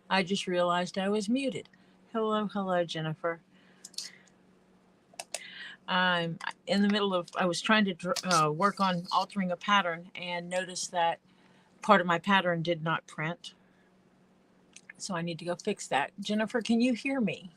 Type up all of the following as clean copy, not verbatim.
I just realized I was muted. Hello, hello, Jennifer. I'm in the middle of, I was trying to work on altering a pattern and noticed that part of my pattern did not print. So I need to go fix that. Jennifer, can you hear me?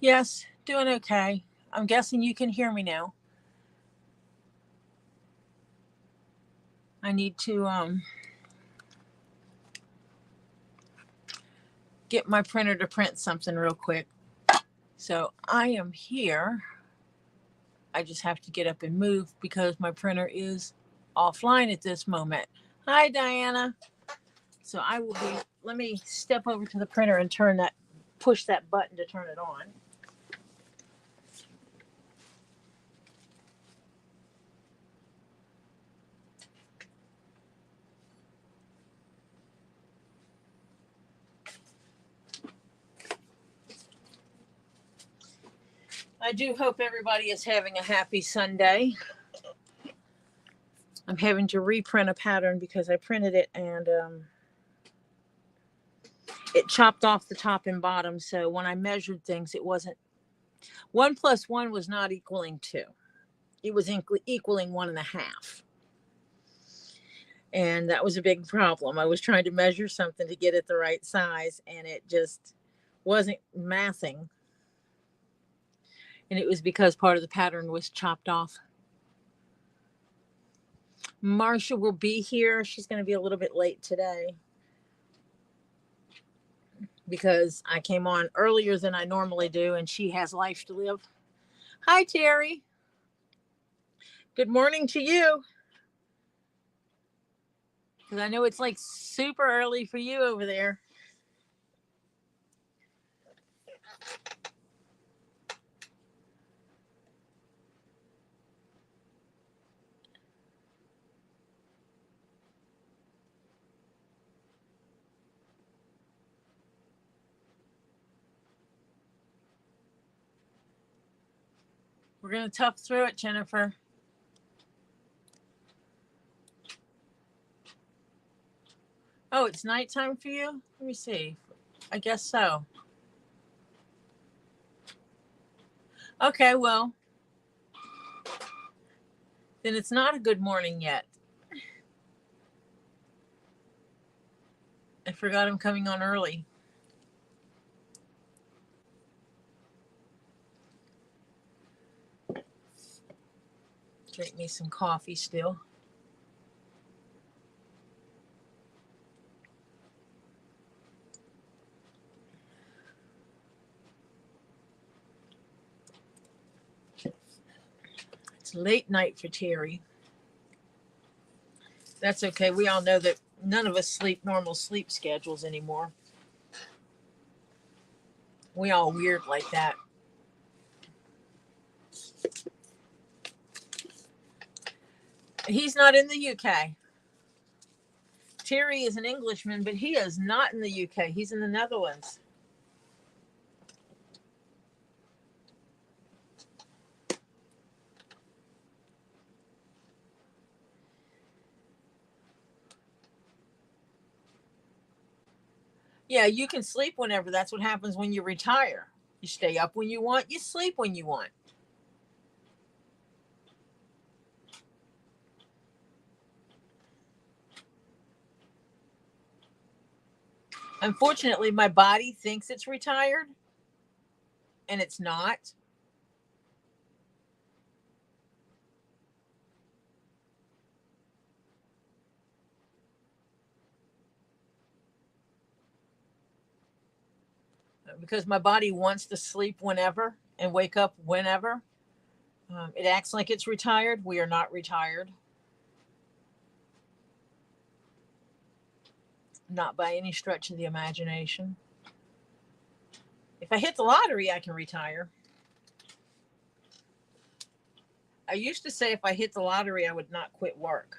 Yes, doing okay. I'm guessing you can hear me now. I need to get my printer to print something real quick. So I am here. I just have to get up and move because my printer is offline at this moment. Hi, Diana. So I will be, let me step over to the printer and push that button to turn it on. I do hope everybody is having a happy Sunday. I'm having to reprint a pattern because I printed it and it chopped off the top and bottom. So when I measured things, it wasn't 1 + 1 was not equaling 2. It was equaling 1.5. And that was a big problem. I was trying to measure something to get it the right size and it just wasn't mathing. And it was because part of the pattern was chopped off. Marsha will be here. She's going to be a little bit late today because I came on earlier than I normally do and she has life to live. Hi, Terry. Good morning to you. Because I know it's like super early for you over there. We're going to tough through it, Jennifer. Oh, it's nighttime for you? Let me see. I guess so. Okay, well, then it's not a good morning yet. I forgot I'm coming on early. Drink me some coffee still. It's late night for Terry. That's okay. We all know that none of us sleep normal sleep schedules anymore. We all weird like that. He's not in the UK. Terry is an Englishman, but he is not in the UK. He's in the Netherlands. Yeah, you can sleep whenever. That's what happens when you retire. You stay up when you want, you sleep when you want. Unfortunately, my body thinks it's retired, and it's not. Because my body wants to sleep whenever and wake up whenever. It acts like it's retired. We are not retired. Not by any stretch of the imagination. If I hit the lottery, I can retire. I used to say if I hit the lottery, I would not quit work.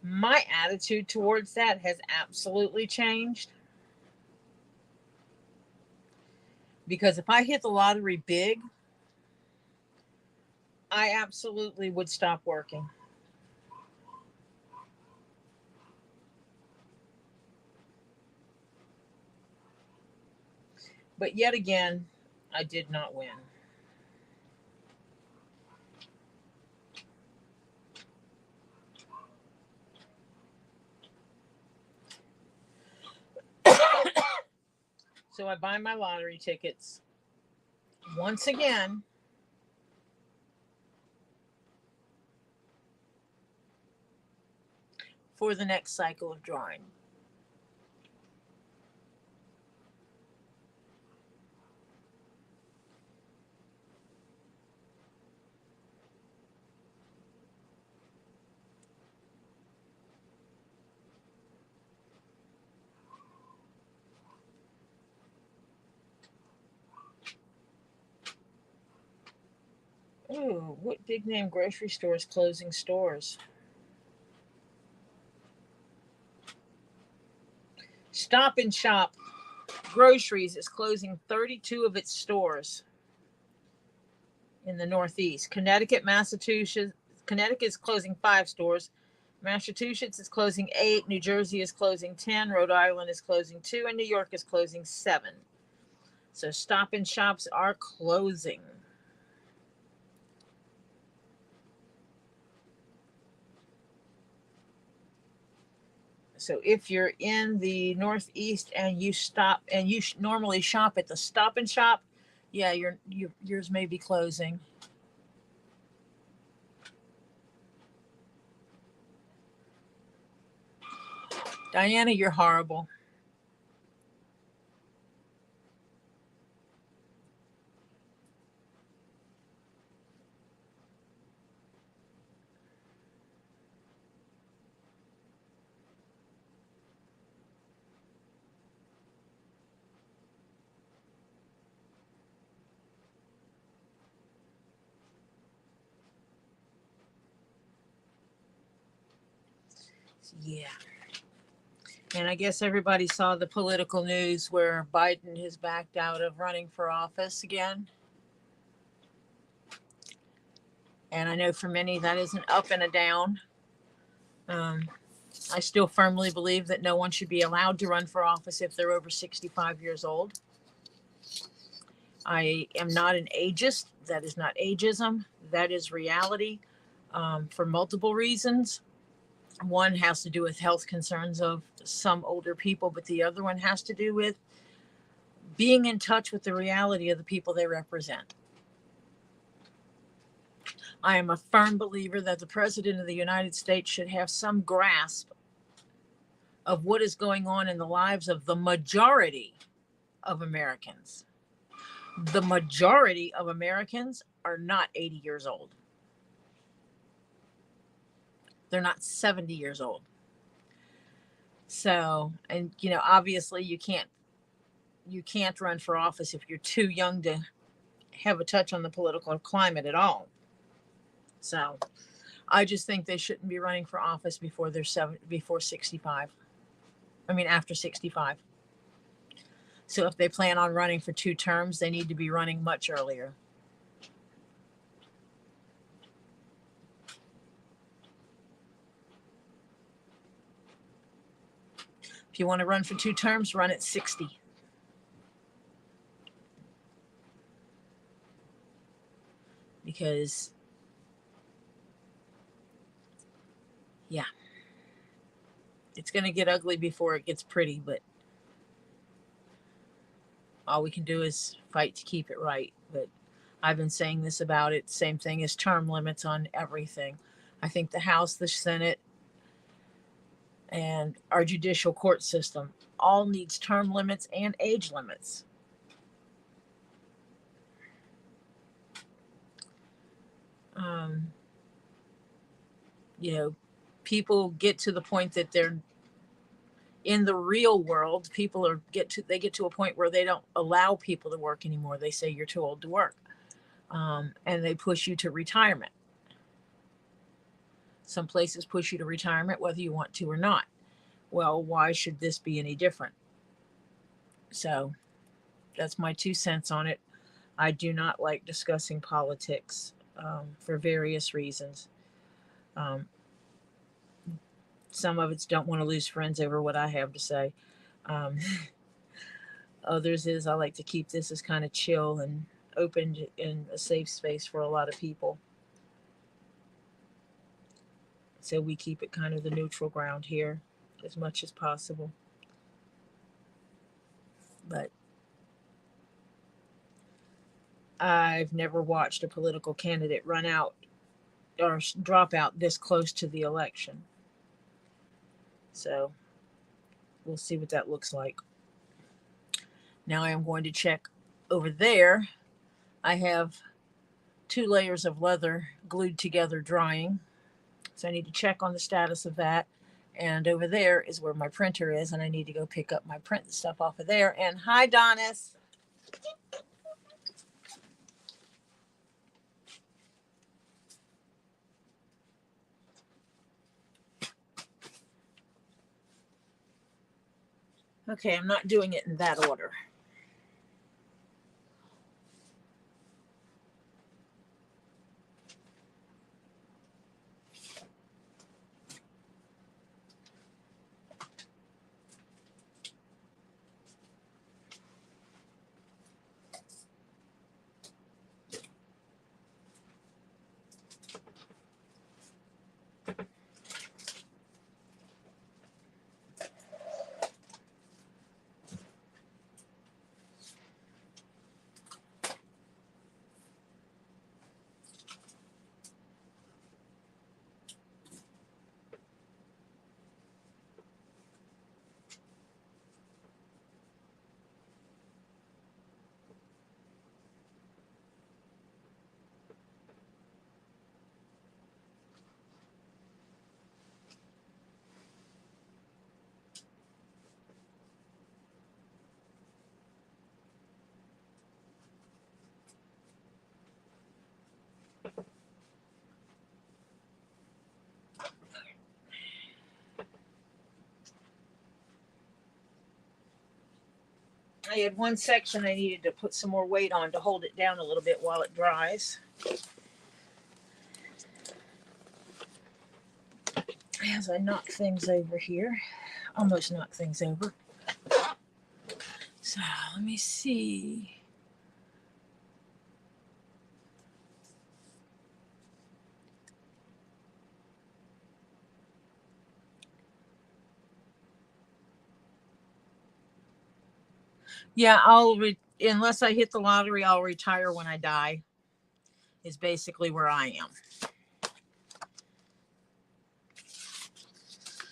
My attitude towards that has absolutely changed. Because if I hit the lottery big, I absolutely would stop working. But yet again, I did not win. So I buy my lottery tickets once again for the next cycle of drawing. Ooh, what big name grocery store is closing stores? Stop and Shop Groceries is closing 32 of its stores in the Northeast. Connecticut is closing 5 stores. Massachusetts is closing 8. New Jersey is closing 10. Rhode Island is closing 2. And New York is closing 7. So Stop and Shops are closing. So if you're in the Northeast and you stop and you normally shop at the Stop and Shop, yeah, yours may be closing. Diana, you're horrible. Yeah. And I guess everybody saw the political news where Biden has backed out of running for office again. And I know for many that is an up and a down. I still firmly believe that no one should be allowed to run for office if they're over 65 years old. I am not an ageist. That is not ageism. That is reality, for multiple reasons. One has to do with health concerns of some older people, but the other one has to do with being in touch with the reality of the people they represent. I am a firm believer that the President of the United States should have some grasp of what is going on in the lives of the majority of Americans. The majority of Americans are not 80 years old. They're not 70 years old. So, and obviously you can't run for office if you're too young to have a touch on the political climate at all. So, I just think they shouldn't be running for office before before 65. I mean, after 65. So if they plan on running for 2 terms, they need to be running much earlier. If you want to run for 2 terms, run at 60. Because, yeah, it's going to get ugly before it gets pretty, but all we can do is fight to keep it right. But I've been saying this about it. Same thing as term limits on everything. I think the House, the Senate, and our judicial court system all needs term limits and age limits. People get to the point that they're in the real world. They get to a point where they don't allow people to work anymore. They say you're too old to work, and they push you to retirement. Some places push you to retirement whether you want to or not. Well, why should this be any different? So that's my 2 cents on it. I do not like discussing politics for various reasons. Some of it's don't want to lose friends over what I have to say. Um, others is I like to keep this as kind of chill and open in a safe space for a lot of people. So we keep it kind of the neutral ground here as much as possible. But I've never watched a political candidate run out or drop out this close to the election. So we'll see what that looks like. Now I am going to check over there. I have 2 layers of leather glued together drying. So I need to check on the status of that. And over there is where my printer is, and I need to go pick up my print stuff off of there. And hi, Donis. Okay, I'm not doing it in that order. I had one section I needed to put some more weight on to hold it down a little bit while it dries. As I knock things over here, almost knock things over. So let me see. Yeah, unless I hit the lottery, I'll retire when I die, is basically where I am.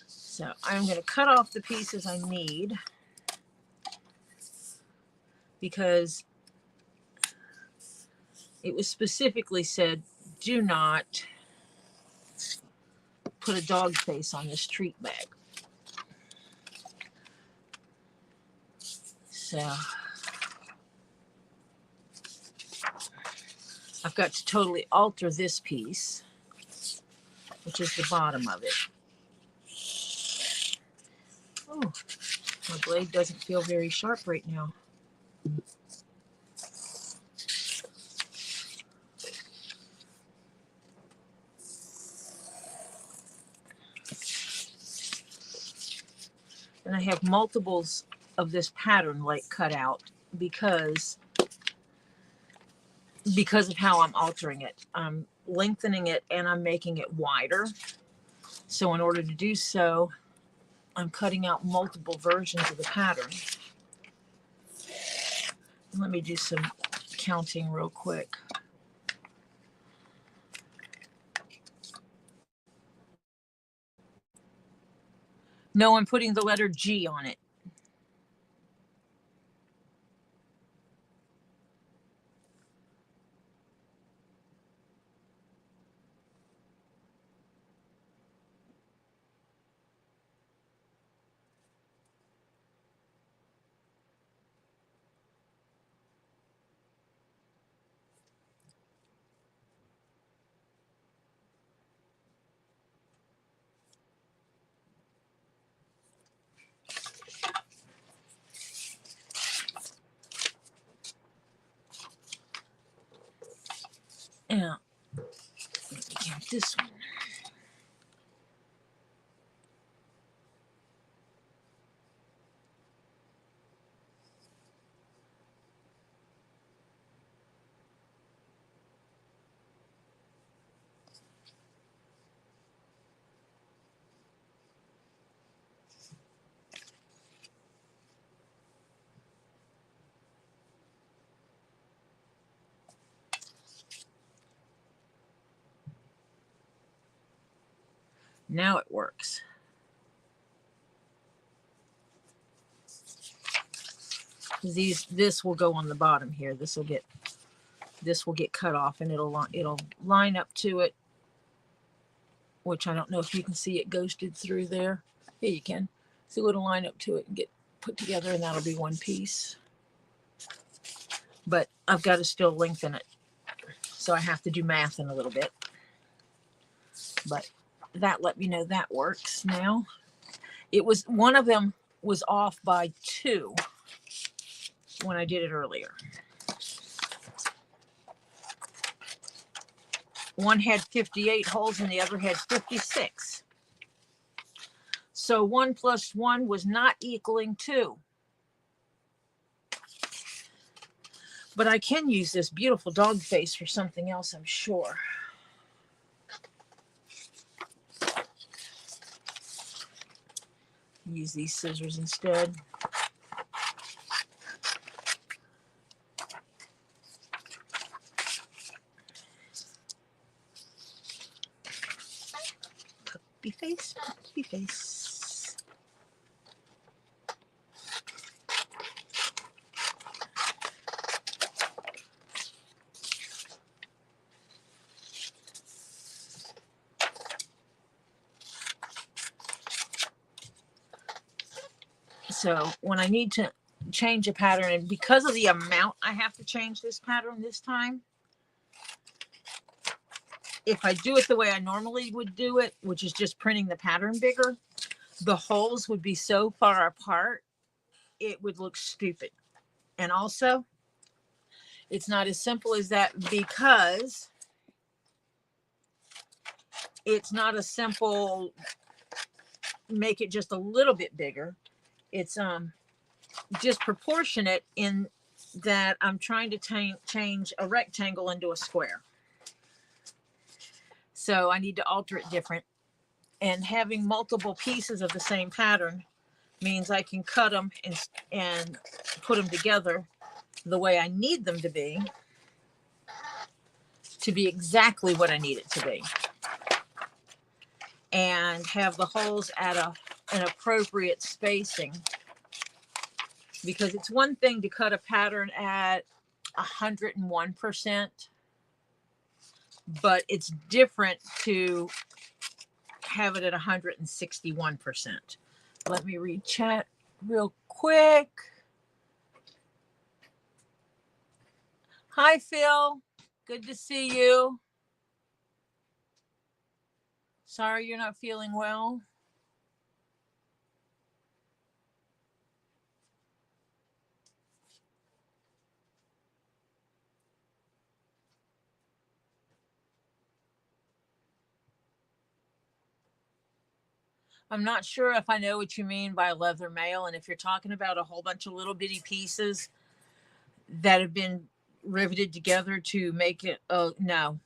So I'm going to cut off the pieces I need because it was specifically said, do not put a dog face on this treat bag. So I've got to totally alter this piece, which is the bottom of it. Oh, my blade doesn't feel very sharp right now. And I have multiples of this pattern like cut out because of how I'm altering it. I'm lengthening it and I'm making it wider. So in order to do so, I'm cutting out multiple versions of the pattern. Let me do some counting real quick. No, I'm putting the letter G on it. Yeah. Get this one. Now it works. This will go on the bottom here. This will get cut off, and it'll line up to it, which I don't know if you can see it ghosted through there. Yeah, you can. So it'll line up to it and get put together, and that'll be one piece. But I've got to still lengthen it, so I have to do math in a little bit. But that let me know that works now. It was, one of them was off by 2 when I did it earlier. One had 58 holes and the other had 56. So 1 plus 1 was not equaling 2. But I can use this beautiful dog face for something else, I'm sure. Use these scissors instead. Puppy face, puppy face. So when I need to change a pattern, and because of the amount I have to change this pattern this time, if I do it the way I normally would do it, which is just printing the pattern bigger, the holes would be so far apart, it would look stupid. And also, it's not as simple as that, because it's not a simple make it just a little bit bigger. It's disproportionate in that I'm trying to change a rectangle into a square. So I need to alter it different. And having multiple pieces of the same pattern means I can cut them and put them together the way I need them to be exactly what I need it to be. And have the holes at an appropriate spacing. Because it's one thing to cut a pattern at 101%, but it's different to have it at 161%. Let me read chat real quick. Hi, Phil. Good to see you. Sorry you're not feeling well. I'm not sure if I know what you mean by leather mail, and if you're talking about a whole bunch of little bitty pieces that have been riveted together to make it, oh no.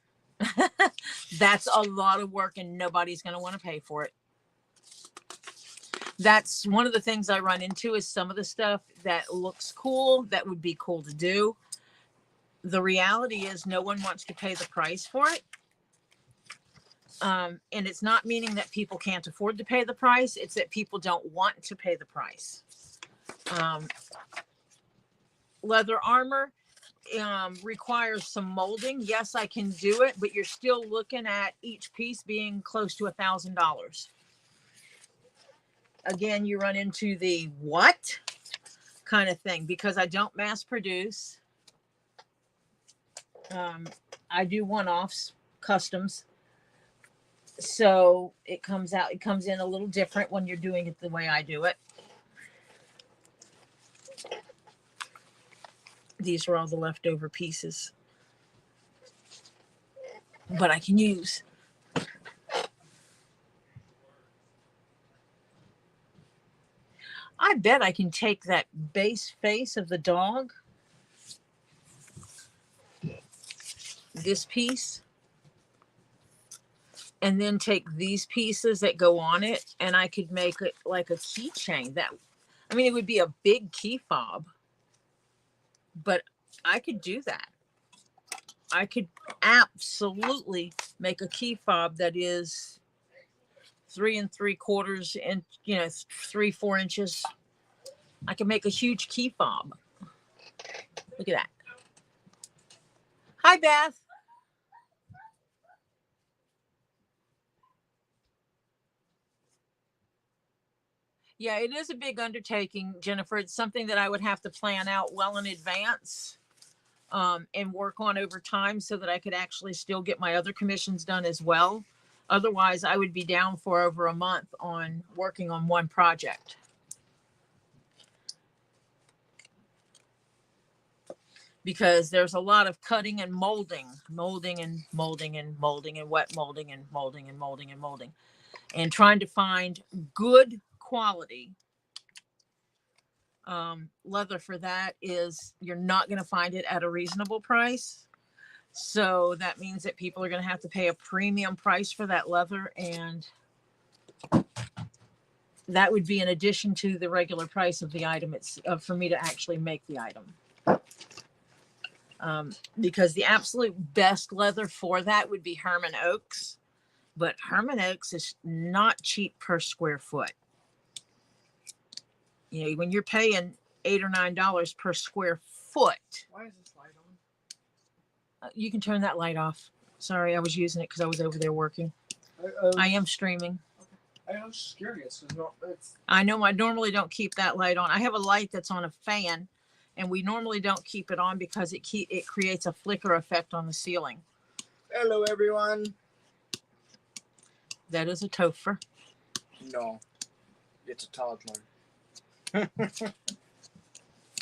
That's a lot of work and nobody's going to want to pay for it. That's one of the things I run into, is some of the stuff that looks cool, that would be cool to do. The reality is no one wants to pay the price for it. And it's not meaning that people can't afford to pay the price. It's that people don't want to pay the price. Leather armor requires some molding. Yes, I can do it, but you're still looking at each piece being close to $1,000. Again, you run into the what kind of thing, because I don't mass produce. I do one-offs, customs. So it comes in a little different when you're doing it the way I do it. These are all the leftover pieces. but I can use. I bet I can take that base face of the dog, this piece, and then take these pieces that go on it, and I could make it like a keychain. That, I mean, it would be a big key fob, but I could do that. I could absolutely make a key fob that is 3 3/4 inch, 3-4 inches. I can make a huge key fob. Look at that. Hi, Beth. Yeah, it is a big undertaking, Jennifer. It's something that I would have to plan out well in advance, and work on over time so that I could actually still get my other commissions done as well. Otherwise, I would be down for over a month on working on one project. Because there's a lot of cutting and molding and molding and wet molding and molding, and trying to find good quality leather for that is, you're not going to find it at a reasonable price. So that means that people are going to have to pay a premium price for that leather, and that would be in addition to the regular price of the item. It's for me to actually make the item. Because the absolute best leather for that would be Herman Oaks, but Herman Oaks is not cheap per square foot. When you're paying $8 or $9 per square foot. Why is this light on? You can turn that light off. Sorry, I was using it because I was over there working. I am streaming. Okay. I was just curious. I know I normally don't keep that light on. I have a light that's on a fan, and we normally don't keep it on because it creates a flicker effect on the ceiling. Hello, everyone. That is a topher. No, it's a toddler.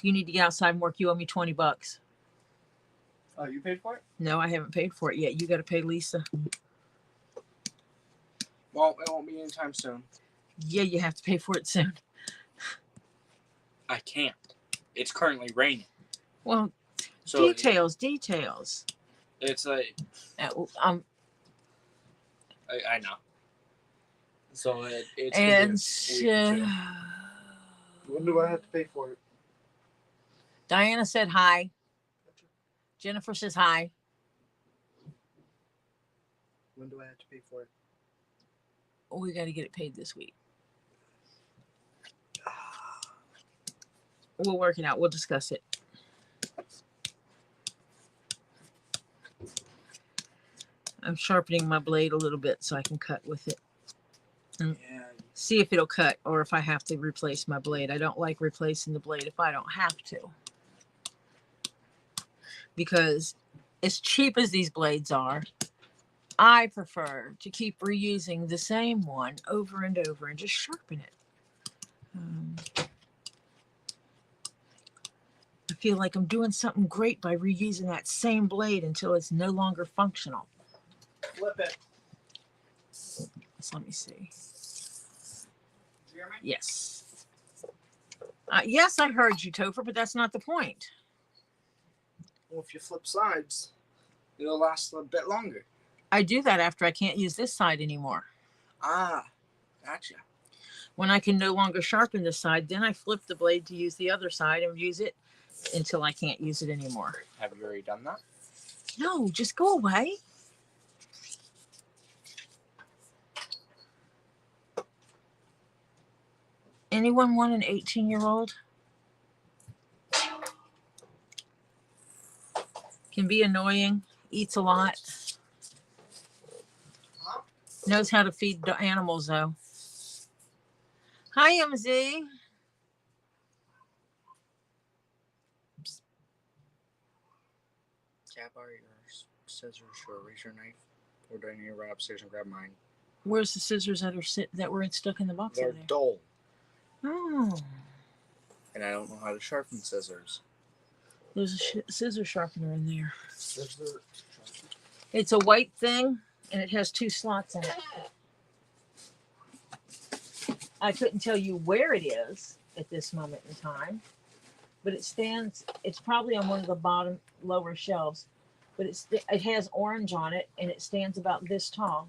You need to get outside and work. You owe me $20. Oh, you paid for it? No, I haven't paid for it yet. You got to pay Lisa. Well, it won't be anytime soon. Yeah, you have to pay for it soon. I can't. It's currently raining. Well, so details. It's like... I know. So it's... And so... When do I have to pay for it? Diana said hi. Jennifer says hi. When do I have to pay for it? We got to get it paid this week. We'll work it out. We'll discuss it. I'm sharpening my blade a little bit so I can cut with it. And see if it'll cut or if I have to replace my blade. I don't like replacing the blade if I don't have to. Because as cheap as these blades are, I prefer to keep reusing the same one over and over and just sharpen it. I feel like I'm doing something great by reusing that same blade until it's no longer functional. Flip it. So let me see. Did you hear me? Yes. Yes, I heard you, Topher, but that's not the point. Well, if you flip sides, it'll last a bit longer. I do that after I can't use this side anymore. Ah, gotcha. When I can no longer sharpen this side, then I flip the blade to use the other side and use it until I can't use it anymore. Have you already done that? No, just go away. Anyone want an 18-year-old? Can be annoying, eats a lot. Knows how to feed the animals, though. Hi, MZ. Can I borrow your scissors or erase your knife? Or do I need to run upstairs and grab mine? Where's the scissors that were stuck in the box? They're dull. Oh. And I don't know how to sharpen scissors. There's a scissor sharpener in there. It's a white thing, and it has 2 slots in it. I couldn't tell you where it is at this moment in time, but it stands, it's probably on one of the bottom lower shelves, but it has orange on it, and it stands about this tall.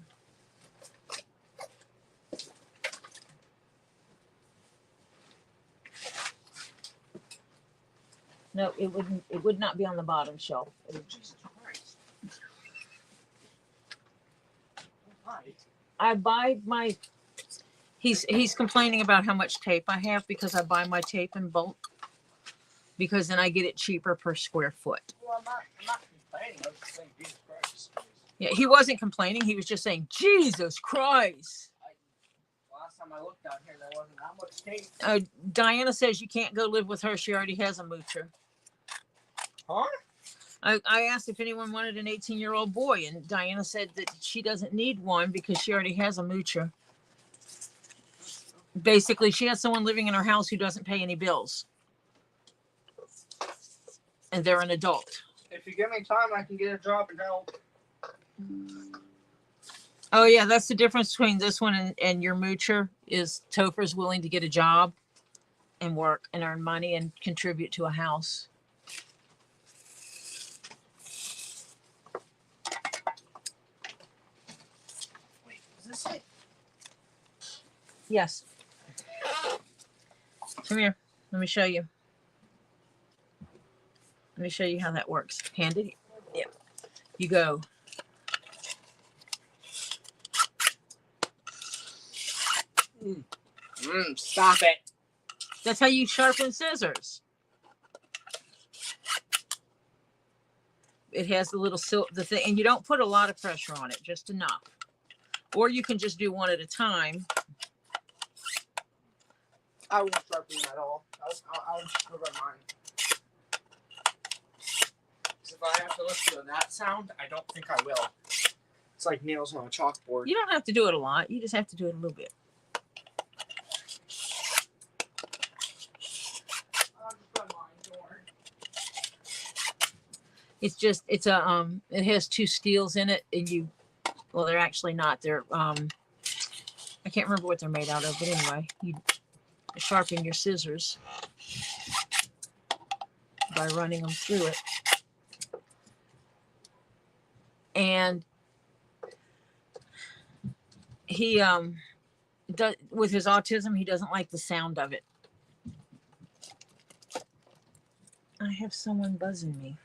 No, it would not be on the bottom shelf. Jesus Christ. I buy my, he's complaining about how much tape I have because I buy my tape in bulk, because then I get it cheaper per square foot. Well, I'm not complaining. I was just saying, Jesus Christ. Yeah, he wasn't complaining. He was just saying, Jesus Christ. Last time I looked down here, there wasn't that much tape. Diana says you can't go live with her. She already has a moocher. Huh? I asked if anyone wanted an 18-year-old boy, and Diana said that she doesn't need one because she already has a moocher. Basically, she has someone living in her house who doesn't pay any bills. And they're an adult. If you give me time, I can get a job and help. Oh, yeah, that's the difference between this one and your moocher is Topher's willing to get a job and work and earn money and contribute to a house. Wait, is this it? Yes. Come here. Let me show you. Let me show you how that works. Hand it. Yeah. You go. Stop it. That's how you sharpen scissors. It has the little the thing, and you don't put a lot of pressure on it, just enough. Or you can just do one at a time. I won't sharpen at all. I'll just go by mine. If I have to listen to that sound, I don't think I will. It's like nails on a chalkboard. You don't have to do it a lot. You just have to do it a little bit. It's just, it's a, it has 2 steels in it, and well, they're actually not. They're, I can't remember what they're made out of, but anyway, you sharpen your scissors by running them through it. And he, with his autism, he doesn't like the sound of it. I have someone buzzing me.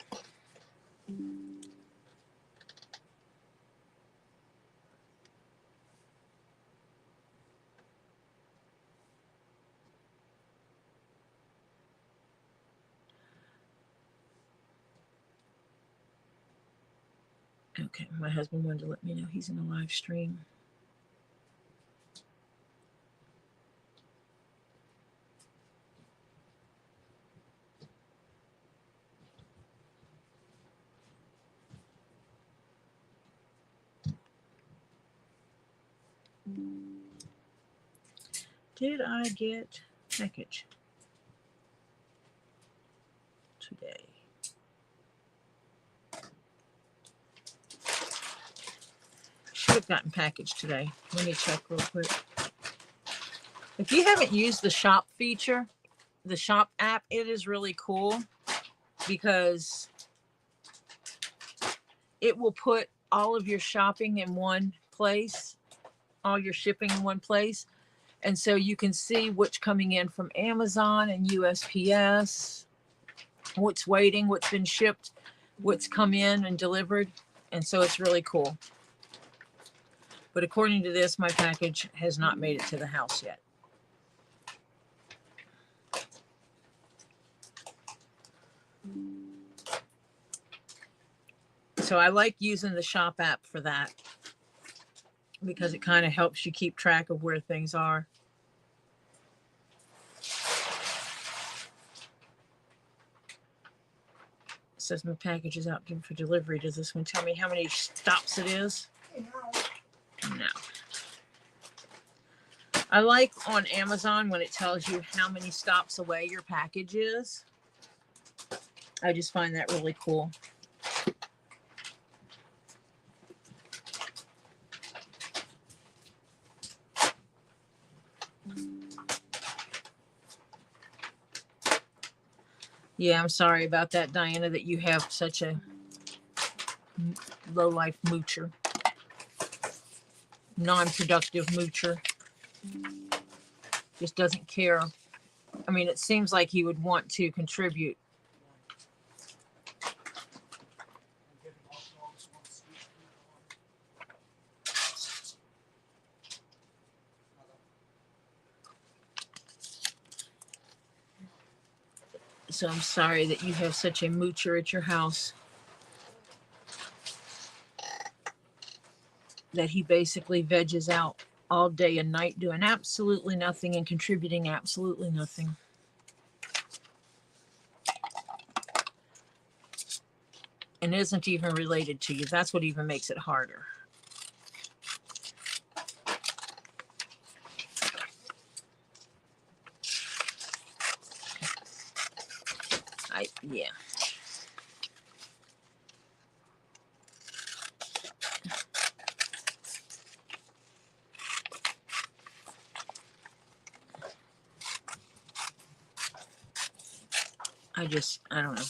Okay, my husband wanted to let me know he's in a live stream. Did I get package today? Should have gotten package today. Let me check real quick. If you haven't used the shop feature, the shop app, it is really cool because it will put all of your shopping in one place, all your shipping in one place. And so you can see what's coming in from Amazon and USPS, what's waiting, what's been shipped, what's come in and delivered. And so it's really cool. But according to this, my package has not made it to the house yet. So I like using the shop app for that, because it kind of helps you keep track of where things are. It says my package is out for delivery. Does this one tell me how many stops it is? No. I like on Amazon when it tells you how many stops away your package is. I just find that really cool. Yeah, I'm sorry about that, Diana, that you have such a low-life moocher. Non-productive moocher. Just doesn't care. I mean, it seems like he would want to contribute. So I'm sorry that you have such a moocher at your house. That he basically veges out all day and night doing absolutely nothing and contributing absolutely nothing. And isn't even related to you. That's what even makes it harder. Yeah. I don't know.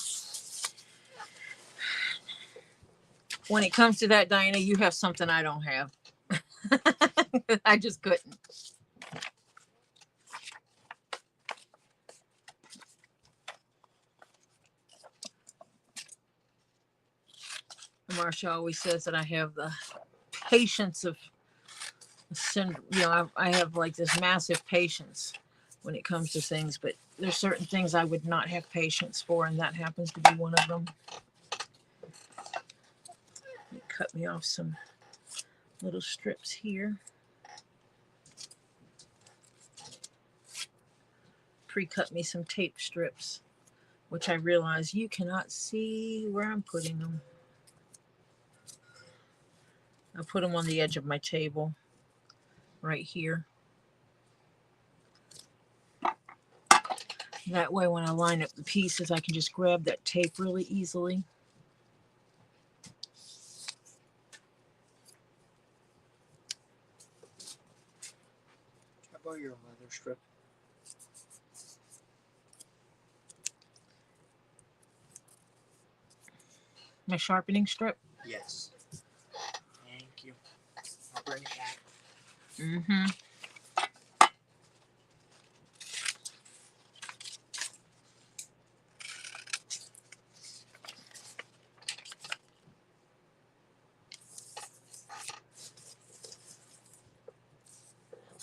When it comes to that, Diana, you have something I don't have. I just couldn't. Marsha always says that I have the patience of, I have like this massive patience when it comes to things, but there's certain things I would not have patience for, and that happens to be one of them. Cut me off some little strips here. Pre-cut me some tape strips, which I realize you cannot see where I'm putting them. I put them on the edge of my table right here. That way when I line up the pieces, I can just grab that tape really easily. How about your leather strip? My sharpening strip? Yes. Thank you. I'll bring it back. Mm-hmm.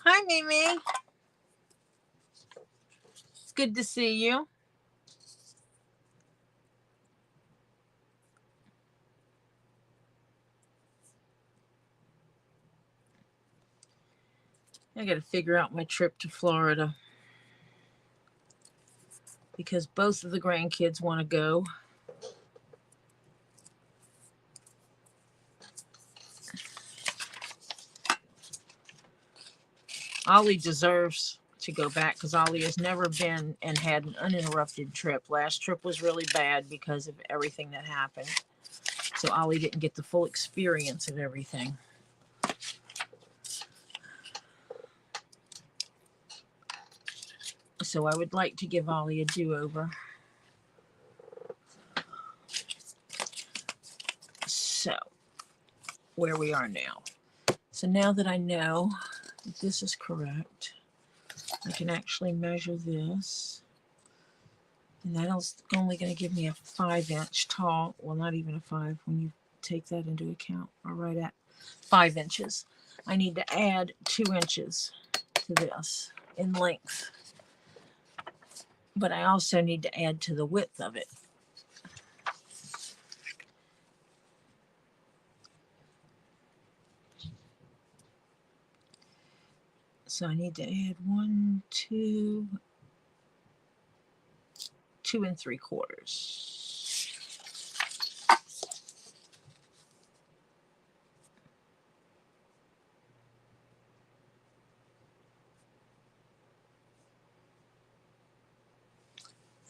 Hi, Mimi. It's good to see you. I got to figure out my trip to Florida because both of the grandkids want to go. Ollie deserves to go back because Ollie has never been and had an uninterrupted trip. Last trip was really bad because of everything that happened. So Ollie didn't get the full experience of everything. So I would like to give Ollie a do-over. So, where we are now. So now that I know that this is correct, I can actually measure this. And that's only going to give me a 5-inch tall. Well, not even a 5 when you take that into account. Or right at 5 inches. I need to add 2 inches to this in length. But I also need to add to the width of it. So I need to add 1, 2, 2 3/4.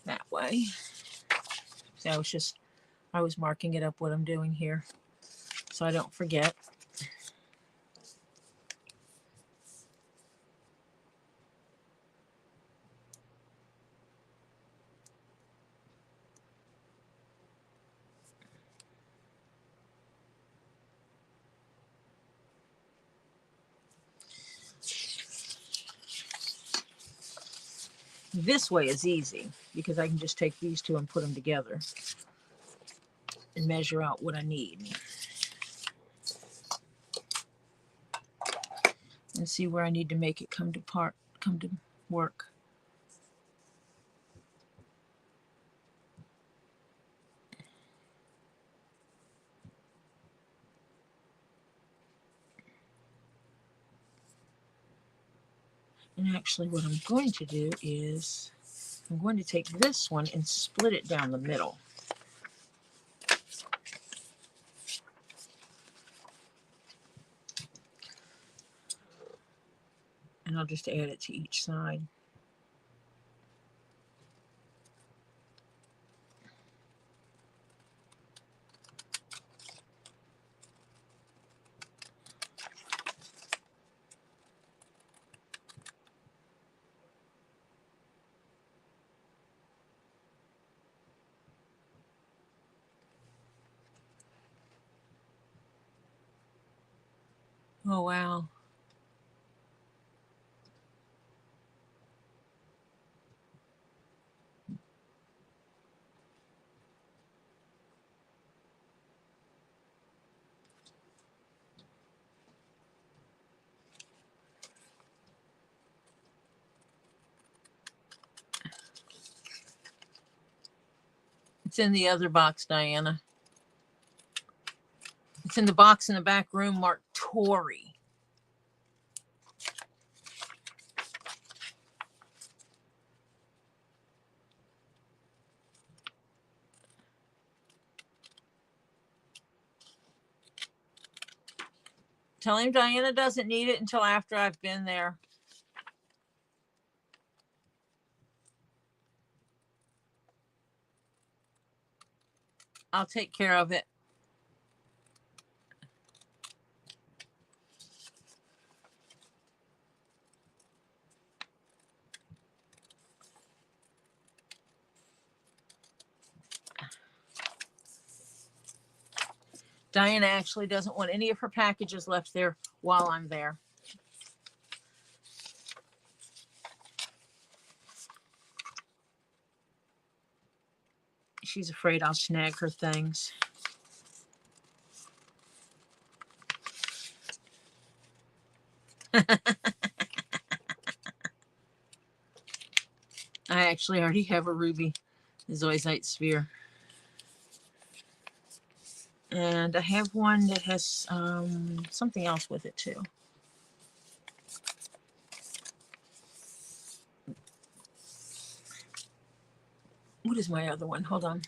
That way. So I was marking it up what I'm doing here so I don't forget. This way is easy because I can just take these two and put them together and measure out what I need. And see where I need to make it come to work. And actually what I'm going to do is I'm going to take this one and split it down the middle. And I'll just add it to each side. Oh, wow. It's in the other box, Diana. It's in the box in the back room marked Tori. Tell him Diana doesn't need it until after I've been there. I'll take care of it. Diana actually doesn't want any of her packages left there while I'm there. She's afraid I'll snag her things. I actually already have a ruby zoisite sphere. And I have one that has something else with it too. What is my other one? Hold on.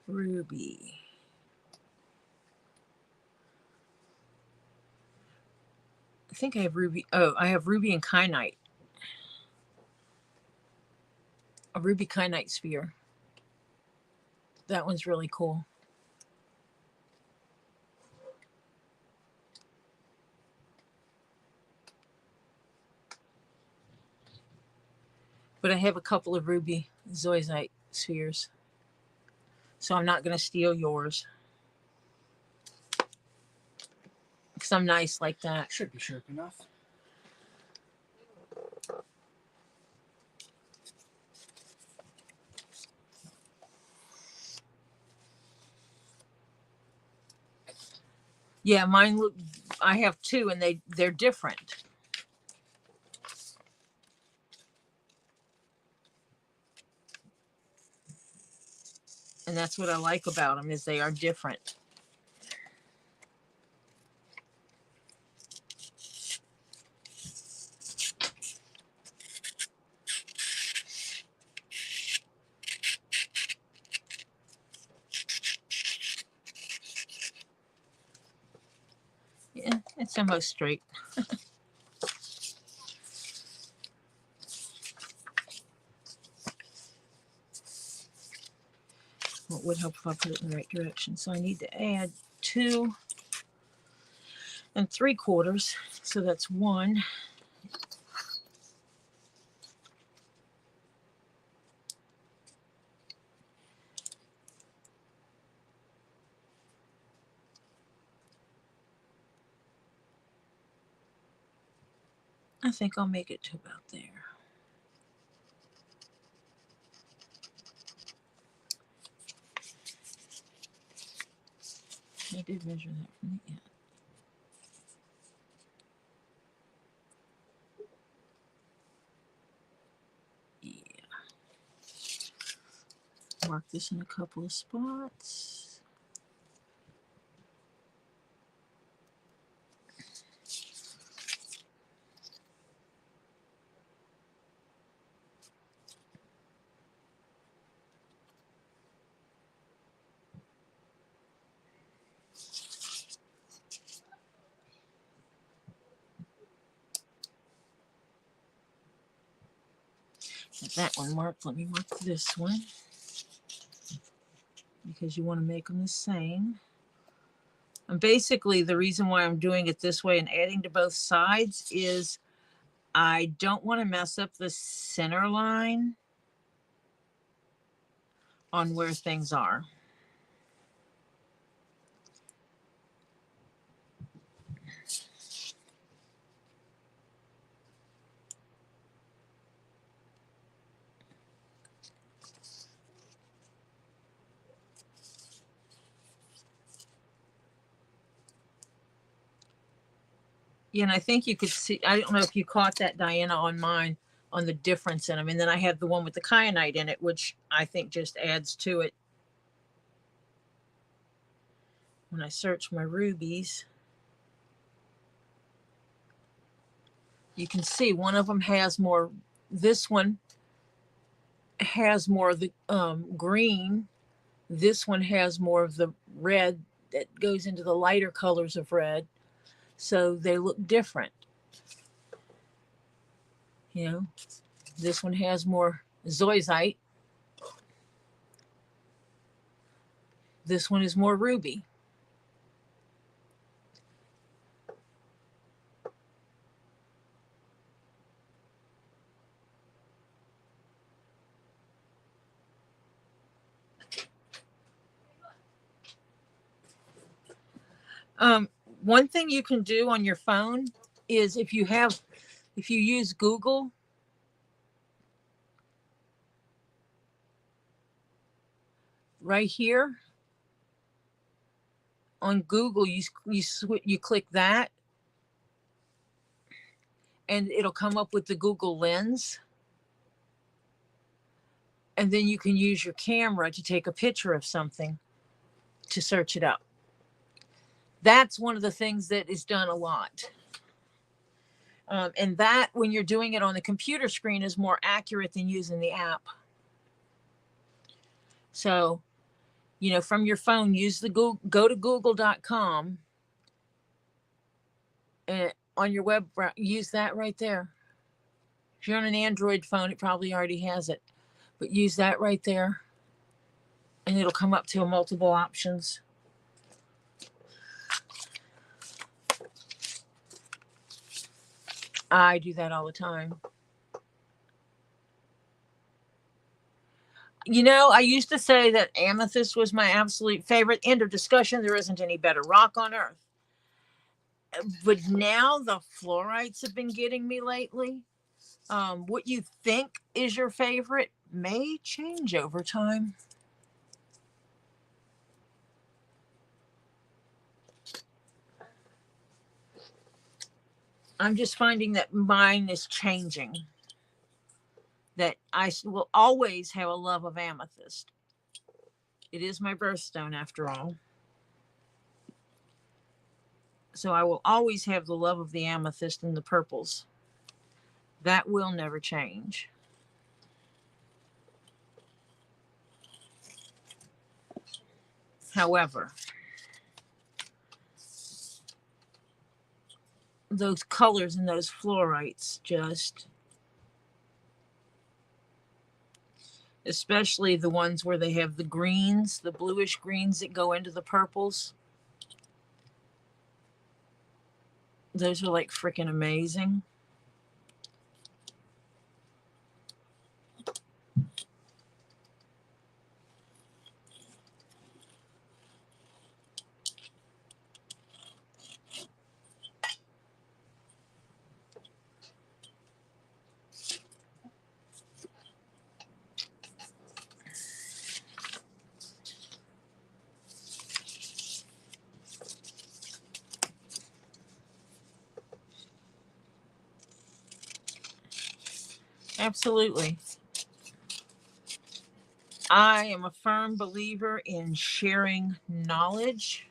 Ruby. I think I have ruby. Oh, I have ruby and kyanite. A ruby kyanite sphere. That one's really cool. But I have a couple of ruby zoisite spheres. So I'm not going to steal yours. Because I'm nice like that. Should be sharp enough. Yeah, mine look. I have two, and they're different. And that's what I like about them, is they are different. Yeah, it's almost straight. Well, it would help if I put it in the right direction. So I need to add 2 3/4. So that's 1. I think I'll make it to about there. I did measure that from the end. Yeah. Mark this in a couple of spots. Get that one marked. Let me mark this one because you want to make them the same. And basically, the reason why I'm doing it this way and adding to both sides is I don't want to mess up the center line on where things are. Yeah, and I think you could see, I don't know if you caught that, Diana, on mine, on the difference in them. And then I have the one with the kyanite in it, which I think just adds to it. When I search my rubies, you can see one of them has more, this one has more of the green. This one has more of the red that goes into the lighter colors of red. So they look different. You know, this one has more zoisite. This one is more ruby. One thing you can do on your phone is if you use Google, right here on Google, you click that and it'll come up with the Google lens. And then you can use your camera to take a picture of something to search it up. That's one of the things that is done a lot. And that, when you're doing it on the computer screen, is more accurate than using the app. So, you know, from your phone, use the Google, go to google.com and on your web, use that right there. If you're on an Android phone, it probably already has it, but use that right there and it'll come up to multiple options. I do that all the time. You know, I used to say that amethyst was my absolute favorite. End of discussion. There isn't any better rock on earth. But now the fluorites have been getting me lately. What you think is your favorite may change over time. I'm just finding that mine is changing. That I will always have a love of amethyst. It is my birthstone after all. So I will always have the love of the amethyst and the purples. That will never change. However, those colors and those fluorites just, especially the ones where they have the greens, the bluish greens that go into the purples. Those are like freaking amazing. Absolutely. I am a firm believer in sharing knowledge.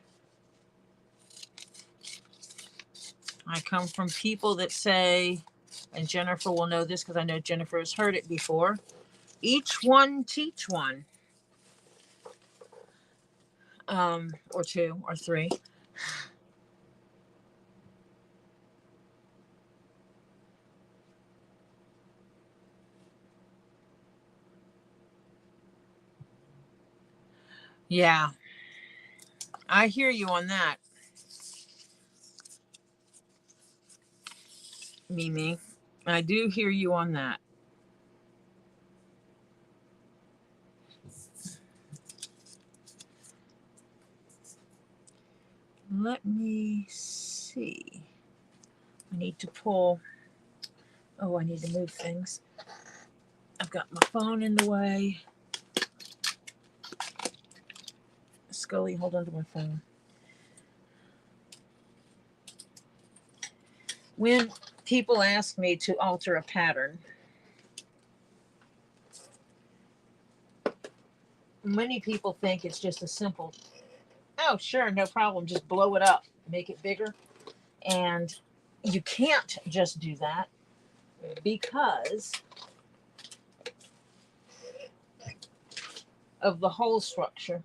I come from people that say, and Jennifer will know this because I know Jennifer has heard it before, each one teach one, or two or three. Yeah, I hear you on that, Mimi. I do hear you on that. Let me see. I need to pull. Oh, I need to move things. I've got my phone in the way. Scully, hold on to my phone. When people ask me to alter a pattern, many people think it's just a simple, oh, sure, no problem, just blow it up, make it bigger. And you can't just do that because of the hole structure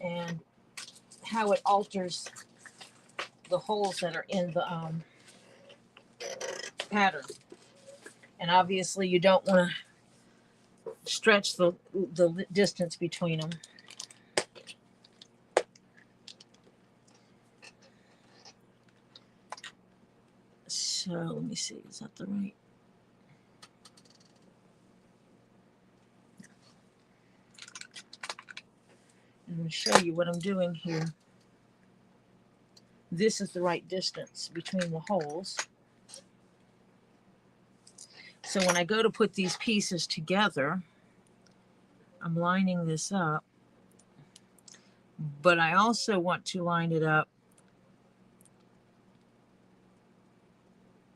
and how it alters the holes that are in the pattern. And obviously you don't want to stretch the distance between them. So let me see, is that the right? I'm going to show you what I'm doing here. This is the right distance between the holes. So when I go to put these pieces together, I'm lining this up, but I also want to line it up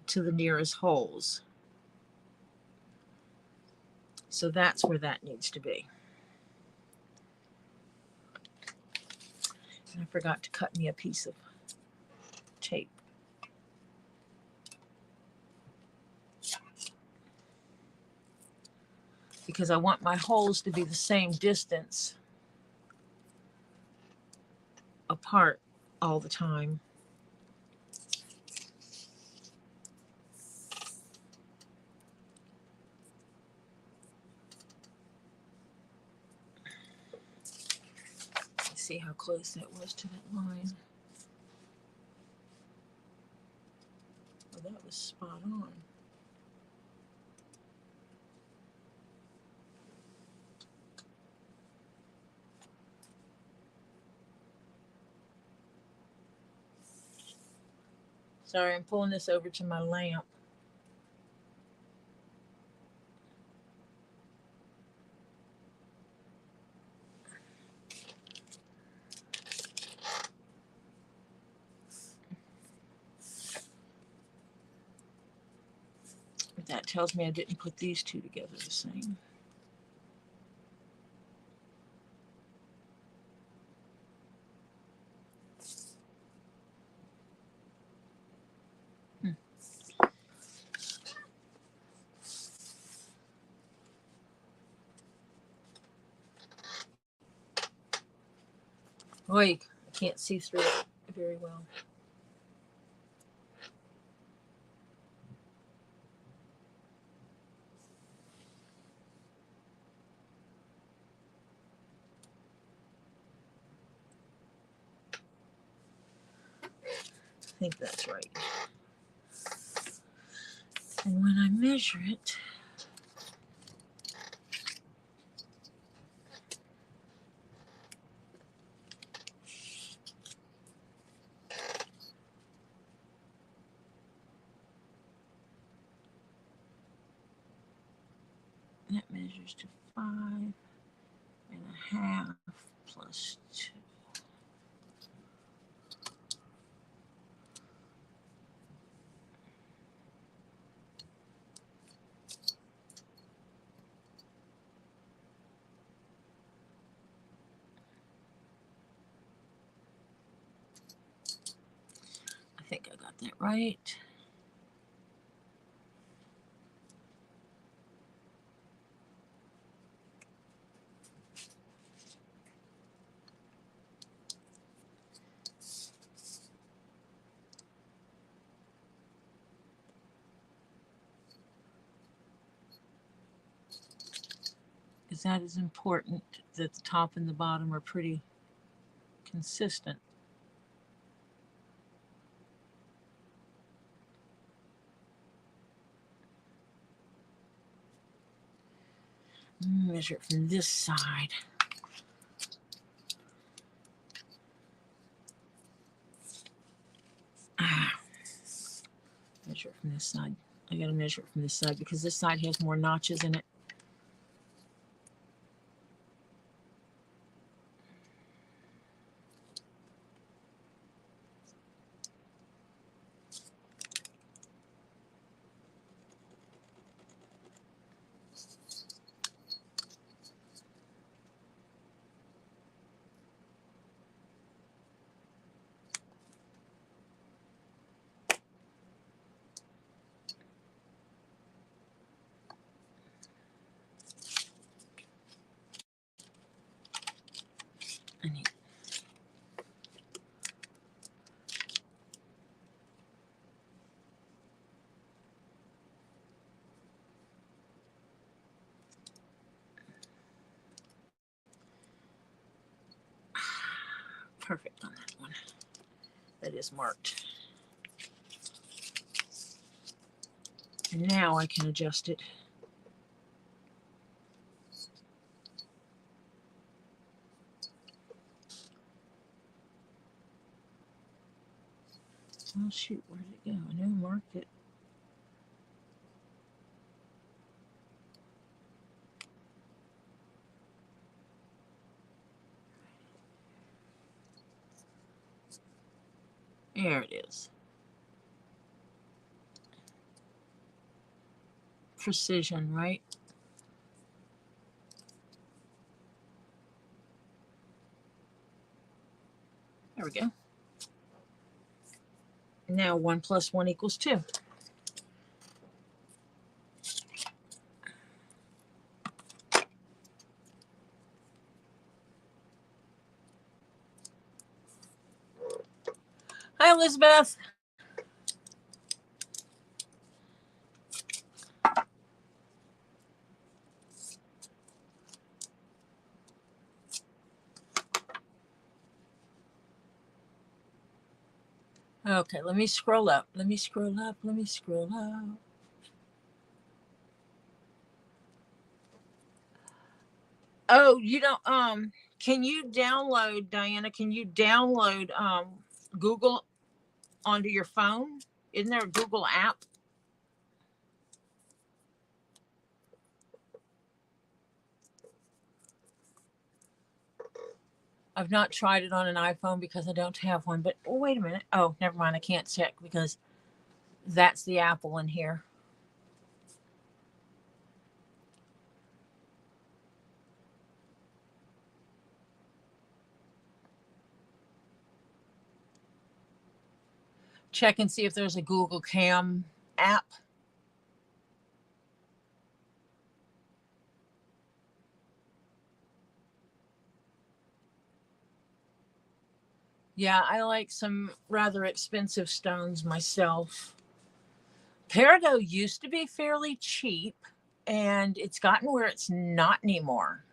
to the nearest holes. So that's where that needs to be. And I forgot to cut me a piece of tape. Because I want my holes to be the same distance apart all the time. Let's see how close that was to that line. Well, that was spot on. Sorry, I'm pulling this over to my lamp. That tells me I didn't put these two together the same. Wait, I can't see through it very well. I think that's right. And when I measure it, that measures to 5.5 plus 2. that right. Because that is important that the top and the bottom are pretty consistent. Measure it from this side. Measure it from this side. I gotta measure it from this side because this side has more notches in it. I need perfect on that one. That is marked. And now I can adjust it. Oh shoot, where did it go? I know I marked it. There it is. Precision, right? There we go. Now 1 + 1 = 2. Hi, Elizabeth. Okay, let me scroll up. Let me scroll up. Let me scroll up. Oh, you don't can you download, Diana, can you download Google onto your phone? Isn't there a Google app? I've not tried it on an iPhone because I don't have one, but oh, wait a minute. Oh, never mind. I can't check because that's the Apple in here. Check and see if there's a Google Cam app. Yeah, I like some rather expensive stones myself. Peridot used to be fairly cheap, and it's gotten where it's not anymore.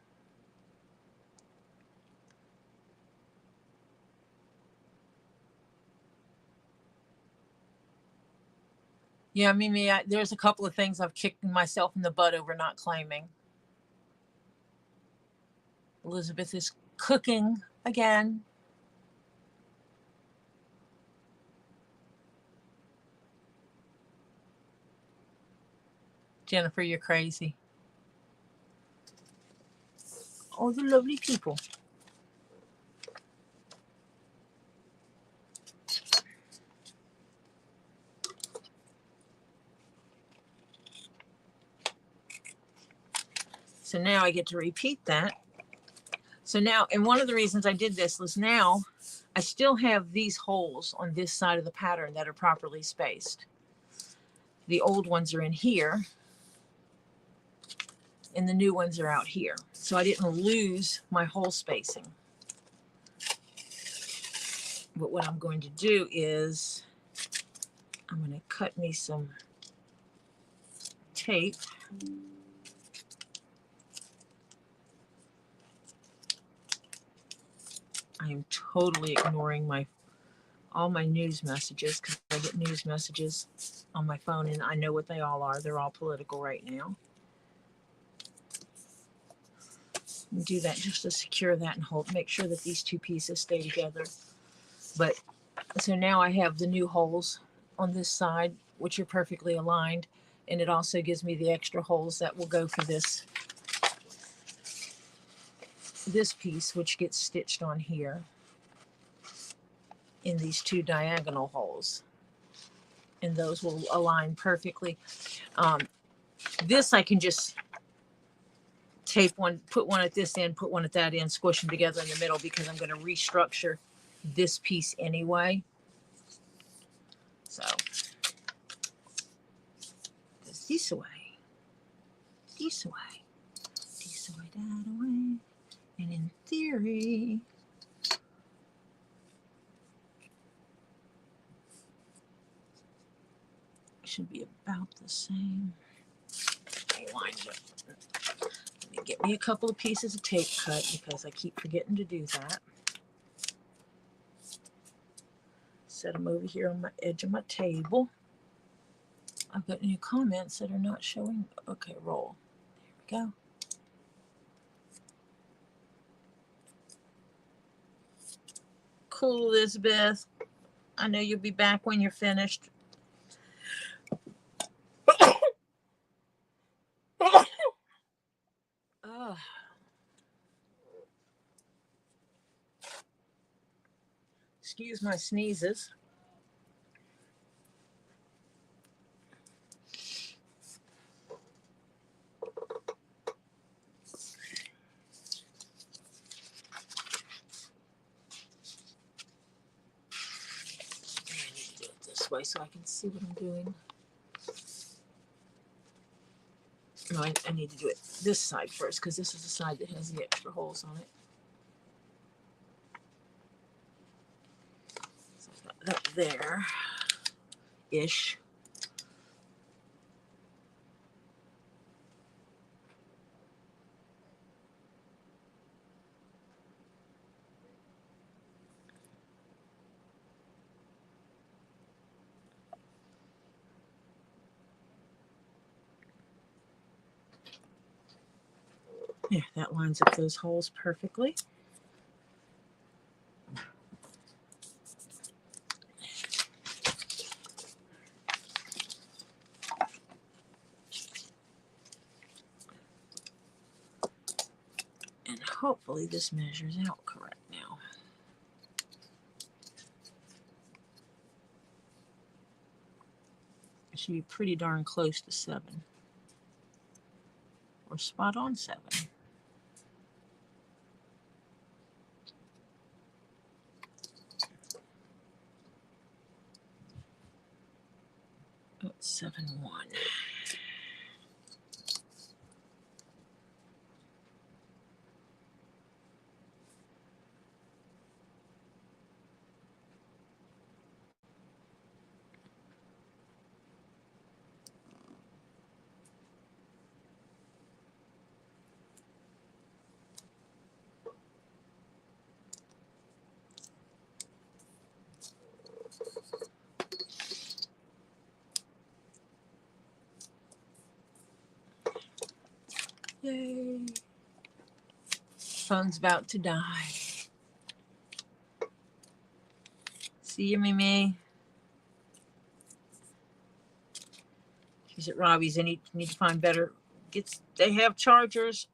Yeah, Mimi, there's a couple of things I've kicked myself in the butt over not claiming. Elizabeth is cooking again. Jennifer, you're crazy. Oh, the lovely people. So now I get to repeat that. So now, and one of the reasons I did this was now I still have these holes on this side of the pattern that are properly spaced. The old ones are in here, and the new ones are out here. So I didn't lose my hole spacing. But what I'm going to do is I'm going to cut me some tape. I am totally ignoring all my news messages because I get news messages on my phone and I know what they all are. They're all political right now. Do that just to secure that and make sure that these two pieces stay together. But so now I have the new holes on this side, which are perfectly aligned, and it also gives me the extra holes that will go for this piece, which gets stitched on here in these two diagonal holes, and those will align perfectly. This I can just tape one, put one at this end, put one at that end, squish them together in the middle because I'm going to restructure this piece anyway. So this away, that away, and in theory, it should be about the same. Lines up. Let me get me a couple of pieces of tape cut because I keep forgetting to do that. Set them over here on my edge of my table. I've got new comments that are not showing. Okay, roll. There we go. Cool, Elizabeth. I know you'll be back when you're finished. Excuse my sneezes. I need to do it this way so I can see what I'm doing. No, I need to do it this side first because this is the side that has the extra holes on it. So I got that there-ish. Yeah, that lines up those holes perfectly. And hopefully this measures out correct now. It should be pretty darn close to 7. Or spot on 7. Oh, 7-1. Yay. Phone's about to die. See you, Mimi. She's at Robbie's. They need to find better. They have chargers.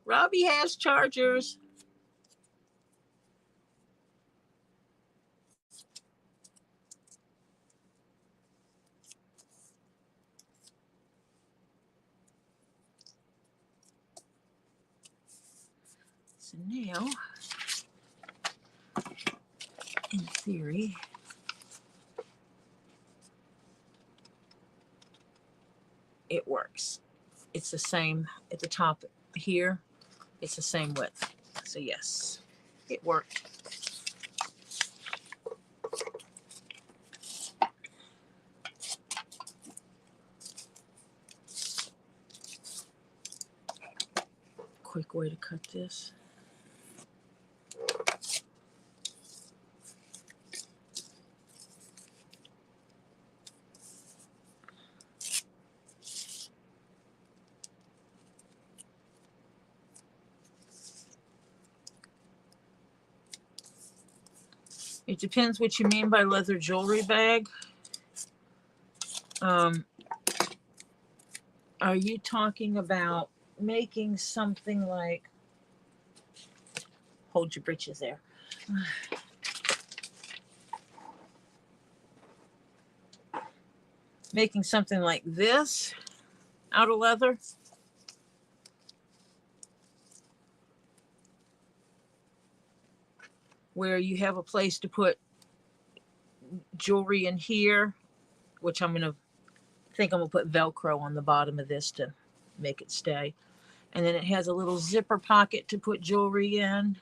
Robbie has chargers. So now theory, it works. It's the same at the top here. It's the same width. So yes, it worked. Quick way to cut this. It depends what you mean by leather jewelry bag. Are you talking about making something like, hold your britches there. Making something like this out of leather? Where you have a place to put jewelry in here, which I'm gonna put Velcro on the bottom of this to make it stay. And then it has a little zipper pocket to put jewelry in.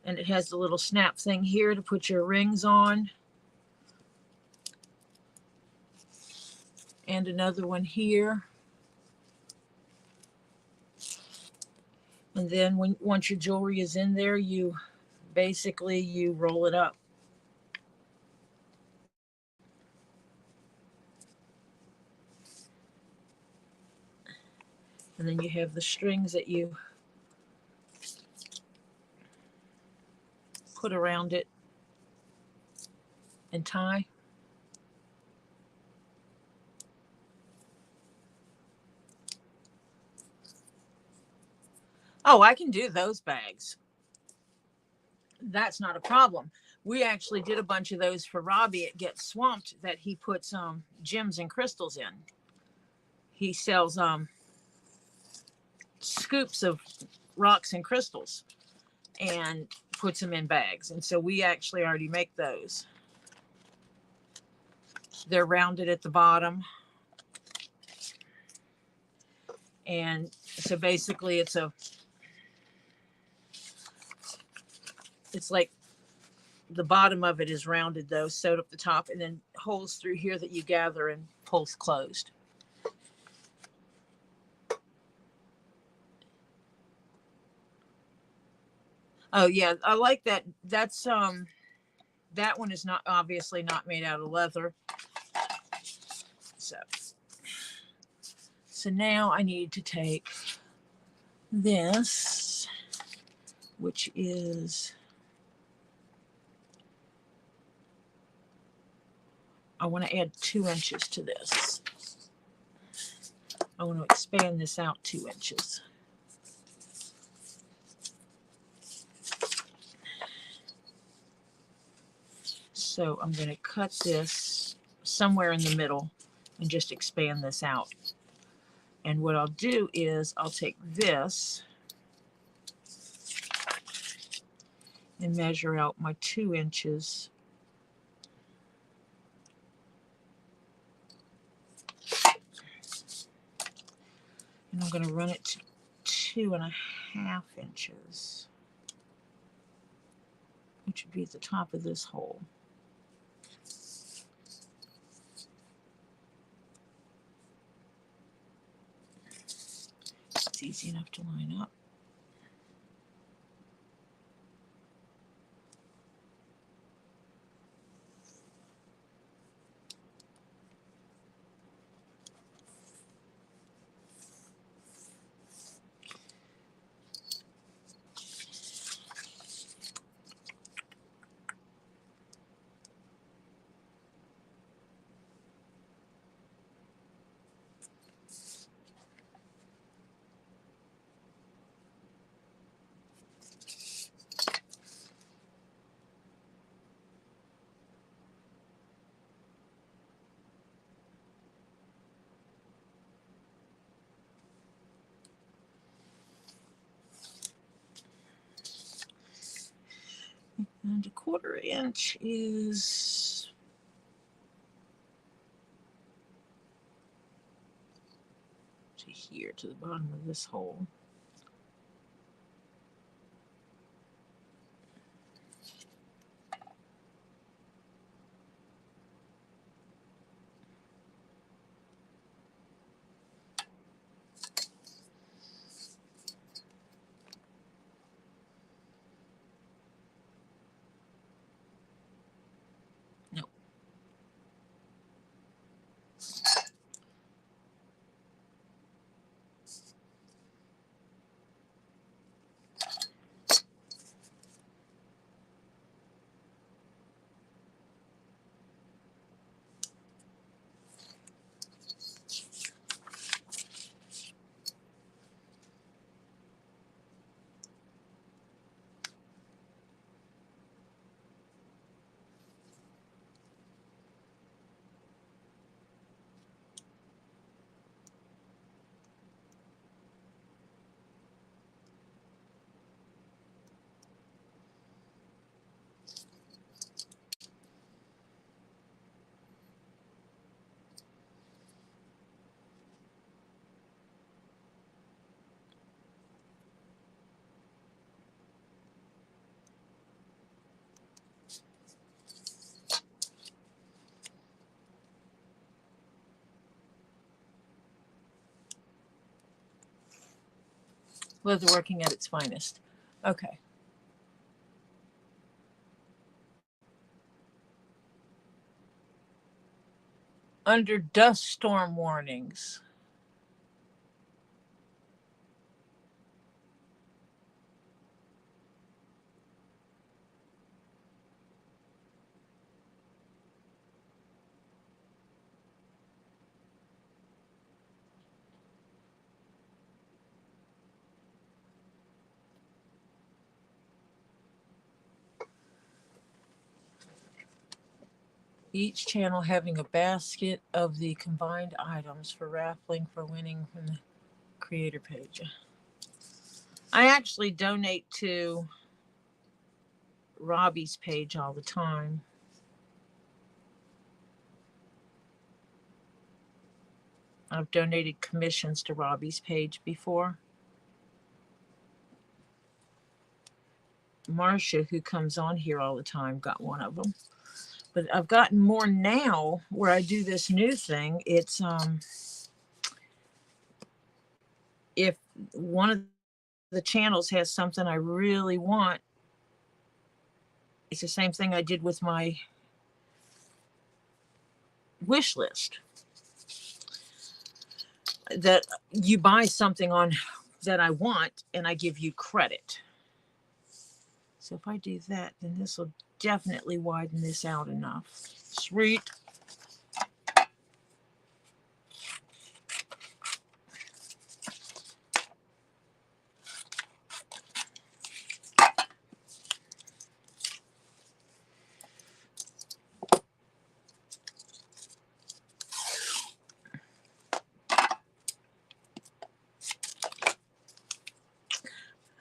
And it has the little snap thing here to put your rings on. And another one here. And then once your jewelry is in there, you roll it up. And then you have the strings that you put around it and tie. Oh, I can do those bags. That's not a problem. We actually did a bunch of those for Robbie at Get Swamped that he puts gems and crystals in. He sells scoops of rocks and crystals and puts them in bags. And so we actually already make those. They're rounded at the bottom. And so basically it's like the bottom of it is rounded though, sewed up the top, and then holes through here that you gather and pulls closed. Oh yeah, I like that. That's that one is not obviously not made out of leather. So now I need to take this, which is, I want to add 2 inches to this. I want to expand this out 2 inches. So I'm going to cut this somewhere in the middle and just expand this out. And what I'll do is I'll take this and measure out my 2 inches. And I'm going to run it to 2.5 inches, which would be at the top of this hole. It's easy enough to line up. And 1/4 inch is to here, to the bottom of this hole. Nope. Leatherworking at its finest. Okay. Under dust storm warnings. Each channel having a basket of the combined items for raffling for winning from the creator page. I actually donate to Robbie's page all the time. I've donated commissions to Robbie's page before. Marcia, who comes on here all the time, got one of them. But I've gotten more now where I do this new thing. It's if one of the channels has something I really want, it's the same thing I did with my wish list. That you buy something on that I want and I give you credit. So if I do that, then this will definitely widen this out enough. Sweet.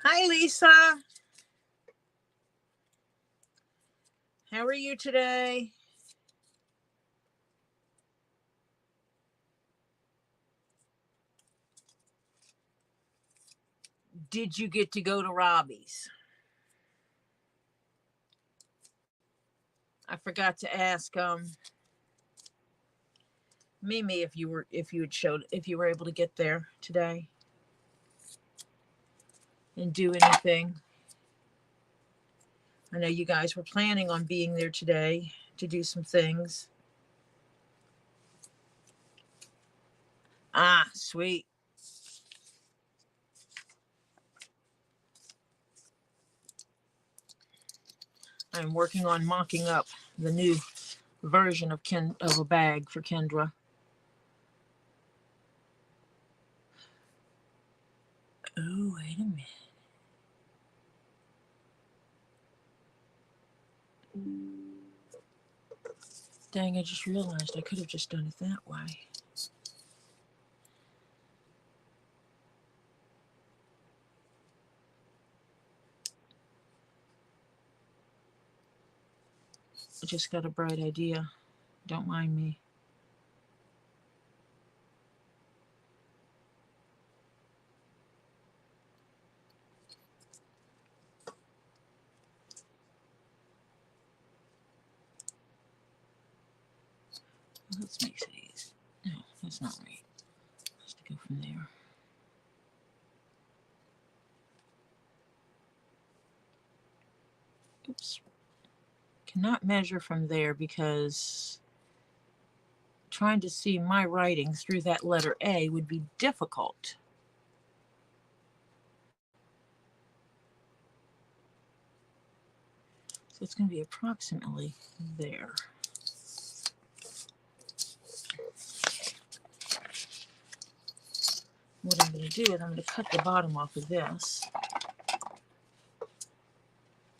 Hi, Lisa. How are you today? Did you get to go to Robbie's? I forgot to ask Mimi if you were able to get there today and do anything. I know you guys were planning on being there today to do some things. Ah, sweet. I'm working on mocking up the new version of a bag for Kendra. Oh, wait a minute. Dang, I just realized I could have just done it that way. just got a bright idea. Don't mind me. Let's make these. No, that's not right. Let's go from there. Oops. Cannot measure from there because trying to see my writing through that letter A would be difficult. So it's going to be approximately there. What I'm going to do is I'm going to cut the bottom off of this.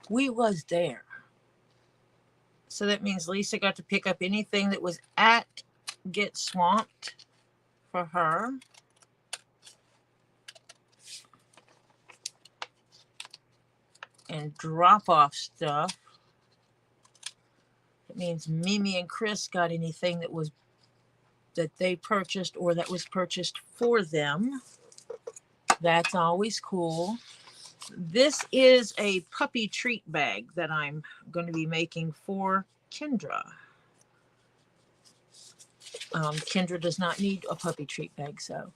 We was there. So that means Lisa got to pick up anything that was at Get Swamped for her. And drop off stuff. It means Mimi and Chris got anything that they purchased or that was purchased for them. That's always cool. This is a puppy treat bag that I'm going to be making for Kendra. Kendra does not need a puppy treat bag, so.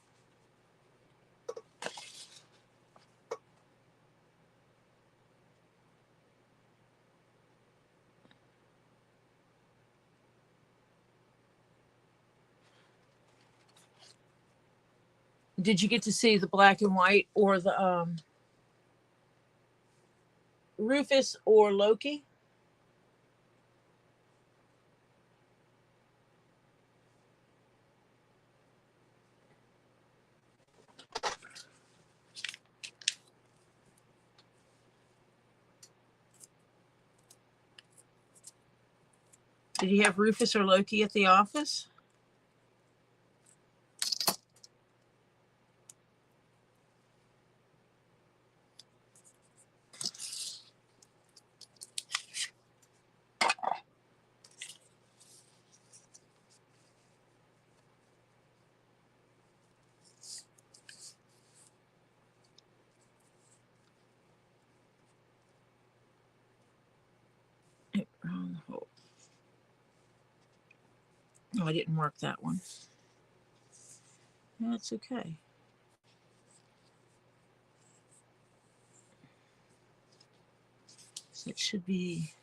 Did you get to see the black and white or the Rufus or Loki? Did you have Rufus or Loki at the office? Wrong hole. Oh, I didn't mark that one. That's okay. So it should be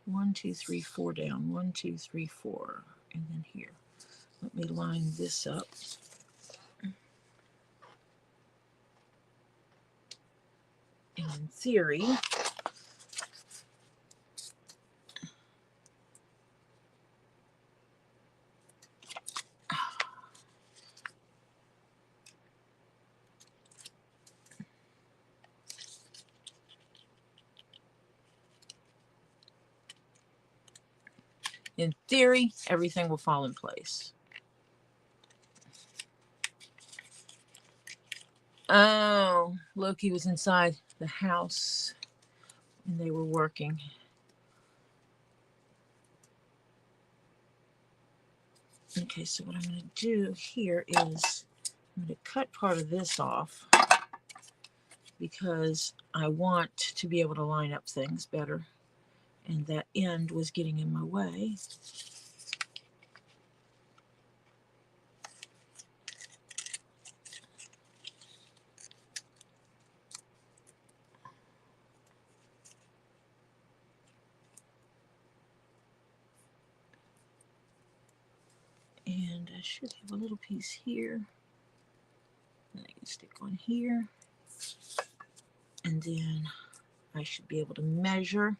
1, 2, 3, 4 down. 1, 2, 3, 4. And then here. Let me line this up. And in theory, everything will fall in place. Oh, Loki was inside the house and they were working. Okay, so what I'm going to do here is I'm going to cut part of this off because I want to be able to line up things better. And that end was getting in my way. And I should have a little piece here that I can stick on here. And then I should be able to measure.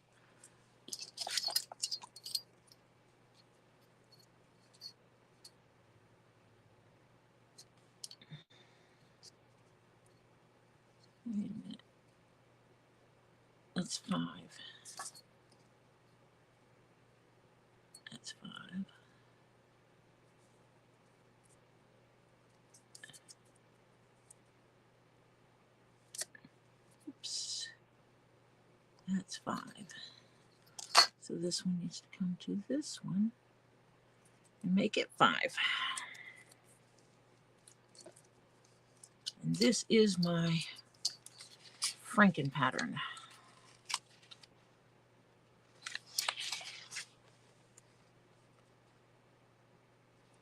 Wait a minute. That's 5. That's 5. Oops. That's 5. So So this one needs to come to this one and make it 5. And this is my Franken pattern.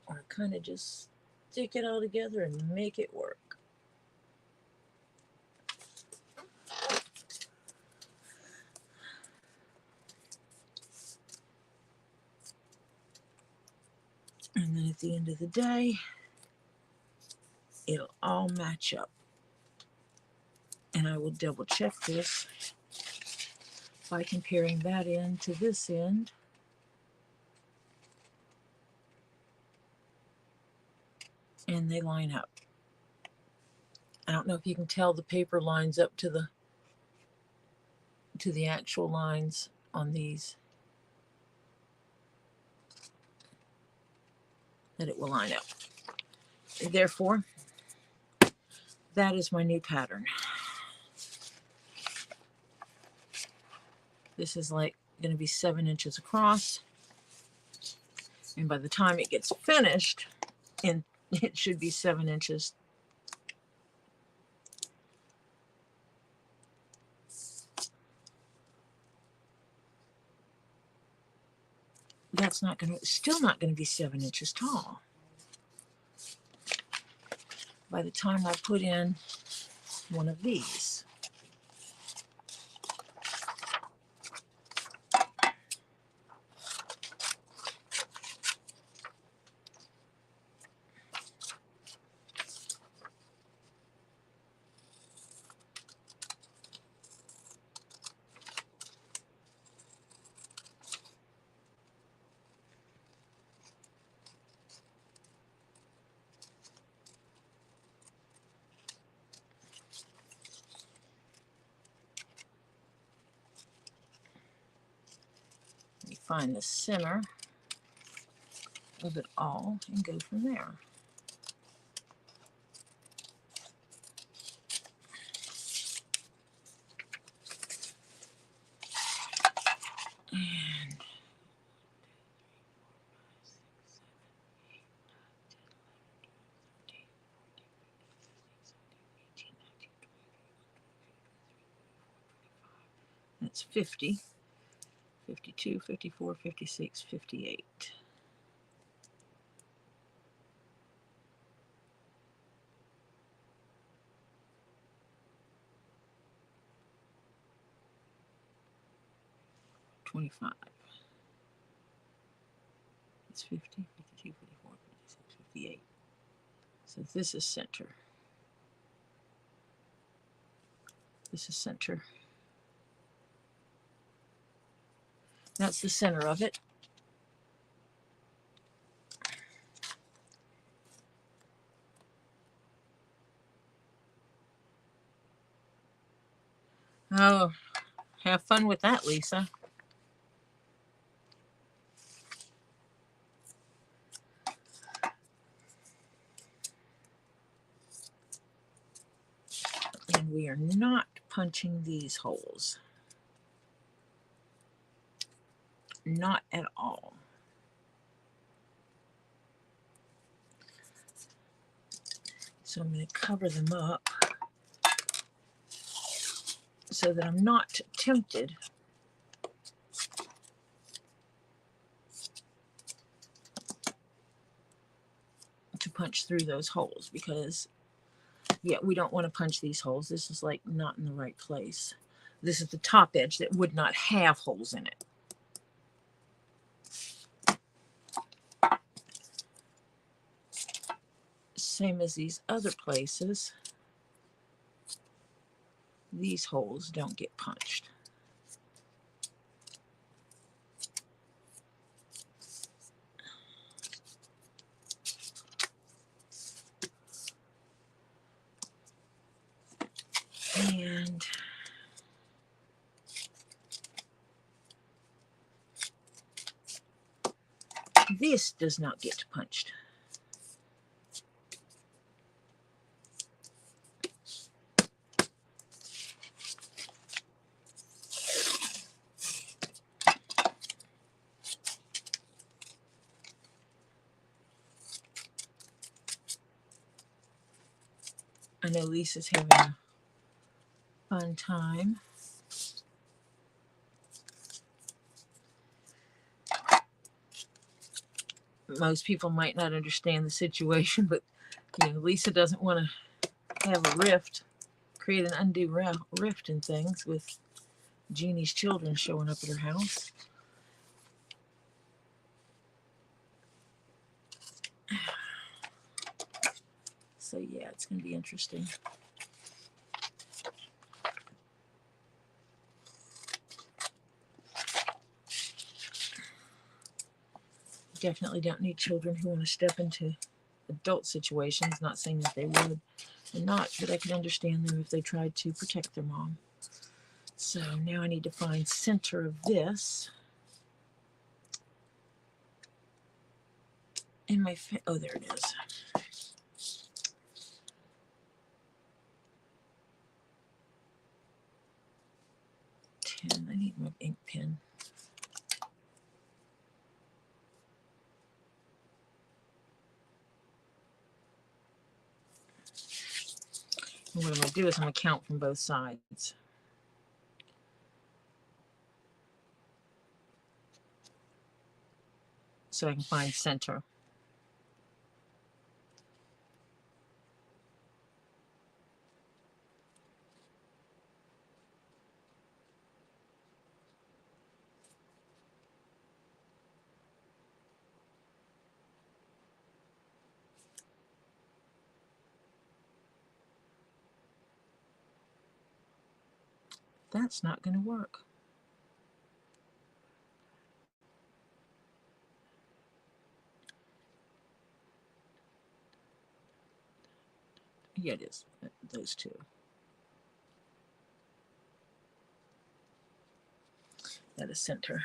Or kind of just stick it all together and make it work. And then at the end of the day, it'll all match up. And I will double check this by comparing that end to this end. And they line up. I don't know if you can tell the paper lines up to the actual lines on these, that it will line up. Therefore, that is my new pattern. This is like going to be 7 inches across. And by the time it gets finished, it should be 7 inches. That's not going to, still not going to be 7 inches tall. By the time I put in one of these. Find the center of it all and go from there. And 50, 52, 54, 56, 58. It's 50, 52, 54, 56, 58. So this is center. This is center. That's the center of it. Oh, have fun with that, Lisa. And we are not punching these holes. Not at all. So I'm going to cover them up so that I'm not tempted to punch through those holes, because yeah, we don't want to punch these holes. This is like not in the right place. This is the top edge that would not have holes in it. Same as these other places. These holes don't get punched. And this does not get punched. I know Lisa's having a fun time. Most people might not understand the situation, but Lisa doesn't want to have a rift, create an undue rift in things with Jeannie's children showing up at her house. So yeah, it's going to be interesting. Definitely don't need children who want to step into adult situations. Not saying that they would, and not that I could understand them if they tried to protect their mom. So now I need to find center of this. In my, oh, there it is. I need my ink pen. And what I'm going to do is I'm going to count from both sides. So I can find center. That's not going to work. Yeah, it is. Those two. That is center.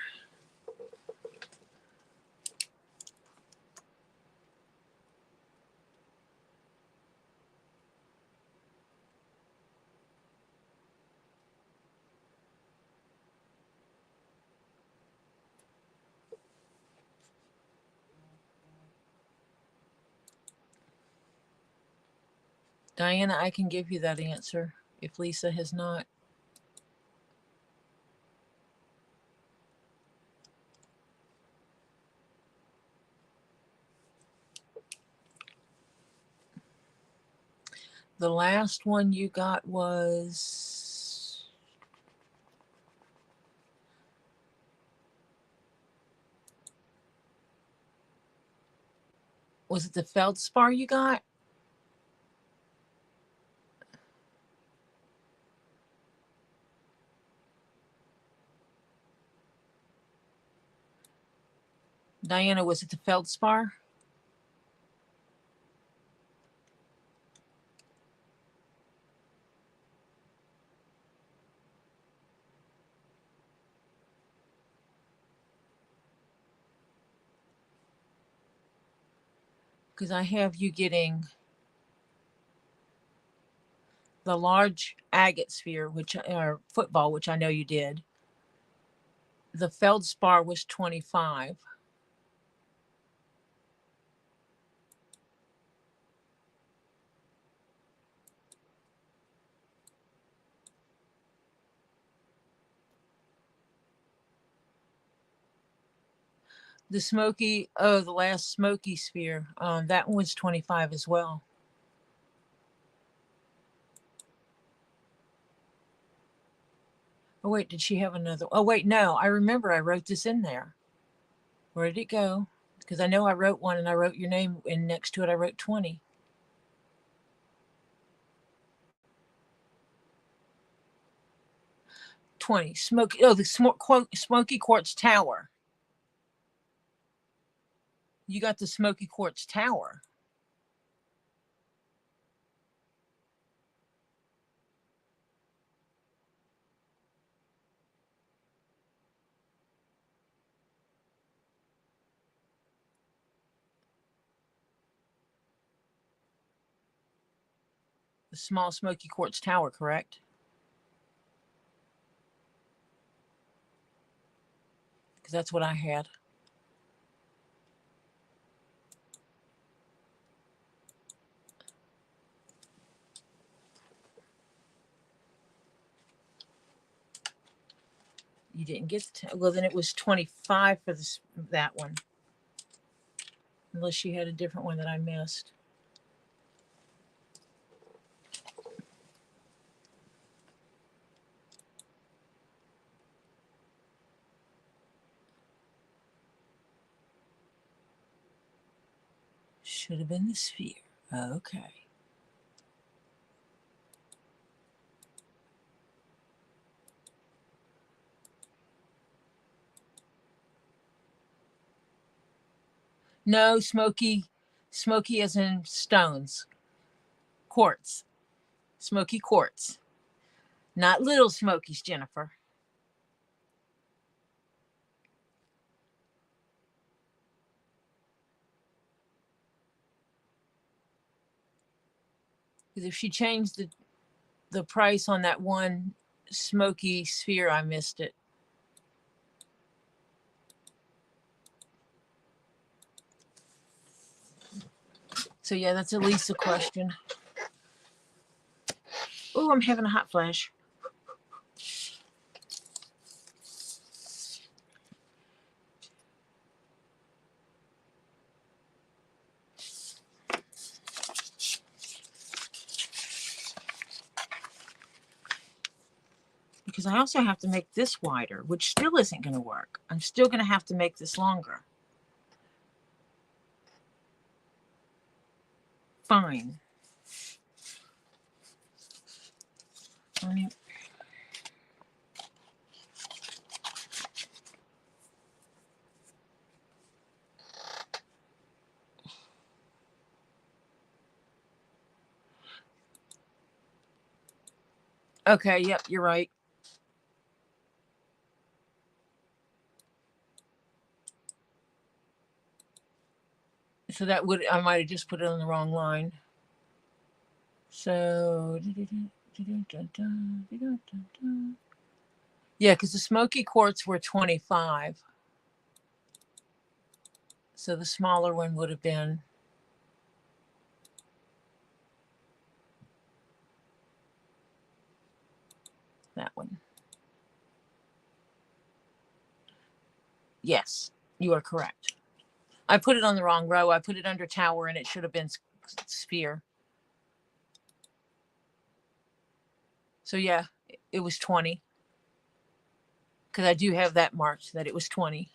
Diana, I can give you that answer if Lisa has not. The last one you got was it the feldspar you got? Diana, was it the feldspar? Because I have you getting the large agate sphere, or football, which I know you did. The feldspar was 25. The smoky, the last smoky sphere, that one was 25 as well. Oh, wait, did she have another? Oh, wait, no, I remember I wrote this in there. Where did it go? Because I know I wrote one and I wrote your name, and next to it I wrote 20. Smoky, the smoky quartz tower. You got the smoky quartz tower. The small smoky quartz tower, correct? Because that's what I had. You didn't get well, then it was 25 for this that one. Unless you had a different one that I missed. Should have been the sphere. Okay. No, smoky as in stones. Quartz. Smoky quartz. Not little smokies, Jennifer. Because if she changed the price on that one smoky sphere, I missed it. So yeah, that's at least a question. Oh, I'm having a hot flash. Because I also have to make this wider, which still isn't going to work. I'm still going to have to make this longer. Fine. Okay, yep, you're right. So that would, I might have just put it on the wrong line. So, yeah, because the smoky quartz were 25. So the smaller one would have been that one. Yes, you are correct. I put it on the wrong row. I put it under tower and it should have been sphere. So yeah, it was 20. Because I do have that marked that it was 20.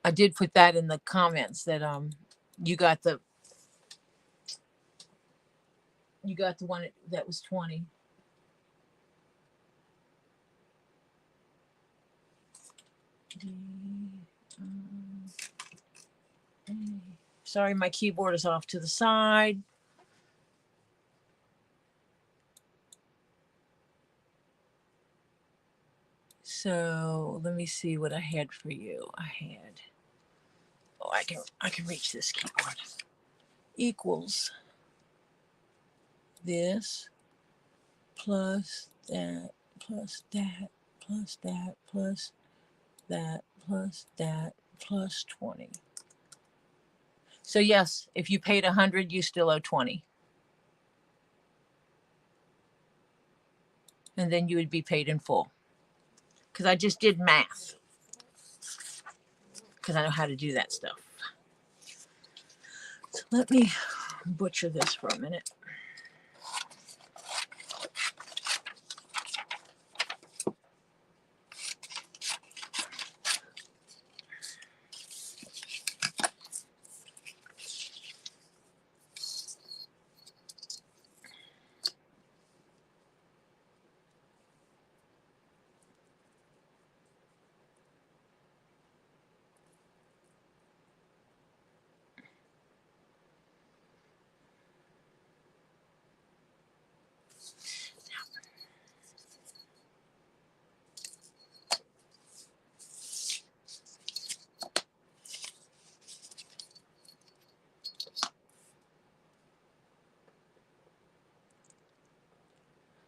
I did put that in the comments that you got the one that was 20. Sorry, my keyboard is off to the side. So let me see what I had for you. I had, oh, I can reach this keyboard. Equals this plus that plus that plus that plus that plus that plus 20. So yes, if you paid 100, you still owe 20. And then you would be paid in full. Because I just did math. Because I know how to do that stuff. So let me butcher this for a minute.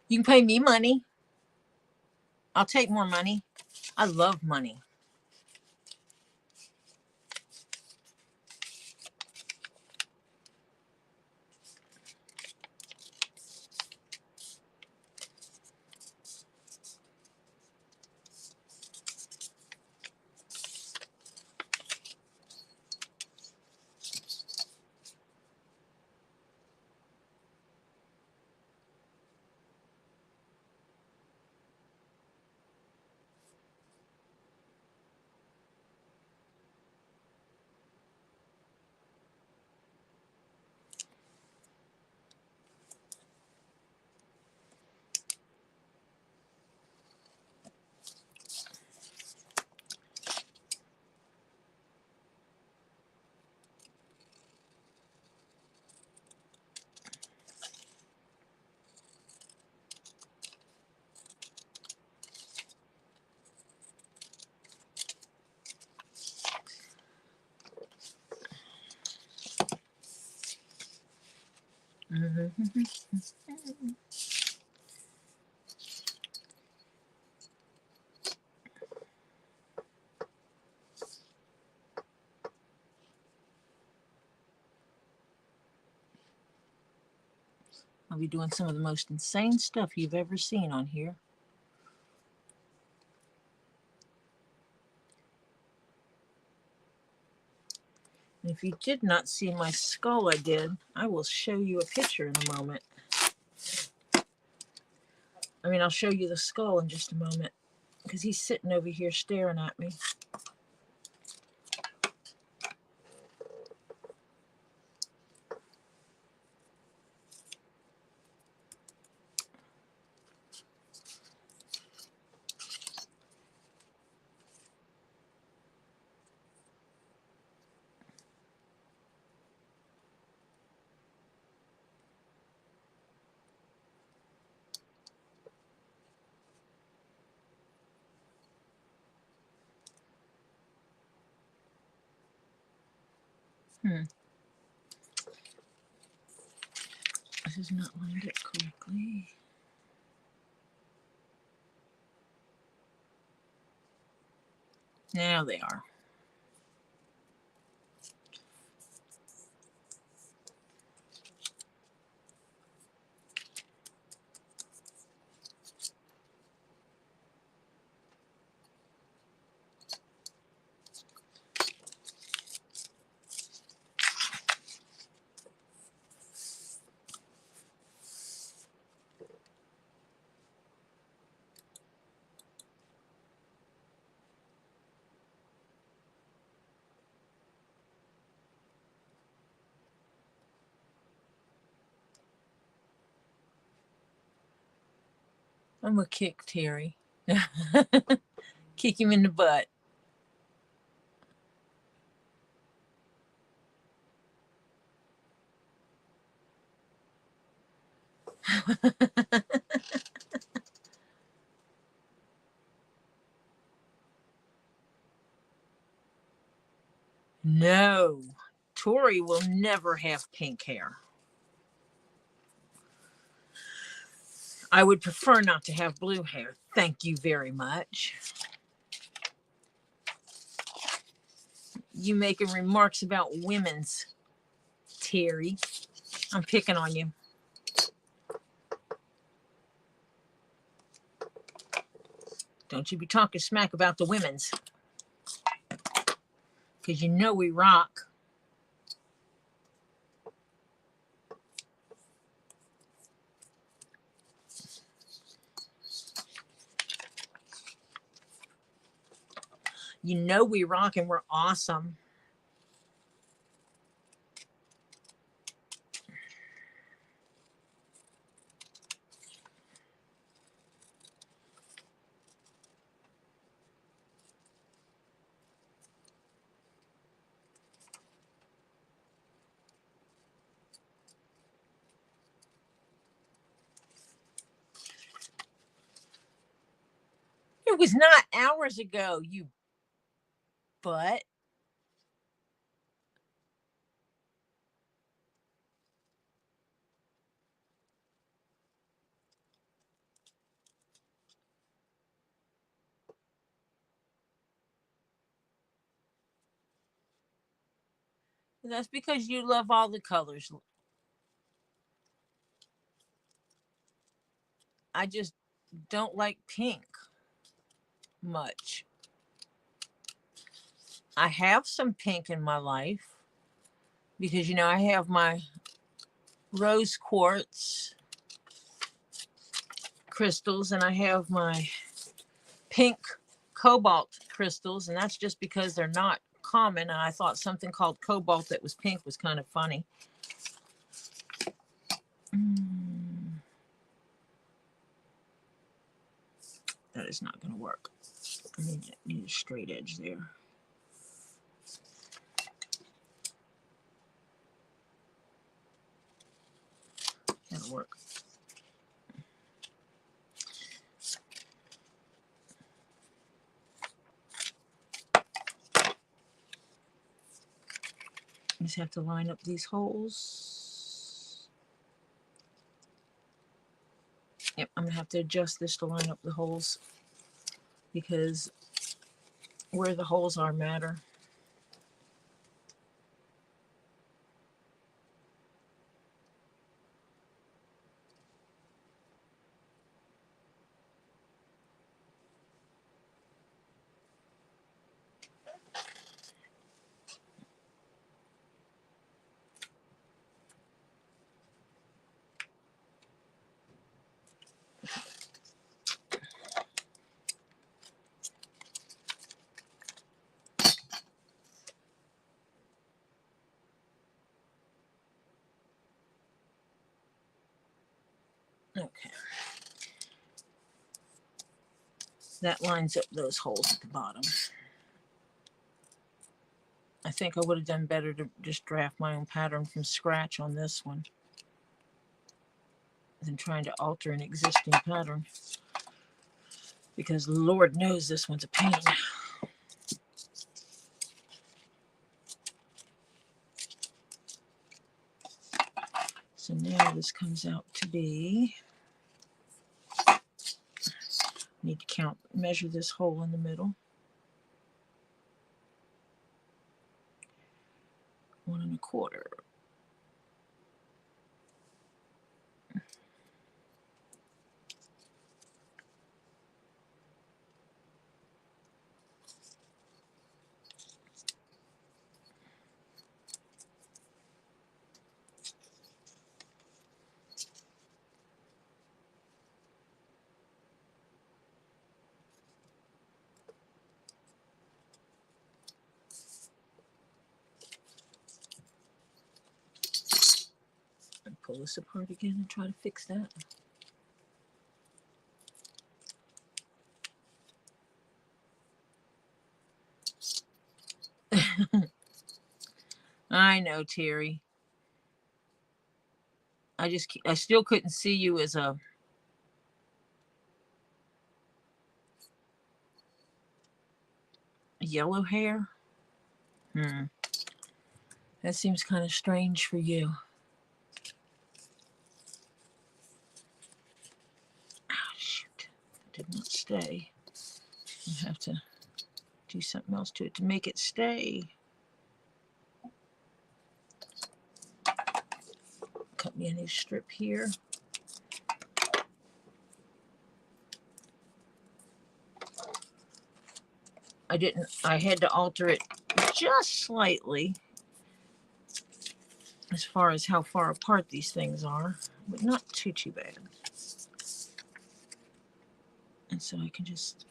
You can pay me money. I'll take more money. I love money. I'll be doing some of the most insane stuff you've ever seen on here. And if you did not see my skull I did, I will show you a picture in a moment. I mean, I'll show you the skull in just a moment because he's sitting over here staring at me. This is not lined up correctly. Now they are. I'm gonna kick Terry. Kick him in the butt. No, Tori will never have pink hair. I would prefer not to have blue hair. Thank you very much. You making remarks about women's, Terry. I'm picking on you. Don't you be talking smack about the women's. Because you know we rock. You know we rock and we're awesome. It was not hours ago, you butt. That's because you love all the colors. I just don't like pink much. I have some pink in my life because, you know, I have my rose quartz crystals and I have my pink cobalt crystals, and that's just because they're not common. And I thought something called cobalt that was pink was kind of funny. That is not going to work. I need a straight edge there. That'll work. Just have to line up these holes. Yep, I'm gonna have to adjust this to line up the holes because where the holes are matter. Okay. That lines up those holes at the bottom. I think I would have done better to just draft my own pattern from scratch on this one than trying to alter an existing pattern, because Lord knows this one's a pain. So now this comes out to be, need to count, measure this hole in the middle. 1 1/4. Pull this apart again and try to fix that. I know, Terry. I still couldn't see you as a yellow hair. That seems kind of strange for you. Oh, shoot. That did not stay. I have to do something else to it to make it stay. Cut me a new strip here. I had to alter it just slightly as far as how far apart these things are, but not too bad. And so I can just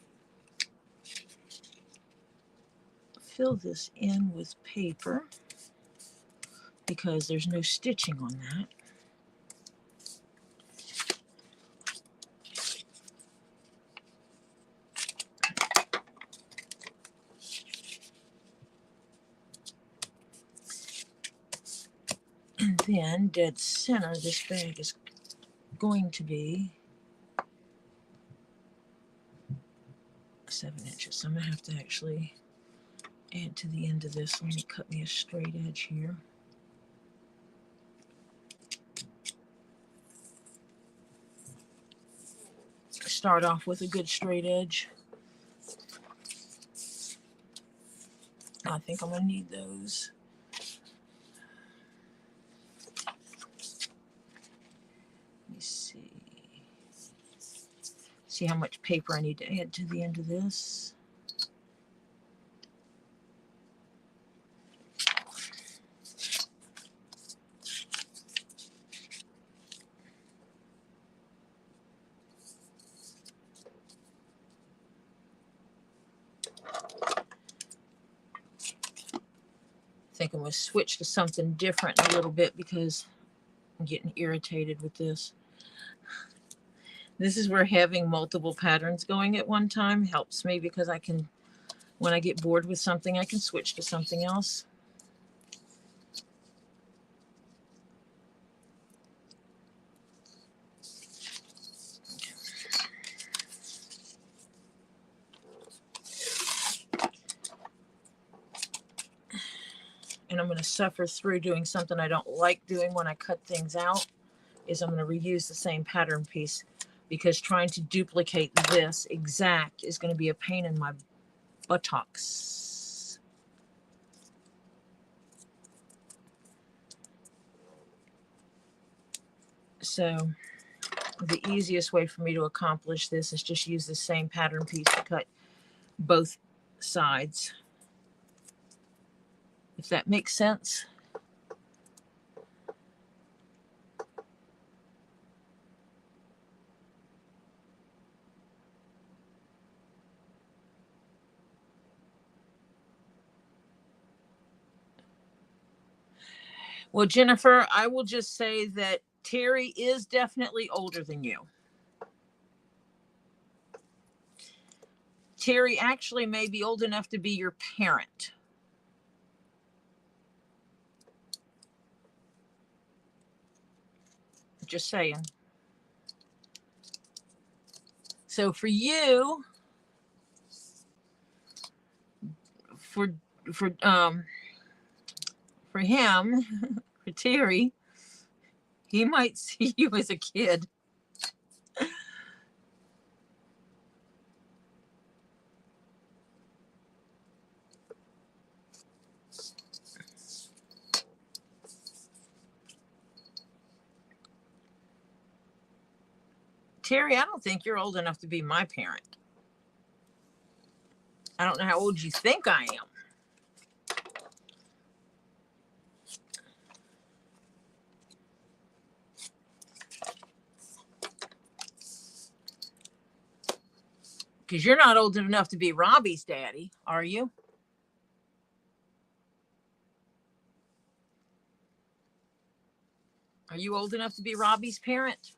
fill this in with paper because there's no stitching on that. And then dead center, this bag is going to be 7 inches. So I'm gonna have to actually add to the end of this. Let me cut me a straight edge here. Start off with a good straight edge. I think I'm gonna need those. Let me see. See how much paper I need to add to the end of this. I think I'm going to switch to something different a little bit because I'm getting irritated with this. This is where having multiple patterns going at one time helps me, because I can, when I get bored with something, I can switch to something else. And I'm going to suffer through doing something I don't like doing when I cut things out, is I'm going to reuse the same pattern piece because trying to duplicate this exact is going to be a pain in my buttocks. So the easiest way for me to accomplish this is just use the same pattern piece to cut both sides, if that makes sense. Well, Jennifer, I will just say that Terry is definitely older than you. Terry actually may be old enough to be your parent. Just saying. So for you, for him, for Terry, he might see you as a kid. Terry, I don't think you're old enough to be my parent. I don't know how old you think I am. Because you're not old enough to be Robbie's daddy, are you? Are you old enough to be Robbie's parent?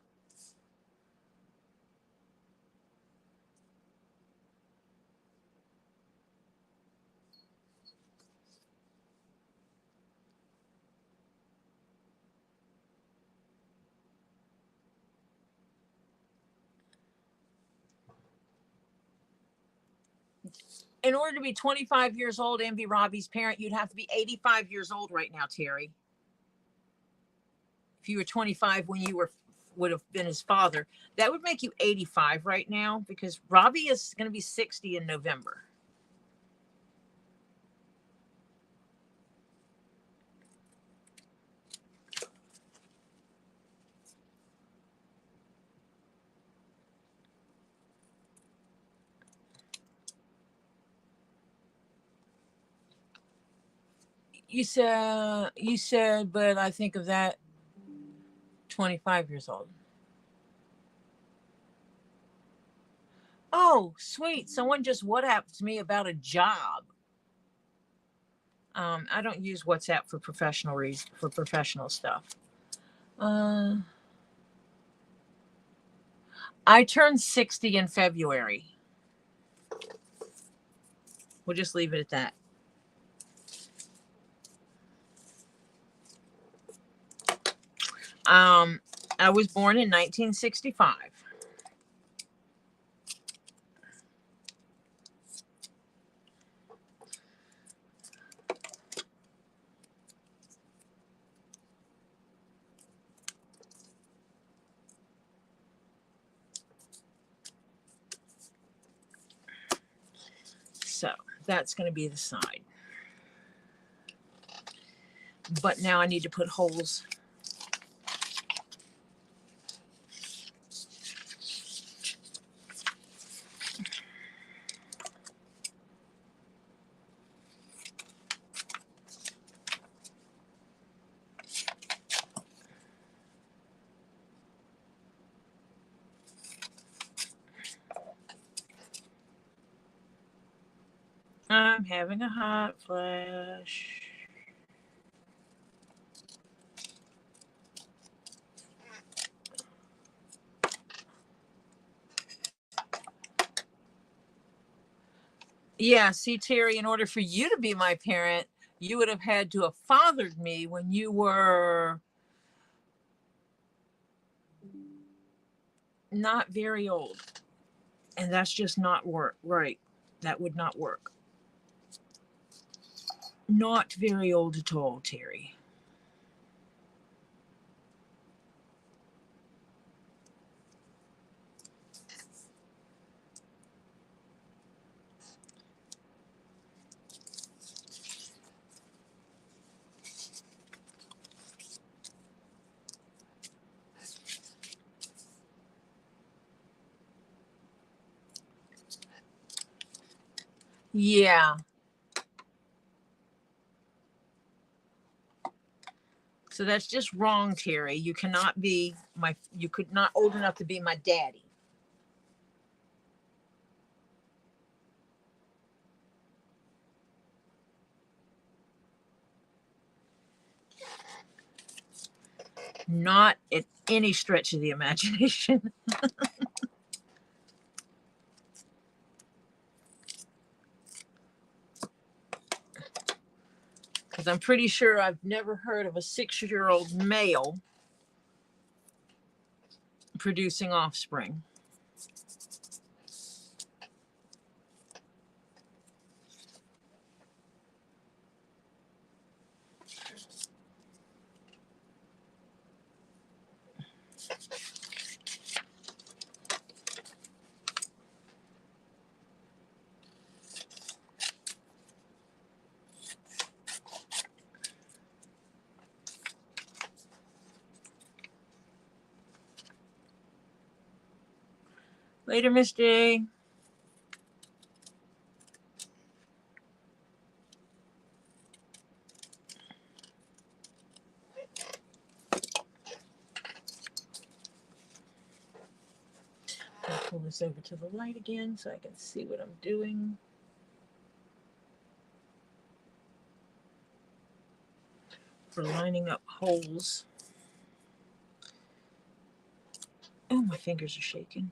In order to be 25 years old and be Robbie's parent, you'd have to be 85 years old right now, Terry. If you were 25 when you would have been his father, that would make you 85 right now, because Robbie is going to be 60 in November. You said, but I think of that 25 years old. Oh, sweet. Someone just WhatsApped to me about a job. I don't use WhatsApp for professional reasons, for professional stuff. I turned 60 in February. We'll just leave it at that. I was born in 1965. So that's going to be the side. But now I need to put holes. I'm having a hot flash. Yeah, see, Terry, in order for you to be my parent, you would have had to have fathered me when you were not very old. And that's just not right. That would not work. Not very old at all, Terry. Yeah. So that's just wrong, Terry. You cannot be you could not old enough to be my daddy. Not at any stretch of the imagination. Because I'm pretty sure I've never heard of a 6-year-old male producing offspring. Later, Miss J. I'll pull this over to the light again so I can see what I'm doing. For lining up holes. Oh, my fingers are shaking.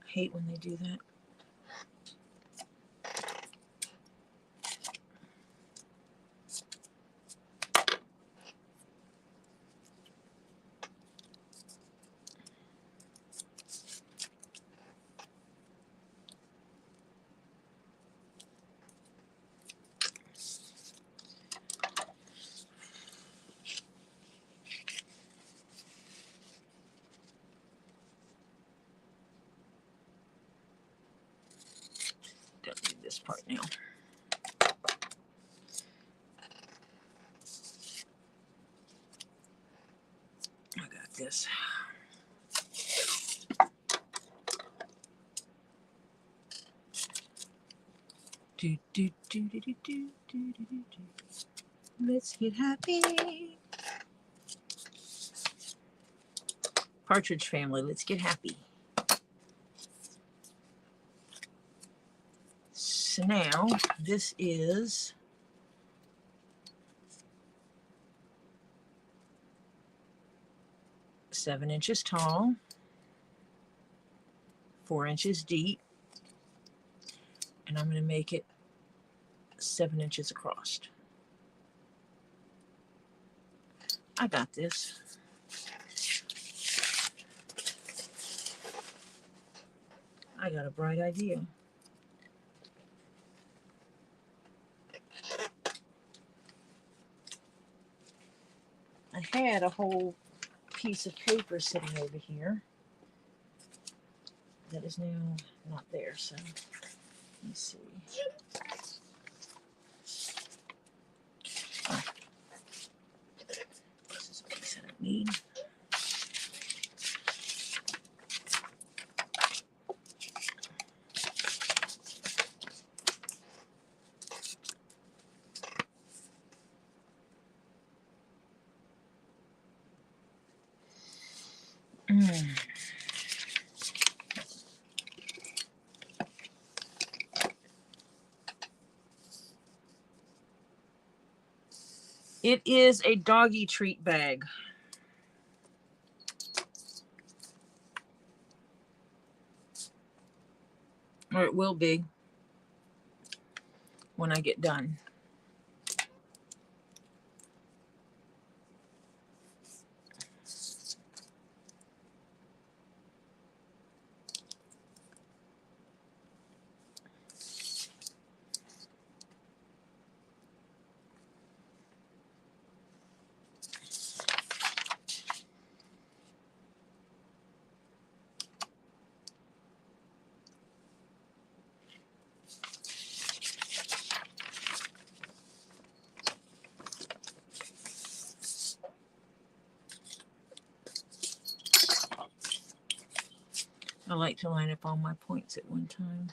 I hate when they do that. Don't need this part now. I got this. Do, do, do, do, do, do, do, do, do. Let's get happy. Partridge family, let's get happy. So now this is seven inches tall, 4 inches deep, and I'm going to make it 7 inches across. I got this. I got a bright idea. I had a whole piece of paper sitting over here that is now not there, so let's see. Oh. This is a piece I don't need. It is a doggy treat bag. Or it will be when I get done. I like to line up all my points at one time.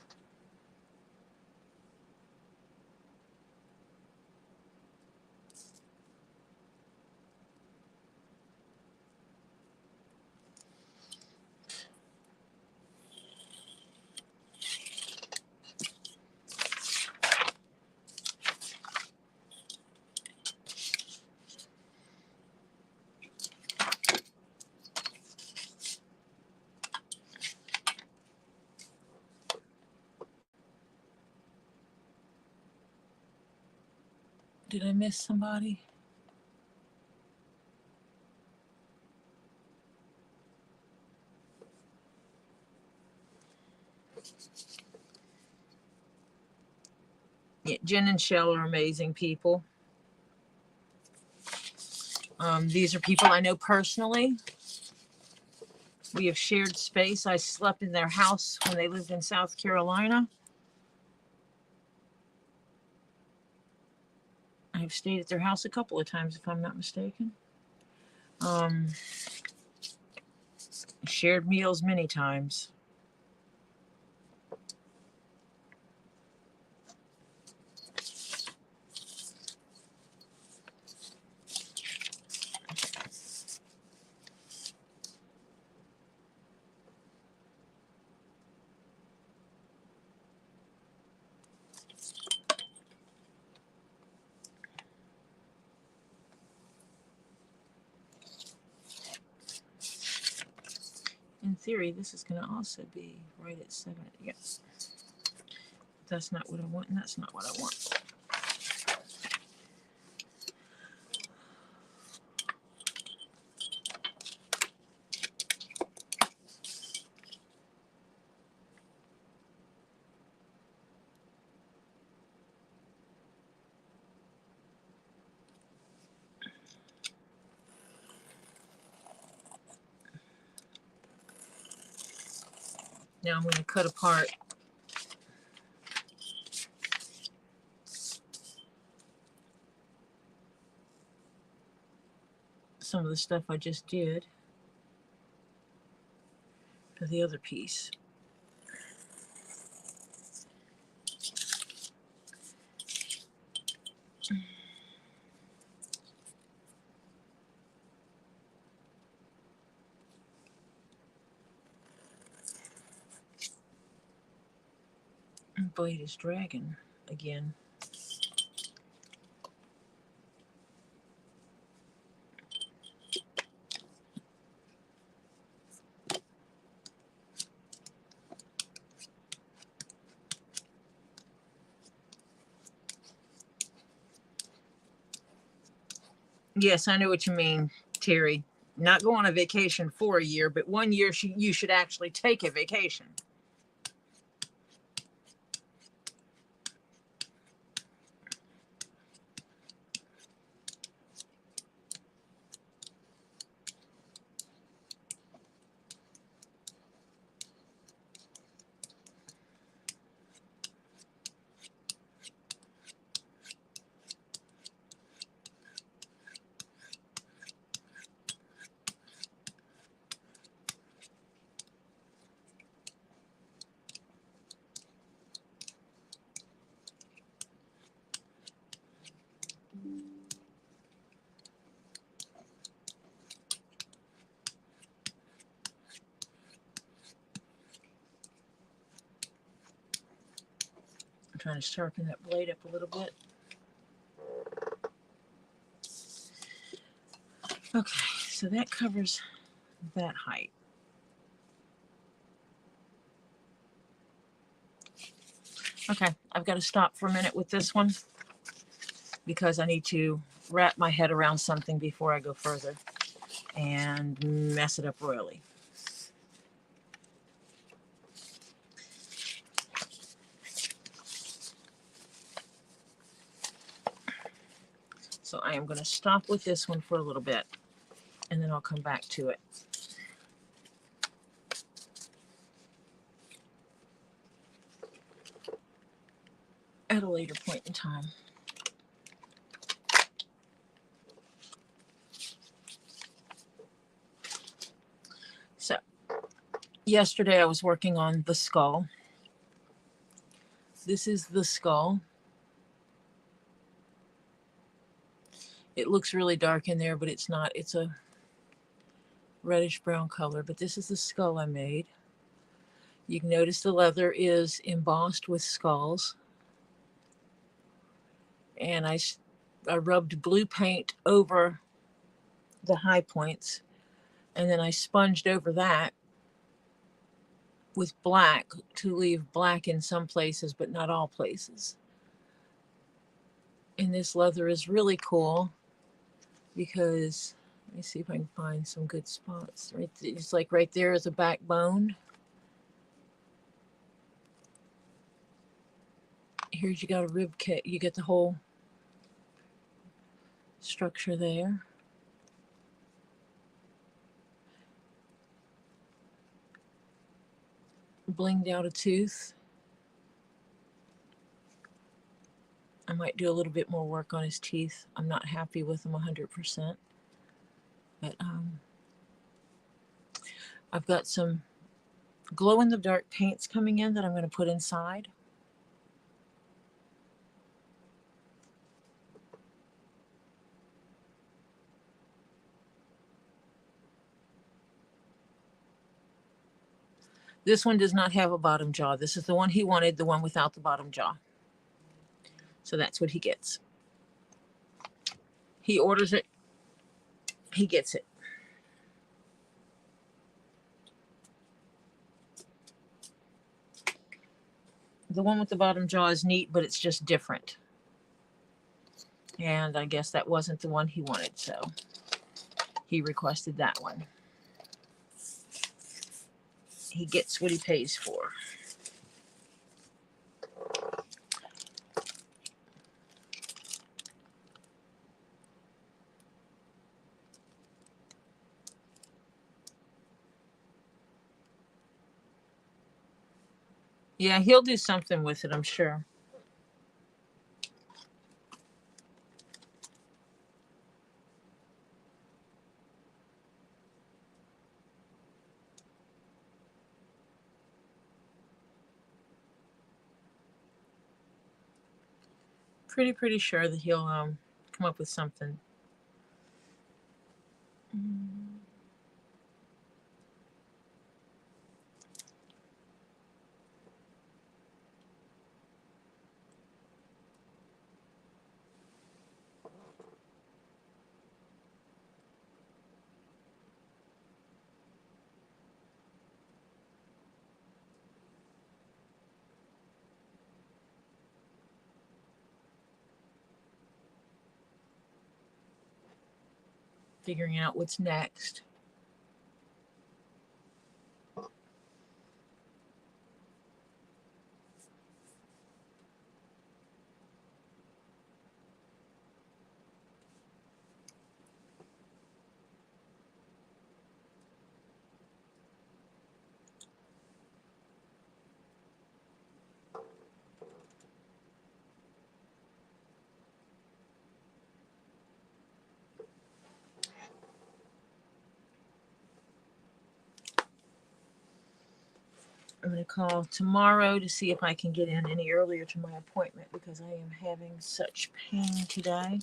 Did I miss somebody? Yeah, Jen and Shell are amazing people. These are people I know personally. We have shared space. I slept in their house when they lived in South Carolina. I've stayed at their house a couple of times, if I'm not mistaken. Shared meals many times. In theory, this is going to also be right at 7. Yes. That's not what I want, and that's not what I want. Now I'm going to cut apart some of the stuff I just did for the other piece. Blade is dragging again. Yes, I know what you mean, Terry. Not go on a vacation for a year, but 1 year you should actually take a vacation. I'm trying to sharpen that blade up a little bit. Okay, so that covers that height. Okay, I've got to stop for a minute with this one because I need to wrap my head around something before I go further and mess it up royally. So I am going to stop with this one for a little bit and then I'll come back to it. At a later point in time. So, yesterday I was working on the skull. This is the skull. It looks really dark in there, but it's not. It's a reddish brown color, but this is the skull I made. You can notice the leather is embossed with skulls. And I rubbed blue paint over the high points, and then I sponged over that with black to leave black in some places, but not all places. And this leather is really cool because, let me see if I can find some good spots. Right, it's like right there is a backbone. Here's, you got a rib kit. You get the whole structure there. Blinged out a tooth. I might do a little bit more work on his teeth. I'm not happy with them 100%. But I've got some glow-in-the-dark paints coming in that I'm going to put inside. This one does not have a bottom jaw. This is the one he wanted, the one without the bottom jaw. So that's what he gets. He orders it, he gets it. The one with the bottom jaw is neat, but it's just different. And I guess that wasn't the one he wanted, so he requested that one. He gets what he pays for. Yeah, he'll do something with it, I'm sure. Pretty sure that he'll come up with something. Figuring out what's next. I'm going to call tomorrow to see if I can get in any earlier to my appointment because I am having such pain today.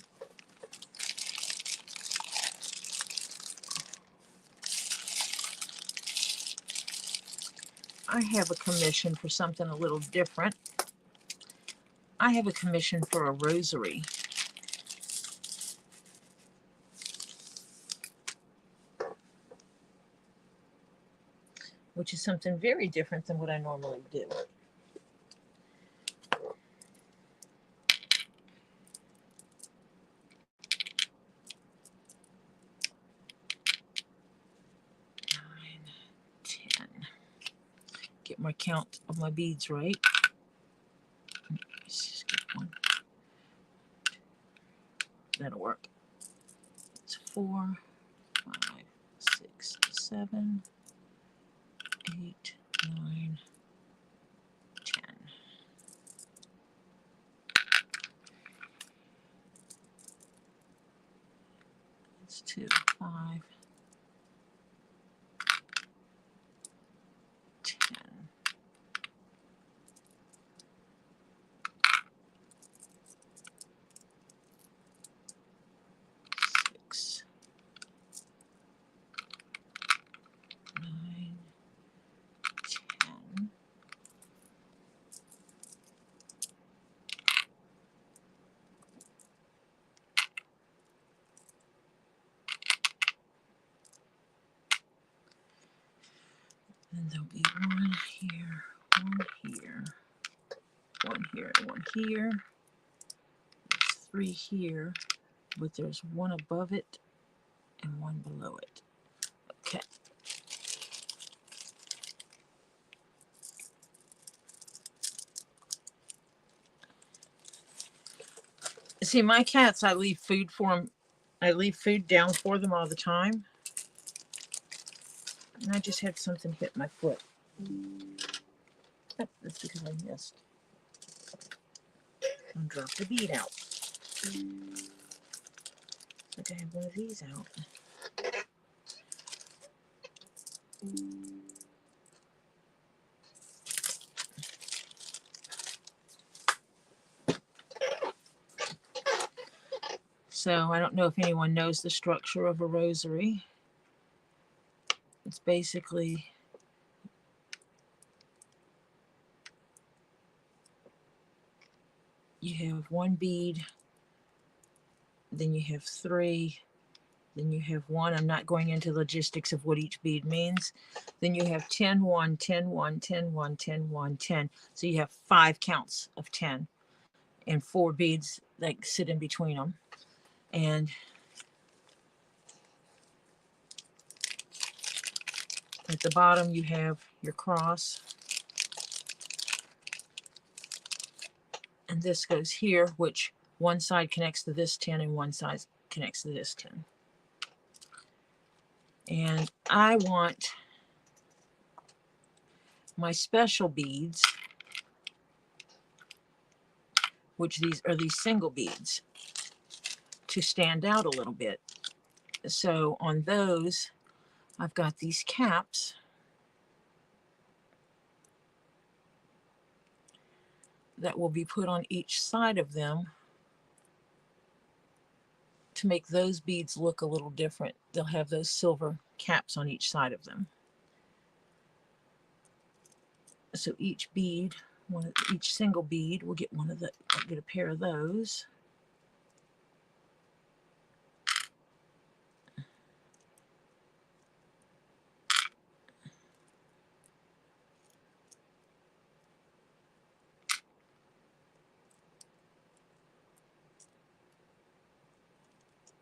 I have a commission for something a little different. I have a commission for a rosary. Which is something very different than what I normally do. Get my count of my beads right. Let's just get one. That'll work. It's 4, 5, 6, 7, 8, 9, 10. It's 2, 5, 10. 6, 9, 10. And there'll be one here, one here, one here, and one here. There's 3 here, but there's one above it and one below it. Okay. See, my cats, I leave food for them. I leave food down for them all the time. And I just had something hit my foot. Oh, that's because I missed. I'll drop the bead out. Like I have one of these out. So I don't know if anyone knows the structure of a rosary. It's basically you have one bead, then you have 3, then you have 1. I'm not going into logistics of what each bead means. Then you have 10, 1, 10, 1, 10, 1, 10, 1, 10. So you have 5 counts of 10 and 4 beads that sit in between them. And at the bottom you have your cross. And this goes here, which one side connects to this 10 and one side connects to this 10. And I want my special beads, which these are these single beads, to stand out a little bit. So on those, I've got these caps that will be put on each side of them to make those beads look a little different. They'll have those silver caps on each side of them. So each bead, each single bead will get I'll get a pair of those.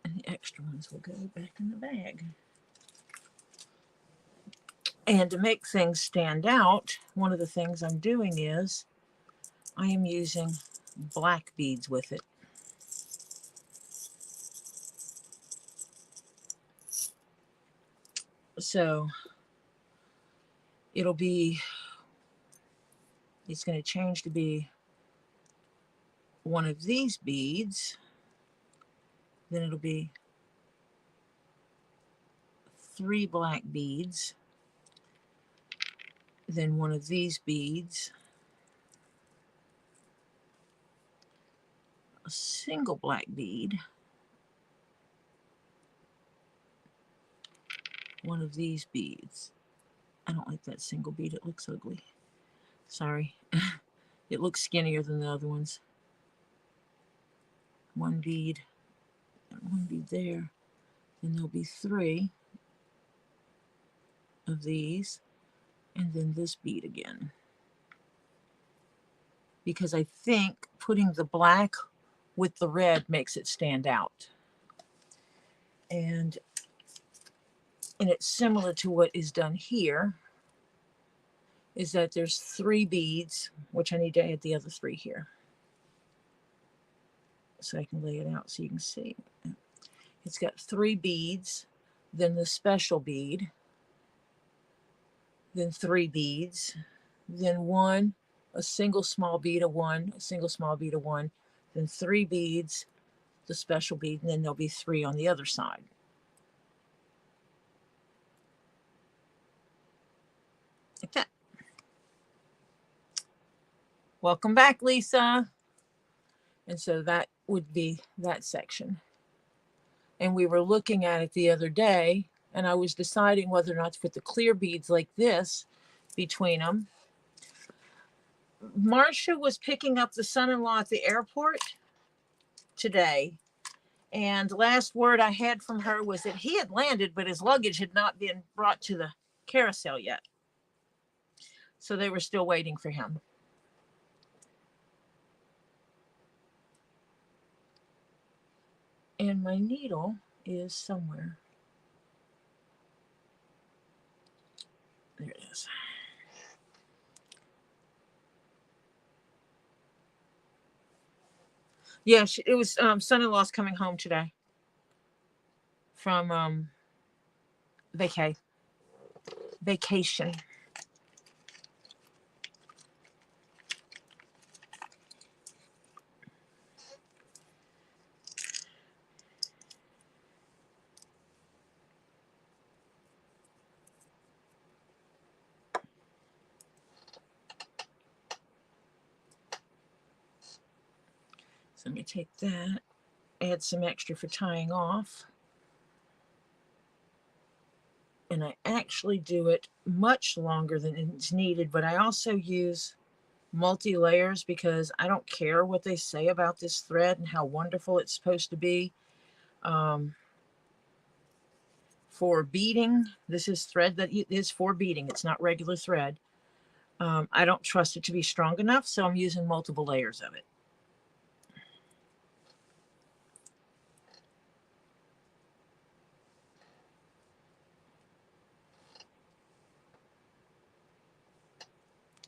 And the extra ones will go back in the bag. And to make things stand out, one of the things I'm doing is I am using black beads with it. So it's going to change to be one of these beads. Then it'll be 3 black beads. Then one of these beads. A single black bead. One of these beads. I don't like that single bead. It looks ugly. Sorry. It looks skinnier than the other ones. One bead. One bead there. Then there'll be 3 of these. And then this bead again. Because I think putting the black with the red makes it stand out. And it's similar to what is done here, is that there's 3 beads, which I need to add the other 3 here. So I can lay it out so you can see. It's got 3 beads, then the special bead, then 3 beads, then a single small bead of 1, a single small bead of 1, then 3 beads, the special bead, and then there'll be 3 on the other side. Like that. Welcome back, Lisa. And so that would be that section. And we were looking at it the other day, and I was deciding whether or not to put the clear beads like this between them. Marcia was picking up the son-in-law at the airport today. And last word I had from her was that he had landed, but his luggage had not been brought to the carousel yet. So they were still waiting for him. And my needle is somewhere. There it is. Yeah, it was son-in-law's coming home today from vacation. So let me take that, add some extra for tying off. And I actually do it much longer than it's needed, but I also use multi-layers because I don't care what they say about this thread and how wonderful it's supposed to be. For beading, this is thread that is for beading. It's not regular thread. I don't trust it to be strong enough, so I'm using multiple layers of it.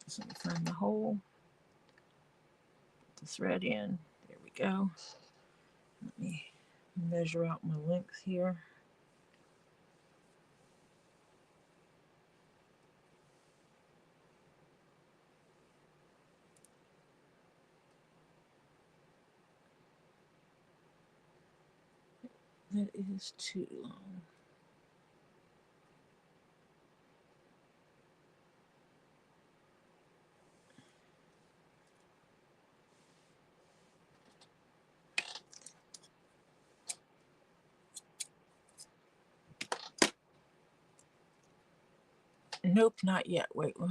So let me find the hole, put the thread in. There we go. Let me measure out my length here. That is too long. Nope, not yet. Wait. Oh.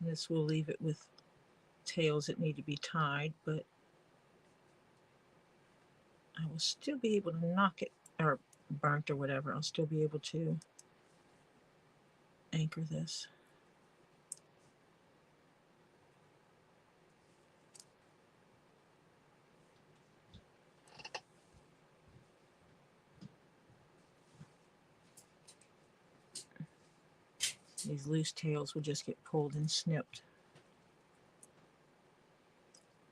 This will leave it with tails that need to be tied, but I will still be able to knock it, or burnt or whatever. I'll still be able to anchor this. These loose tails will just get pulled and snipped.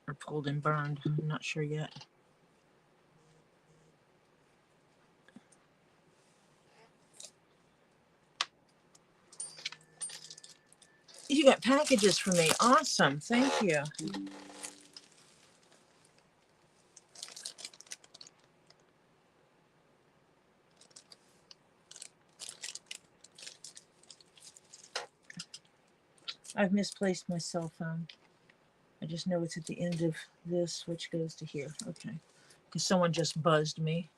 Or pulled and burned. I'm not sure yet. You got packages for me. Awesome. Thank you. I've misplaced my cell phone. I just know it's at the end of this, which goes to here. Okay. Because someone just buzzed me.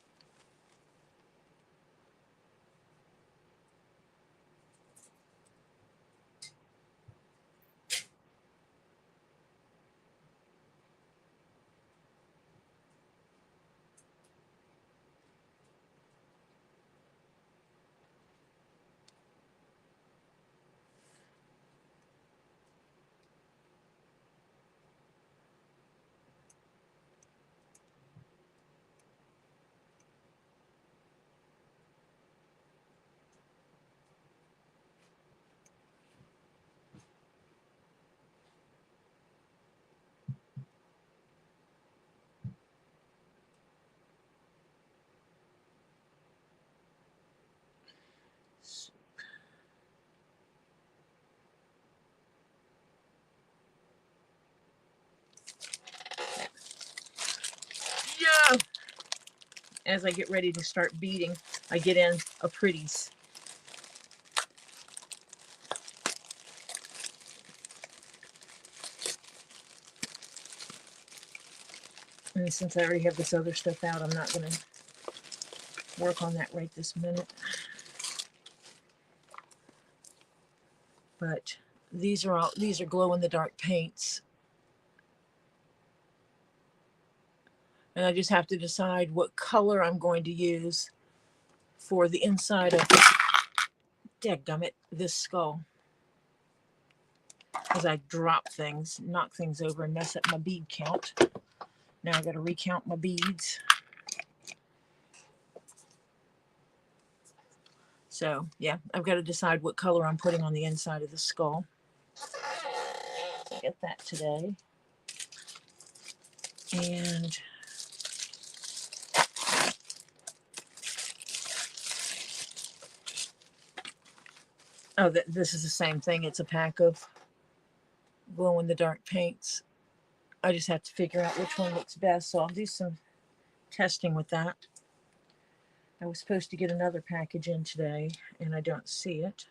Yeah. As I get ready to start beading, I get in a pretties. And since I already have this other stuff out, I'm not going to work on that right this minute. But these are glow in the dark paints. And I just have to decide what color I'm going to use for the inside of, dadgummit, this skull. As I drop things, knock things over, and mess up my bead count. Now I got to recount my beads. So yeah, I've got to decide what color I'm putting on the inside of the skull. Get that today. And oh, this is the same thing. It's a pack of glow-in-the-dark paints. I just have to figure out which one looks best, so I'll do some testing with that. I was supposed to get another package in today, and I don't see it.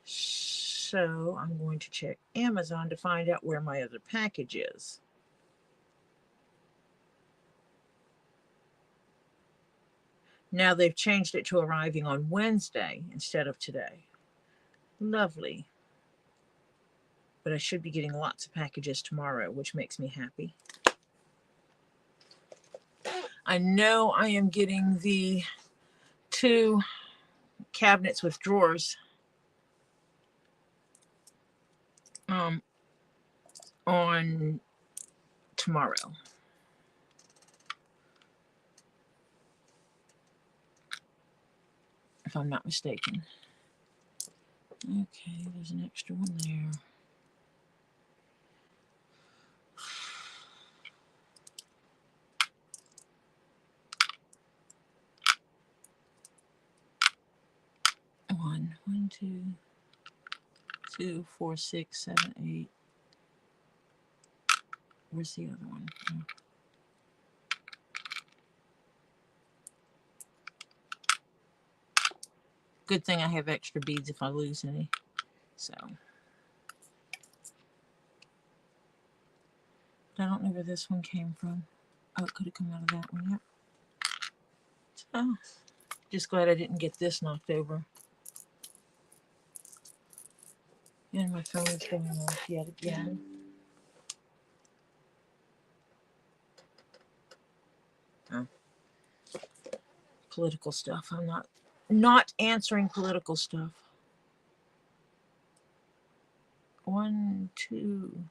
So I'm going to check Amazon to find out where my other package is. Now they've changed it to arriving on Wednesday instead of today. Lovely. But I should be getting lots of packages tomorrow, which makes me happy. I know I am getting the 2 cabinets with drawers on tomorrow. If I'm not mistaken. Okay, there's an extra one there. One, 2, 2, 4, 6, 7, 8. Where's the other one? Oh. Good thing I have extra beads if I lose any. So. But I don't know where this one came from. Oh, it could have come out of that one, yep. Oh, just glad I didn't get this knocked over. And my phone is going off yet again. Oh. Political stuff. I'm not answering political stuff. 1, 2,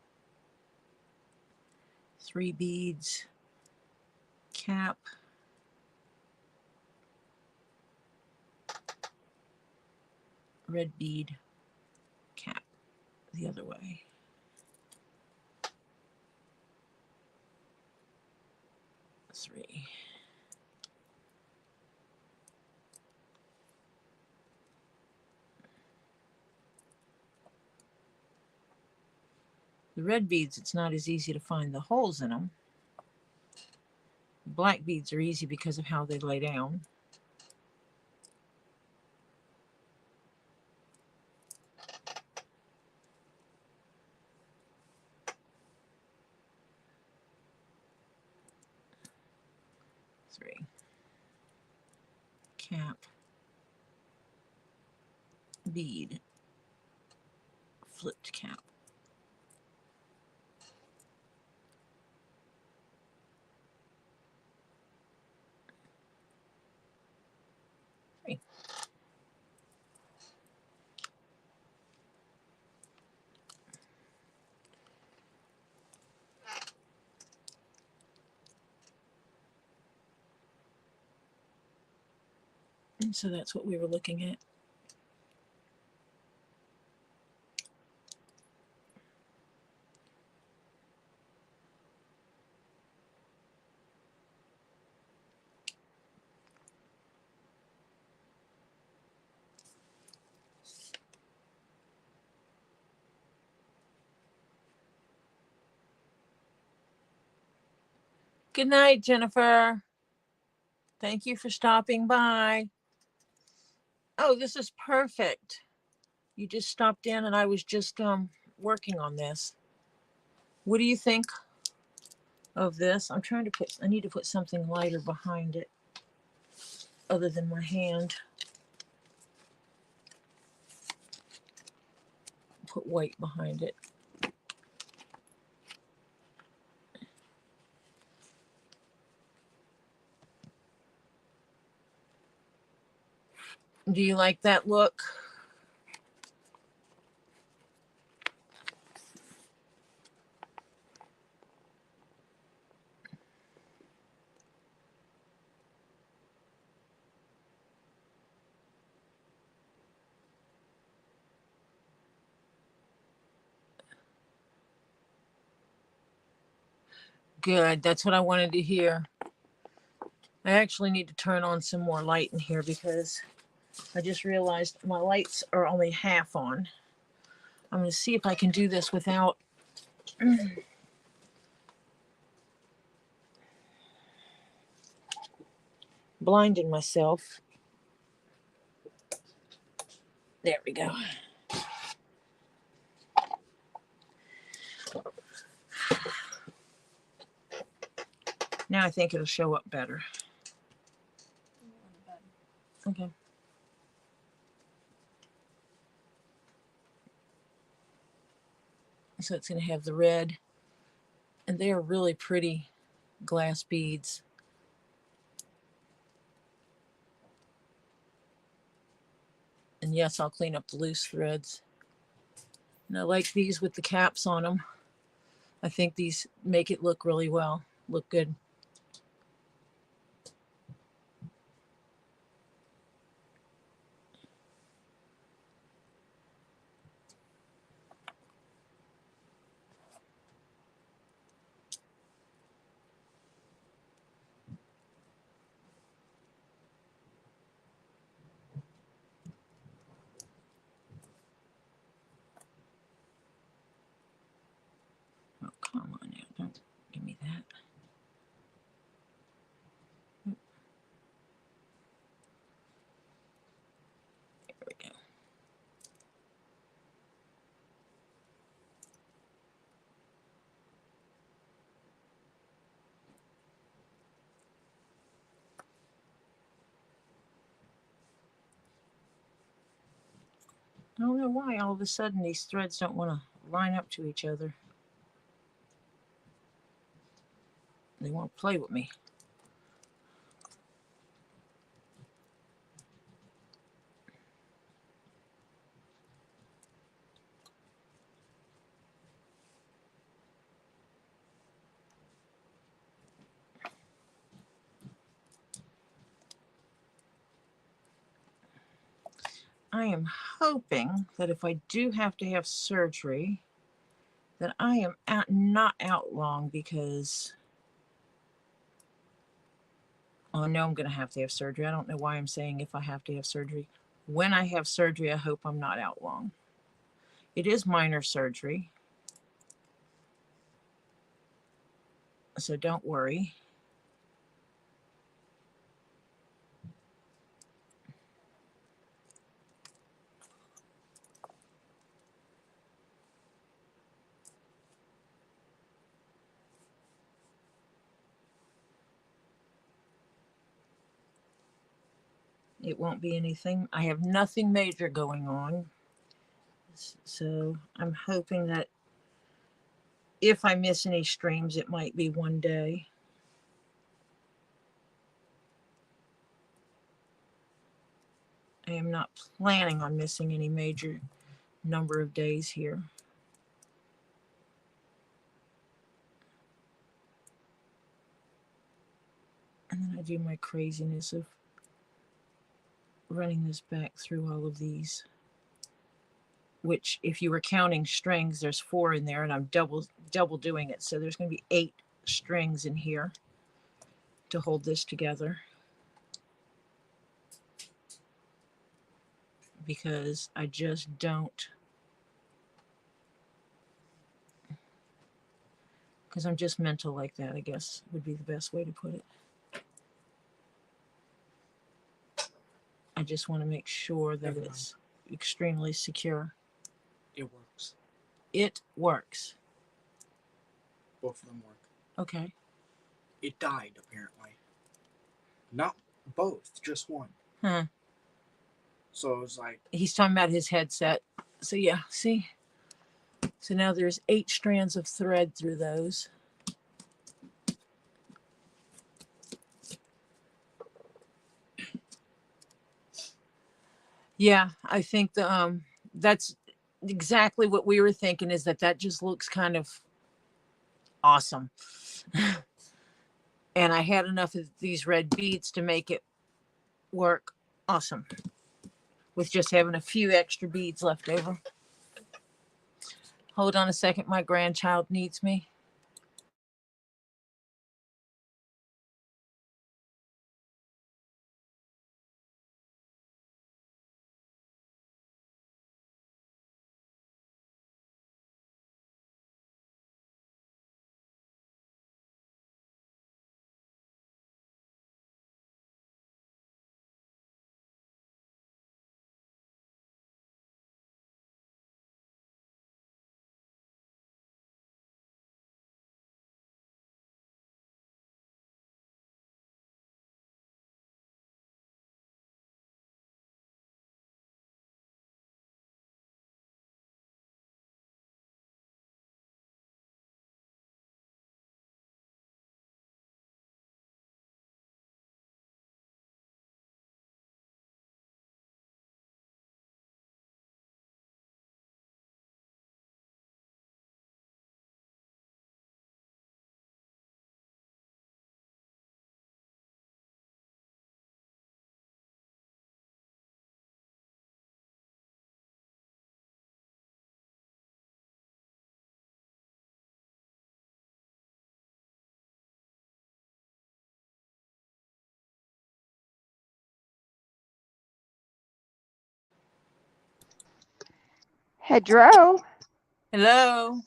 3 beads. Cap. Red bead. Cap. The other way. 3. The red beads, it's not as easy to find the holes in them. The black beads are easy because of how they lay down. Cap, bead, flipped cap. Three. And so that's what we were looking at. Good night, Jennifer. Thank you for stopping by. Oh, this is perfect. You just stopped in and I was just working on this. What do you think of this? I'm trying to I need to put something lighter behind it other than my hand. Put white behind it. Do you like that look? Good. That's what I wanted to hear. I actually need to turn on some more light in here because I just realized my lights are only half on. I'm going to see if I can do this without blinding myself. There we go. Now I think it'll show up better. Okay. So it's going to have the red, and they are really pretty glass beads. And yes, I'll clean up the loose threads. And I like these with the caps on them. I think these make it look really well, look good. Oh, come on now, don't give me that. There we go. I don't know why all of a sudden these threads don't want to line up to each other. They won't play with me. I am hoping that if I do have to have surgery, that I am not out long because I know I'm going to have surgery. I don't know why I'm saying if I have to have surgery. When I have surgery, I hope I'm not out long. It is minor surgery, so don't worry. It won't be anything. I have nothing major going on. So I'm hoping that if I miss any streams, it might be one day. I am not planning on missing any major number of days here. And then I do my craziness of running this back through all of these, which if you were counting strings, there's 4 in there, and I'm double doing it. So there's going to be 8 strings in here to hold this together, because I just don't, because I'm just mental like that, I guess would be the best way to put it. I just want to make sure that it's extremely secure. It works. It works. Both of them work. Okay. It died, apparently. Not both, just one. Huh. So it was like... He's talking about his headset. So yeah, see? So now there's 8 strands of thread through those. Yeah, I think that's exactly what we were thinking, is that just looks kind of awesome. And I had enough of these red beads to make it work awesome with just having a few extra beads left over. Hold on a second, my grandchild needs me. Hedro. Hello.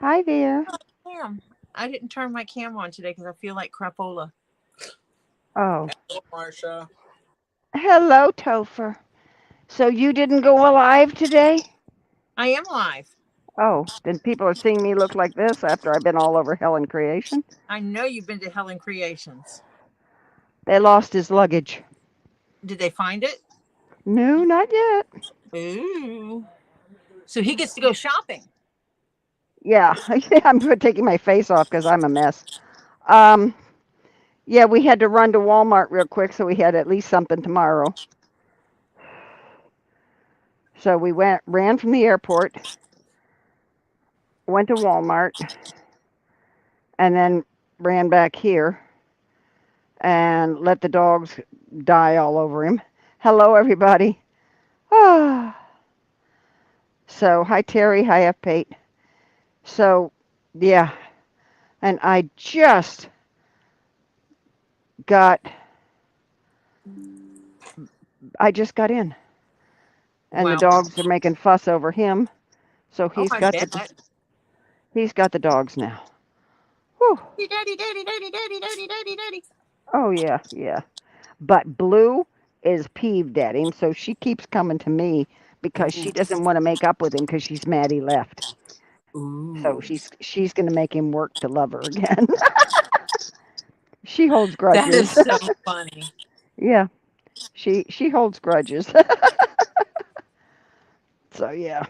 Hi there. Cam. I didn't turn my cam on today because I feel like crapola. Oh. Hello, Marsha. Hello, Topher. So you didn't go live today? I am live. Oh, then people are seeing me look like this after I've been all over Helen Creation? I know you've been to Helen Creations. They lost his luggage. Did they find it? No, not yet. Ooh. So he gets to go shopping. Yeah, I'm taking my face off because I'm a mess. Um, yeah, we had to run to Walmart real quick, so we had at least something tomorrow. So we ran from the airport, went to Walmart, and then ran back here and let the dogs die all over him. Hello, everybody. Ah. So, hi, Terry. Hi, F. Pate. So, yeah. And I just got in. And the Wow. dogs are making fuss over him. So Oh, I bet. he's got the dogs now. Whew. Daddy, daddy, daddy, daddy, daddy, daddy, daddy. Oh yeah, yeah. But Blue is peeved at him, so she keeps coming to me because she doesn't want to make up with him because she's mad he left. So Ooh. she's gonna make him work to love her again. She holds That is grudges. so funny. Yeah, she holds grudges. So yeah,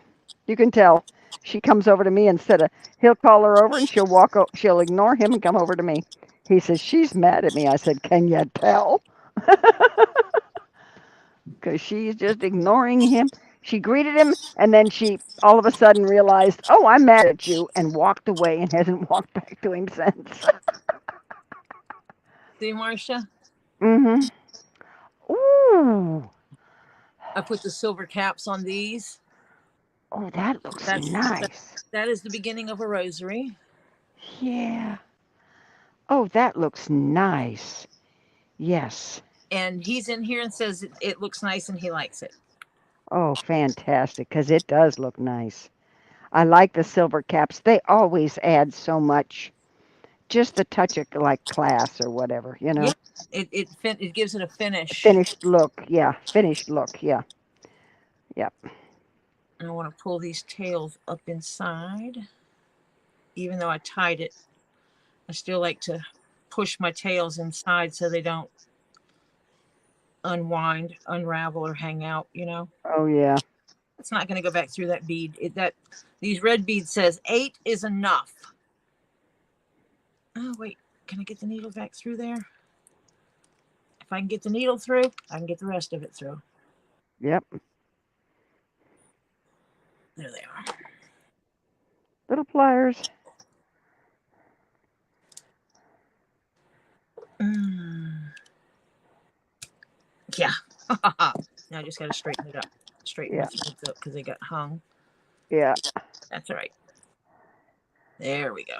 you can tell. She comes over to me instead of he'll call her over and she'll ignore him and come over to me. He says she's mad at me. I said, can you tell? Because she's just ignoring him. She greeted him and then she all of a sudden realized, oh, I'm mad at you, and walked away and hasn't walked back to him since. See, Marcia? Mm-hmm. Ooh. I put the silver caps on these. Oh, that looks That's nice. that is the beginning of a rosary. Yeah. Oh, that looks nice. Yes. And he's in here and says it looks nice and he likes it. Oh, fantastic, because it does look nice. I like the silver caps. They always add so much. Just the touch of like class or whatever, you Yeah. know. It gives it a finish. Finished look, yeah. Finished look, yeah. Yep. And I want to pull these tails up inside. even though I tied it, I still like to push my tails inside so they don't unwind, unravel, or hang out, you know. Oh, yeah. It's not going to go back through that bead. These red beads says 8 is enough. Oh, wait. Can I get the needle back through there? If I can get the needle through, I can get the rest of it through. Yep. There they are. Little pliers. Yeah. Now I just got to straighten it up. Straighten the threads up because they got hung. Yeah. That's all right. There we go.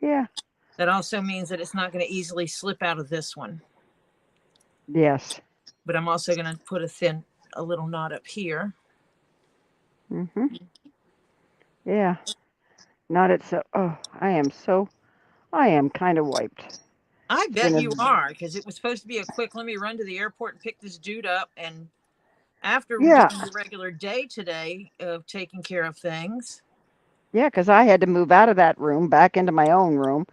Yeah. That also means that it's not going to easily slip out of this one. Yes. But I'm also going to put a little knot up here. Mm-hmm. Yeah. Not it so. Oh, I am kind of wiped. I bet you are, because it was supposed to be a quick, let me run to the airport and pick this dude up. And after doing the regular day today of taking care of things. Yeah, because I had to move out of that room back into my own room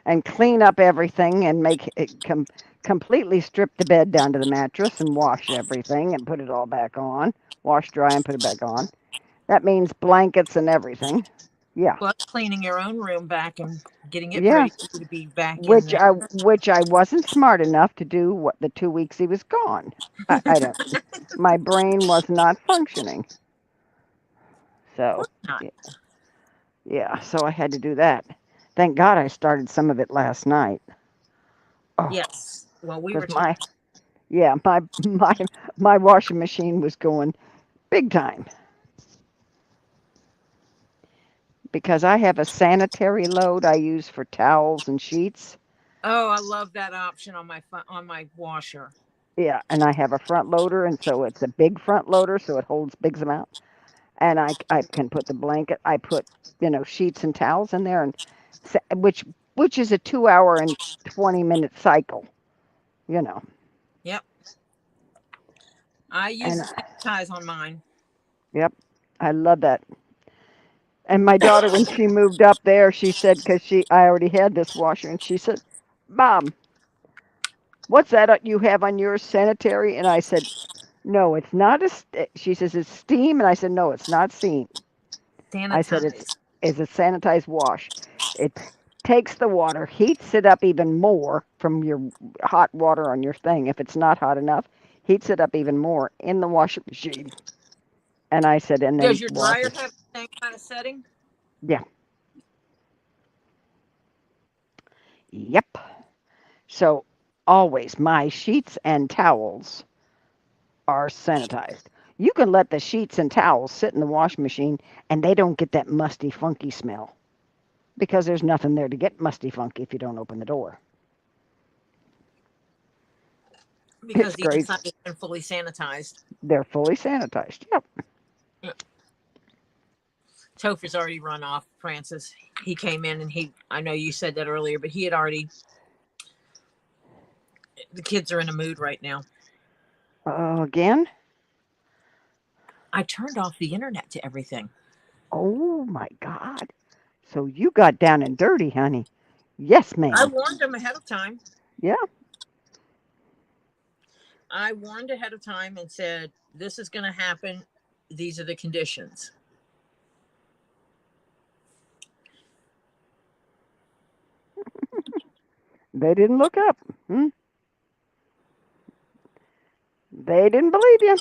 and clean up everything and make it completely strip the bed down to the mattress and wash everything and put it all back on. Wash, dry, and put it back on. That means blankets and everything. Yeah. Plus cleaning your own room back and getting it Yeah. ready to be back in there. Which I wasn't smart enough to do what the 2 weeks he was gone. I don't. My brain was not functioning. So. Not. Yeah, so I had to do that. Thank God I started some of it last night. Oh, yes. Well, we were. My washing machine was going big time because I have a sanitary load I use for towels and sheets. Oh, I love that option on my washer. Yeah, and I have a front loader, and so it's a big front loader, so it holds big amount. And I can put the blanket. I put sheets and towels in there, and which is a 2 hour and 20-minute cycle. Yep. I use sanitize on mine. Yep, I love that. And my daughter, when she moved up there, she said, because I already had this washer, and she said, "Mom, what's that you have on yours, sanitary?" And I said, "No, it's not she says, "It's steam." And I said, "No, it's not steam." I said, it's a sanitized wash. It takes the water, heats it up even more from your hot water on your thing. If it's not hot enough, heats it up even more in the washing machine. And I said, and then does your dryer have the same kind of setting? Yeah. Yep. So always my sheets and towels are sanitized. You can let the sheets and towels sit in the washing machine and they don't get that musty, funky smell because there's nothing there to get musty, funky if you don't open the door. Because the inside has been fully sanitized. They're fully sanitized. Yep. Topher's already run off, Francis. He came in and I know you said that earlier, but he had already, the kids are in a mood right now. Again? I turned off the internet to everything. Oh my God. So you got down and dirty, honey. Yes, ma'am. I warned them ahead of time. Yeah. I warned ahead of time and said, this is going to happen. These are the conditions. They didn't look up. They didn't believe you.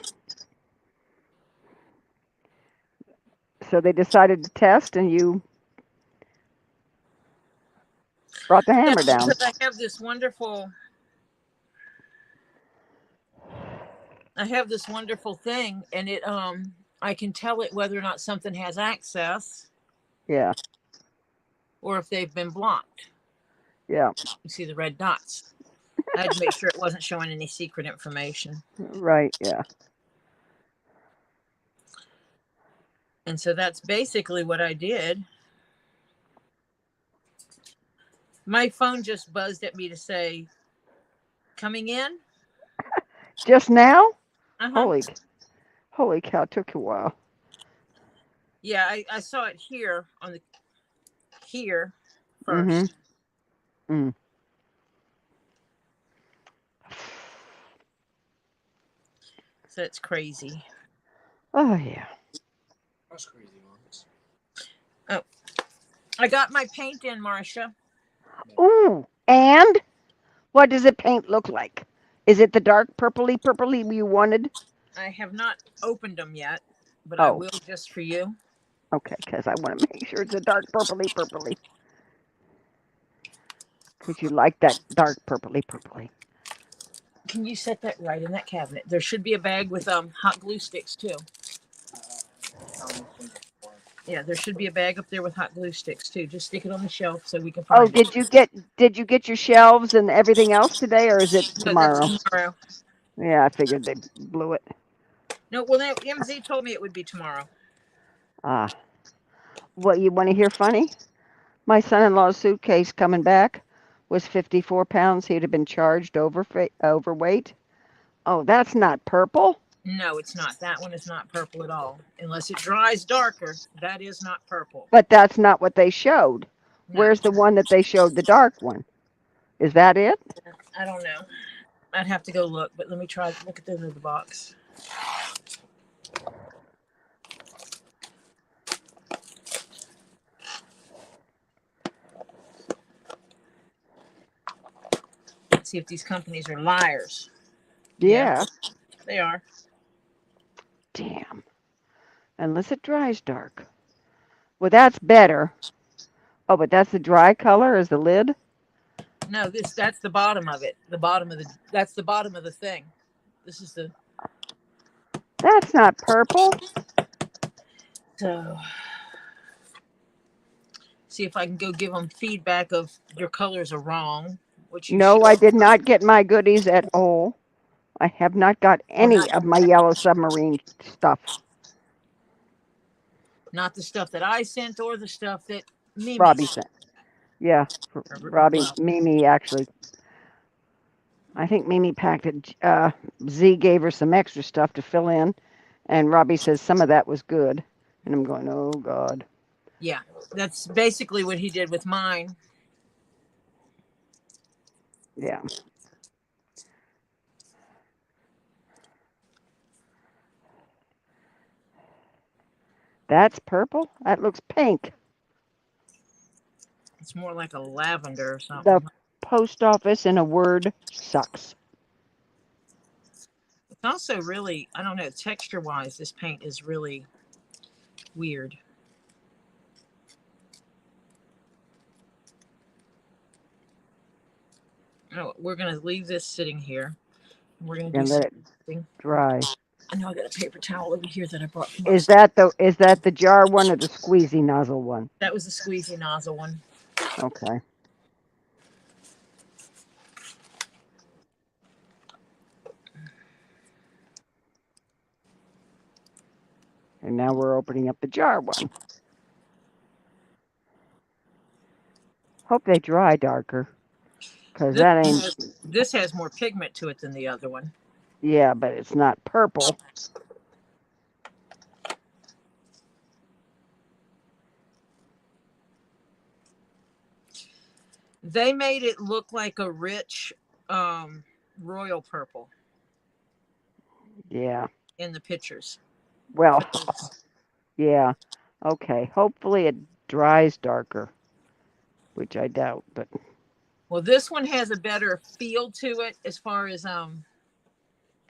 So they decided to test, and you brought the hammer down. Because I have this wonderful thing, and it I can tell it whether or not something has access. Yeah. Or if they've been blocked. Yeah. You see the red dots. I had to make sure it wasn't showing any secret information. Right, yeah. And so that's basically what I did. My phone just buzzed at me to say, coming in? Just now? Uh-huh. Holy cow, it took a while. Yeah, I saw it here on the here Mm-hmm. first. Mm. So it's crazy. Oh yeah. Those crazy ones. Oh, I got my paint in, Marcia. Ooh, and what does the paint look like? Is it the dark purpley you wanted? I have not opened them yet, but I Oh, will just for you. okay, because I want to make sure it's a dark purpley. Because you like that dark purpley. Can you set that right in that cabinet? There should be a bag with hot glue sticks too. Yeah, there should be a bag up there with hot glue sticks too. Just stick it on the shelf so we can Oh, find it. did you get your shelves and everything else today, or is it No, that's tomorrow? tomorrow. Yeah, I figured they blew it. No, well, MZ told me it would be tomorrow. Ah, what you want to hear funny? My son-in-law's suitcase coming back was 54 pounds. He'd have been charged overweight. Oh, that's not purple. No, it's not. That one is not purple at all. Unless it dries darker, that is not purple. But that's not what they showed. No, Where's the one that they showed, the dark one? Is that it? I don't know. I'd have to go look, but let me try to look at the end of the box. Let's see if these companies are liars. Yeah, Yeah. they are. Damn. Unless it dries dark. Well, that's better. Oh, but that's the dry color is the lid? No, that's the bottom of it. That's the bottom of the thing. This is the That's not purple. so see if I can go give them feedback of your colors are wrong, which you should. No, I did not get my goodies at all. I have not got Well, any of my yellow submarine stuff. not the stuff that I sent or the stuff that Mimi Robbie sent. sent. Yeah, Robbie, Well, Mimi actually. I think Mimi packed it. Z gave her some extra stuff to fill in, and Robbie says some of that was good. And I'm going, oh God. yeah, that's basically what he did with mine. Yeah. That's purple? That looks pink. It's more like a lavender or The something. post office, in a word, sucks. It's also really, I don't know, texture wise, this paint is really weird. Oh, we're gonna leave this sitting here. We're gonna do And let it something. dry. I know I got a paper towel over here that I brought from Is upstairs. that the jar one or the squeezy nozzle one? That was the squeezy nozzle one. Okay. And now we're opening up the jar one. Hope they dry darker. Because This that ain't, this has more pigment to it than the other one. yeah, but it's not purple. They made it look like a rich royal purple Yeah. in the pictures. Well, yeah. Okay. Hopefully it dries darker, which I doubt, but Well, this one has a better feel to it as far as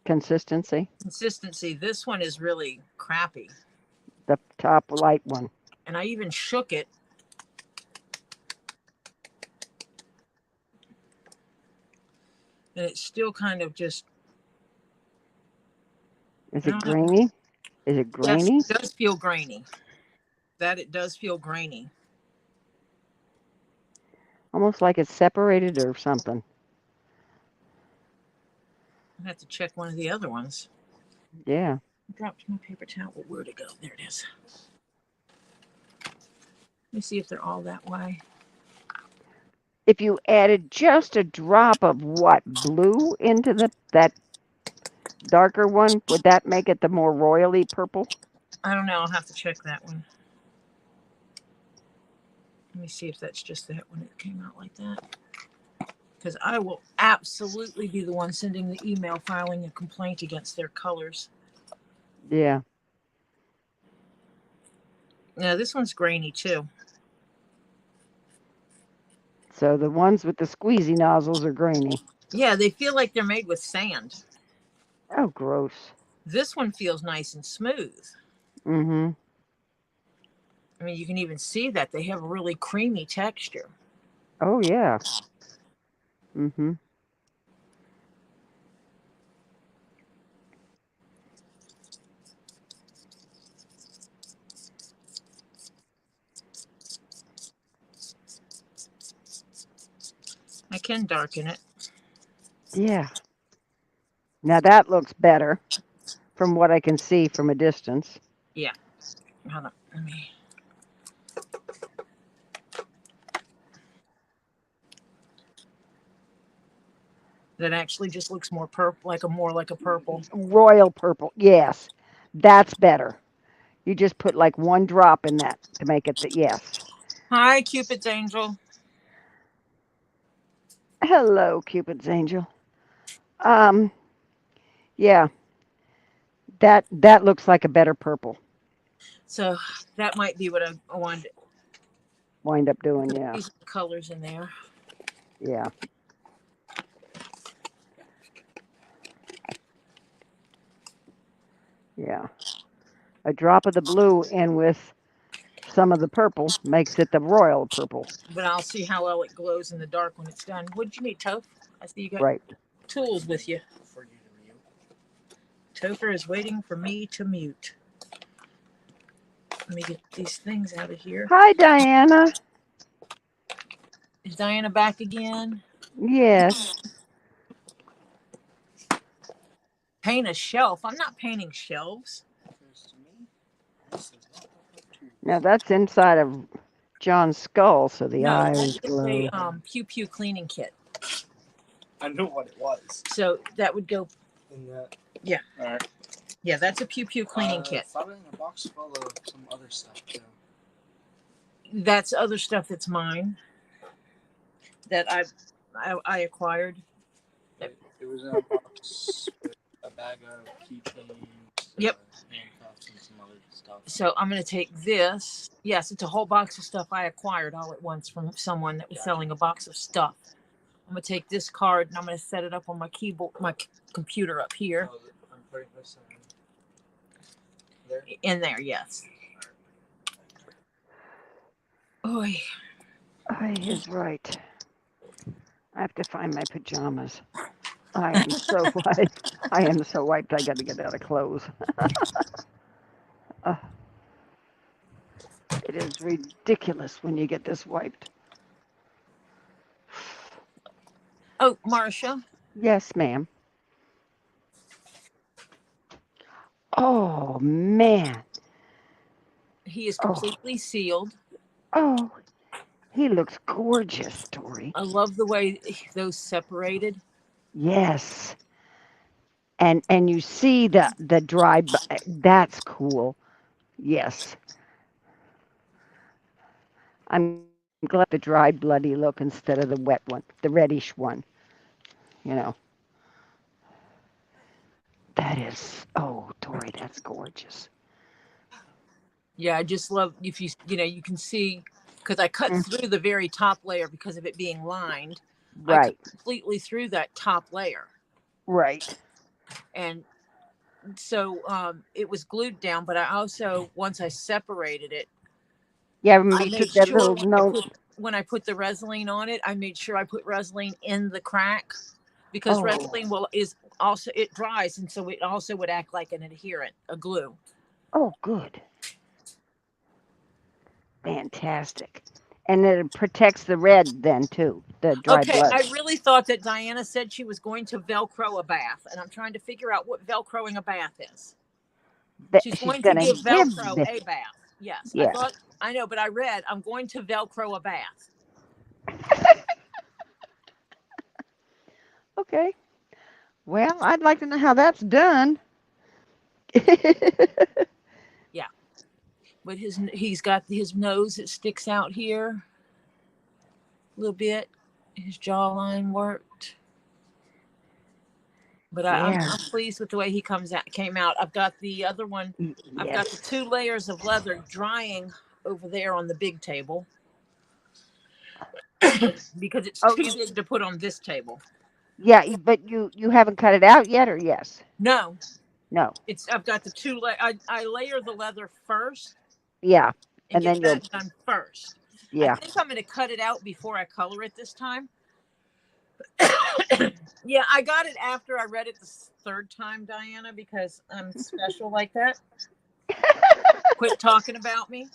consistency. consistency. This one is really crappy. The top light one. And I even shook it. And it's still kind of just. Is I it don't know. grainy? Is it Yes, grainy? it does feel grainy. That it does feel grainy. Almost like it's separated or something. I have to check one of the other ones. Yeah. I dropped my paper towel. Where'd it go? There it is. Let me see if they're all that way. If you added just a drop of what, blue into that darker one, would that make it the more royally purple? I don't know. I'll have to check that one. Let me see if that's just that when it came out like that. Because I will absolutely be the one sending the email filing a complaint against their colors. Yeah. Now this one's grainy too. So the ones with the squeezy nozzles are grainy. Yeah, they feel like they're made with sand. Oh, gross. This one feels nice and smooth. Mm-hmm. I mean, you can even see that they have a really creamy texture. Oh, yeah. Mm-hmm. I can darken it. Yeah. Now that looks better from what I can see from a distance. Yeah. Hold on. Let me. That actually just looks more purple, more like a purple. Royal purple. Yes. That's better. You just put like one drop in that to make it yes. Hi, Cupid's angel. Hello, Cupid's angel. Um, yeah. That looks like a better purple. So that might be what I wanted. Wind up doing, yeah. These are the colors in there. Yeah. Yeah. A drop of the blue in with some of the purple makes it the royal purple. But I'll see how well it glows in the dark when it's done. What did you need, Toph? I see you got Right. tools with you. For you to mute. Topher is waiting for me to mute. Let me get these things out of here. Hi, Diana. Is Diana back again? Yes. Paint a shelf. I'm not painting shelves. To me, this is not Now that's inside of John's skull, so the No, eyes that's glow. a pew pew cleaning kit. I knew what it was. So that would go. In that. Yeah. All right. Yeah, that's a pew pew cleaning kit. I thought it in a box full of some other stuff too. That's other stuff that's mine. That I acquired. It was in a box with a bag of keychains, Yep. handcuffs, and some other stuff. So I'm going to take this. Yes, it's a whole box of stuff I acquired all at once from someone that was selling a box of stuff. I'm going to take this card and I'm going to set it up on my keyboard, my computer up here. So I'm putting this in there. In there, yes. Oy. He is right. I have to find my pajamas. I am so wiped. I am so wiped. I got to get out of clothes. It is ridiculous when you get this wiped. Oh, Marcia. Yes, ma'am. Oh, man. He is completely sealed. Oh, he looks gorgeous, Tori. I love the way those separated. Yes. And you see the dry, that's cool. Yes. I'm glad the dry bloody look instead of the wet one, the reddish one. You know. That is, oh, Tori, that's gorgeous. Yeah, I just love if you you can see because I cut through the very top layer because of it being lined. Right. I cut completely through that top layer. Right. And so it was glued down, but I also once I separated it, Yeah, I you made took that sure little note. when I put the Resolene on it, I made sure I put Resolene in the crack because Resolene is also it dries, and so it also would act like an adherent, a glue. Oh, good. Fantastic. And it protects the red then too, the dry blood. I really thought that Diana said she was going to Velcro a bath, and I'm trying to figure out what Velcroing a bath is. She's going to give Velcro a bath. Yes, Yeah. I know, but I read I'm going to Velcro a bath. Okay. Well, I'd like to know how that's done. Yeah, but he's got his nose that sticks out here. a little bit. His jawline worked. But Yeah. I'm pleased with the way he came out. I've got the other one. I've got the Yes. 2 layers of leather drying over there on the big table because it's Oh, too big to put on this table. yeah, but you haven't cut it out yet, or yes? No, No. I've got the I layer the leather first Yeah. and And get then you'll, that done first. I yeah. think I'm going to cut it out before I color it this time. Yeah, I got it after I read it the third time, Diana, because I'm special like that. Quit talking about me.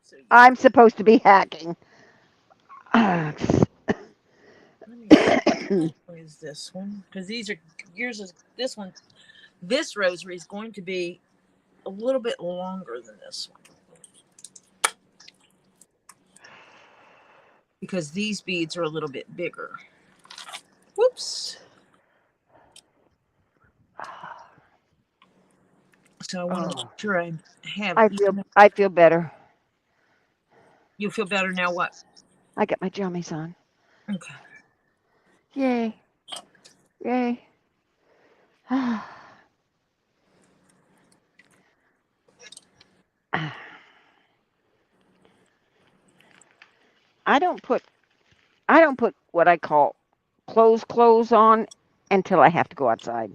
So yeah, I'm supposed to be hacking. let me see. What is this one? Because yours is this one. This rosary is going to be a little bit longer than this one because these beads are a little bit bigger. Whoops. So I want to make Oh, sure I have I feel even. I feel better. You feel better now? What? I got my jammies on. Okay. Yay. Yay. I don't put I don't put what I call clothes on until I have to go outside.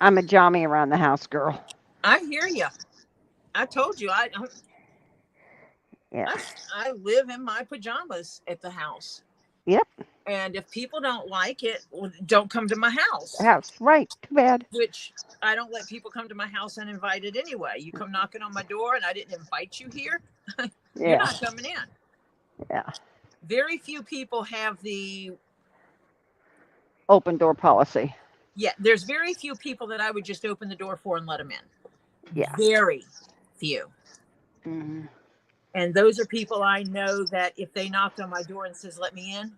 I'm a jammy around the house girl. I hear you. I told you Yeah. I I live in my pajamas at the house. Yep. And if people don't like it, well, don't come to my house. House. Right. Too bad. Which I don't let people come to my house uninvited anyway. You come knocking on my door and I didn't invite you here, you're Yeah. not coming in. Yeah. Very few people have the Open door policy. there's very few people that I would just open the door for and let them in. Yeah. Very few. Hmm. And those are people I know that if they knocked on my door and says, let me in,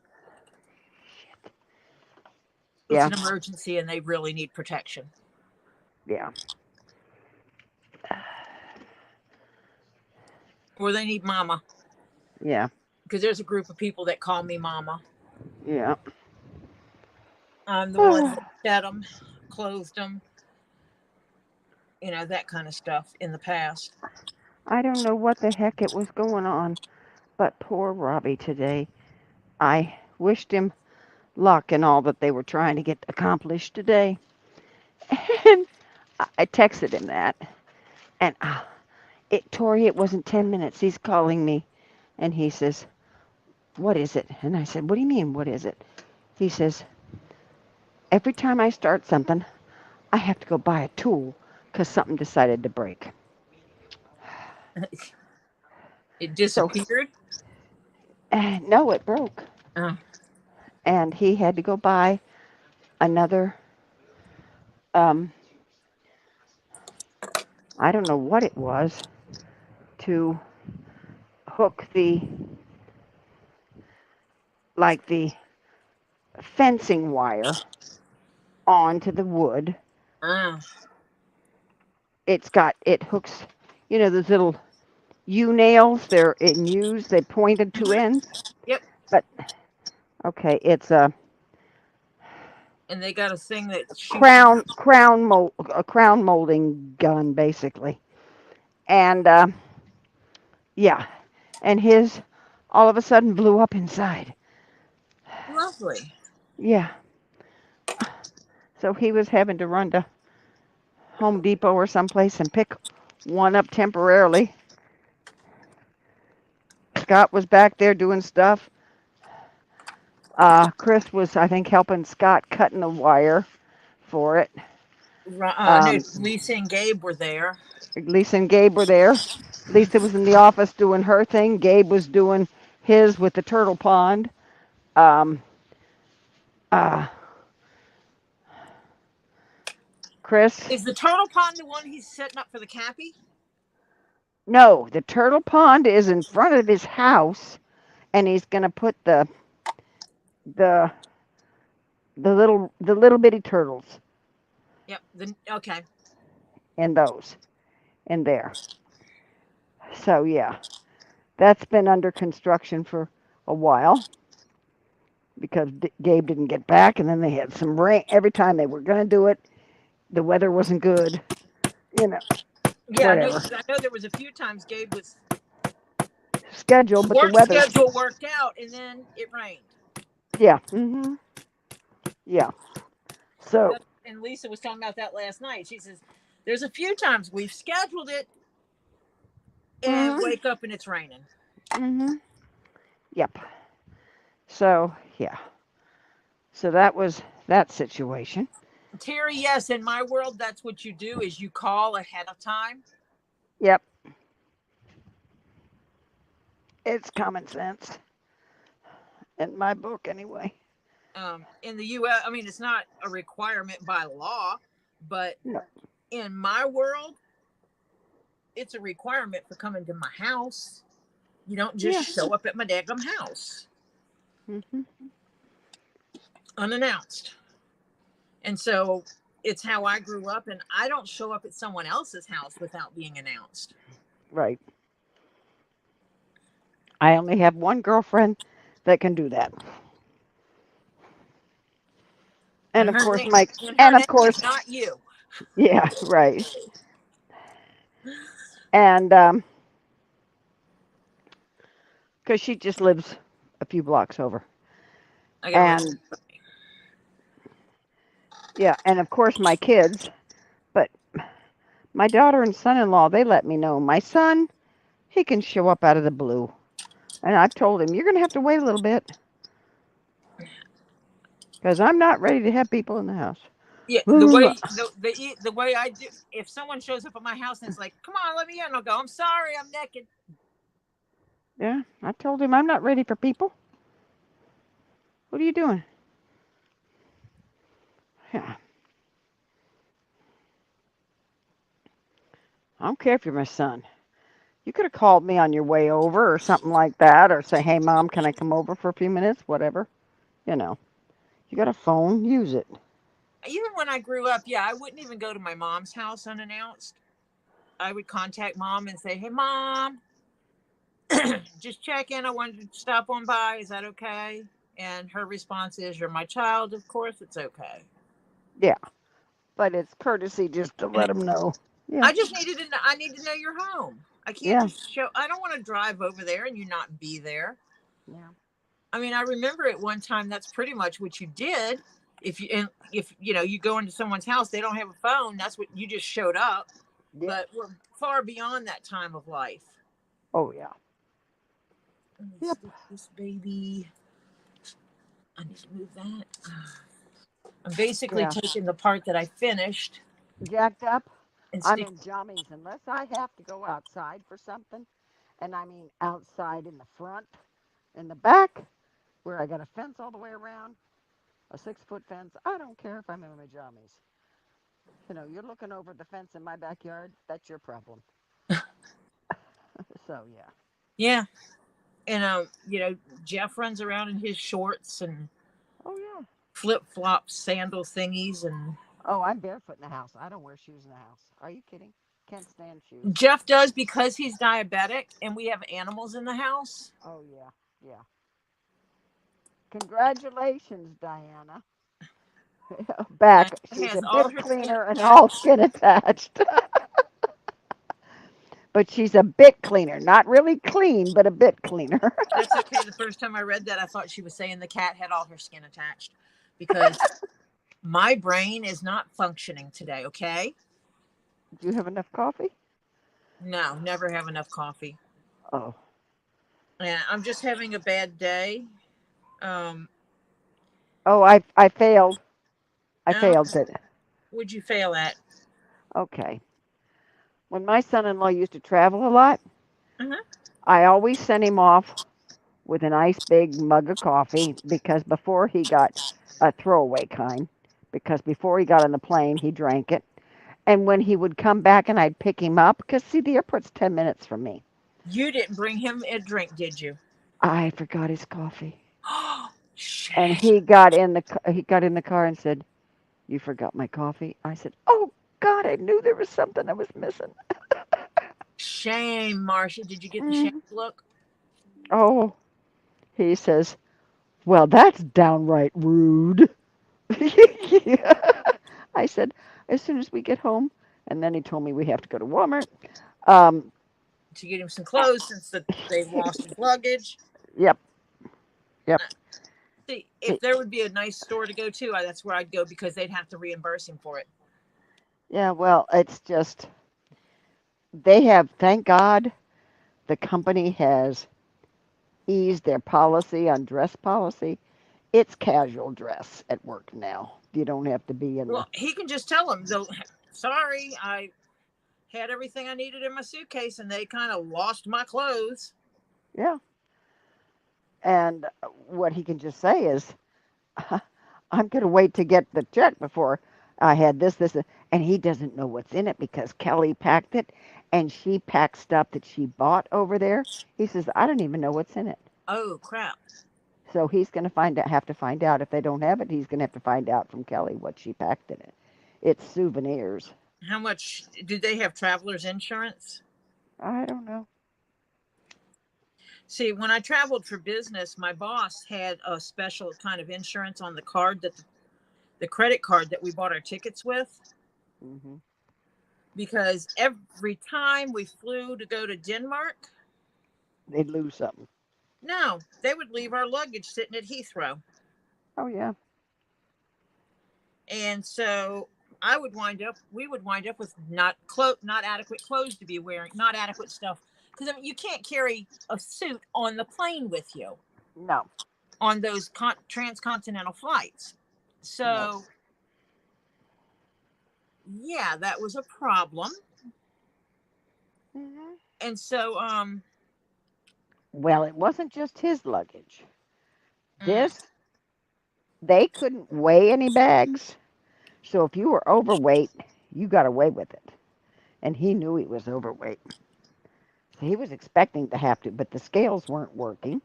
it's Yeah. an emergency and they really need protection. Yeah. Or they need mama. Yeah. Because there's a group of people that call me mama. Yeah. I'm the one that fed them, clothed them, that kind of stuff in the past. I don't know what the heck it was going on, but poor Robbie today. I wished him luck in all that they were trying to get accomplished today. And I texted him that. And Tori, it wasn't 10 minutes. He's calling me. And he says, what is it? And I said, what do you mean, what is it? He says, every time I start something, I have to go buy a tool because something decided to break. It So, disappeared. no, it broke. Oh. And he had to go buy another, um, I don't know what it was, to hook the fencing wire onto the wood. Ah. It hooks, those little U nails. They're in U's. They pointed two ends. Yep. But okay, it's a And they got a thing that shoots. a crown molding gun basically. And yeah, and his all of a sudden blew up inside. Lovely. Yeah. So he was having to run to Home Depot or someplace and pick one up temporarily. Scott was back there doing stuff. Chris was, I think, helping Scott cutting the wire for it. No, Lisa and Gabe were there. Lisa and Gabe were there. Lisa was in the office doing her thing. Gabe was doing his with the turtle pond. Um, uh, Chris? Is the turtle pond the one he's setting up for the Cappy? No, the turtle pond is in front of his house, and he's going to put the little bitty turtles. Yep. Okay. In those, in there. So yeah, that's been under construction for a while because Gabe didn't get back, and then they had some rain. Every time they were going to do it, the weather wasn't good. You know, Yeah, whatever. I know there was a few times Gabe was Schedule, but the work weather. schedule worked out and then it rained. Yeah. Mhm. Yeah. So. And Lisa was talking about that last night. She says, there's a few times we've scheduled it and Mhm. wake up and it's raining. Mhm. Yep. So yeah. So that was that situation. Terry, yes, in my world, that's what you do is you call ahead of time. Yep. It's common sense in my book, anyway. In the U.S., I mean, it's not a requirement by law, but No. in my world, it's a requirement for coming to my house. You don't just Yeah. show up at my daggum house Mhm. unannounced. And so it's how I grew up, and I don't show up at someone else's house without being announced. Right. I only have one girlfriend that can do that. And And of her course, name, Mike. and her And of name course, is not you. yeah, right. And because she just lives a few blocks over. I gotta let And yeah, and of course, my kids. But my daughter and son-in-law, they let me know. My son, he can show up out of the blue. And I've told him, you're going to have to wait a little bit because I'm not ready to have people in the house. yeah, Ooh, the way I do. If someone shows up at my house and it's like, "Come on, let me in," I'll go, "I'm sorry, I'm naked." yeah, I told him I'm not ready for people. What are you doing? Yeah, I don't care if you're my son. You could have called me on your way over or something like that, or say, hey, mom, can I come over for a few minutes? Whatever. You know, you got a phone, use it. Even when I grew up, yeah, I wouldn't even go to my mom's house unannounced. I would contact mom and say, "Hey, mom, just check in. I wanted to stop on by. Is that okay?" And her response is, "You're my child. Of course, it's okay." Yeah, but it's courtesy just to And let them know. Yeah, I just needed to know. I need to know you're home. I can't yeah, just show. I don't want to drive over there and you not be there. yeah, I mean, I remember at one time that's pretty much what you did. If you know you go into someone's house, they don't have a phone. That's what you just showed up. yeah. But we're far beyond that time of life. Oh, yeah. Let me Yep. stick this baby. I need to move that. I'm basically Yeah. taking the part that I finished Jacked up. and I'm stick. in jammies unless I have to go outside for something. And I mean outside in the front, in the back, where I got a fence all the way around, a 6-foot fence. I don't care if I'm in my jammies. You know, you're looking over the fence in my backyard. That's your problem. So yeah. Yeah, and Jeff runs around in his shorts and Oh yeah. flip flops, sandal thingies, and Oh, I'm barefoot in the house. I don't wear shoes in the house. Are you kidding? Can't stand shoes. Jeff does because he's diabetic and we have animals in the house. Oh yeah. Yeah. Congratulations, Diana. Back. Diane She's has a all bit her skin cleaner and all attached. skin attached. But she's a bit cleaner. Not really clean, but a bit cleaner. That's okay. The first time I read that, I thought she was saying the cat had all her skin attached because my brain is not functioning today. Okay. Do you have enough coffee? No, never have enough coffee. Oh. And I'm just having a bad day. Um, Oh, I failed. I oh, failed it. would you fail at? Okay. When my son-in-law used to travel a lot, Uh-huh. I always sent him off with a nice big mug of coffee because before he got a throwaway kind, because before he got on the plane, he drank it. And when he would come back and I'd pick him up, because see, the airport's 10 minutes from me, You didn't bring him a drink, did you? I forgot his coffee. Oh, And shit. he got in the car and said, "You forgot my coffee." I said, "Oh God, I knew there was something I was missing." shame, Marcia. Did you get the shame look? Oh, he says, well, that's downright rude. I said, as soon as we get home, and then he told me we have to go to Walmart. Um, To get him some clothes since they've lost his luggage. yep, yep. See, if there would be a nice store to go to, that's where I'd go because they'd have to reimburse him for it. Yeah, well, it's just, they have, thank God, the company has eased their policy on dress policy. It's casual dress at work now. You don't have to be in the. Well, he can just tell them, though, sorry, I had everything I needed in my suitcase and they kind of lost my clothes. Yeah. And what he can just say is, I'm going to wait to get the check before I had this. And he doesn't know what's in it because Kelly packed it and she packed stuff that she bought over there. He says, I don't even know what's in it. Oh, crap. So he's going to have to find out. If they don't have it, he's going to have to find out from Kelly what she packed in it. It's souvenirs. How much do they have traveler's insurance? I don't know. See, when I traveled for business, my boss had a special kind of insurance on the card that the credit card that we bought our tickets with. Mm-hmm. Because every time we flew to go to Denmark, They'd lose something. no, they would leave our luggage sitting at Heathrow. Oh, yeah. And so we would wind up with not adequate clothes to be wearing, not adequate stuff. Because I mean, you can't carry a suit on the plane with you. No. On those transcontinental flights. So, No. yeah, that was a problem. Mm-hmm. And so, Well, it wasn't just his luggage. They couldn't weigh any bags. So if you were overweight, you got away with it. And he knew he was overweight. So he was expecting to have to, but the scales weren't working.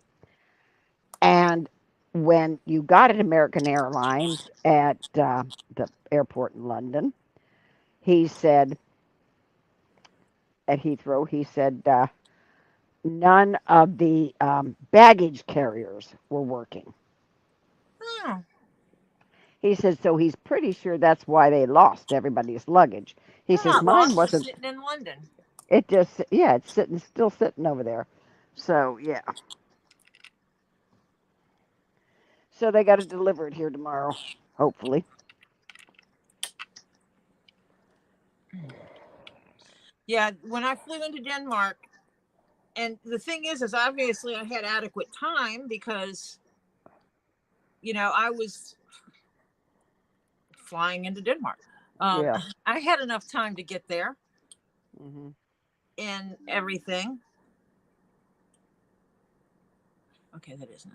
And when you got at American Airlines at the airport in London, he said, at Heathrow, he said, none of the baggage carriers were working. oh, He says, so he's pretty sure that's why they lost everybody's luggage. He they're says, not mine lost, wasn't. sitting in London. It just, yeah, it's still sitting over there. So, yeah. So they got to deliver it here tomorrow, hopefully. Yeah, when I flew into Denmark, and the thing is obviously I had adequate time because, I was flying into Denmark. Yeah. I had enough time to get there Hmm. and everything. Okay, that is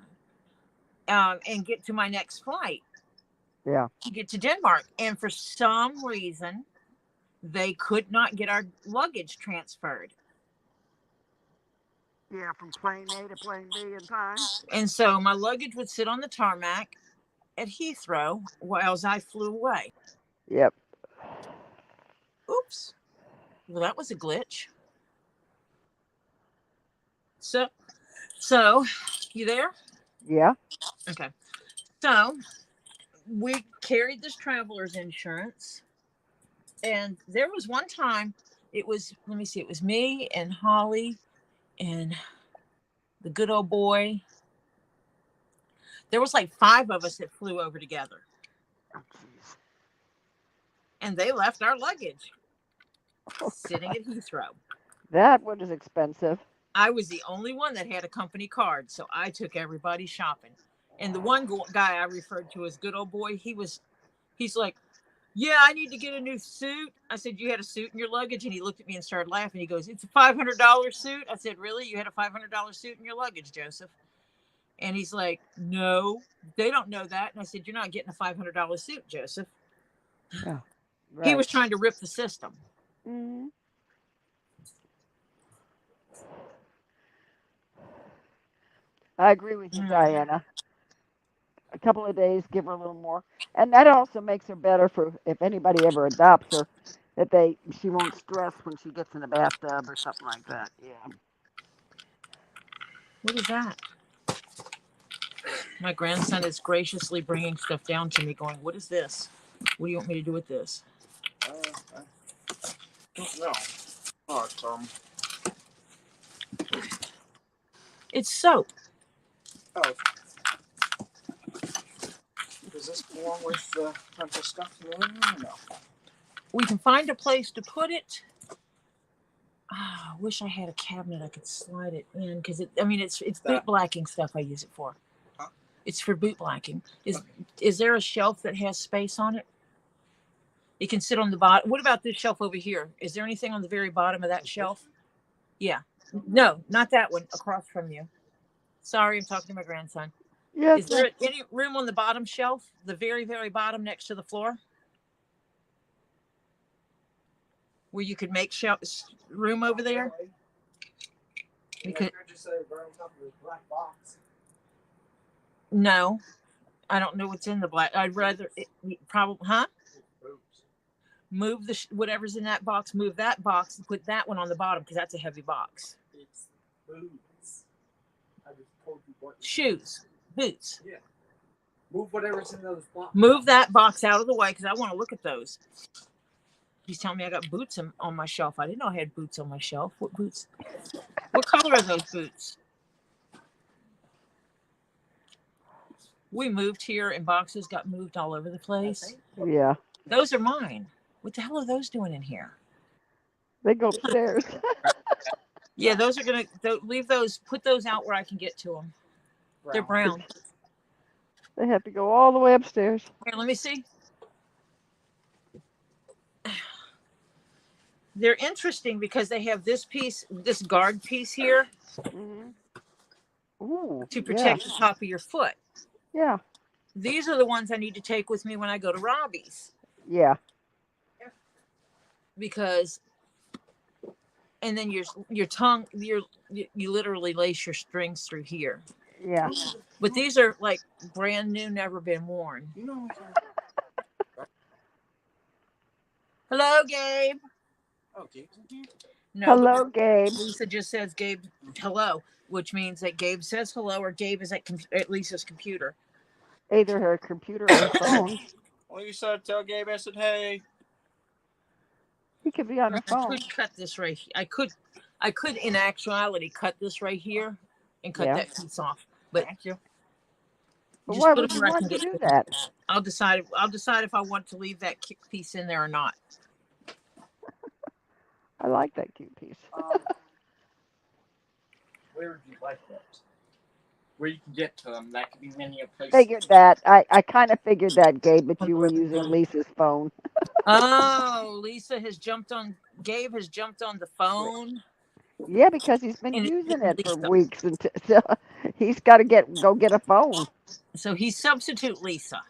not. And get to my next flight. Yeah. To get to Denmark. And for some reason, they could not get our luggage transferred. Yeah, from plane A to plane B in time. And so my luggage would sit on the tarmac at Heathrow while I flew away. Yep. Oops. Well, that was a glitch. So, you there? Yeah. Okay. So, we carried this traveler's insurance. And there was one time, it was me and Holly and the good old boy. There was like 5 of us that flew over together. Oh, jeez. And they left our luggage Oh, sitting at Heathrow. that one is expensive. I was the only one that had a company card, so I took everybody shopping. And the one guy I referred to as good old boy, he's like, yeah, I need to get a new suit. I said, you had a suit in your luggage? And he looked at me and started laughing. He goes, it's a $500 suit. I said, really? You had a $500 suit in your luggage, Joseph? And he's like, no, they don't know that. And I said, you're not getting a $500 suit, Joseph. Yeah. Right. He was trying to rip the system. Mm-hmm. I agree with you, Diana. A couple of days, give her a little more. And that also makes her better for if anybody ever adopts her. that she won't stress when she gets in the bathtub or something like that. Yeah. What is that? My grandson is graciously bringing stuff down to me, going, "What is this? What do you want me to do with this?" I don't know. But, It's soap. oh. Does this belong with the bunch of stuff in the living room or no? We can find a place to put it. I wish I had a cabinet I could slide it in because it's boot blacking stuff I use it for. Huh? It's for boot blacking. Okay. Is there a shelf that has space on it? It can sit on the bottom. What about this shelf over here? Is there anything on the very bottom of that shelf? Yeah. No, not that one. Across from you. Sorry, I'm talking to my grandson. Yes. Is there any room on the bottom shelf? The very, very bottom next to the floor? Where you could make room over there? Because just say right on top of this black box. no, I don't know what's in the black. I'd rather probably, huh? Move the whatever's in that box. Move that box and put that one on the bottom because that's a heavy box. It's boots. I just told you what. Shoes, boots. Yeah. Move whatever's in those boxes. Move that box out of the way because I want to look at those. He's telling me I got boots on my shelf. I didn't know I had boots on my shelf. What boots? What color are those boots? We moved here and boxes got moved all over the place. Yeah. Those are mine. What the hell are those doing in here? They go upstairs. Yeah, those are going to leave those, put those out where I can get to them. Brown. They're brown. They have to go all the way upstairs. Here, let me see. They're interesting because they have this piece, this guard piece here Ooh, to protect the top of your foot. Yeah. These are the ones I need to take with me when I go to Robbie's. Yeah. Because, and then your tongue, you literally lace your strings through here. Yeah. But these are like brand new, never been worn. You know. Hello, Gabe. Oh, Gabe's in here? No, Hello, Gabe. Lisa just says Gabe hello, which means that Gabe says hello or Gabe is at Lisa's computer. Either her computer or her phone. Lisa, tell Gabe I said hey. He could be on the phone. I could cut this right here. I could in actuality cut this right here and cut that piece off. But thank you. But why would you want to do that? I'll decide if I want to leave that piece in there or not. I like that cute piece. Where would you like that? Where you can get to them. That could be many a place. Figured that. I kind of figured that, Gabe, but you were using Lisa's phone. Oh, Gabe has jumped on the phone. Yeah, because he's been using it for weeks, and so he's got to go get a phone. So he's substitute Lisa.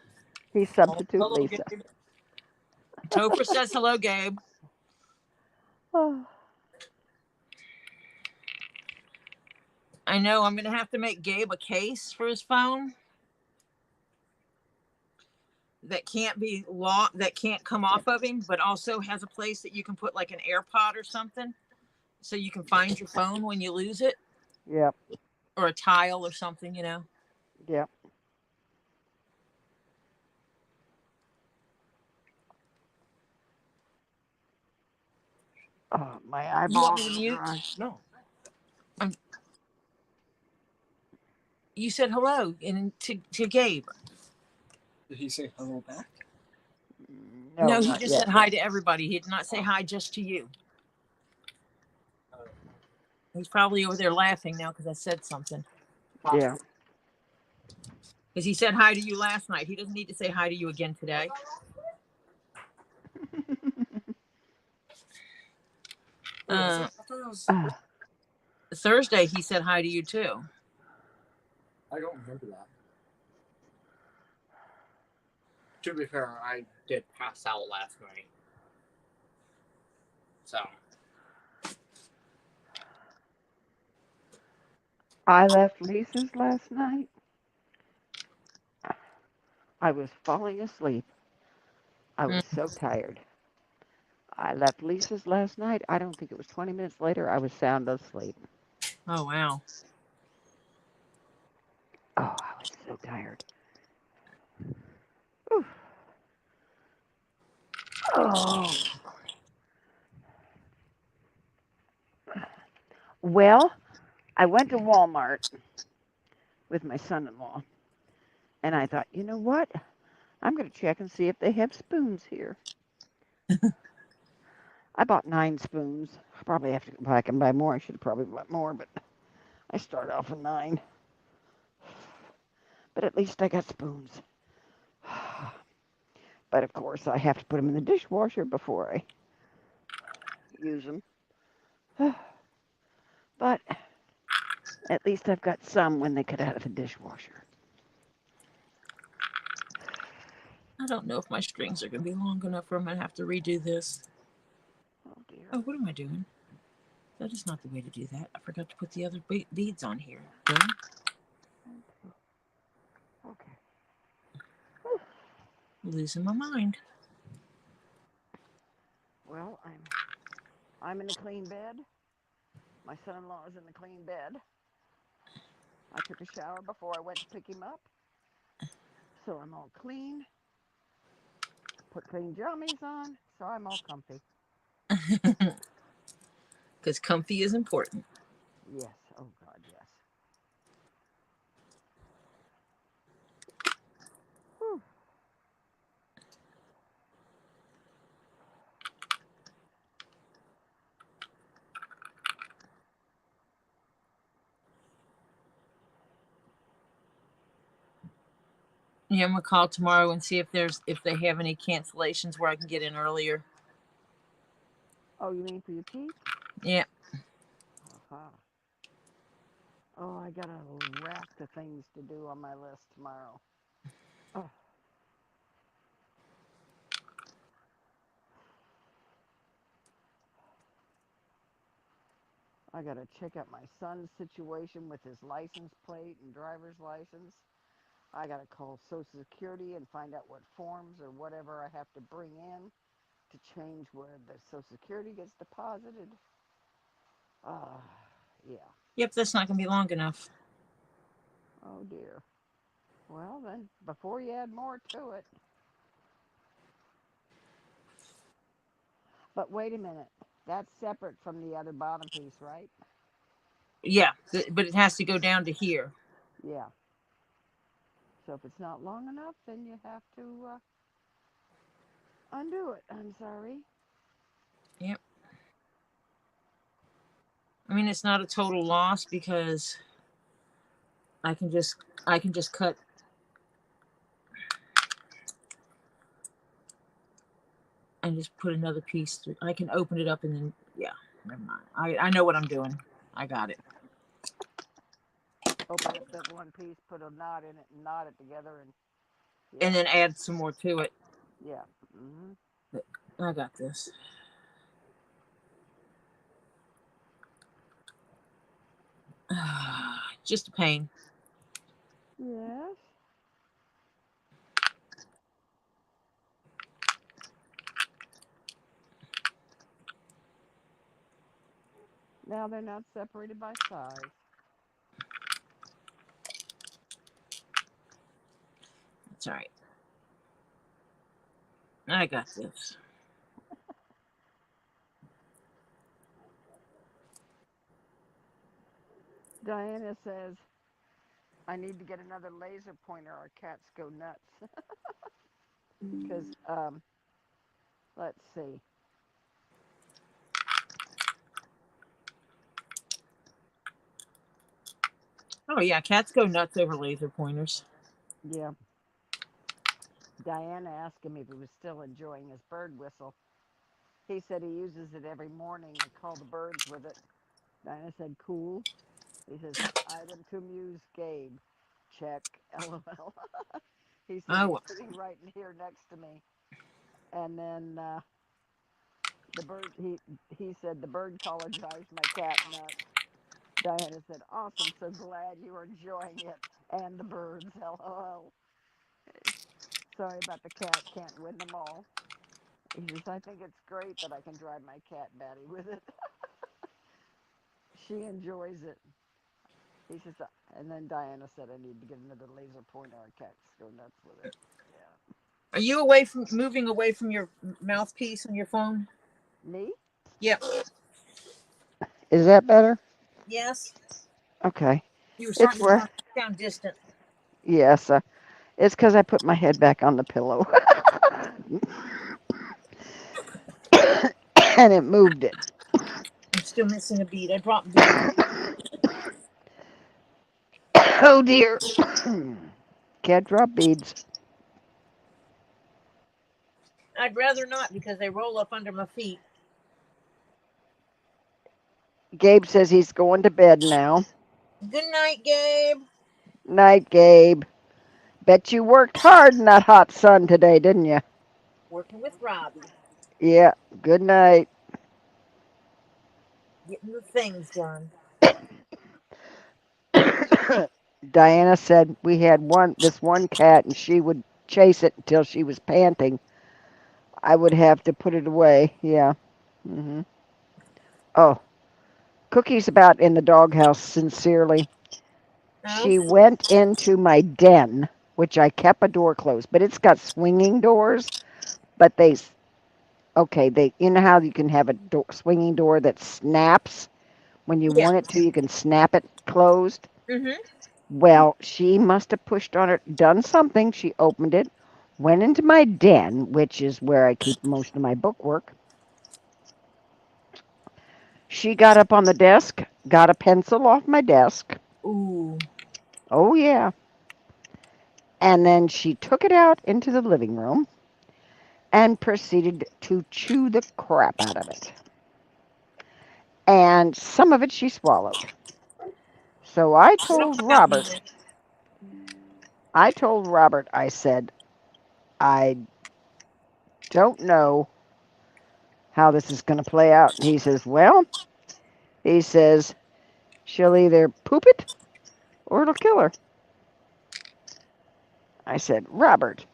He's substitute Lisa. Topher says hello, Gabe. Oh. I know I'm going to have to make Gabe a case for his phone that can't come off of him, but also has a place that you can put like an AirPod or something so you can find your phone when you lose it. Yep. Or a tile or something, Yep. Oh, my eyeballs. No. You said hello to Gabe. Did he say hello back? No, he just said hi to everybody. He did not say hi just to you. He's probably over there laughing now because I said something. Yeah. Because he said hi to you last night. He doesn't need to say hi to you again today. Thursday, he said hi to you too. I don't remember that. To be fair, I did pass out last night. So. I left Lisa's last night. I was falling asleep. I was so tired. I left Lisa's last night. I don't think it was 20 minutes later. I was sound asleep. Oh, wow. Oh, I was so tired. Oof. Oh. Well, I went to Walmart with my son in law, and I thought, you know what? I'm going to check and see if they have spoons here. I bought 9 spoons. I probably have to go back and buy more. I should have probably bought more, but I started off with 9. But at least I got spoons. But of course, I have to put them in the dishwasher before I use them. But at least I've got some when they get out of the dishwasher. I don't know if my strings are going to be long enough or I'm going to have to redo this. Oh dear. Oh, what am I doing? That is not the way to do that. I forgot to put the other beads on here. Done. Okay. Losing my mind. Well, I'm in a clean bed. My son-in-law is in the clean bed. I took a shower before I went to pick him up, so I'm all clean. Put clean jammies on, so I'm all comfy. Because comfy is important. Yes. Oh God, yes. Whew. Yeah, I'm gonna call tomorrow and see if they have any cancellations where I can get in earlier. Oh, you mean for your teeth? Yeah. Uh-huh. Oh, I got a raft of things to do on my list tomorrow. Oh, I got to check out my son's situation with his license plate and driver's license. I got to call Social Security and find out what forms or whatever I have to bring in to change where the Social Security gets deposited. Uh, yeah. Yep, that's not gonna be long enough. Oh dear. Well, then, before you add more to it. But wait a minute. That's separate from the other bottom piece, right? Yeah, but it has to go down to here. Yeah. So if it's not long enough, then you have to undo it. I'm sorry. Yep. I mean, it's not a total loss because I can just cut and just put another piece through. I can open it up and then yeah, never mind. I know what I'm doing. I got it. Open up that one piece, put a knot in it, and knot it together, and And yeah, then add some more to it. yeah. Hmm. But I got this. Just a pain. Yes. Now they're not separated by size. That's all right. I got this. Diana says, I need to get another laser pointer. Our cats go nuts. Because, let's see. Oh yeah, cats go nuts over laser pointers. Yeah. Diana asked him if he was still enjoying his bird whistle. He said he uses it every morning to call the birds with it. Diana said, cool. He says, item to amuse Gabe. Check. LOL. He said Oh he's well. sitting right here next to me. And then the bird, he said the bird caller drives my cat nuts. Diana said, awesome. So glad you are enjoying it. And the birds. LOL. Sorry about the cat. Can't win them all. He says, I think it's great that I can drive my cat batty with it. She enjoys it. He says, and then Diana said, I need to get another laser pointer. Our cats go nuts with it. Yeah. Are you moving away from your mouthpiece on your phone? Me? Yep. Is that better? Yes. Okay. You were It's starting to where, sound distant. yes, it's because I put my head back on the pillow and it moved it. I'm still missing a bead. I dropped beads. Oh dear. Can't drop beads. I'd rather not because they roll up under my feet. Gabe says he's going to bed now. Good night, Gabe. Night, Gabe. Bet you worked hard in that hot sun today, didn't you? Working with Robbie. Yeah. Good night. Getting the things done. Diana said we had this one cat and she would chase it until she was panting. I would have to put it away. Yeah. Oh, Cookie's about in the doghouse sincerely. Oh, She went into my den, which I kept a door closed, but it's got swinging doors, but they you know how you can have a swinging door that snaps when you yeah. want it to, you can snap it closed. Mm-hmm. Well, she must have pushed on it, done something. She opened it, went into my den, which is where I keep most of my bookwork. She got up on the desk, got a pencil off my desk. Ooh. Oh, yeah. And then she took it out into the living room and proceeded to chew the crap out of it. And some of it she swallowed. So I told Robert, I said, I don't know how this is going to play out. And he says, well, he says, she'll either poop it or it'll kill her. I said, Robert.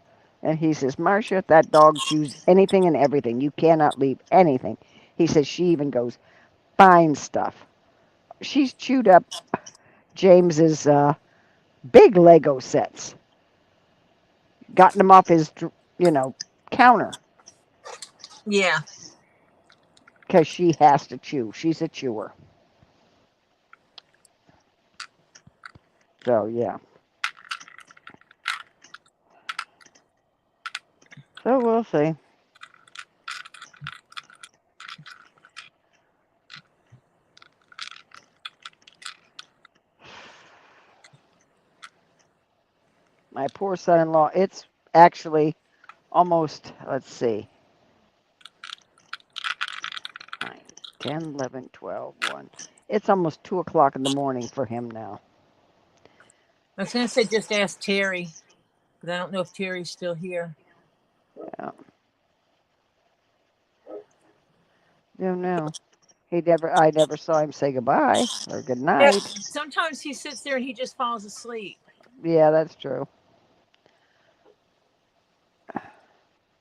And he says, Marcia, that dog chews anything and everything. You cannot leave anything. He says, she even goes, fine stuff. She's chewed up James's big Lego sets, gotten them off his, you know, counter Yeah. because she has to chew. She's a chewer. So, yeah. So we'll see. My poor son-in-law, it's actually almost, let's see, 9, 10, 11, 12, 1. It's almost 2 o'clock in the morning for him now. I was going to say just ask Terry, but I don't know if Terry's still here. Yeah. Don't know. I never saw him say goodbye or good Yeah. night. Sometimes he sits there and he just falls asleep. Yeah, that's true.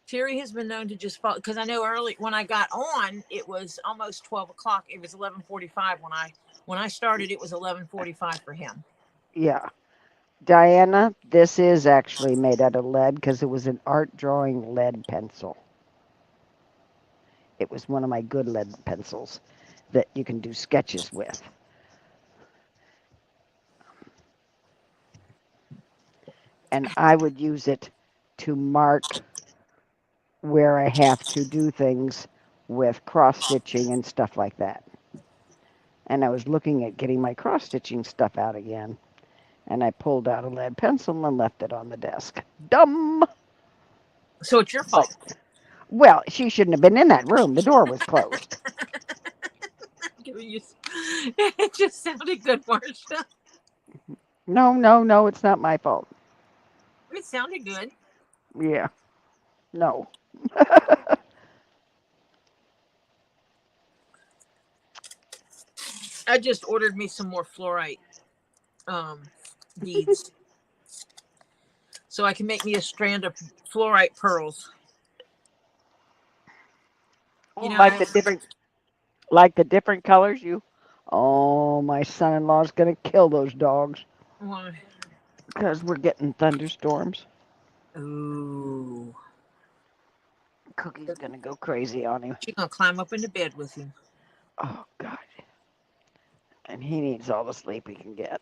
Terry has been known to just fall because I know early when I got on, it was almost 12 o'clock. It was 11:45 when I started. It was 11:45 for him. Yeah. Diana, this is actually made out of lead because it was an art drawing lead pencil. It was one of my good lead pencils that you can do sketches with. And I would use it to mark where I have to do things with cross stitching and stuff like that. And I was looking at getting my cross stitching stuff out again. And I pulled out a lead pencil and left it on the desk. Dumb! So it's your But, fault. well, she shouldn't have been in that room. The door was closed. It just sounded good, Marcia. No, no, no, it's not my fault. It sounded good. Yeah, no. I just ordered me some more fluorite beads so I can make me a strand of fluorite pearls. You know, Like the different colors you. Oh, my son-in-law's gonna kill those dogs well, because we're getting thunderstorms. ooh, Cookie's gonna go crazy on him. she's gonna climb up into bed with him. Oh God, and he needs all the sleep he can get.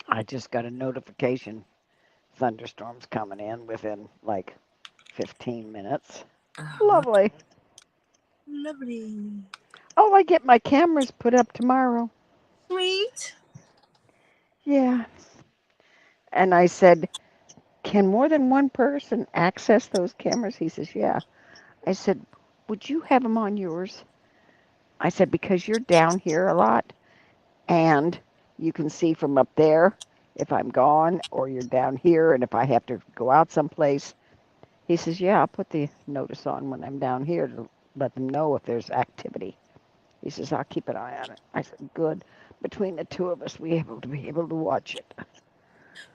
I just got a notification thunderstorms coming in within like 15 minutes. Oh, well, Lovely. lovely, Oh, I get my cameras put up tomorrow. sweet. Yeah. And I said, can more than one person access those cameras? He says, yeah. I said, would you have them on yours? I said, because you're down here a lot and you can see from up there if I'm gone or you're down here and if I have to go out someplace. He says, yeah, I'll put the notice on when I'm down here to let them know if there's activity. He says, I'll keep an eye on it. I said, good. Between the two of us, we able to be able to watch it.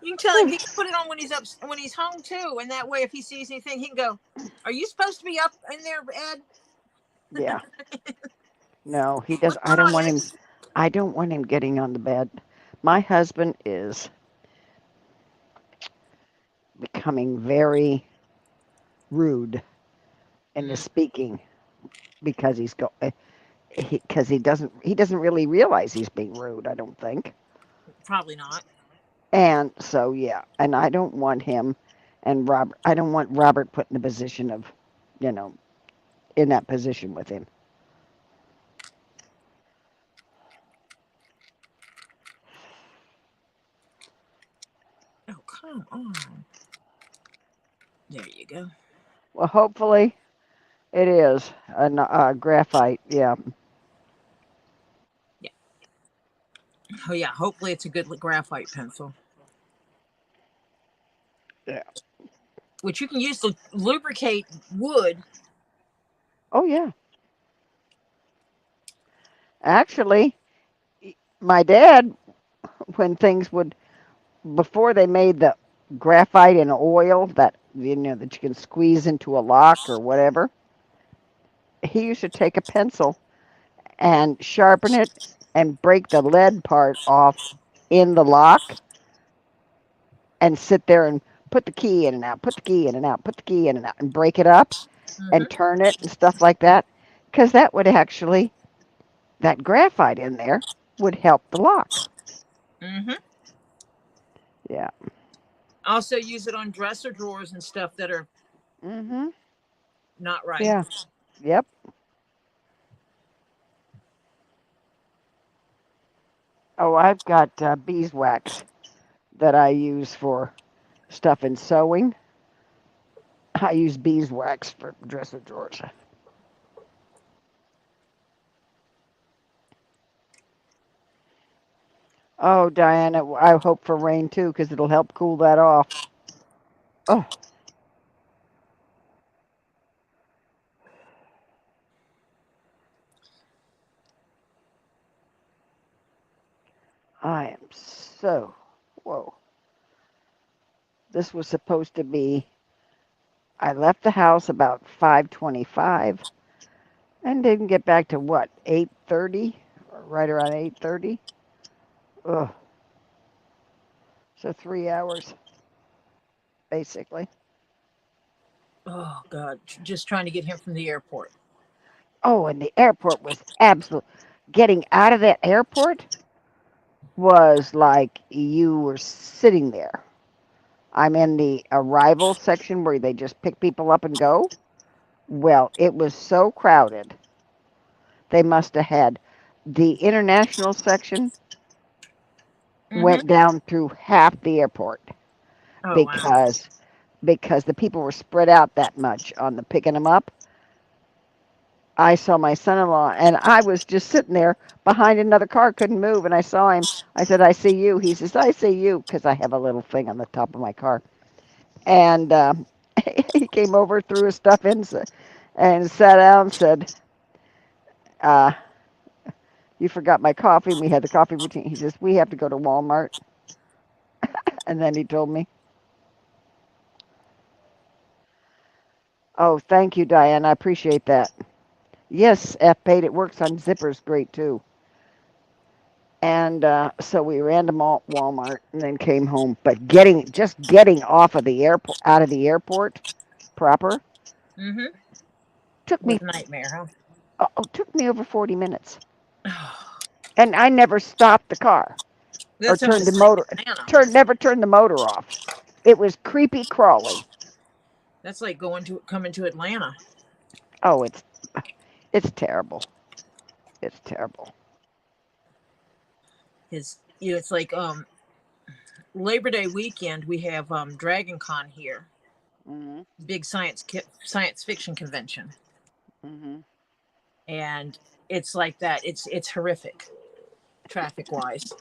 You can tell him he can put it on when he's up, when he's home too, and that way, if he sees anything, he can go. Are you supposed to be up in there, Ed? Yeah. No, he does. What's going on, Ed? I don't want him getting on the bed. My husband is becoming very rude in his Mm, speaking because he doesn't really realize he's being rude, I don't think. probably not. And so yeah, and I don't want him and Robert I don't want Robert put in the position of, you know, in that position with him. Oh, come on. There you go. Well, hopefully it is graphite. Yeah. Yeah. Oh, yeah. Hopefully, it's a good graphite pencil, Yeah. which you can use to lubricate wood. Oh yeah. Actually, my dad, when things would before they made the graphite and oil that that you can squeeze into a lock or whatever, he used to take a pencil and sharpen it and break the lead part off in the lock and sit there and put the key in and out, put the key in and out, put the key in and out, and break it up and Mm-hmm. turn it and stuff like that. Because that would actually, that graphite in there would help the lock. Mm-hmm. Yeah. Also, use it on dresser drawers and stuff that are Mhm. not right. Yeah. Yep. Oh, I've got beeswax that I use for stuff in sewing. I use beeswax for dresser drawers. Oh, Diana, I hope for rain too, because it'll help cool that off. Oh, I am so. Whoa. This was supposed to be. I left the house about 5:25 and didn't get back to what 8:30, or right around 8:30. Ugh. So 3 hours basically. Oh God, just trying to get him from the airport. Oh, and the airport was absolute. Getting out of that airport was like you were sitting there. I'm in the arrival section where they just pick people up and go. Well, it was so crowded. They must have had the international section Mm-hmm. went down through half the airport Oh wow. because the people were spread out that much on the picking them up. I saw my son-in-law and I was just sitting there behind another car, couldn't move, and I saw him. I said, "I see you." He says, "I see you," because I have a little thing on the top of my car. And he came over, threw his stuff in, and sat down and said, uh, "You forgot my coffee." And we had the coffee routine. He says, "We have to go to Walmart." And then he told me, oh, thank you, Diane. I appreciate that. Yes, F-Paid. It works on zippers great too. And so we ran to Walmart and then came home. But getting off of the airport, out of the airport proper, Mm-hmm. took Was me a nightmare, took me over 40 minutes. huh? And I never stopped the car or That's almost like Atlanta. never turned the motor off. It was creepy crawly. That's like coming to Atlanta. Oh, it's terrible. It's terrible. It's like Labor Day weekend. We have Dragon Con here, Mhm. big science fiction convention, Mhm. and it's like that. It's horrific, traffic wise.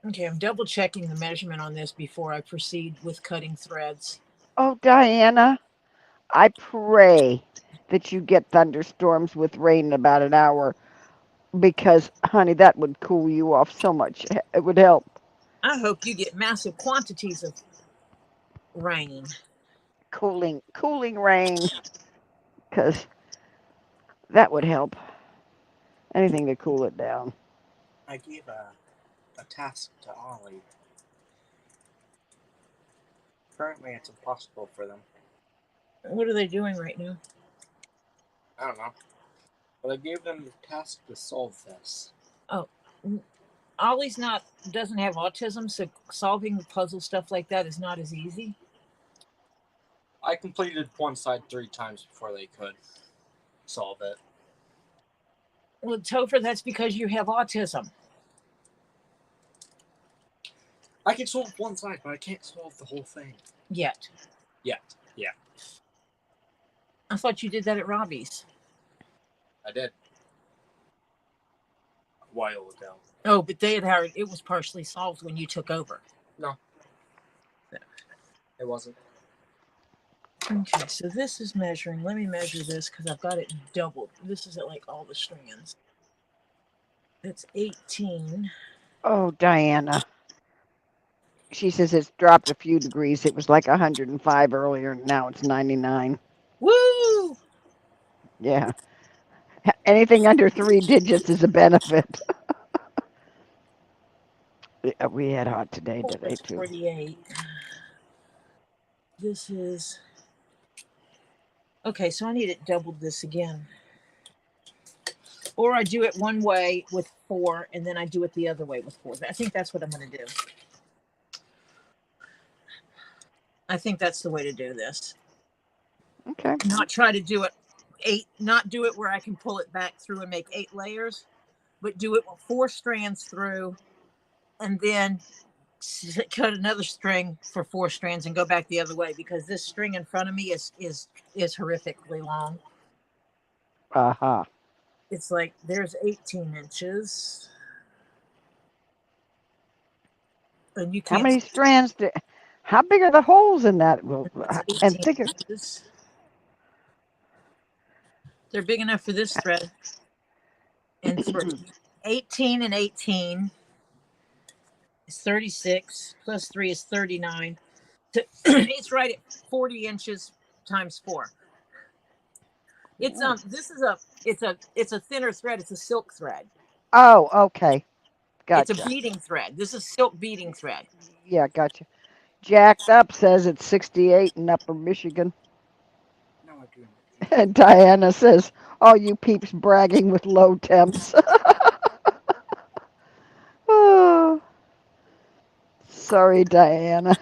Okay, I'm double checking the measurement on this before I proceed with cutting threads. Oh, Diana, I pray that you get thunderstorms with rain in about an hour because, honey, that would cool you off so much. It would help. I hope you get massive quantities of rain. Cooling rain, because that would help. Anything to cool it down. I gave a task to Ollie. Apparently, it's impossible for them. What are they doing right now? I don't know. But I gave them the task to solve this. Oh, Ollie's doesn't have autism, so solving puzzle stuff like that is not as easy. I completed one side 3 times before they could solve it. Well, Topher, that's because you have autism. I can solve one side, but I can't solve the whole thing. Yet. Yeah. I thought you did that at Robbie's. I did. A while ago. Oh, but it was partially solved when you took over. No. It wasn't. Okay, so this is measuring. Let me measure this because I've got it doubled. This is at like all the strands. It's 18. Oh, Diana. She says it's dropped a few degrees. It was like 105 earlier, and now it's 99. Woo! Yeah. Anything under 3 digits is a benefit. Yeah, we had hot today, too. 48. This is... Okay, so I need it doubled this again. Or I do it one way with 4, and then I do it the other way with 4. I think that's what I'm going to do. I think that's the way to do this. Okay. Not try to do it 8, not do it where I can pull it back through and make 8 layers, but do it with 4 strands through, and then cut another string for 4 strands and go back the other way, because this string in front of me is horrifically long. Uh-huh. It's like there's 18 inches. And you can't. How many strands how big are the holes in that? And thicker. Inches. They're big enough for this thread. And for 18 and 18 is 36, plus 3 is 39. It's right at 40 inches times 4. It's it's a thinner thread. It's a silk thread. Oh, okay. Gotcha. It's a beading thread. This is silk beading thread. Yeah, gotcha. Jacked Up says it's 68 in Upper Michigan. No, I do. And Diana says, all you peeps bragging with low temps. Oh, sorry, Diana.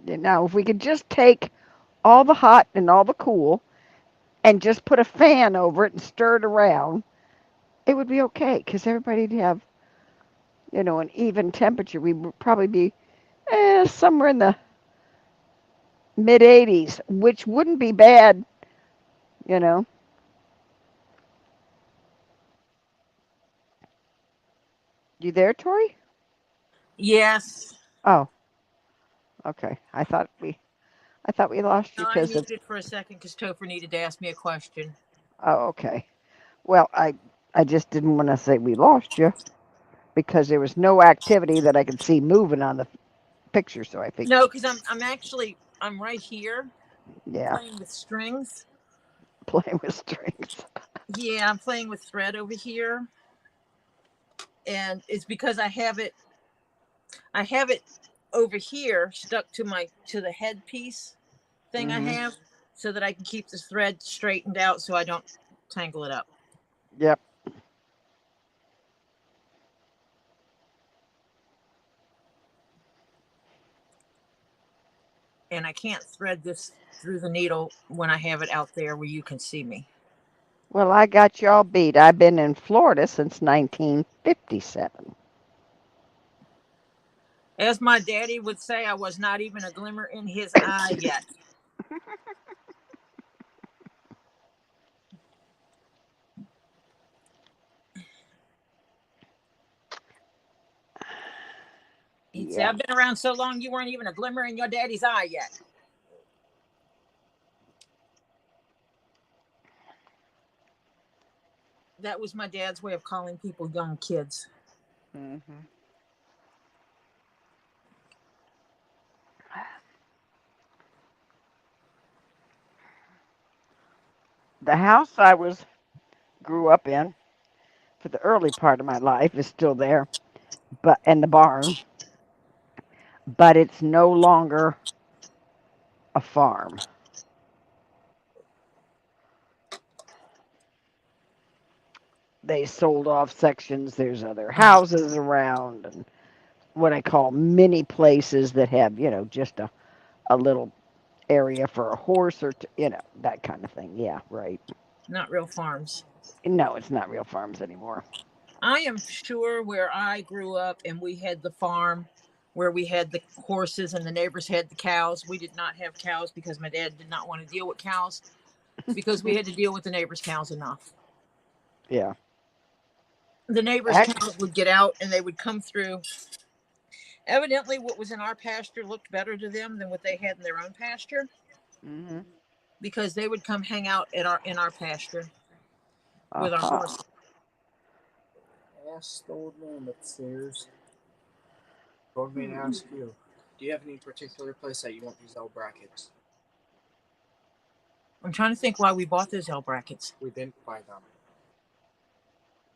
Now, if we could just take all the hot and all the cool and just put a fan over it and stir it around, it would be okay because everybody'd have, an even temperature. We would probably be somewhere in the mid 80s, which wouldn't be bad, you know. You there, Tori? Yes. Oh, okay. I thought we lost you No, I because of. muted for a second because Topher needed to ask me a question. Oh, okay. Well, I just didn't want to say we lost you because there was no activity that I could see moving on the picture. So I figured, No, because I'm right here yeah, playing with strings. playing with strings. Yeah, I'm playing with thread over here, and it's because I have it over here stuck to the headpiece thing I Hmm. have, so that I can keep the thread straightened out so I don't tangle it up. Yep. And I can't thread this through the needle when I have it out there where you can see me. Well, I got y'all beat. I've been in Florida since 1957. As my daddy would say, I was not even a glimmer in his eye yet. He'd say, Yeah. I've been around so long you weren't even a glimmer in your daddy's eye yet. That was my dad's way of calling people young kids. Hmm. The house I was grew up in for the early part of my life is still there, but and the barn, but it's no longer a farm. They sold off sections. There's other houses around and what I call mini places that have, just a little area for a horse or, that kind of thing. Yeah, right. Not real farms. No, it's not real farms anymore. I am sure where I grew up and we had the farm where we had the horses and the neighbors had the cows. We did not have cows because my dad did not want to deal with cows because we had to deal with the neighbors' cows enough. Yeah. The neighbors' Ac- cows would get out and they would come through. Evidently, what was in our pasture looked better to them than what they had in their own pasture hmm because they would come hang out at in our pasture with our Uh-huh. horses. Ask the old man upstairs. Told me to ask you. Do you have any particular place that you want these L brackets? I'm trying to think why we bought those L brackets. We didn't buy them.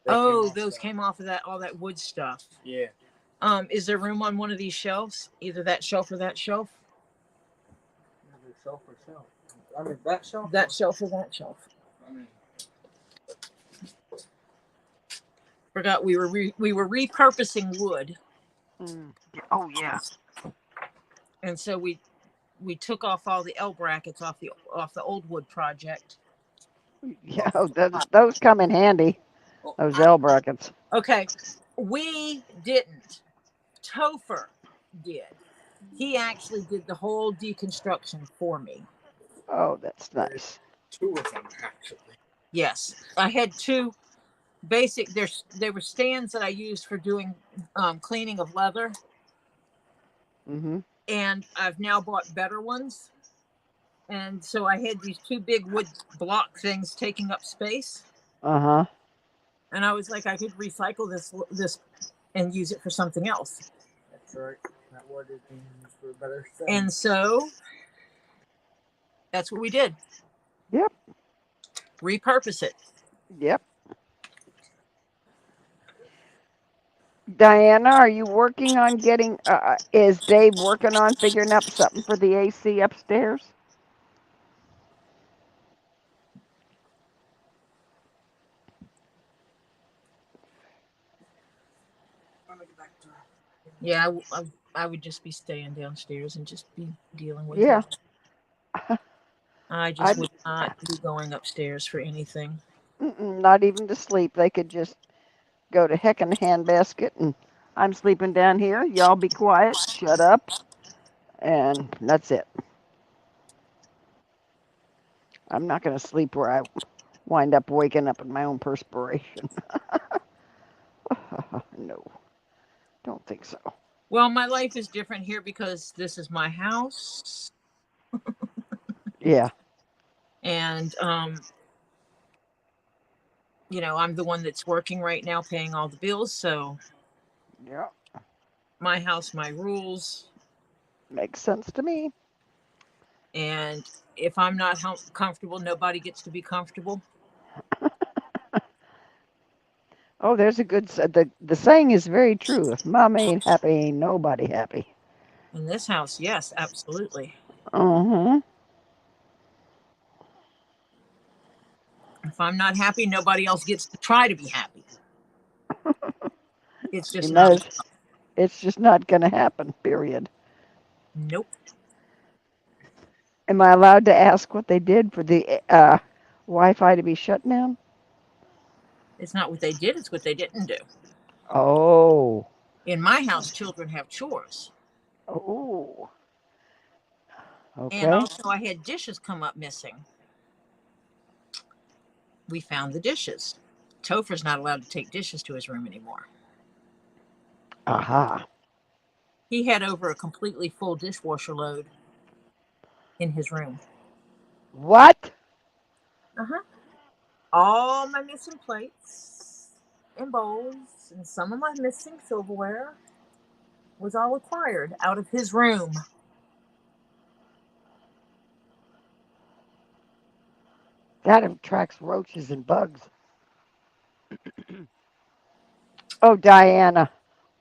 They Oh, off those that. came off of that all that wood stuff. Yeah. Is there room on one of these shelves? Either that shelf or that shelf? Either shelf or shelf. I mean, that shelf? That shelf or that shelf? I mean, Forgot we were repurposing wood, Mm. Oh, yeah. and so we took off all the L brackets off the old wood project. Yeah, oh, those come in handy, well, those L brackets. Okay, we didn't. Topher did. He actually did the whole deconstruction for me. Oh, that's there's nice. two of them, actually. Yes, I had two basic. There were stands that I used for doing cleaning of leather, Hmm. and I've now bought better ones. And so I had these two big wood block things taking up space, Uh-huh. and I was like, I could recycle this and use it for something else. That's right. That wood is being used for a better thing. And so that's what we did. Yep. Repurpose it. Yep. Diana, are you working on getting, is Dave working on figuring up something for the AC upstairs? Yeah, I would just be staying downstairs and just be dealing with Yeah. it. I I, just would not be going upstairs for anything. not even to sleep. They could just go to heck in the handbasket and I'm sleeping down here. Y'all be quiet, shut up, and that's it. I'm not going to sleep where I wind up waking up in my own perspiration. No, don't think so. Well, my life is different here because this is my house, Yeah. and I'm the one that's working right now, paying all the bills. So Yeah. my house, my rules. Makes sense to me. And if I'm not comfortable, nobody gets to be comfortable. Oh, there's a good the saying is very true. If mom ain't happy, ain't nobody happy. In this house, yes, absolutely. Uh-huh. If I'm not happy, nobody else gets to try to be happy. It's You just not. know, it's just not going to happen, period. Nope. Am I allowed to ask what they did for the Wi-Fi to be shut down? It's not what they did, it's what they didn't do. Oh. In my house, children have chores. Oh. And Okay. also, I had dishes come up missing. We found the dishes. Topher's not allowed to take dishes to his room anymore. Aha. He had over a completely full dishwasher load in his room. What? Uh-huh. All my missing plates and bowls and some of my missing silverware was all acquired out of his room. That attracts roaches and bugs. Oh, Diana.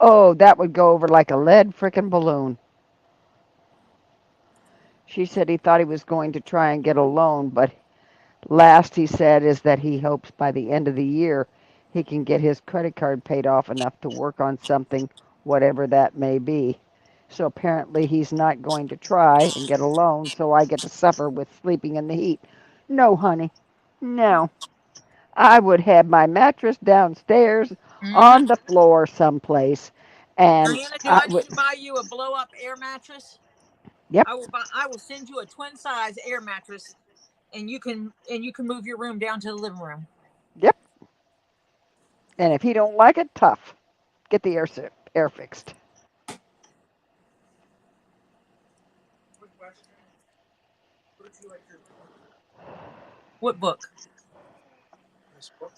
Oh, that would go over like a lead frickin' balloon. She said he thought he was going to try and get a loan, but last he said is that he hopes by the end of the year he can get his credit card paid off enough to work on something, whatever that may be. So apparently he's not going to try and get a loan, so I get to suffer with sleeping in the heat. No, honey. No. I would have my mattress downstairs Mm-hmm. on the floor someplace, and Diana, do I I need would. to buy you a blow-up air mattress? Yep, I will send you a twin size air mattress, and you can move your room down to the living room. yep. And if he don't like it, tough. Get the air fixed. What book? This book.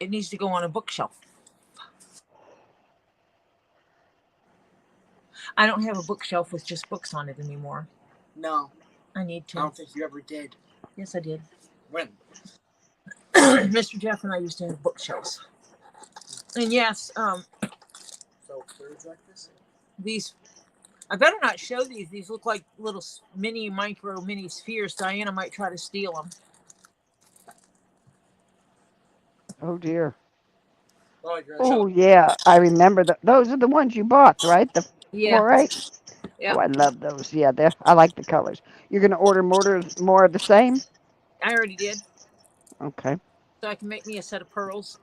It needs to go on a bookshelf. I don't have a bookshelf with just books on it anymore. No, I need I to. don't think you ever did. Yes, I did. When? Mr. Jeff and I used to have bookshelves. And yes, So birds like this? these. I better not show these. These look like little mini spheres. Diana might try to steal them. Oh dear. Oh, you're Oh yeah, I remember those are the ones you bought, right? The Yeah, 4-8. yeah. Oh, I love those. Yeah, I like the colors. You're gonna order more of the same? I already did. Okay. So I can make me a set of pearls,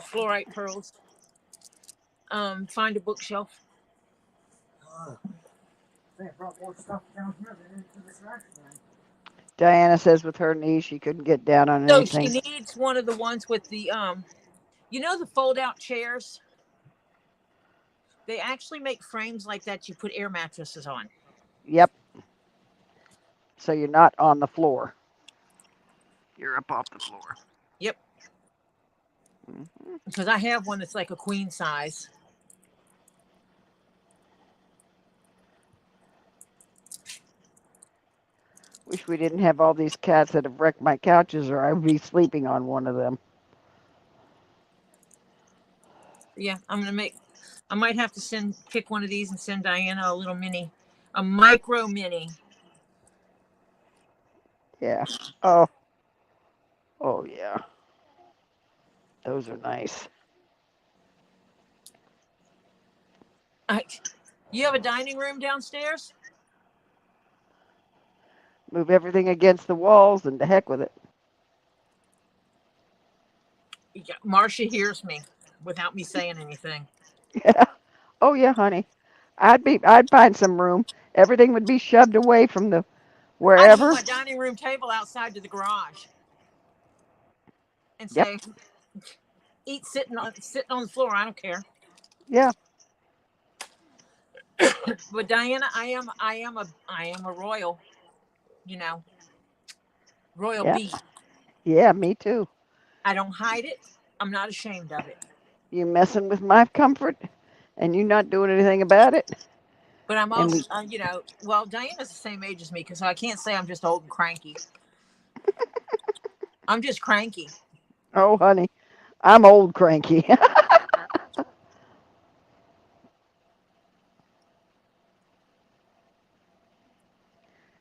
fluorite pearls. Find a bookshelf. They brought more stuff down here than into this restaurant. Diana says with her knees she couldn't get down on So she anything. needs one of the ones with the fold out chairs. They actually make frames like that you put air mattresses on. Yep. So you're not on the floor. You're up off the floor. Yep. Hmm. Because I have one that's like a queen size. Wish we didn't have all these cats that have wrecked my couches, or I'd be sleeping on one of them. Yeah, I might have to pick one of these and send Diana a micro mini. Yeah. Oh. Oh yeah. Those are nice. You have a dining room downstairs? Move everything against the walls and to heck with it. Yeah, Marcia hears me without me saying anything. Yeah. Oh yeah, honey. I'd find some room. Everything would be shoved away from the I'd move wherever. my dining room table outside to the garage and Yep. say, "Eat sitting on the floor. I don't care." Yeah. But Diana, I am a royal, you know, royal Yeah. bee. Yeah, me too. I don't hide it. I'm not ashamed of it. You messing with my comfort and you not doing anything about it. But I'm And also, we, well, Diana's the same age as me, because I can't say I'm just old and cranky. I'm just cranky. oh, honey, I'm old cranky.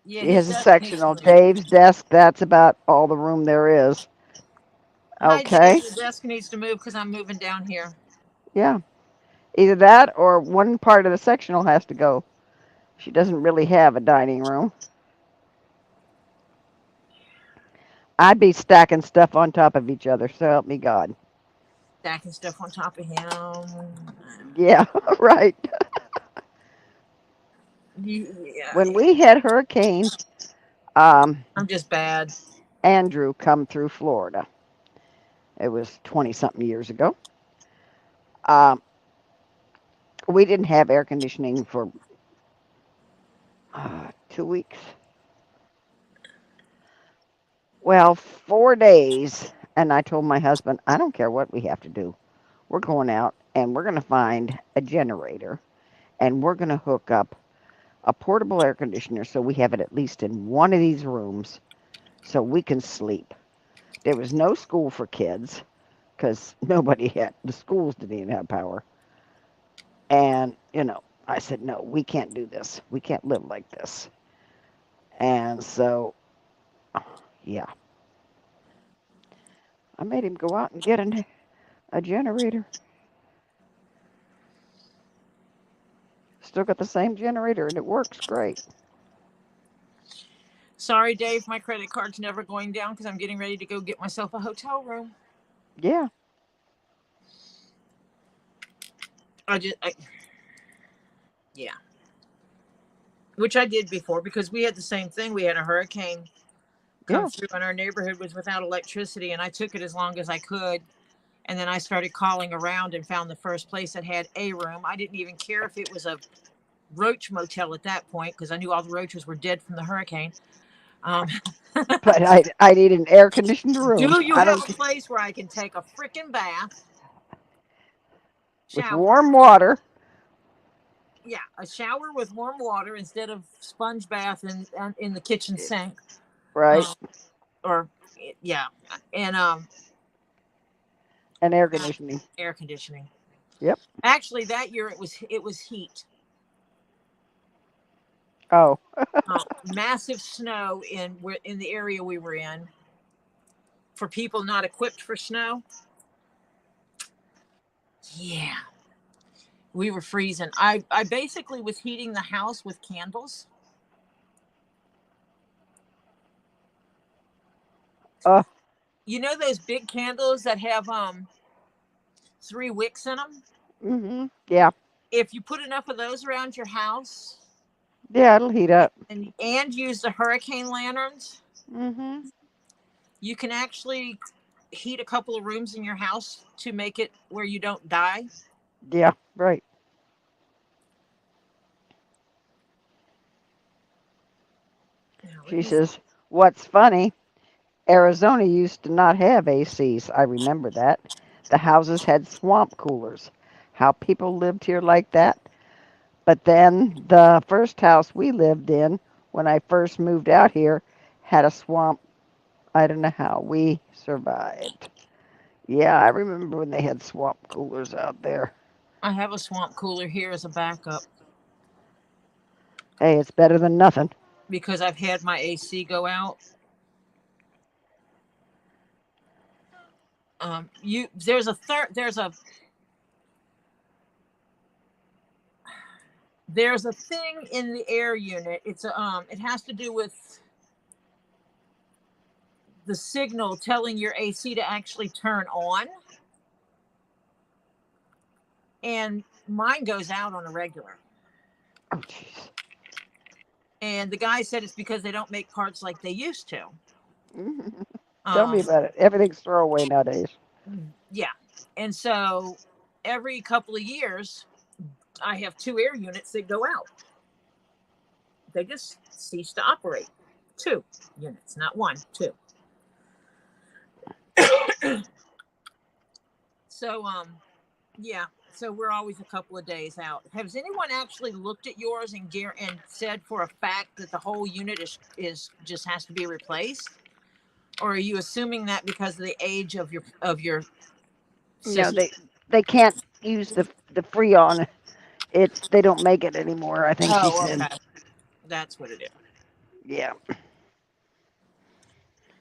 Yeah, She his has a desk needs section to on move. Dave's desk. That's about all the room there is. Hi, Dave. Okay. The desk needs to move because I'm moving down here. Yeah. Either that or one part of the sectional has to go. She doesn't really have a dining room. I'd be stacking stuff on top of each other, so help me God. Stacking stuff on top of him. Yeah, right. Yeah, When we had Hurricane um, I'm just bad. Andrew come through Florida, it was 20 something years ago. Um, we didn't have air conditioning for 2 weeks. Well, 4 days. And I told my husband, I don't care what we have to do. We're going out and we're going to find a generator and we're going to hook up a portable air conditioner so we have it at least in one of these rooms so we can sleep. There was no school for kids because nobody had, the schools didn't even have power. And, I said, no, we can't do this. We can't live like this. And so, yeah, I made him go out and get a generator. Still got the same generator and it works great. Sorry, Dave. My credit card's never going down because I'm getting ready to go get myself a hotel room. Yeah, Yeah, which I did before because we had the same thing. We had a hurricane come yeah. through and our neighborhood was without electricity, and I took it as long as I could. And then I started calling around and found the first place that had a room. I didn't even care if it was a roach motel at that point because I knew all the roaches were dead from the hurricane. Um, But I need an air conditioned room. do you I have don't a place where I can take a freaking bath, with shower? warm water, Yeah, a shower with warm water instead of sponge bath in the kitchen sink. right? Um, or yeah, and And air conditioning. air conditioning. Yep. Actually, that year it was heat. Oh, Massive snow in the area we were in. For people not equipped for snow, yeah, we were freezing. I basically was heating the house with candles. uh, You know those big candles that have 3 wicks in them? yeah, If you put enough of those around your house yeah. It'll heat up. and use the hurricane lanterns, Mhm. you can actually heat a couple of rooms in your house to make it where you don't die. Yeah, right. Now, let She me see. says, "What's funny? Arizona used to not have ACs. I remember that. The houses had swamp coolers. How people lived here like that. But then the first house we lived in when I first moved out here had a swamp. I don't know how we survived. Yeah, I remember when they had swamp coolers out there. I have a swamp cooler here as a backup Hey, it's better than nothing. because I've had my AC go out. You there's a thing in the air unit. It has to do with the signal telling your AC to actually turn on, and mine goes out on a regular. Oh, jeez. And the guy said it's because they don't make parts like they used to. Tell me Um, about it. Everything's throwaway nowadays. yeah, and so every couple of years, I have 2 air units that go out. They just cease to operate. 2 units, not 1, 2. So yeah. So we're always a couple of days out. Has anyone actually looked at yours and said for a fact that the whole unit is just has to be replaced? Or are you assuming that because of the age of your No, system? they can't use the Freon. They don't make it anymore. I think she Oh, said. okay. That's what it is. Yeah,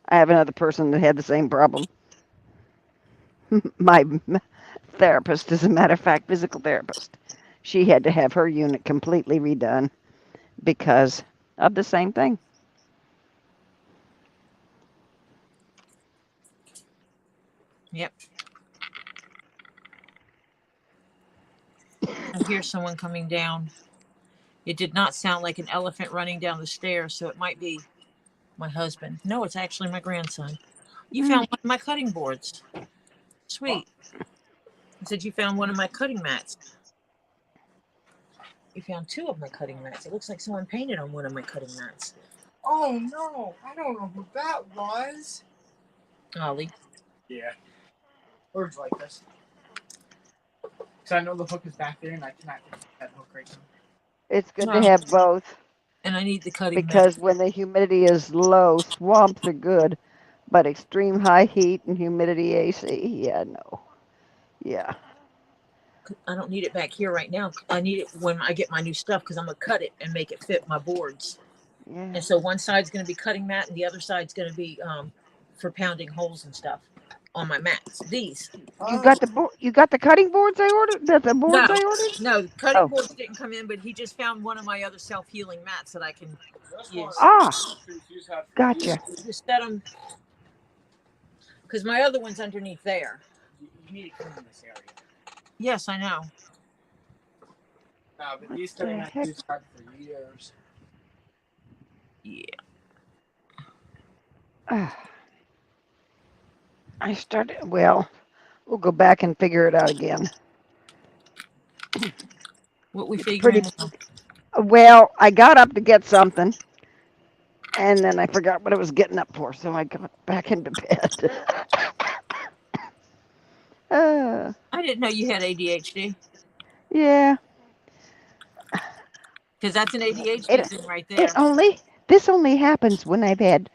I have another person that had the same problem. My therapist, as a matter of fact, physical therapist. She had to have her unit completely redone because of the same thing. Yep. I hear someone coming down. It did not sound like an elephant running down the stairs, so it might be my husband. No, it's actually my grandson. You Mm. found one of my cutting boards. Sweet. He said you found one of my cutting mats. You found two of my cutting mats. It looks like someone painted on one of my cutting mats. Oh no, I don't know who that was. Ollie. Yeah. Words like this. Because I know the hook is back there and I cannot get that hook right now. It's good to have both And I need the cutting mat. because when the humidity is low, swamps are good, but extreme high heat and humidity AC, yeah, no. Yeah. I don't need it back here right now. I need it when I get my new stuff because I'm going to cut it and make it fit my boards. Yeah. And so one side's going to be cutting mat and the other side's going to be for pounding holes and stuff on my mats. These. You got the cutting boards I ordered? The boards No, I ordered? no, cutting Oh. boards didn't come in, but he just found one of my other self-healing mats that I can use. Ah. Gotcha. Just set them because my other one's underneath there. You need to clean this area. Yes, I know. No, but these cutting mats you've had for years. Yeah. I started, well, we'll go back and figure it out again. What we It's figuring? well, I got up to get something, and then I forgot what I was getting up for, so I got back into bed. I didn't know you had ADHD Yeah. because that's an ADHD It thing right it there. only this only happens when I've had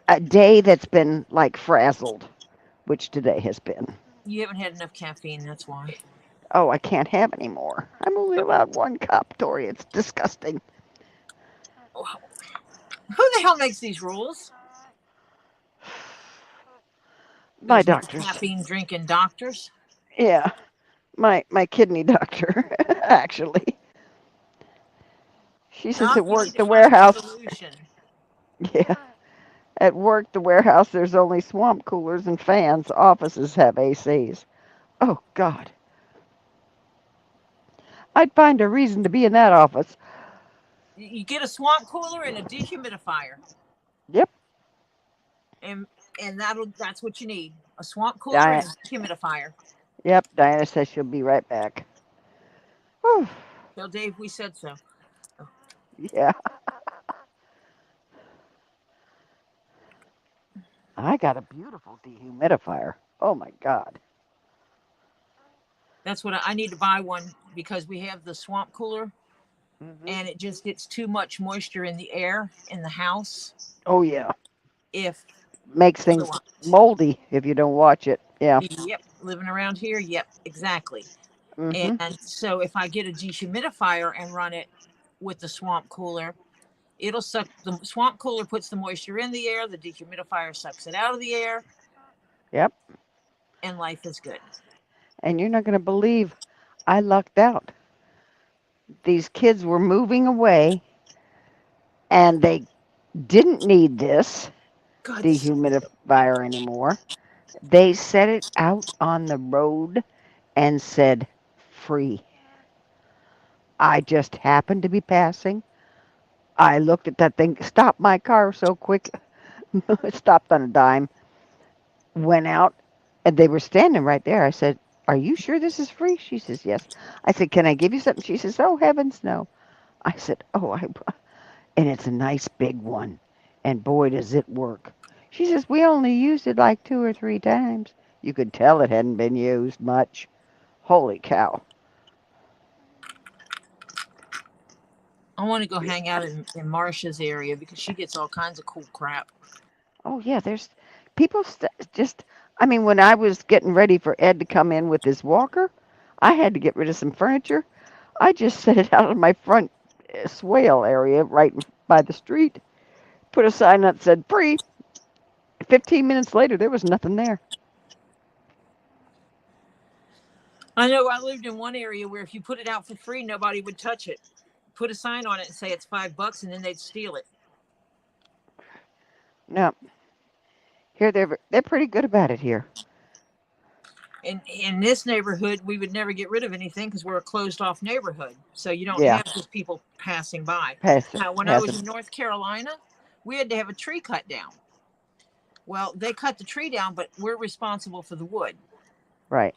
a day that's been like frazzled, which today has been. You haven't had enough caffeine. That's why. Oh, I can't have any more. I'm only allowed one cup, Tori. It's disgusting. Who the hell makes these rules? My There's no doctors. caffeine drinking doctors. Yeah, my kidney doctor, actually. She says at You work need to the find a warehouse. solution. Yeah, at work the warehouse there's only swamp coolers and fans. Offices have ACs. Oh God, I'd find a reason to be in that office. You get a swamp cooler and a dehumidifier, Yep. and that's what you need: a swamp cooler and Diana. a dehumidifier. Yep. Diana says she'll be right back. Whew. Tell Dave we said so. Yeah. I got a beautiful dehumidifier. Oh my God. That's what I need to buy one because we have the swamp cooler, and it just gets too much moisture in the air in the house. Oh yeah. If Makes things otherwise, moldy if you don't watch it. Yeah. yep, living around here, yep, exactly. Mhm. And so if I get a dehumidifier and run it with the swamp cooler, it'll suck. The swamp cooler puts the moisture in the air, the dehumidifier sucks it out of the air, Yep. and life is good. And you're not going to believe I lucked out. These kids were moving away and they didn't need this God, dehumidifier anymore. They set it out on the road and said free. I just happened to be passing. I looked at that thing, stopped my car so quick, it stopped on a dime, went out, and they were standing right there. I said, "Are you sure this is free?" She says, "Yes." I said, "Can I give you something?" She says, "Oh, heavens, no." I said, "Oh, and it's a nice big one. And boy, does it work." She says, "We only used it like 2 or 3 times." You could tell it hadn't been used much. Holy cow. I want to go hang out in Marsha's area because she gets all kinds of cool crap. Oh, yeah, there's people just, I mean, when I was getting ready for Ed to come in with his walker, I had to get rid of some furniture. I just set it out in my front swale area right by the street. Put a sign that said free. 15 minutes later, there was nothing there. I know I lived in one area where if you put it out for free, nobody would touch it. Put a sign on it and say it's $5 and then they'd steal it. No, here they're pretty good about it here. In this neighborhood, we would never get rid of anything because we're a closed off neighborhood. So you don't Yeah. have just people passing by. Pass it. Now, when I was in North Carolina, we had to have a tree cut down. Well, they cut the tree down, but we're responsible for the wood. Right.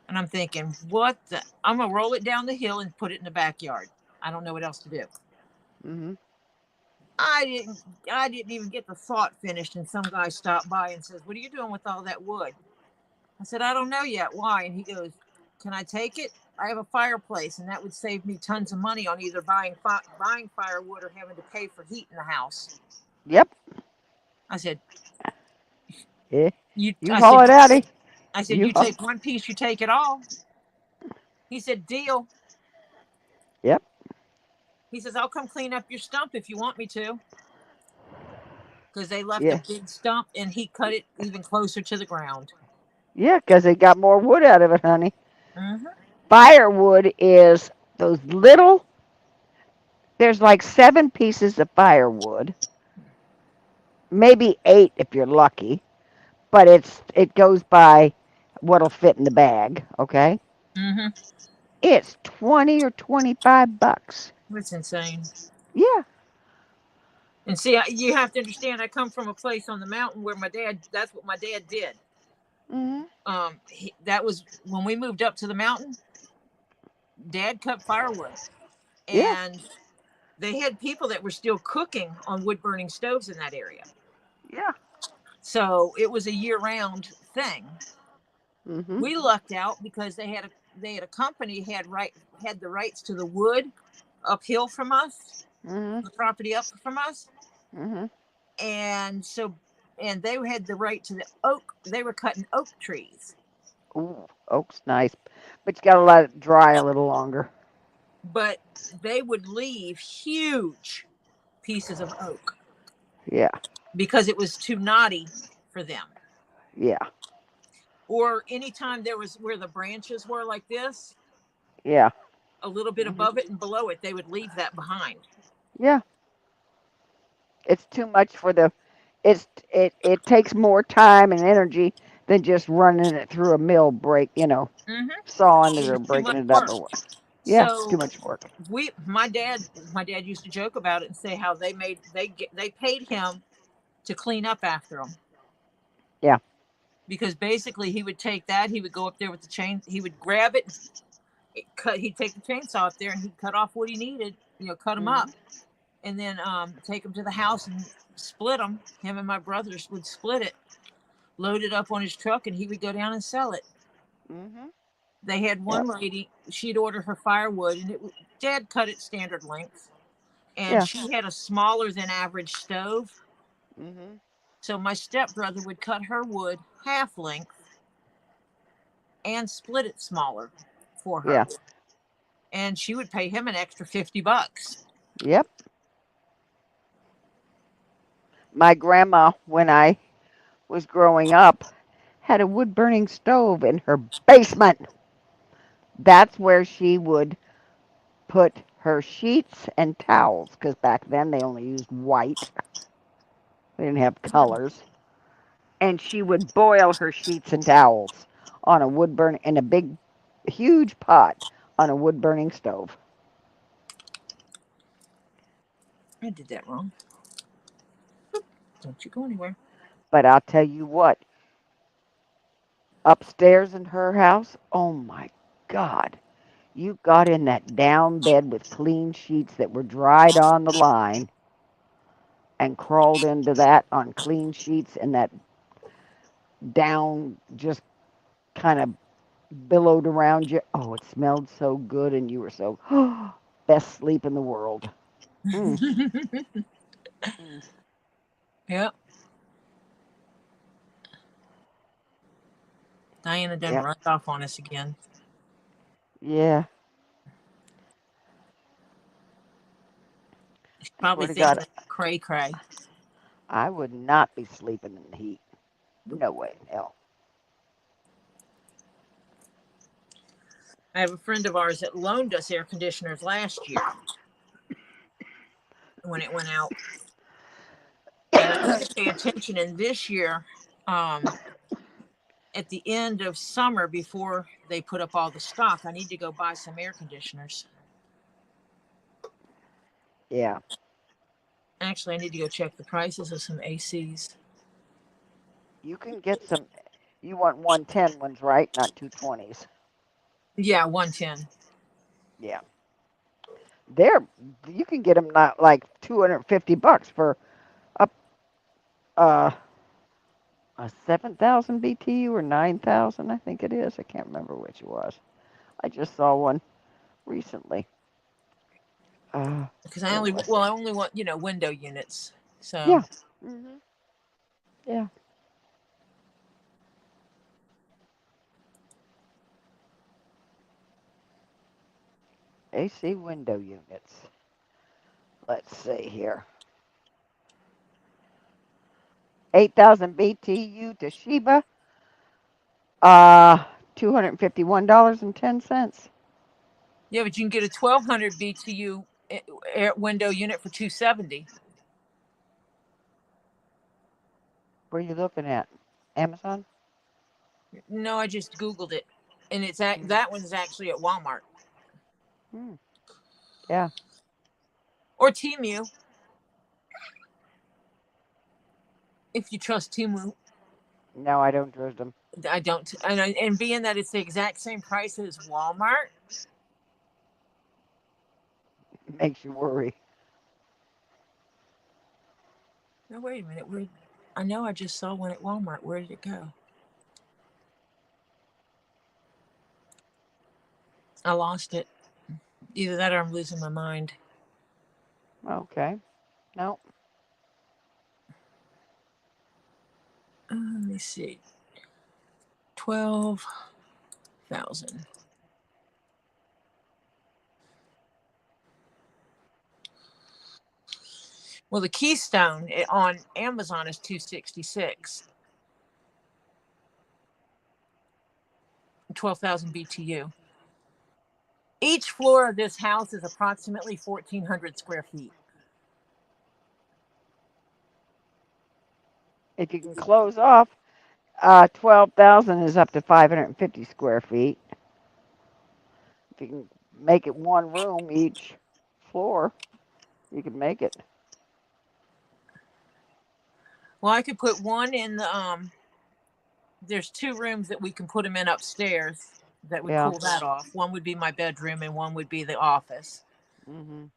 And I'm thinking, what the? I'm going to roll it down the hill and put it in the backyard. I don't know what else to do. Mm-hmm. I didn't even get the thought finished, and some guy stopped by and says, "What are you doing with all that wood?" I said, "I don't know yet. Why?" And he goes, "Can I take it? I have a fireplace, and that would save me tons of money on either buying firewood or having to pay for heat in the house." Yep. I said, Yeah. "You I haul it out, eh?" I said, "You take one piece, you take it all." He said, "Deal." Yep. He says, "I'll come clean up your stump if you want me to." Because they left Yeah. a big stump, and he cut it even closer to the ground. Yeah, because they got more wood out of it, honey. Mm-hmm. Firewood is those little, there's like 7 pieces of firewood, maybe 8 if you're lucky, but it goes by what'll fit in the bag, okay? Mm-hmm. It's 20 or $25. That's insane. Yeah. And see, you have to understand, I come from a place on the mountain where that's what my dad did. Mm-hmm. That was when we moved up to the mountain, Dad cut firewood. Yeah. And they had people that were still cooking on wood burning stoves in that area. Yeah. So it was a year round thing. Mm-hmm. We lucked out because they had a company had the rights to the wood uphill from us, Mm-hmm. the property up from us. Mm-hmm. And they had the right to the oak. They were cutting oak trees. Ooh, oak's nice, but you gotta let it dry a little longer. But they would leave huge pieces of oak Yeah. because it was too knotty for them. Yeah. Or anytime there was where the branches were like this, Yeah. a little bit above it and below it, they would leave that behind. Yeah. It's too much for the. It takes more time and energy than just running it through a mill Mm-hmm. sawing it It or was too breaking much it up work. or what. Yeah, too So much work. my dad used to joke about it and say how they paid him to clean up after them. Yeah. Because basically he would take that, he would go up there with the chain, he would grab it, he'd take the chainsaw up there and he'd cut off what he needed, cut them up, and then take them to the house and split them. Him and my brothers would split it, load it up on his truck, and he would go down and sell it. Mm-hmm. They had one lady, she'd order her firewood, and Dad cut it standard length, and Yeah. she had a smaller than average stove. Mm-hmm. So my stepbrother would cut her wood half length and split it smaller for her. Yeah. And she would pay him an extra $50. Yep. My grandma, when I was growing up, had a wood burning stove in her basement. That's where she would put her sheets and towels, because back then they only used white. They didn't have colors. And she would boil her sheets and towels on a wood burn in a big, huge pot on a wood burning stove. I did that wrong. Don't you go anywhere. But I'll tell you what, upstairs in her house, oh my God, you got in that down bed with clean sheets that were dried on the line and crawled into that on clean sheets, and down just kind of billowed around you. Oh, it smelled so good, and you were so best sleep in the world. Mm, mm. Yep. Diana done Yep. runs off on us again. Yeah. She's I swear probably to God, thinking cray cray. I would not be sleeping in the heat. No way in hell. I have a friend of ours that loaned us air conditioners last year when it went out. And I need to pay attention. And this year, um, at the end of summer, before they put up all the stock, I need to go buy some air conditioners. Yeah. Actually, I need to go check the prices of some ACs. You can get some. You want 110 ones, right? Not 220s. Yeah, 110. Yeah. They're you can get them not like $250 for up uh a 7,000 BTU or 9,000, I think it is. I can't remember which it was. I just saw one recently. Because I Where only, was well, it? I only want, window units. So, Yeah. Mhm. Yeah. AC window units. Let's see here. 8,000 BTU Toshiba. $251.10. yeah, but you can get a 1200 BTU air window unit for 270. Where are you looking at? Amazon? No, I just Googled it. And Mm. that one's actually at Walmart Mm. Yeah. or Temu if you trust Temu. No, I don't trust them. I don't. And being that it's the exact same price as Walmart. It makes you worry. No, wait a minute. I know I just saw one at Walmart. Where did it go? I lost it. Either that or I'm losing my mind. Okay. No. Let me see. 12,000. Well, the Keystone on Amazon is 266. 12,000 BTU. Each floor of this house is approximately 1,400 square feet. If you can close off, 12,000 is up to 550 square feet. If you can make it one room each floor, you can make it. Well, I could put one in the there's two rooms that we can put them in upstairs that would Yeah. cool that off. One would be my bedroom and one would be the office. Mhm.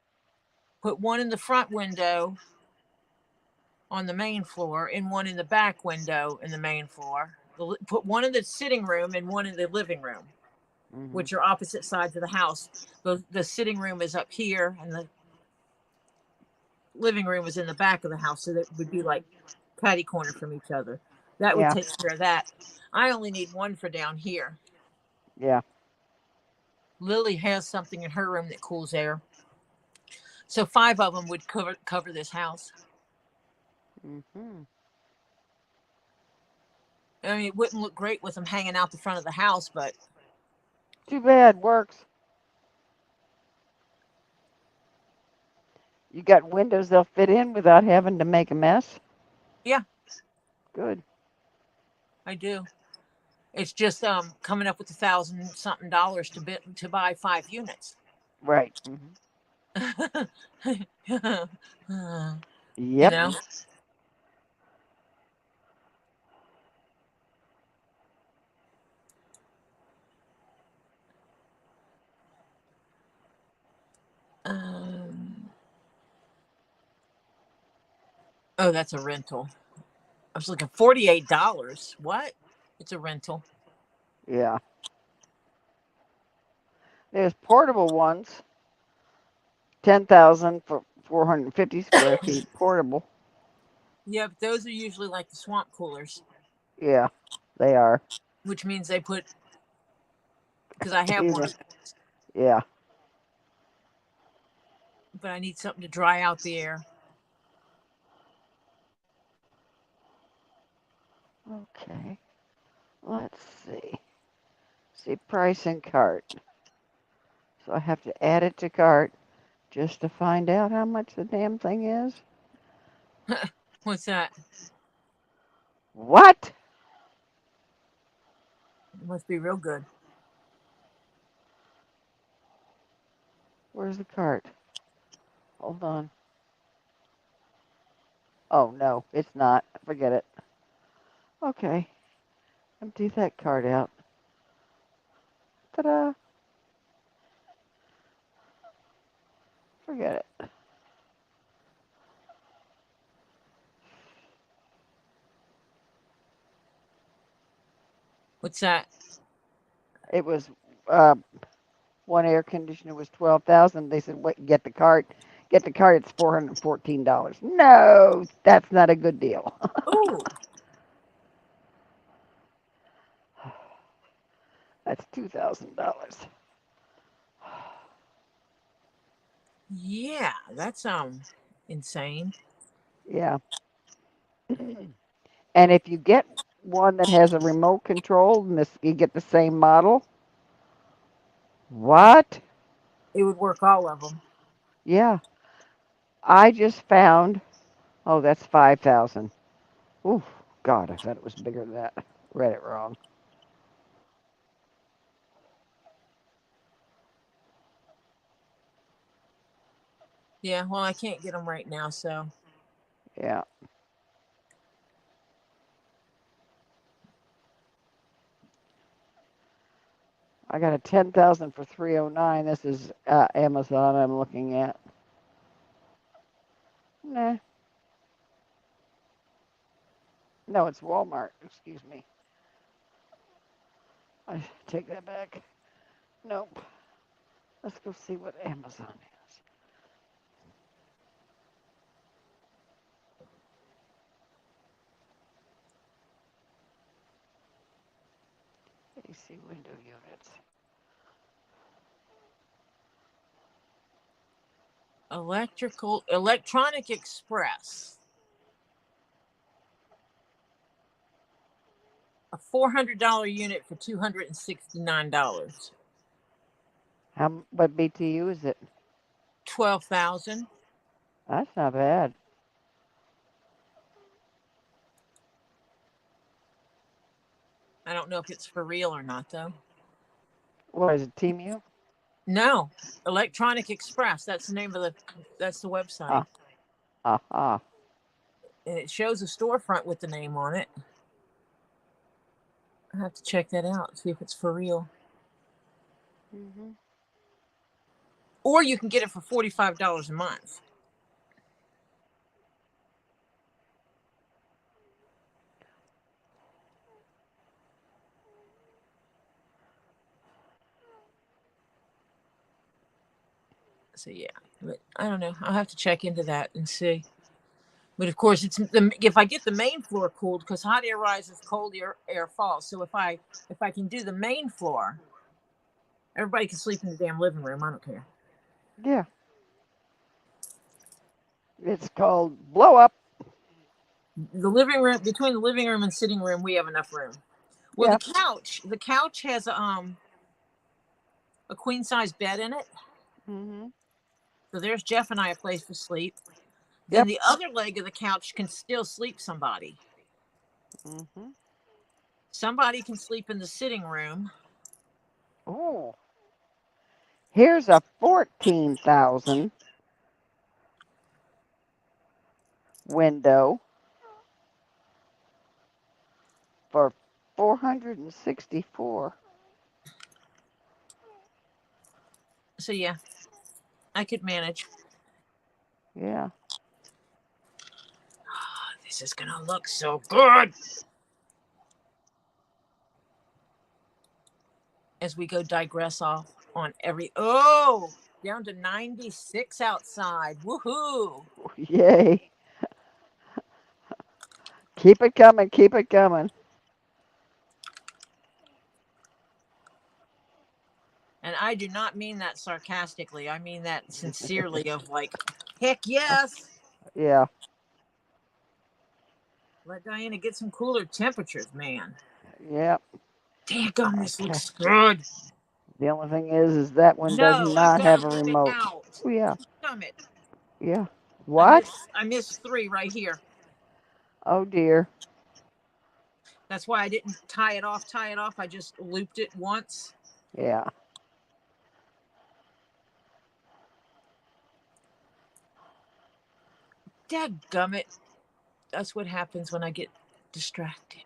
Put one in the front window on the main floor and one in the back window in the main floor. Put one in the sitting room and one in the living room, Mhm. which are opposite sides of the house. The sitting room is up here and the living room is in the back of the house, so that would be like catty corner from each other. That would Yeah. take care of that. I only need one for down here. Yeah. Lily has something in her room that cools air, so 5 of them would cover this house. Mhm. I mean, it wouldn't look great with them hanging out the front of the house, but Too bad. Works. You got windows they'll fit in without having to make a mess. yeah, Good. I do. It's just coming up with $1,000 something to buy 5 units. Right. Mhm. you Yep. know. Um, oh, that's a rental. I was looking $48. What? It's a rental. Yeah. There's portable ones. 10,000 for 450 square feet portable. Yeah, but those are usually like the swamp coolers, Yeah, they are. which means they put, because I have Excuse one, me. Yeah. but I need something to dry out the air. Okay. Let's see. See price and cart. So I have to add it to cart just to find out how much the damn thing is. What's that? What? It must be real good. Where's the cart? Hold on. Oh, no, it's not. Forget it. Okay. Empty that cart out. Ta-da. Forget it. What's that? It was one air conditioner was 12,000. They said, "Wait, get the cart. Get the cart. It's $414." No, that's not a good deal. Ooh, That's $2,000. yeah, that's insane. Yeah. And if you get one that has a remote control, and you get the same model. What? It would work all of them. Yeah. I just found. Oh, that's 5,000. Ooh, God, I thought it was bigger than that. Read it wrong. Yeah, well, I can't get them right now, so. Yeah. I got a 10,000 for 309. This is Amazon I'm looking at. Nah. No, it's Walmart. Excuse me. I take that back. Nope. Let's go see what Amazon is. AC window units. Electronic Express. A $400 unit for $269. What BTU is it? 12,000. That's not bad. I don't know if it's for real or not, though. What is it, TMU? No, Electronic Express. That's the name of that's the website. Aha. And it shows a storefront with the name on it. I have to check that out, see if it's for real. Mm-hmm. Or you can get it for $45 a month. So yeah, but I don't know. I'll have to check into that and see. But of course, if I get the main floor cooled, because hot air rises, cold air falls. So if I can do the main floor, everybody can sleep in the damn living room. I don't care. Yeah. It's called Blow Up. The living room, between the living room and sitting room, we have enough room. Well, Yeah. the couch has a queen size bed in it. Mm-hmm. So there's Jeff and I a place to sleep. Then Yep. the other leg of the couch can still sleep somebody. Mm-hmm. Somebody can sleep in the sitting room. Oh. Here's a 14,000 window for 464. So yeah, I could manage. Yeah. This is gonna look so good as we go digress off on every. Oh, down to 96 outside. Woohoo! Yay. Keep it coming. Keep it coming. And I do not mean that sarcastically. I mean that sincerely of like, heck yes. Yeah. Let Diana get some cooler temperatures, man. Yep. Daggum, this Okay. looks good. The only thing is that one does No, I've not got to have a move it remote. out. Oh, yeah. Damn it. Yeah. What? I missed 3 right here. Oh, dear. That's why I didn't tie it off. I just looped it once. Yeah. Dadgummit. That's what happens when I get distracted.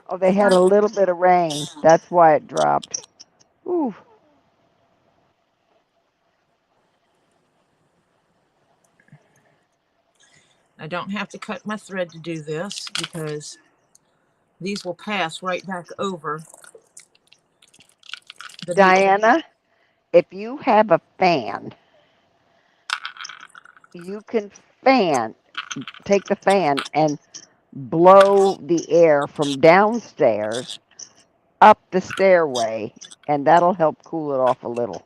Oh, they had a little bit of rain. That's why it dropped. Ooh. I don't have to cut my thread to do this because these will pass right back over the needle. Diana, if you have a fan, you can take the fan and blow the air from downstairs up the stairway, and that'll help cool it off a little.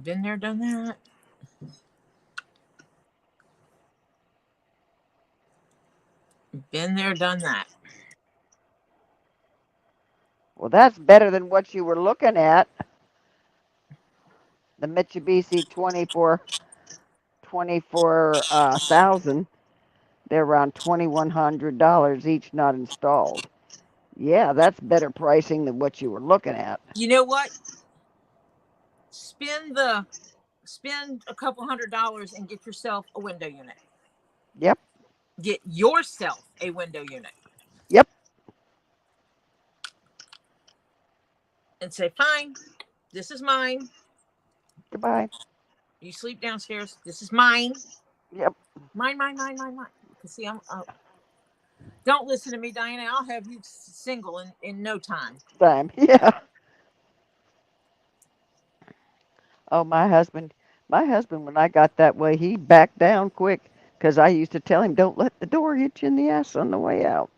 Been there, done that. Been there, done that. Well, that's better than what you were looking at. The Mitsubishi 24,000. They're around $2,100 each, not installed. Yeah, that's better pricing than what you were looking at. You know what? Spend a couple $100 and get yourself a window unit. Yep. Get yourself a window unit. Yep. And say, fine, this is mine. Goodbye. You sleep downstairs. This is mine. Yep. Mine. Because see, don't listen to me, Diana. I'll have you single in no time. Time. Yeah. Oh, my husband, when I got that way, he backed down quick because I used to tell him, don't let the door hit you in the ass on the way out.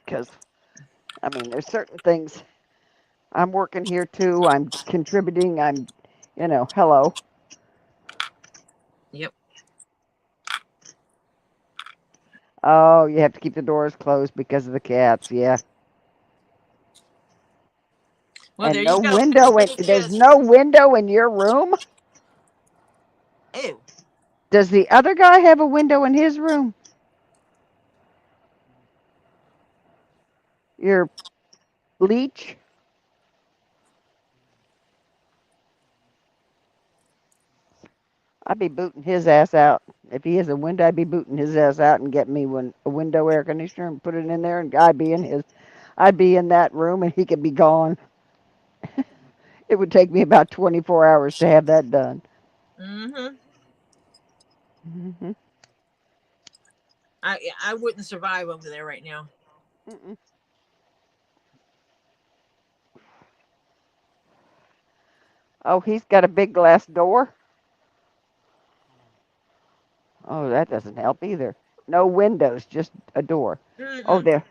Because, I mean, there's certain things. I'm working here too. I'm contributing. Hello. Yep. Oh, you have to keep the doors closed because of the cats. Yeah. Well, And there no you go. window there's no window in your room? Ew. Does the other guy have a window in his room? Your leech? I'd be booting his ass out. If he has a window, I'd be booting his ass out and get me a window air conditioner and put it in there, and I'd be in that room and he could be gone. It would take me about 24 hours to have that done. Mm-hmm. Mm-hmm. I wouldn't survive over there right now. Mm-mm. Oh, he's got a big glass door. Oh, that doesn't help either. No windows, just a door. Oh, Mm-mm. there.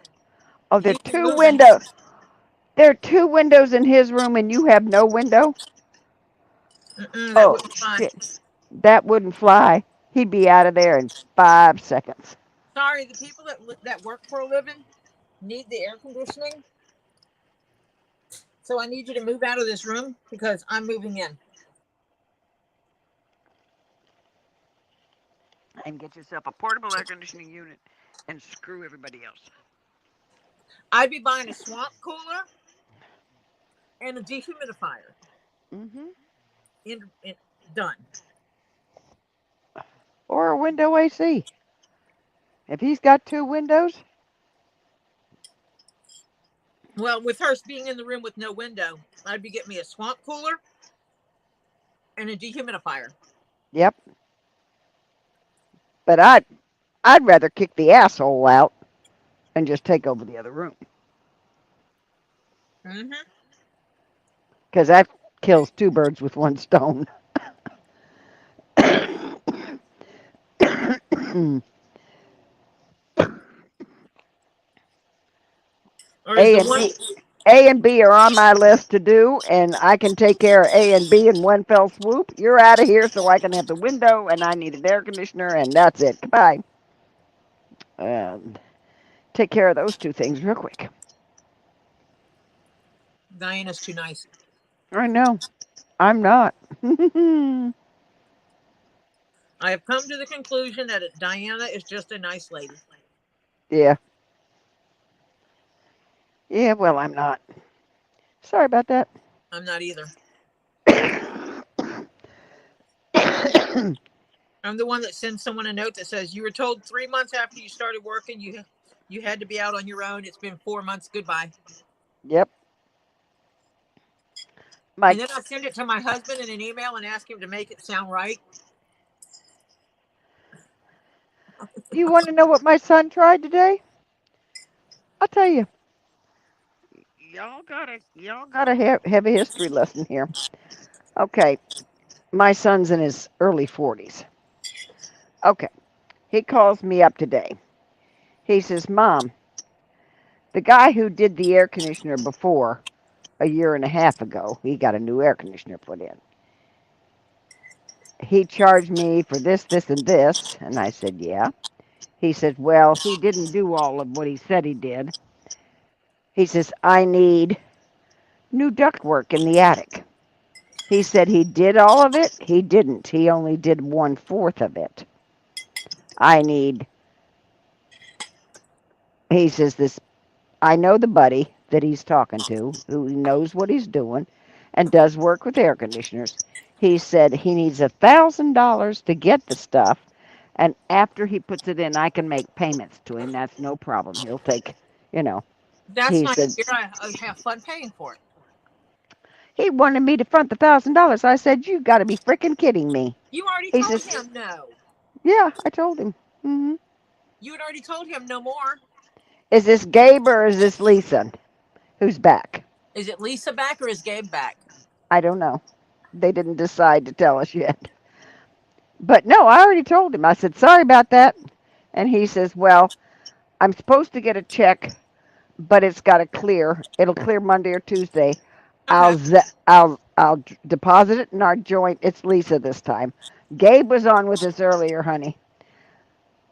Oh, there are He's two moving. windows. There are two windows in his room, and you have no window. That Oh wouldn't fly. shit, that wouldn't fly. He'd be out of there in 5 seconds. Sorry, the people that work for a living need the air conditioning. So I need you to move out of this room because I'm moving in. And get yourself a portable air conditioning unit, and screw everybody else. I'd be buying a swamp cooler and a dehumidifier. Mm-hmm. Done. Or a window AC. If he's got two windows. Well, with her being in the room with no window, I'd be getting me a swamp cooler and a dehumidifier. Yep. But I'd rather kick the asshole out and just take over the other room Mm-hmm. because that kills two birds with one stone. Or is A the and one? B, A and B are on my list to do, and I can take care of A and B in one fell swoop. You're out of here, so I can have the window, and I need an air conditioner, and that's it. Goodbye. Take care of those two things real quick. Diana's too nice. I know. I'm not. I have come to the conclusion that Diana is just a nice lady. Yeah. Yeah, well, I'm not. Sorry about that. I'm not either. I'm the one that sends someone a note that says you were told 3 months after you started working you had to be out on your own. It's been 4 months. Goodbye. Yep. My, And then I send it to my husband in an email and ask him to make it sound right. you want to know what my son tried today? I'll tell you. Y'all got a heavy history lesson here. Okay, my son's in his early 40s. Okay, he calls me up today. He says, "Mom, the guy who did the air conditioner before a year and a half ago, he got a new air conditioner put in. He charged me for this, this, and this." And I said, "Yeah." He said, "Well, he didn't do all of what he said he did." He says, "I need new ductwork in the attic." He said he did all of it. He didn't. He only did 1/4 of it. I need, he says, this, I know the buddy that he's talking to who knows what he's doing and does work with air conditioners. He said he needs $1,000 to get the stuff. And after he puts it in, I can make payments to him. That's no problem. He'll take, you know, That's he nice. said, I have fun paying for it. he wanted me to front the $1,000. I said, "You got to be freaking kidding me." You already He told says, him no. "Yeah, I told him." You had already told him no more. Is this Gabe or is this Lisa who's back? Is it Lisa back or is Gabe back? I don't know. They didn't decide to tell us yet. But no, I already told him. I said, "Sorry about that." And he says, "Well, I'm supposed to get a check, but it's got to clear. It'll clear Monday or Tuesday. Okay. I'll deposit it in our joint." It's Lisa this time. Gabe was on with us earlier, honey.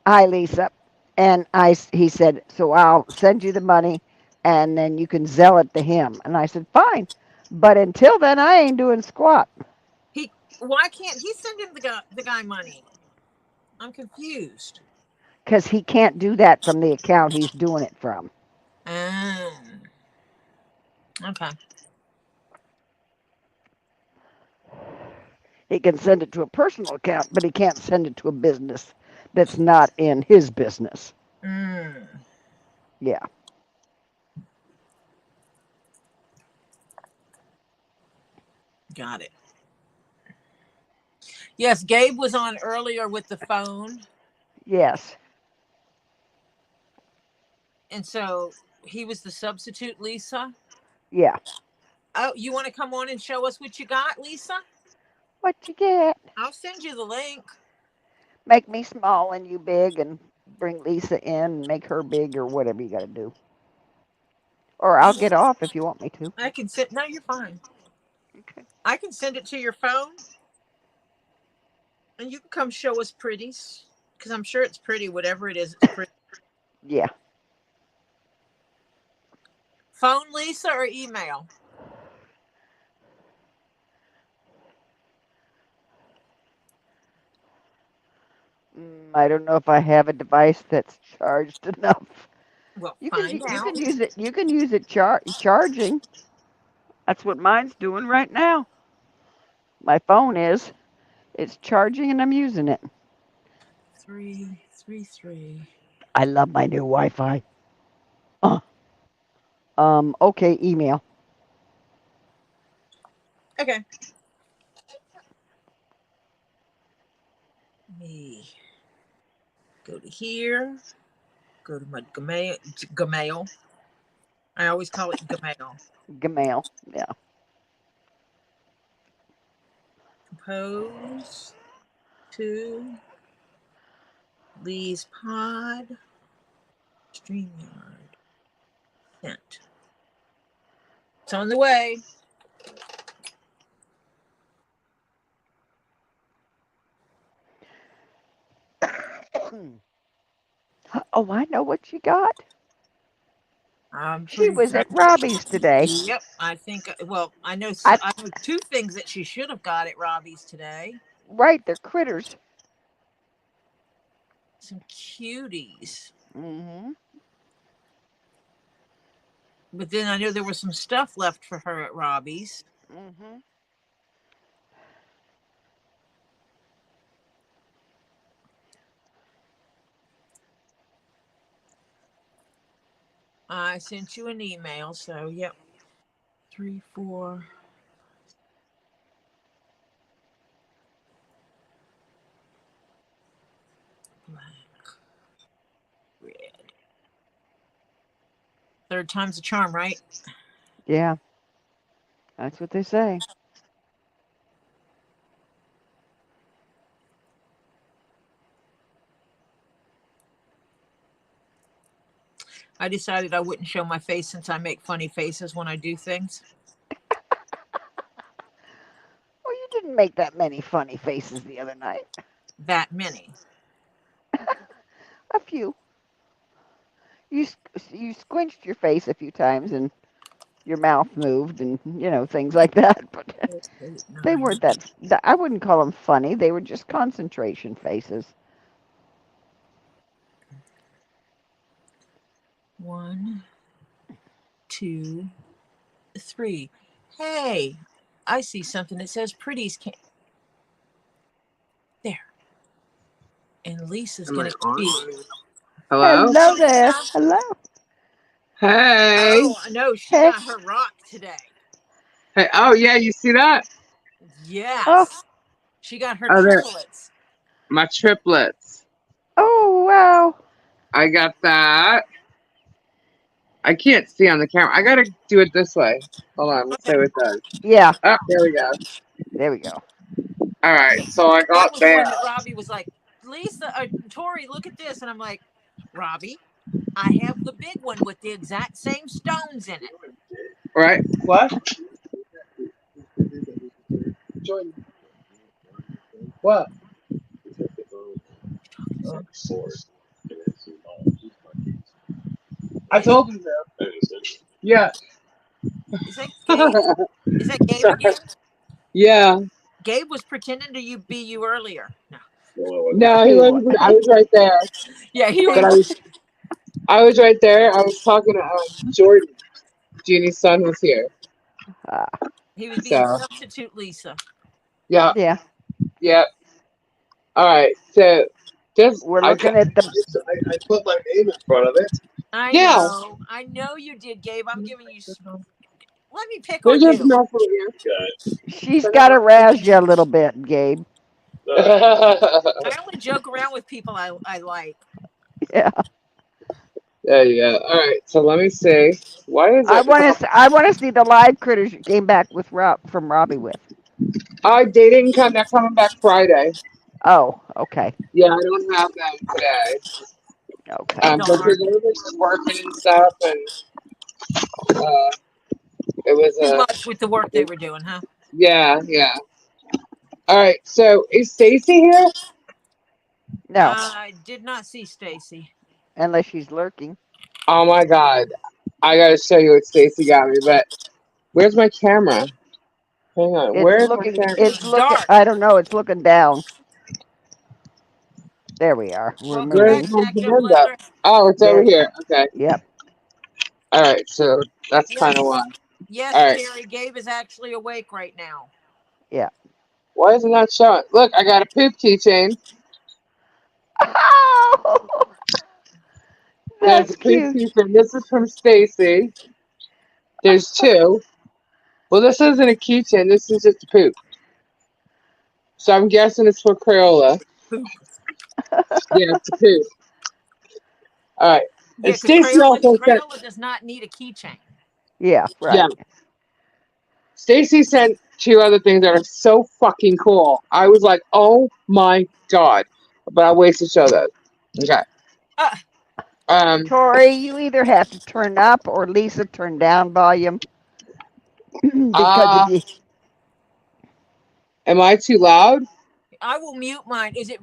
"Hi, Lisa." And he said, "So I'll send you the money and then you can Zell it to him." And I said, "Fine. But until then, I ain't doing squat." Why can't he send him the guy money? I'm confused. Because he can't do that from the account he's doing it from. Um, okay. He can send it to a personal account, but he can't send it to a business that's not in his business. Mm, Yeah. got it. Yes, Gabe was on earlier with the phone, Yes. and so he was the substitute, Lisa. Yeah. Oh, you want to come on and show us what you got, Lisa? What you get? I'll send you the link. Make me small and you big and bring Lisa in and make her big or whatever you got to do. Or I'll get off if you want me to. I can send. No, you're fine. Okay. I can send it to your phone, and you can come show us pretties, because I'm sure it's pretty. Whatever it is, it's pretty. Yeah. Phone, Lisa, or email? I don't know if I have a device that's charged enough. Well, You can find you out. can use it. You can use it charging. That's what mine's doing right now. My phone is. It's charging and I'm using it. 333. I love my new Wi-Fi. Uh, Okay, email. Okay. Me go to here. Go to my Gmail. I always call it Gmail. Gmail. Yeah. Compose to Lee's Pod. StreamYard. Sent. It's on the way. Oh, I know what she got. I'm She pretty was sure. at Robbie's today. Yep, I think. Well, I know. I I know two things that she should have got at Robbie's today. right, they're critters. Some cuties. Mm-hmm. But then I know there was some stuff left for her at Robbie's. Mm-hmm. I sent you an email, so yep. 3, 4. Black, red. Third time's a charm, right? Yeah, that's what they say. I decided I wouldn't show my face since I make funny faces when I do things. Well, you didn't make that many funny faces the other night. That many. A few. You squinched your face a few times and your mouth moved and things like that. But 8, they 9. weren't that. I wouldn't call them funny. They were just concentration faces. 1, 2, 3. Hey, I see something that says pretties can there. And Lisa's Am I gonna on? choose. Hello? Hello there. Hello. Hey. Oh, no, she Hey. got her rock today. Hey. Oh, yeah, you see that? Oh, Yes. She got her Oh, there. triplets. My triplets. oh wow. I got that. I can't see on the camera. I got to do it this way. Hold on. Let's see Okay. what it does. Yeah. Oh, there we go. There we go. All right. So I That got was there. one that Robbie was like, Lisa, Tori, look at this. And I'm like, Robbie, I have the big one with the exact same stones in it. Right? What? What? I told him that. Yeah. Is that Gabe? Is that Gabe again? Yeah. Gabe was pretending to be you earlier. No. No, he wasn't. I was right there. Yeah, he But was. I was right there. I was talking to Jordan. Jeannie's son was here. He was being So, substitute Lisa. yeah. Yeah. Yeah. All right. So, just We're looking at the. I put my name in front of it. I Yeah. know. I know you did, Gabe. I'm giving you. Let me pick They're on just you. messing with you. She's got to razz you a little bit, Gabe. I only joke around with people I like. Yeah. There you go. All right. So let me see. Why is I it? want to. I want to see the live critters you came back with from Robbie with. They didn't come. They're coming back Friday. Oh, okay. Yeah, I don't have them today. Okay. Because everybody was working and stuff, and it was Too much with the work they were doing, huh? yeah. All right. So is Stacy here? No, I did not see Stacy. unless she's lurking. Oh my God! I gotta show you what Stacy got me. But where's my camera? Hang on. It's Where's my looking. camera? It's It's looking. dark. I don't know. It's looking down. There we are. We're Welcome Where's back, moving. my Jacked Up hand up? Leather. Oh, it's over There. here. Okay. Yep. All right. So that's kind of Yes. why. Yes, All right. Terry. Gabe is actually awake right now. Yeah. Why is it not showing? Look, I got a poop keychain. Oh, There's that's a poop cute. keychain. This is from Stacy. There's two. Well, this isn't a keychain. This is just a poop. So I'm guessing it's for Crayola. Poop. Yeah, it's a poop. All right. Yeah, And because Stacy Crayola, also sent. Crayola does not need a keychain. Yeah, Yeah, right. Stacy sent two other things that are so fucking cool. I was like, oh my god. But I'll wait to show those. Okay. Uh, Um. Tori, you either have to turn up or Lisa turn down volume because Uh. if you Am I too loud? I will mute mine. Is it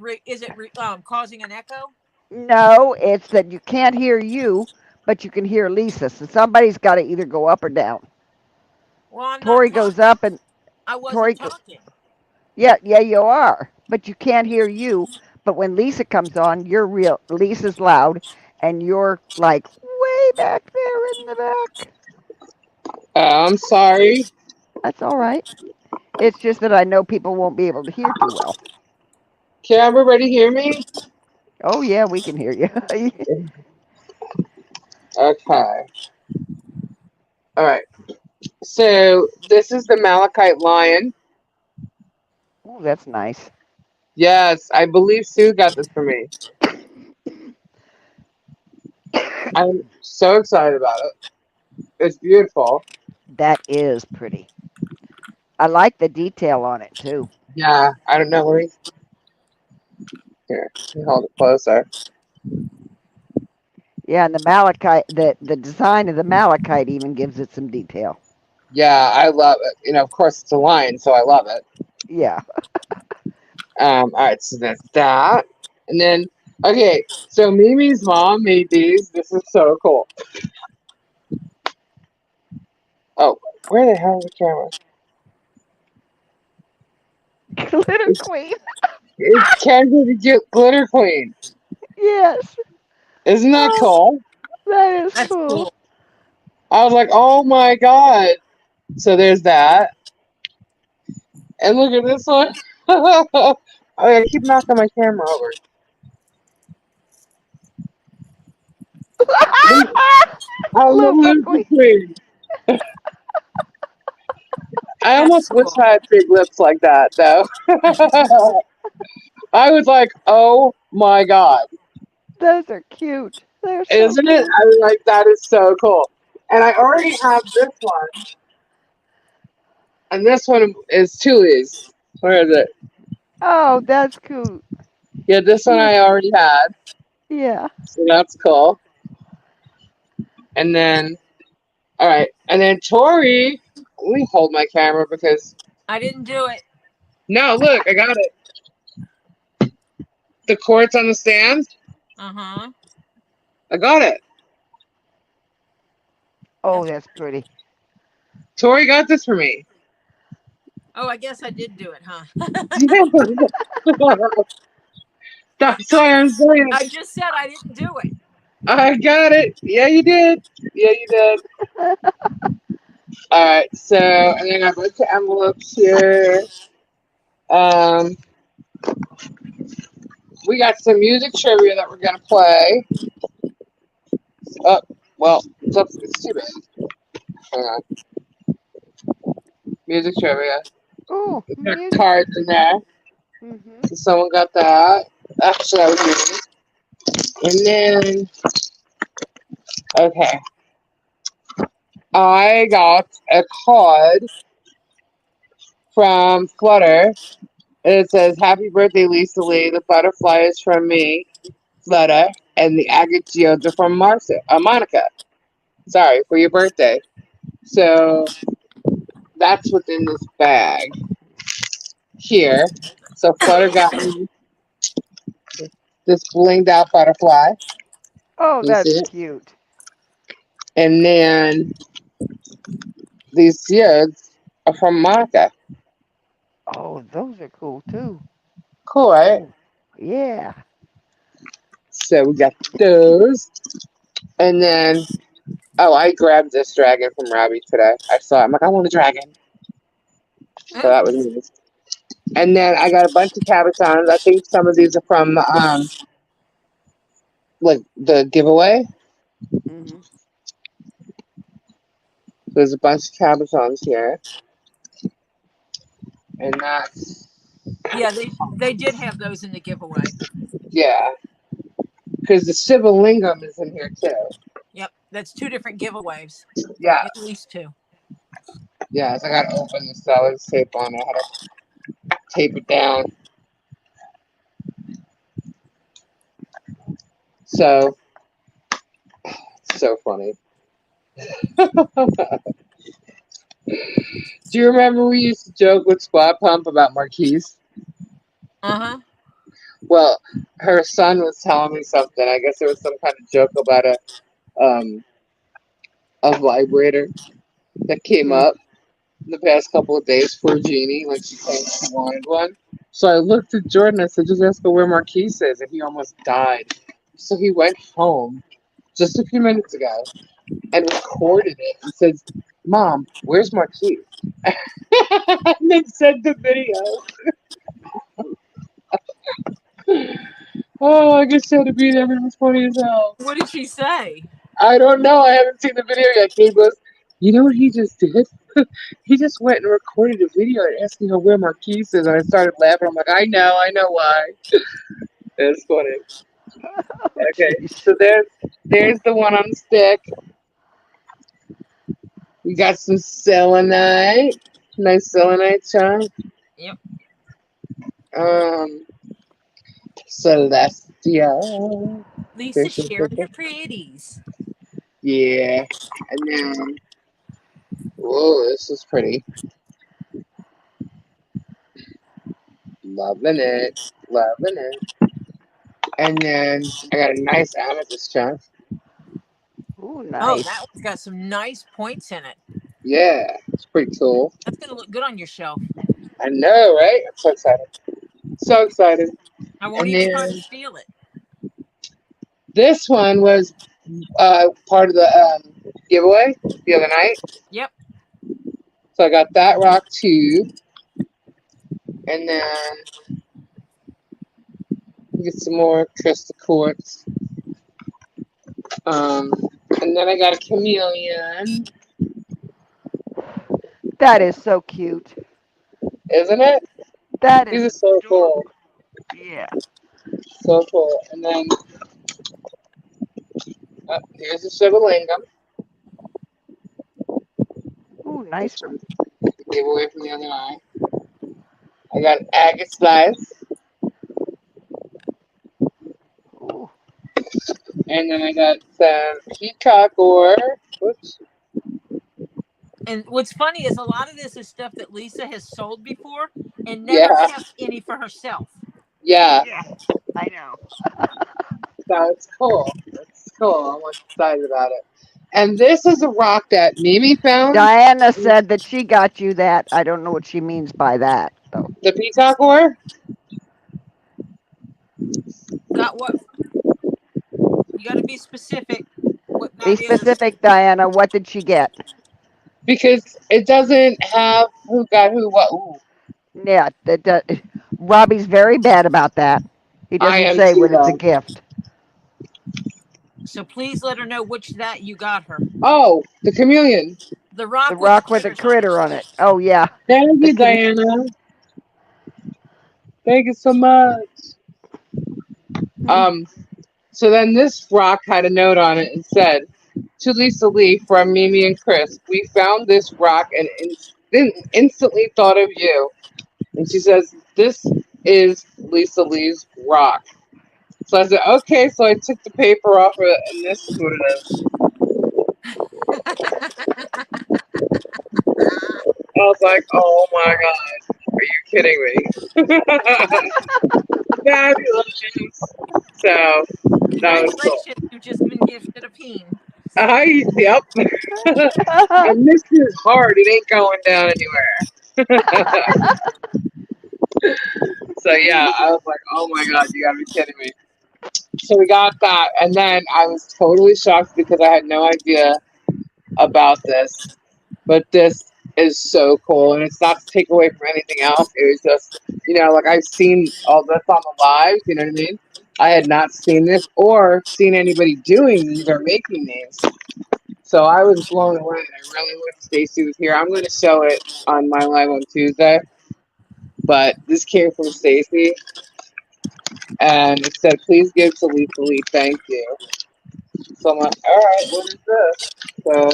causing an echo? no, it's that you can't hear you, but you can hear Lisa. So somebody's got to either go up or down. Well, I'm not Tori goes talking. up and I wasn't Tori, talking. yeah, yeah, you are, but you can't hear you. But when Lisa comes on, you're real. Lisa's loud, and you're like way back there in the back. I'm sorry. That's all right. It's just that I know people won't be able to hear too well. Can everybody hear me? Oh yeah, we can hear you. Okay. All right. So this is the Malachite lion. Oh, that's nice. Yes, I believe Sue got this for me. I'm so excited about it. It's beautiful. That is pretty. I like the detail on it too. Yeah, I don't know. Here, let me hold it closer. Yeah, and the malachite, the design of the malachite even gives it some detail. Yeah, I love it. Of course, it's a lion, so I love it. Yeah. All right, so that's that. And then, okay, so Mimi's mom made these. This is so cool. Oh, where the hell is the camera? Glitter queen. It's Candy the Glitter Queen. Yes. Isn't that Oh, cool? that is That's cool. cool. I was like, oh my god. So there's that. And look at this one. I keep knocking my camera over. I'm the Little Glitter queen. Queen. I That's almost wish cool. I had big lips like that, though. I was like, oh my god. Those are cute. They're so Isn't it? cute. I was like, that is so cool. And I already have this one. And this one is Tuli's. Where is it? Oh, that's cute. Yeah, this one Yeah. I already had. Yeah. So that's cool. And then, all right. And then Tori, let me hold my camera because, I didn't do it. no, look, I got it. The quartz on the stand, Uh-huh. I got it. Oh, That's that's pretty. Tori got this for me. Oh, I guess I did do it, huh? That's No, why I'm saying I just said I didn't do it. I got it. Yeah, you did. Yeah, you did. All right. So, and then I got a bunch of envelopes here. Um, we got some music trivia that we're gonna play. Oh, well, it's too bad. Hang on. Music trivia. Oh, We got music. cards in there. Mhm. So someone got that. Actually, that was me. And then, okay, I got a card from Flutter. And it says, "Happy birthday, Lisa Lee. The butterfly is from me, Flutter, and the agate geodes are from Monica. Sorry for your birthday." So that's what's in this bag here. So Flutter got me this blinged out butterfly. Oh, You see that's it? cute. And then these geodes are from Monica. Oh, those are cool too. Cool, right? Oh, yeah. So we got those. And then, oh, I grabbed this dragon from Robbie today. I saw it. I'm like, I want a dragon. So that was me. And then I got a bunch of cabochons. I think some of these are from like the giveaway. Mhm. There's a bunch of cabochons here, and that's Yeah, they did have those in the giveaway. yeah, because the Shivalingam is in here too. Yep, that's 2 different giveaways. Yeah, At least 2. yeah. So I gotta open the seller's tape on it. I had to tape it down. So it's so funny. Do you remember we used to joke with Squat Pump about Marquise? Uh-huh. Well, her son was telling me something. I guess there was some kind of joke about um a vibrator that came Mm. up the past couple of days for Jeannie. Like she claimed she wanted one. So I looked at Jordan. I said, "Just ask her where Marquise is," and he almost died. So he went home just a few minutes ago and recorded it and says, "Mom, where's Marquise?" And then sent the video. Oh, I just had to be there. It was funny as hell. What did she say? I don't know. I haven't seen the video yet. Gabe goes, "You know what he just did? He just went and recorded a video asking her where Marquise is." And I started laughing. I'm like, I know why. It's funny. Oh, Okay, jeez. so there's the one on the stick. We got some selenite. Nice selenite chunk. Yep. Celestia. Lisa sharing her pretties. Yeah. And then, whoa, this is pretty. Loving it. Loving it. And then I got a nice amethyst chunk. Ooh, Oh, nice. that one's got some nice points in it. Yeah, it's pretty cool. That's gonna look good on your shelf. I know, right? I'm so excited. So excited. I won't And even try to then steal it. this one was part of the giveaway the other night. Yep. So I got that rock too. And then get some more crystal quartz. Um, and then I got a chameleon. That is so cute. Isn't it? That These is are so cool. adorable. Yeah. So cool. And then here's a Shivalingam. Ooh, nice one. Give away from the other eye. I got an agate slice. Ooh. And then I got some peacock ore. Whoops. And what's funny is a lot of this is stuff that Lisa has sold before and never Yeah. kept any for herself. Yeah. Yeah, I know. So it's cool. It's cool. I'm excited about it. And this is a rock that Mimi found. Diana said that she got you that. I don't know what she means by that, though. The peacock ore. Got what? You got to be specific. What Be that is? specific, Diana. What did she get? Because it doesn't have who got who what. Ooh, Yeah, Robbie's very bad about that. He I doesn't am say too when it's a though. gift. So please let her know which that you got her. Oh, the chameleon. The The rock with the rock with the critters on it. critter on it. Oh, yeah. Thank The you, Diana. Thank you so much. So then this rock had a note on it and said, "To Lisa Lee from Mimi and Chris, we found this rock and instantly thought of you." And she says, "This is Lisa Lee's rock." So I said, "Okay." So I took the paper off of it, and this is what it is. I was like, "Oh my god, are you kidding me?" Fabulous. So that was cool. Congratulations, you've just been gifted a peen. Yep. And this is hard. It ain't going down anywhere. So yeah, I was like, "Oh my god, you gotta be kidding me." So we got that, and then I was totally shocked because I had no idea about this. But this is so cool, and it's not to take away from anything else. It was just, like I've seen all this on the lives. You know what I mean? I had not seen this or seen anybody doing these or making these. So I was blown away. I really wish Stacy was here. I'm going to show it on my live on Tuesday. But this came from Stacy, and it said, "Please give to Lisa Lee. Thank you." So I'm like, "All right, what is this?" So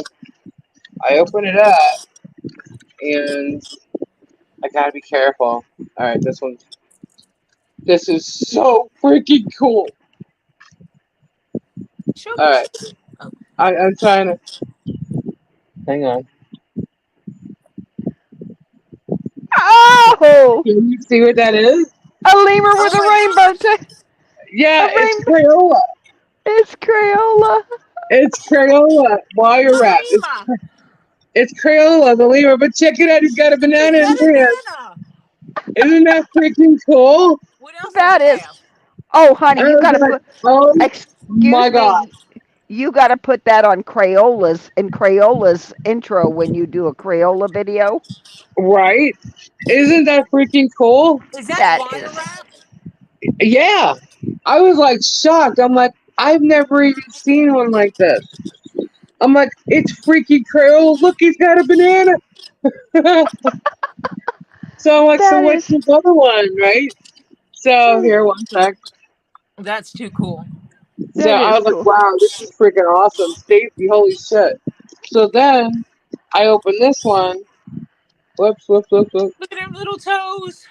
I open it up, and I gotta be careful. All right, this one. This is so freaking cool. Show All me. right, Oh, I'm trying to. Hang on. Oh, Can you see what that is? a lemur oh with a my rainbow. gosh! A Yeah, it's rainbow. Crayola. It's Crayola. It's Crayola wire wrap. The llama. It's Crayola, the lemur. But check it out. He's got a He's banana in got his a hand. banana. Isn't that freaking cool? What else does That it is. have? Oh, honey, I you was gotta like, put. oh my Excuse god, me. You gotta put that on Crayola's intro when you do a Crayola video. right? Isn't that freaking cool? Is that That wire is. wrap? Yeah. I was like shocked. I'm like, I've never even seen one like this. I'm like, it's freaking Crayola. Look, he's got a banana. So I'm like, so That what's is. this other one, right? So here, one sec. That's too cool. So That I is was like, cool. wow, this is freaking awesome. Stacy, holy shit. So then I open this one. Whoops, whoops, whoops, whoops. Look at them little toes.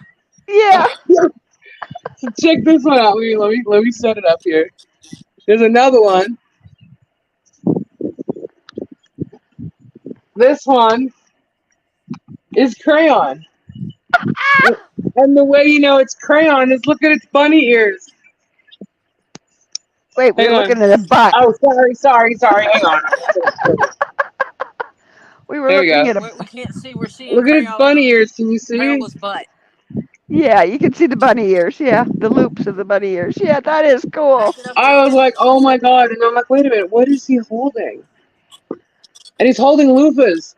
Yeah. So check this one out. Let me set it up here. There's another one. This one is crayon. And the way you know it's crayon is look at its bunny ears. Wait, Hang we're on. looking at a butt. Oh, sorry. Hang on. We were There we looking go. at a. We can't see. We're seeing Look at its bunny ears. Can you see? Crayola's butt. Yeah, you can see the bunny ears. Yeah, the loops of the bunny ears. Yeah, that is cool. Back it up a little I was bit. like, oh my god. And I'm like, wait a minute. What is he holding? And he's holding loofahs.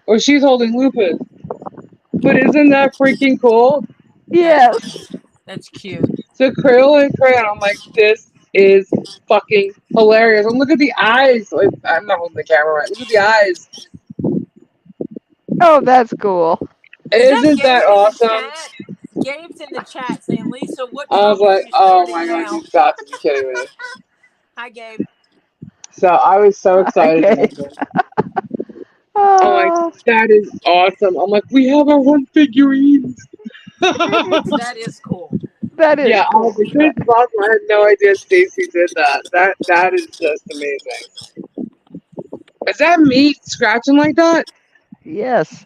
Or she's holding loofahs. But isn't that freaking cool? Yes, That's cute. So Crayola and crayon. I'm like, this is fucking hilarious. And look at the eyes. Like, I'm not holding the camera right. Look at the eyes. oh, that's cool. Is that Isn't that Gabe in the awesome? chat? Gabe's in the chat saying, Lisa, what I was trouble are like, you oh starting my god, now? you've got to be kidding me. Hi, Gabe. So I was so excited to Okay. make this. I'm like, Oh. that is awesome. I'm like, we have our own figurines. That is cool. That is Yeah, I was cool. like, this is awesome. I had no idea Stacy did that. That is just amazing. Is that me scratching like that? Yes.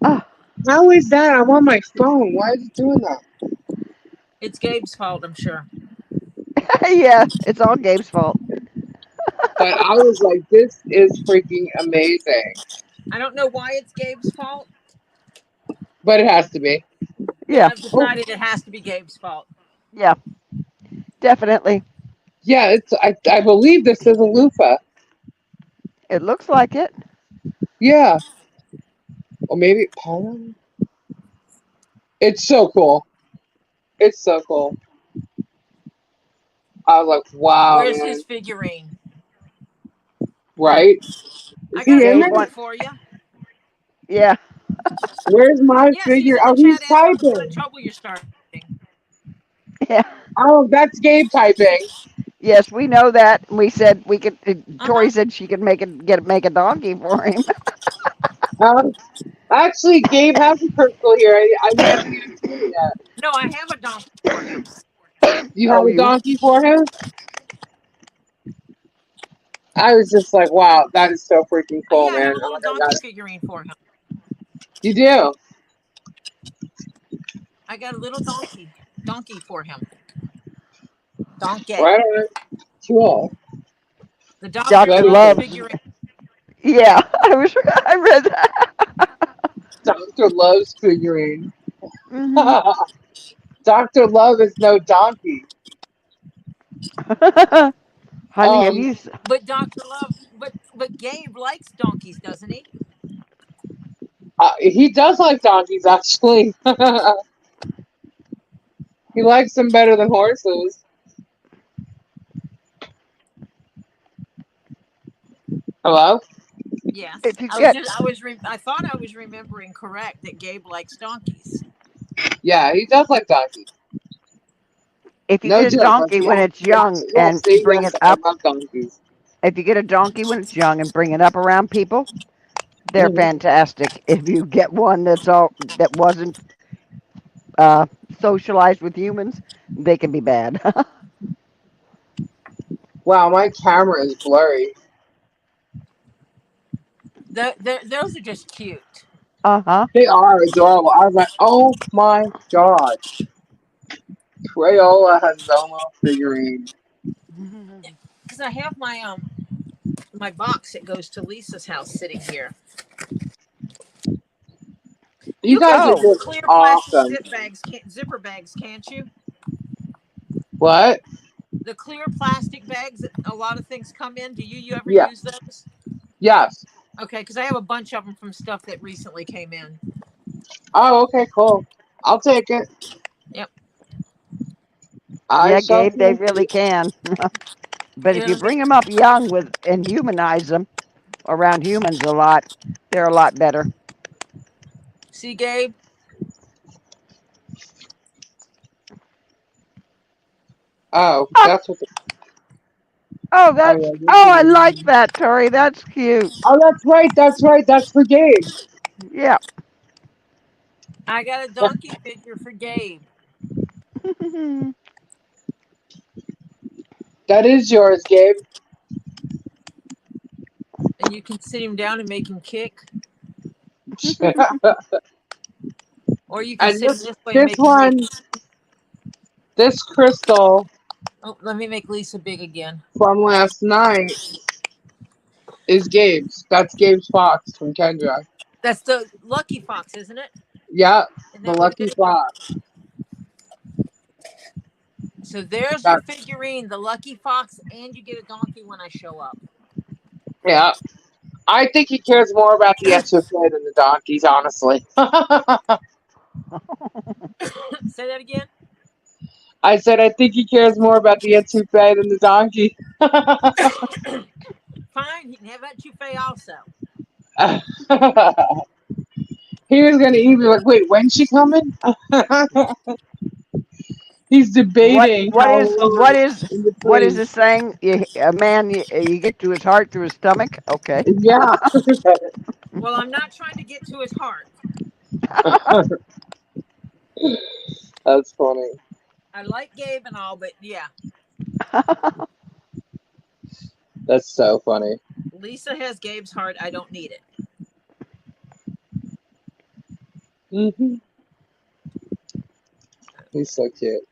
Oh, How is that? I'm on my phone. Why is it doing that? It's Gabe's fault, I'm sure. yeah, it's all Gabe's fault. But I was like, this is freaking amazing. I don't know why it's Gabe's fault, But it has to be. but Yeah, I've Oh, decided it has to be Gabe's fault. yeah, definitely. yeah, I believe this is a loofah. It looks like it. Yeah. Or maybe pollen. It's so cool. It's so cool. I was like, wow, Where's man. his figurine? Right? I Is got he a in Gabe there? picture want. for you. Yeah, Where's my Yes, he's figure? in the Oh, he's chat asking what kind of typing. trouble you're starting. yeah. Oh, that's Gabe typing. Yes, we know that. We said we could. Uh Tori huh. said she could make a donkey for him. Um, actually, Gabe has a crystal here. I haven't even seen it yet. No, I have a donkey for him. You have Oh, a you. donkey for him? I was just like, wow, that is so freaking cool, Yeah, I man. have a I'm little like, I got donkey it. figurine for him. You do? I got a little donkey for him. Donkey. Right on. Cool. The Dr. That Doctor is Love so loves. figurine. Yeah, I was. I read that. Dr. Love's figurine. hmm Dr. Love is no donkey. Honey, have Um, you? But Dr. Love, but Gabe likes donkeys, doesn't he? he does like donkeys, actually. He likes them better than horses. Hello? Yes, If you I was get just I thought I was remembering correct that Gabe likes donkeys. Yeah, he does like donkeys. if you No get a joke. donkey when it's young Yes, and see, bring yes, it I up, love donkeys. if you get a donkey when it's young and bring it up around people, they're Hmm. fantastic. If you get one that wasn't uh, socialized with humans, they can be bad. Wow, my camera is blurry. Those are just cute. Uh-huh. They are adorable. I was like, oh my god. Crayola has his own little figurine. Because I have my box that goes to Lisa's house sitting here. You You can guys are use Oh, the just clear plastic awesome. zipper bags, can't you? What? The clear plastic bags that a lot of things come in. Do you ever Yeah. use those? Yes. Okay, because I have a bunch of them from stuff that recently came in. Oh, okay, cool. I'll take it. Yep. I yeah, shall Gabe, they take really it. can. But if you It'll be, bring them up young with and humanize them around humans a lot, they're a lot better. see, Gabe. Oh, Ah, that's what the. oh, Oh, yeah, this I like is. that, Tori. That's cute. Oh, that's right. That's right. That's for Gabe. Yeah. I got a donkey figure for Gabe, That is yours, Gabe. and you can sit him down and make him kick, or you can And sit him this this way and this make him reach. one, this crystal Oh, let me make Lisa big again. from last night is Gabe's. That's Gabe's fox from Kendra. That's the lucky fox, isn't it? Yep, Isn't the that what it lucky is? fox. So there's your That, figurine, the lucky fox, and you get a donkey when I show up. yeah. I think he cares more about the etouffee than the donkeys, honestly. Say that again. I said I think he cares more about the etouffee than the donkey. Fine, he can have that toupee also. He was gonna even like, wait, when's she coming? He's what debating what how is what long is in what is between. the saying? A man, you get to his heart through his stomach. Okay. Yeah. Well, I'm not trying to get to his heart. That's funny. I like Gabe and all, but yeah, That's so funny. Lisa has Gabe's heart. I don't need it. Hmm. He's so cute.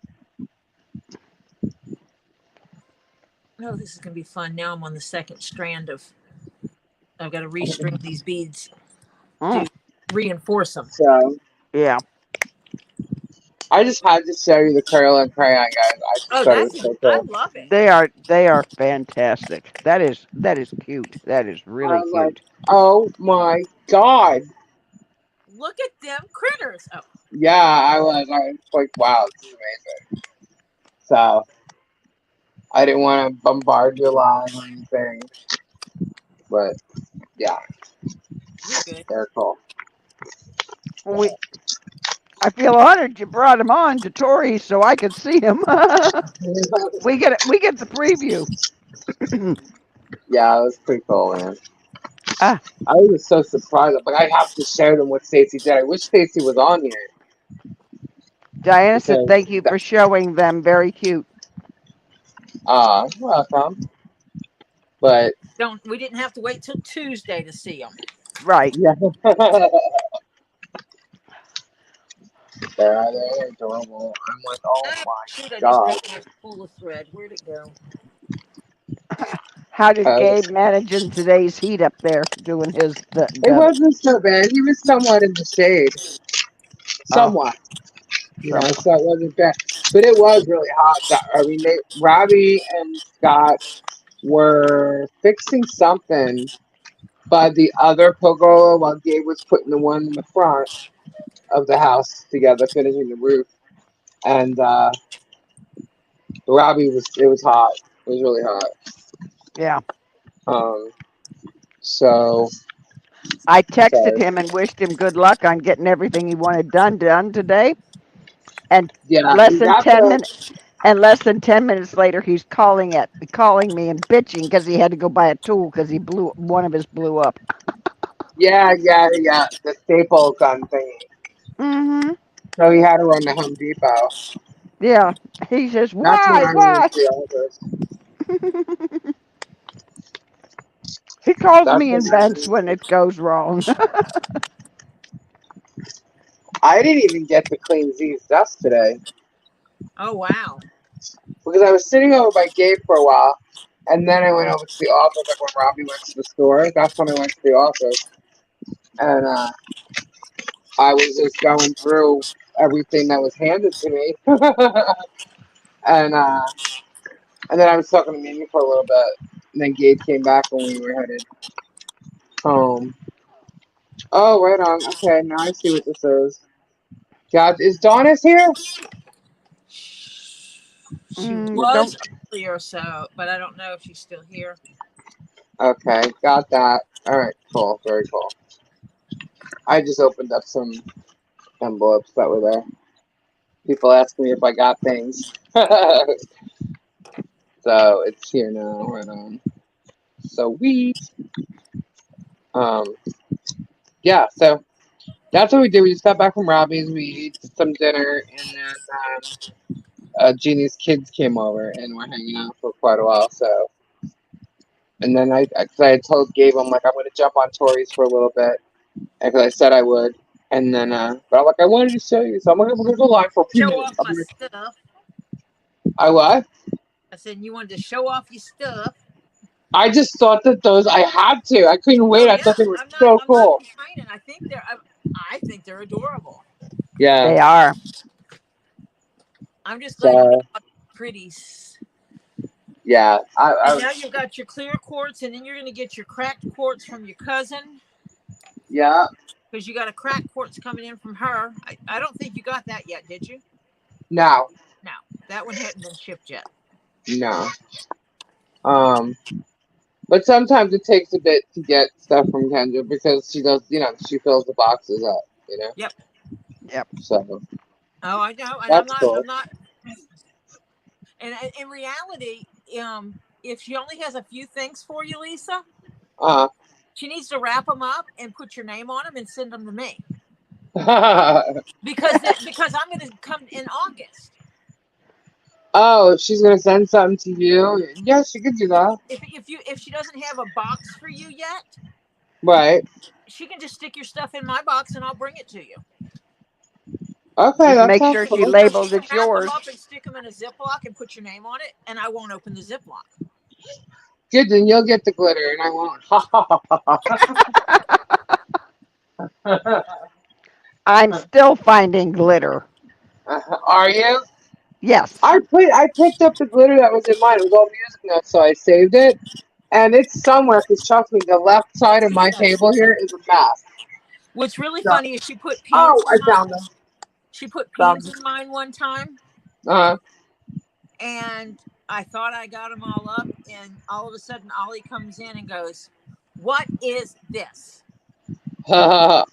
Oh, this is gonna be fun. Now I'm on the second strand of. I've got to restring these beads Mm, to reinforce them. So yeah. I just had to show you the curl and crayon, guys. I just Oh, thought it was so I cool. love it. They are fantastic. That is cute. That is I really was like, cute. oh my god. Look at them critters. Oh, Yeah, I was like, wow, this is amazing. So I didn't want to bombard your live or anything, but yeah, you're good. they're cool. We I feel honored you brought him on to Tori so I could see him. We get the preview. Yeah, it was pretty cool, man. ah, I was so surprised. Like, I have to share them with Stacy did. I wish Stacy was on here Diana said because, thank you for showing them. Very cute. welcome. But Don't we didn't have to wait till Tuesday to see them. Right. yeah, they're adorable. I'm like, oh Oh, my shoot! I just god. dropped my spool of thread. Where'd it go? How did Uh, Gabe manage in today's heat up there doing his it the wasn't so bad. He was somewhat in the shade, oh somewhat. somewhat. So it wasn't bad, but it was really hot. I mean, Robbie and Scott were fixing something by the other pergola while Gabe was putting the one in the front of the house together, finishing the roof. And Robbie was, it was hot. It was really hot. Yeah. Um, So, I texted sorry. him and wished him good luck on getting everything he wanted done today. And Yeah, less and than that's 10 what. minutes and less than 10 minutes later he's calling me and bitching because he had to go buy a tool because he blew one of his blew up. Yeah. The staple gun thingy. Mhm. So he had to run to Home Depot. Yeah. He says, That's when "Why? I went Why?" to the office. He calls That's me when and vents when it goes wrong. I didn't even get to clean Z's desk today Oh wow. because I was sitting over by Gabe for a while, and then I went over to the office. Like when Robbie went to the store, that's when I went to the office, and I was just going through everything that was handed to me, and then I was talking to Mimi for a little bit, and then Gabe came back when we were headed home. Oh, right on. Okay, now I see what this is. God, is Donna's here? She Don't. was earlier, so but I don't know if she's still here. Okay, got that. All right, cool, very cool. I just opened up some envelopes that were there. People asking me if I got things. So it's here now, right on. Sweet. Um, yeah, so that's what we did. We just got back from Robbie's. We ate some dinner, and then Jeannie's kids came over, and we're hanging out for quite a while. So, and then cause I had told Gabe, I'm like, I'm gonna jump on Tori's for a little bit, and cause I said I would, and then, but I'm like, I wanted to show you, so we're gonna go live for a few Show minutes. off my stuff. I what? I said you wanted to show off your stuff. I just thought that those I had to. I couldn't wait. Oh I yeah, thought they were I'm not. so I'm not cool. complaining. I think they're adorable. Yeah. They are. I'm just glad you So got pretties. yeah, And now you've got your clear quartz, and then you're going to get your cracked quartz from your cousin yeah. because you got a cracked quartz coming in from her. I don't think you got that yet, did you? No, No, that one hadn't been shipped yet. no. Um, but sometimes it takes a bit to get stuff from Kendra because she does, she fills the boxes up, Yep. Yep. So Oh, I know, and I'm that's not. cool. I'm not. And in reality, if she only has a few things for you, Lisa, Uh. she needs to wrap them up and put your name on them and send them to me because I'm going to come in August. Oh, she's gonna send something to you. Yeah, she could do that. If she doesn't have a box for you yet, Right. she can just stick your stuff in my box and I'll bring it to you. Okay, Just that make sounds sure she cool. So she labels can it's wrap them yours. up and stick them in a Ziploc and put your name on it, and I won't open the Ziploc. Good, then you'll get the glitter, and I won't. I'm still finding glitter. Are you? Yes. I picked up the glitter that was in mine. It was all music notes, so I saved it, and it's somewhere. Cause trust me, the left side of my table here is a mess. What's really So, funny is she put pins oh, in I mine. found them. She put Found pins them. in mine one time, Uh and I thought I got them all up, and all of a sudden Ollie comes in and goes, "What is this? huh.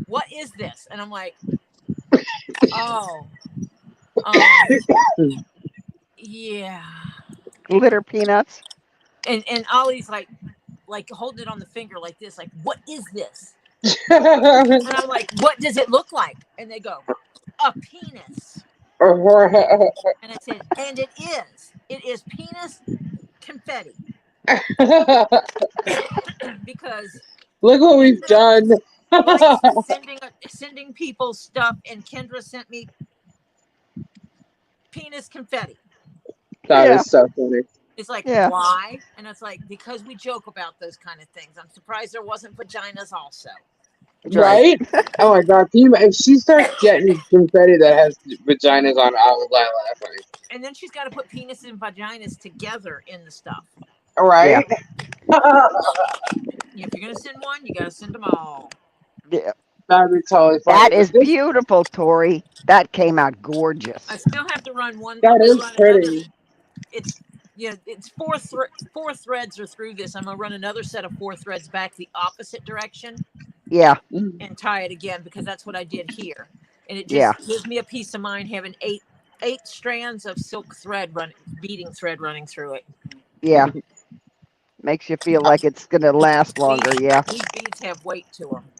What is this?" And I'm like, "Oh, um, yeah." Glitter peanuts. And Ollie's like holding it on the finger like this, like, "What is this?" And I'm like, "What does it look like?" And they go, "A penis." And I said, "And it is. It is penis confetti." Because Look what we've Kendra done. likes sending people stuff, and Kendra sent me penis confetti. That Yeah. is so funny. It's like, Yeah. why? And it's like, because we joke about those kind of things. I'm surprised there wasn't vaginas also. That's right. Right? Oh my god, if she starts getting confetti that has vaginas on, I will die laughing. And then she's got to put penis and vaginas together in the stuff. Yeah. Right? If you're going to send one, you got to send them all. Yeah. That'd be totally funny. That But is this, beautiful, Tori. That came out I gorgeous. still have to run one. I'm that going to is run another. pretty. It's Yeah, it's four threads are through this. I'm gonna run another set of 4 threads back the opposite direction Yeah. and tie it again, because that's what I did here. And it Yeah. just gives me a peace of mind having eight strands of silk thread beading thread running through it. Yeah. Makes you feel like it's gonna last longer. Yeah. These beads have weight to them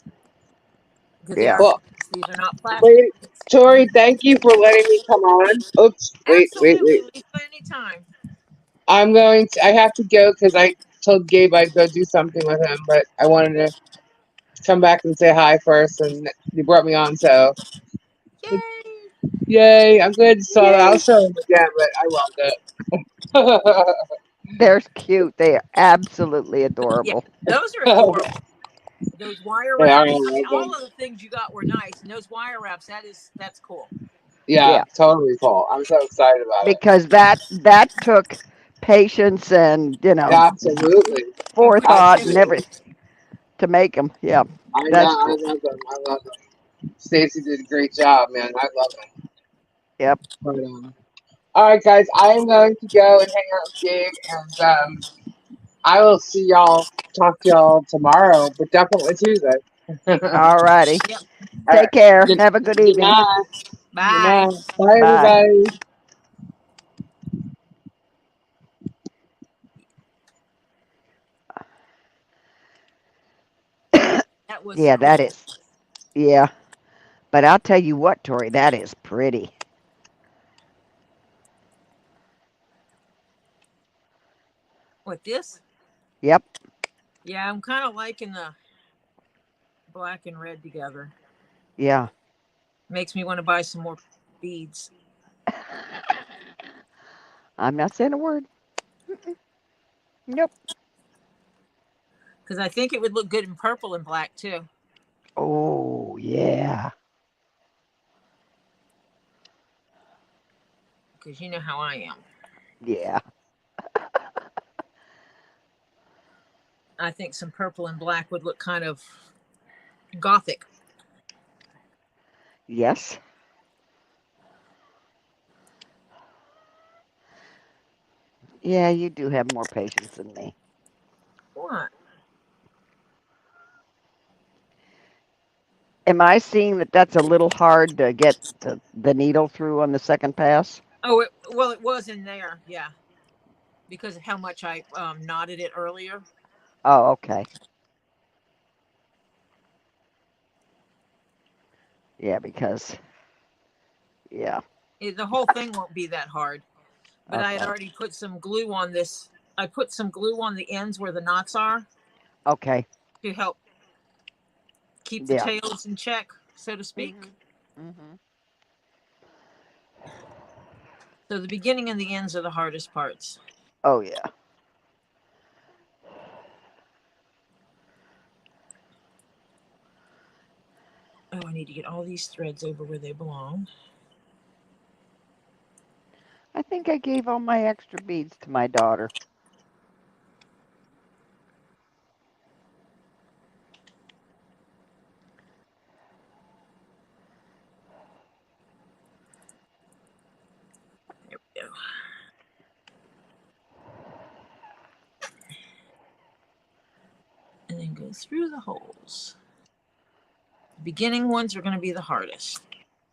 because they Yeah. are Well, beads. These are not plastic Lady beads. Tori, thank you for letting me come on. Oops, wait. Absolutely, Lisa, anytime. I have to go because I told Gabe I'd go do something with him, but I wanted to come back and say hi first, and you brought me on, so Yay! yay! I'm glad you saw that. I'll Yay. show him again, but I loved it. They're cute. They are absolutely Yeah, adorable. those are adorable. Those wire They are. wraps. I I mean, love all them. of the things you got were nice, and those wire wraps. That's cool. Yeah, Yeah. totally cool. I'm so excited about it. Because that took patience and Absolutely, And forethought and creativity. absolutely. everything to make them. Yeah. I know. That's I cool. love them. I love them. Stacy did a great job, man. I love them. Yep. But all right, guys, I am going to go and hang out with Gabe, and I will see y'all, talk to y'all tomorrow, but definitely Tuesday. All All righty. Yep. right. Take care. Good, Have a good good evening. night. Good Bye. night. Bye, Bye. everybody. That was Yeah, that cool. is. Yeah. But I'll tell you what, Tori, that is pretty. With this, Yep. yeah, I'm kind of liking the black and red together. Yeah. Makes me want to buy some more beads I'm not saying a word. Nope. because I think it would look good in purple and black too. Oh, yeah. Because you know how I am. Yeah. I think some purple and black would look kind of gothic. Yes. Yeah, you do have more patience than me. What? Am I seeing that that's a little hard to get the needle through on the second pass? Oh, well, it was in there, yeah, because of how much I knotted it earlier. Oh, okay. Yeah, because, yeah. The whole thing won't be that hard. But I had Okay. already put some glue on this. I put some glue on the ends where the knots are Okay. to help keep the Yeah. tails in check, so to speak. Mhm. Mhm. So the beginning and the ends are the hardest parts. Oh, yeah. Oh, I need to get all these threads over where they belong. I think I gave all my extra beads to my daughter. There we go. And then go through the holes. The beginning ones are going to be the hardest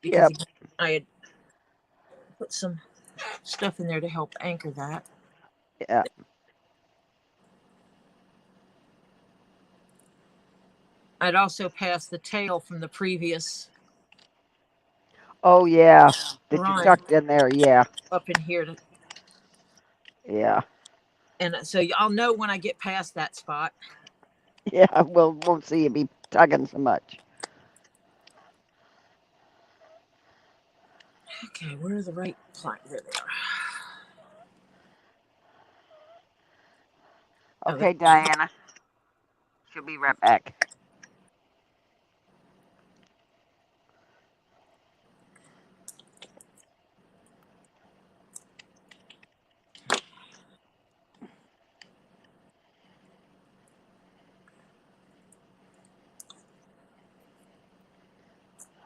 because Yep. again, I had put some stuff in there to help anchor that. Yeah. I'd also passed the tail from the previous Oh, yeah. That you run tucked in there. Yeah. up in here to, Yeah. and so I'll know when I get past that spot. Yeah. We'll won't see you be tugging so much. Okay, where are the right plank? There they are. Oh, Okay, Diana. She'll be right back.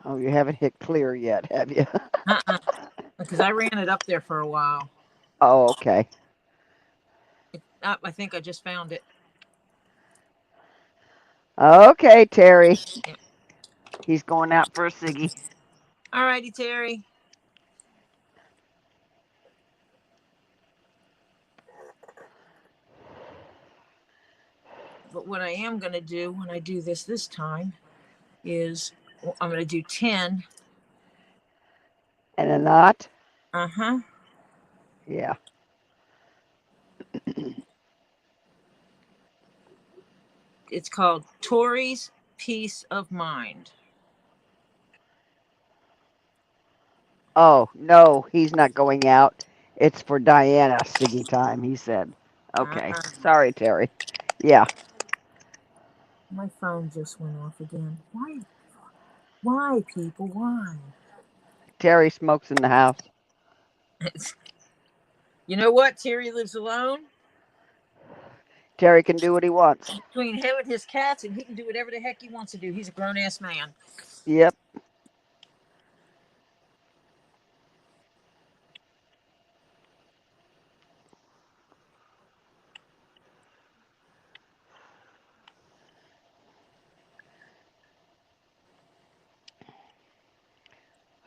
Oh, you haven't hit clear yet, have you? uh-uh, because I ran it up there for a while. Oh, okay. I think I just found it. Okay, Terry. Yeah. He's going out for a ciggy. All righty, Terry. But what I am going to do when I do this time is I'm going to do 10. And a knot. Uh-huh. Yeah. It's called Tori's Peace of Mind. Oh, no, he's not going out. It's for Diana ciggy time, he said. Okay. Sorry, Terry. Yeah. My phone just went off again. Why? Why, people? Why? Terry smokes in the house. You know what? Terry lives alone. Terry can do what he wants. Between him and his cats, and he can do whatever the heck he wants to do. He's a grown-ass man. Yep.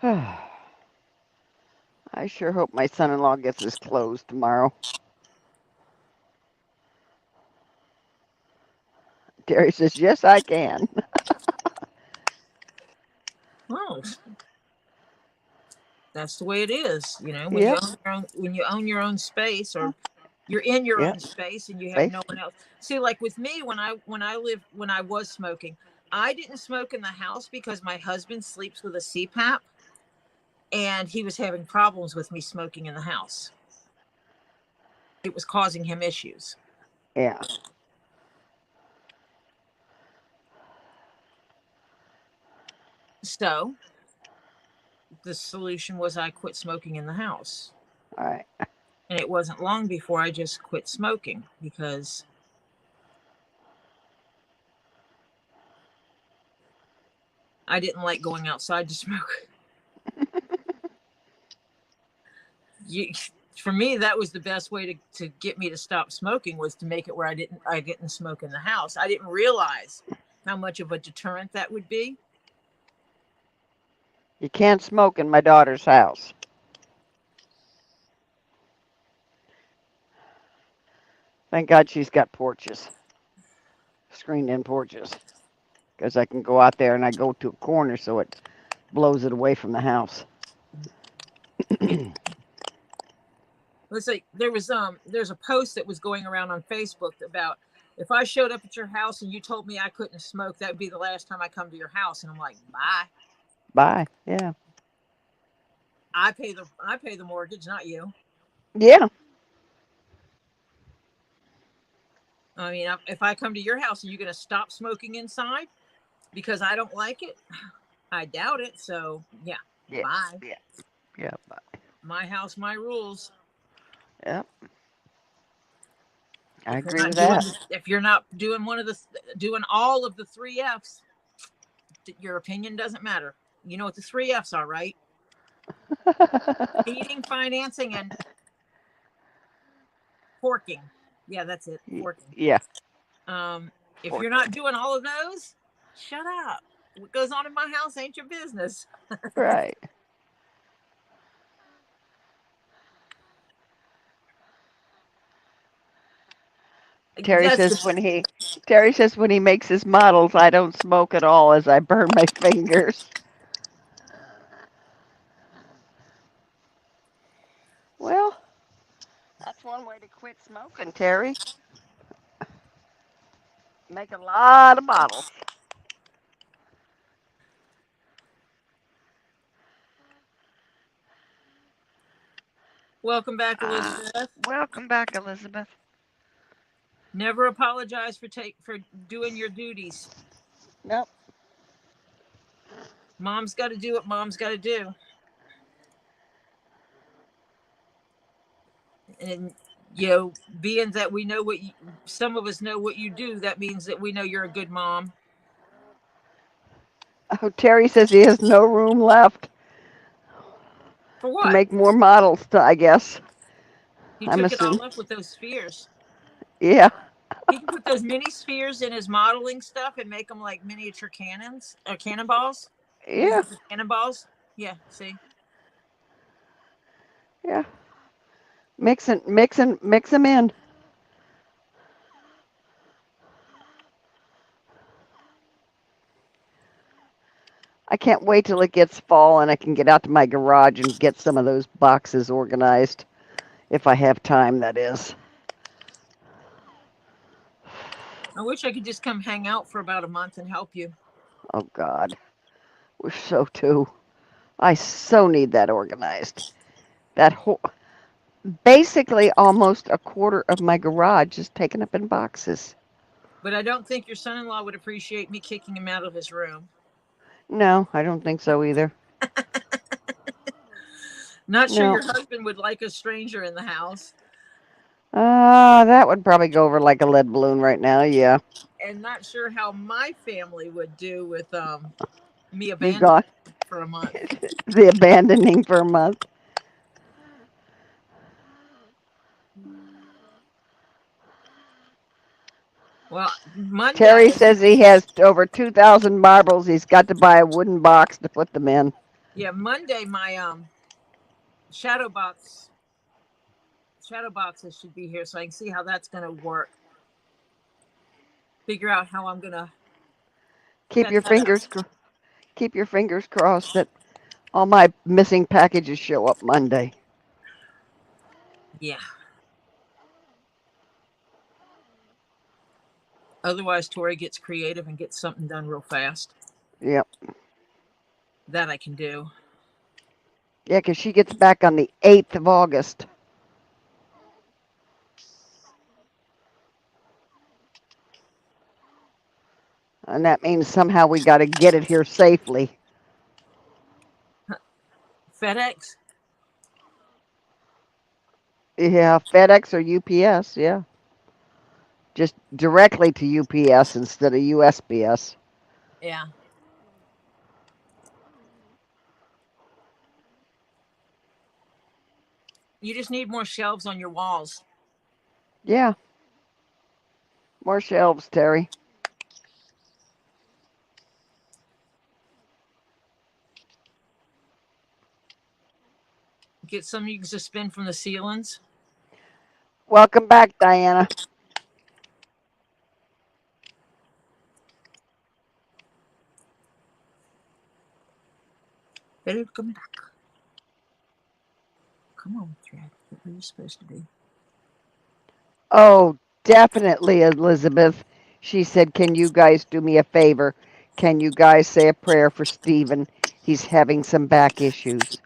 I sure hope my son-in-law gets his clothes tomorrow. Terry says, yes, I can. Oh, that's the way it is. You know, when Yep. you own your own space, or you're in your Yep. own space and you have Space. no one else. See, like with me, when I was smoking, I didn't smoke in the house because my husband sleeps with a CPAP, and he was having problems with me smoking in the house. It was causing him issues. Yeah. So the solution was I quit smoking in the house. All right. And it wasn't long before I just quit smoking because I didn't like going outside to smoke. For me, that was the best way to get me to stop smoking, was to make it where I didn't smoke in the house. I didn't realize how much of a deterrent that would be. You can't smoke in my daughter's house. Thank God she's got porches, screened-in porches, because I can go out there and I go to a corner so it blows it away from the house. Let's say there's a post that was going around on Facebook about, if I showed up at your house and you told me I couldn't smoke, that would be the last time I come to your house. And I'm like, bye. Bye. Yeah. I pay the mortgage, not you. Yeah. I mean, if I come to your house, are you going to stop smoking inside because I don't like it? I doubt it. So yeah, Yeah. bye. Yeah. Yeah. Bye. My house, my rules. Yep. I If you're agree not with doing that. if you're not doing doing all of the 3 F's, your opinion doesn't matter. You know what the 3 F's are, right? Feeding, financing, and forking. Yeah, that's it. Forking. Yeah. If you're not doing all of those, shut up. What goes on in my house ain't your business. Right. Terry says when he makes his models, I don't smoke at all as I burn my fingers. Well, that's one way to quit smoking, Terry. Make a lot of bottles. Welcome back, Elizabeth. Welcome back, Elizabeth. Never apologize for doing your duties. Nope. Mom's got to do what mom's got to do. And being that we know some of us know what you do, that means that we know you're a good mom. Oh, Terry says he has no room left For what? to make more models, I guess. He I'm took it all assuming. up with those spheres. Yeah, He can put those mini spheres in his modeling stuff and make them like miniature cannons or cannonballs. Use yeah, them for cannonballs. Yeah, see? yeah. Mix them in. I can't wait till it gets fall and I can get out to my garage and get some of those boxes organized. If I have time, that is. I wish I could just come hang out for about a month and help you. Oh, God. We're so too. I so need that organized. That whole, basically almost a quarter of my garage is taken up in boxes. But I don't think your son-in-law would appreciate me kicking him out of his room. No, I don't think so either. Not sure No. your husband would like a stranger in the house. That would probably go over like a lead balloon right now. Yeah. And not sure how my family would do with me You abandoning got for a month. the abandoning for a month. Well, Terry Monday, says he has over 2,000 marbles. He's got to buy a wooden box to put them in. yeah, Monday my shadow box shadow boxes should be here so I can see how that's going to work. Figure out how I'm going to Keep set your that up. fingers keep your fingers crossed that all my missing packages show up Monday. Yeah. Otherwise, Tori gets creative and gets something done real fast. Yep. That I can do. Yeah, 'cause she gets back on the 8th of August. And that means somehow we got to get it here safely. FedEx? Yeah, FedEx or UPS, yeah. Just directly to UPS instead of USPS. Yeah. You just need more shelves on your walls. Yeah. More shelves, Terry. Get some you can suspend from the ceilings. Welcome back, Diana. Better come back. Come on, Thread. Get where you're supposed to be. Oh, definitely, Elizabeth. She said, "Can you guys do me a favor? Can you guys say a prayer for Stephen? He's having some back issues."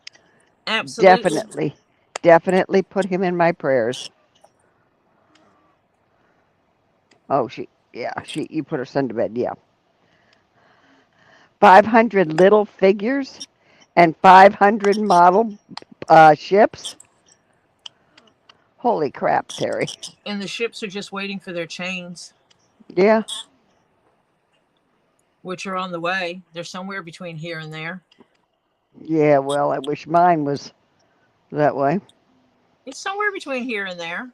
Absolutely. Definitely. Definitely put him in my prayers. Oh, you put her son to bed. Yeah. 500 little figures and 500 model ships. Holy crap, Terry. And the ships are just waiting for their chains, Yeah. which are on the way. They're somewhere between here and there. Yeah, well, I wish mine was that way. It's somewhere between here and there.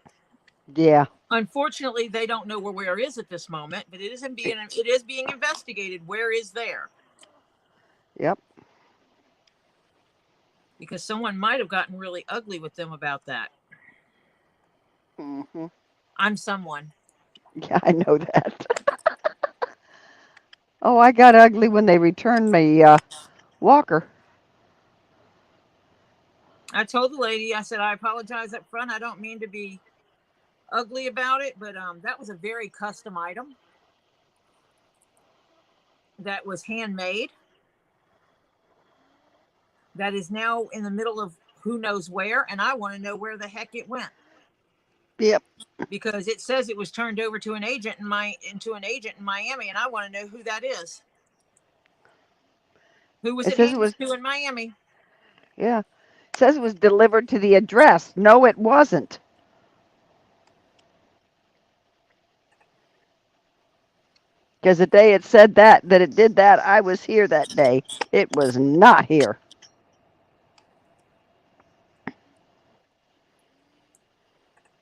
Yeah. Unfortunately, they don't know where is at this moment, but it is being investigated. Where is there? Yep. Because someone might have gotten really ugly with them about that. Hmm. I'm someone. Yeah, I know that. Oh, I got ugly when they returned my walker. I told the lady, I said, I apologize up front. I don't mean to be ugly about it, but that was a very custom item that was handmade. That is now in the middle of who knows where, and I want to know where the heck it went. Yep. Because it says it was turned over to an agent in Miami, and I want to know who that is. Who was It it says it handed was, to in Miami? yeah. It says it was delivered to the address. No, it wasn't. Because the day it said that it did that, I was here that day. It was not here.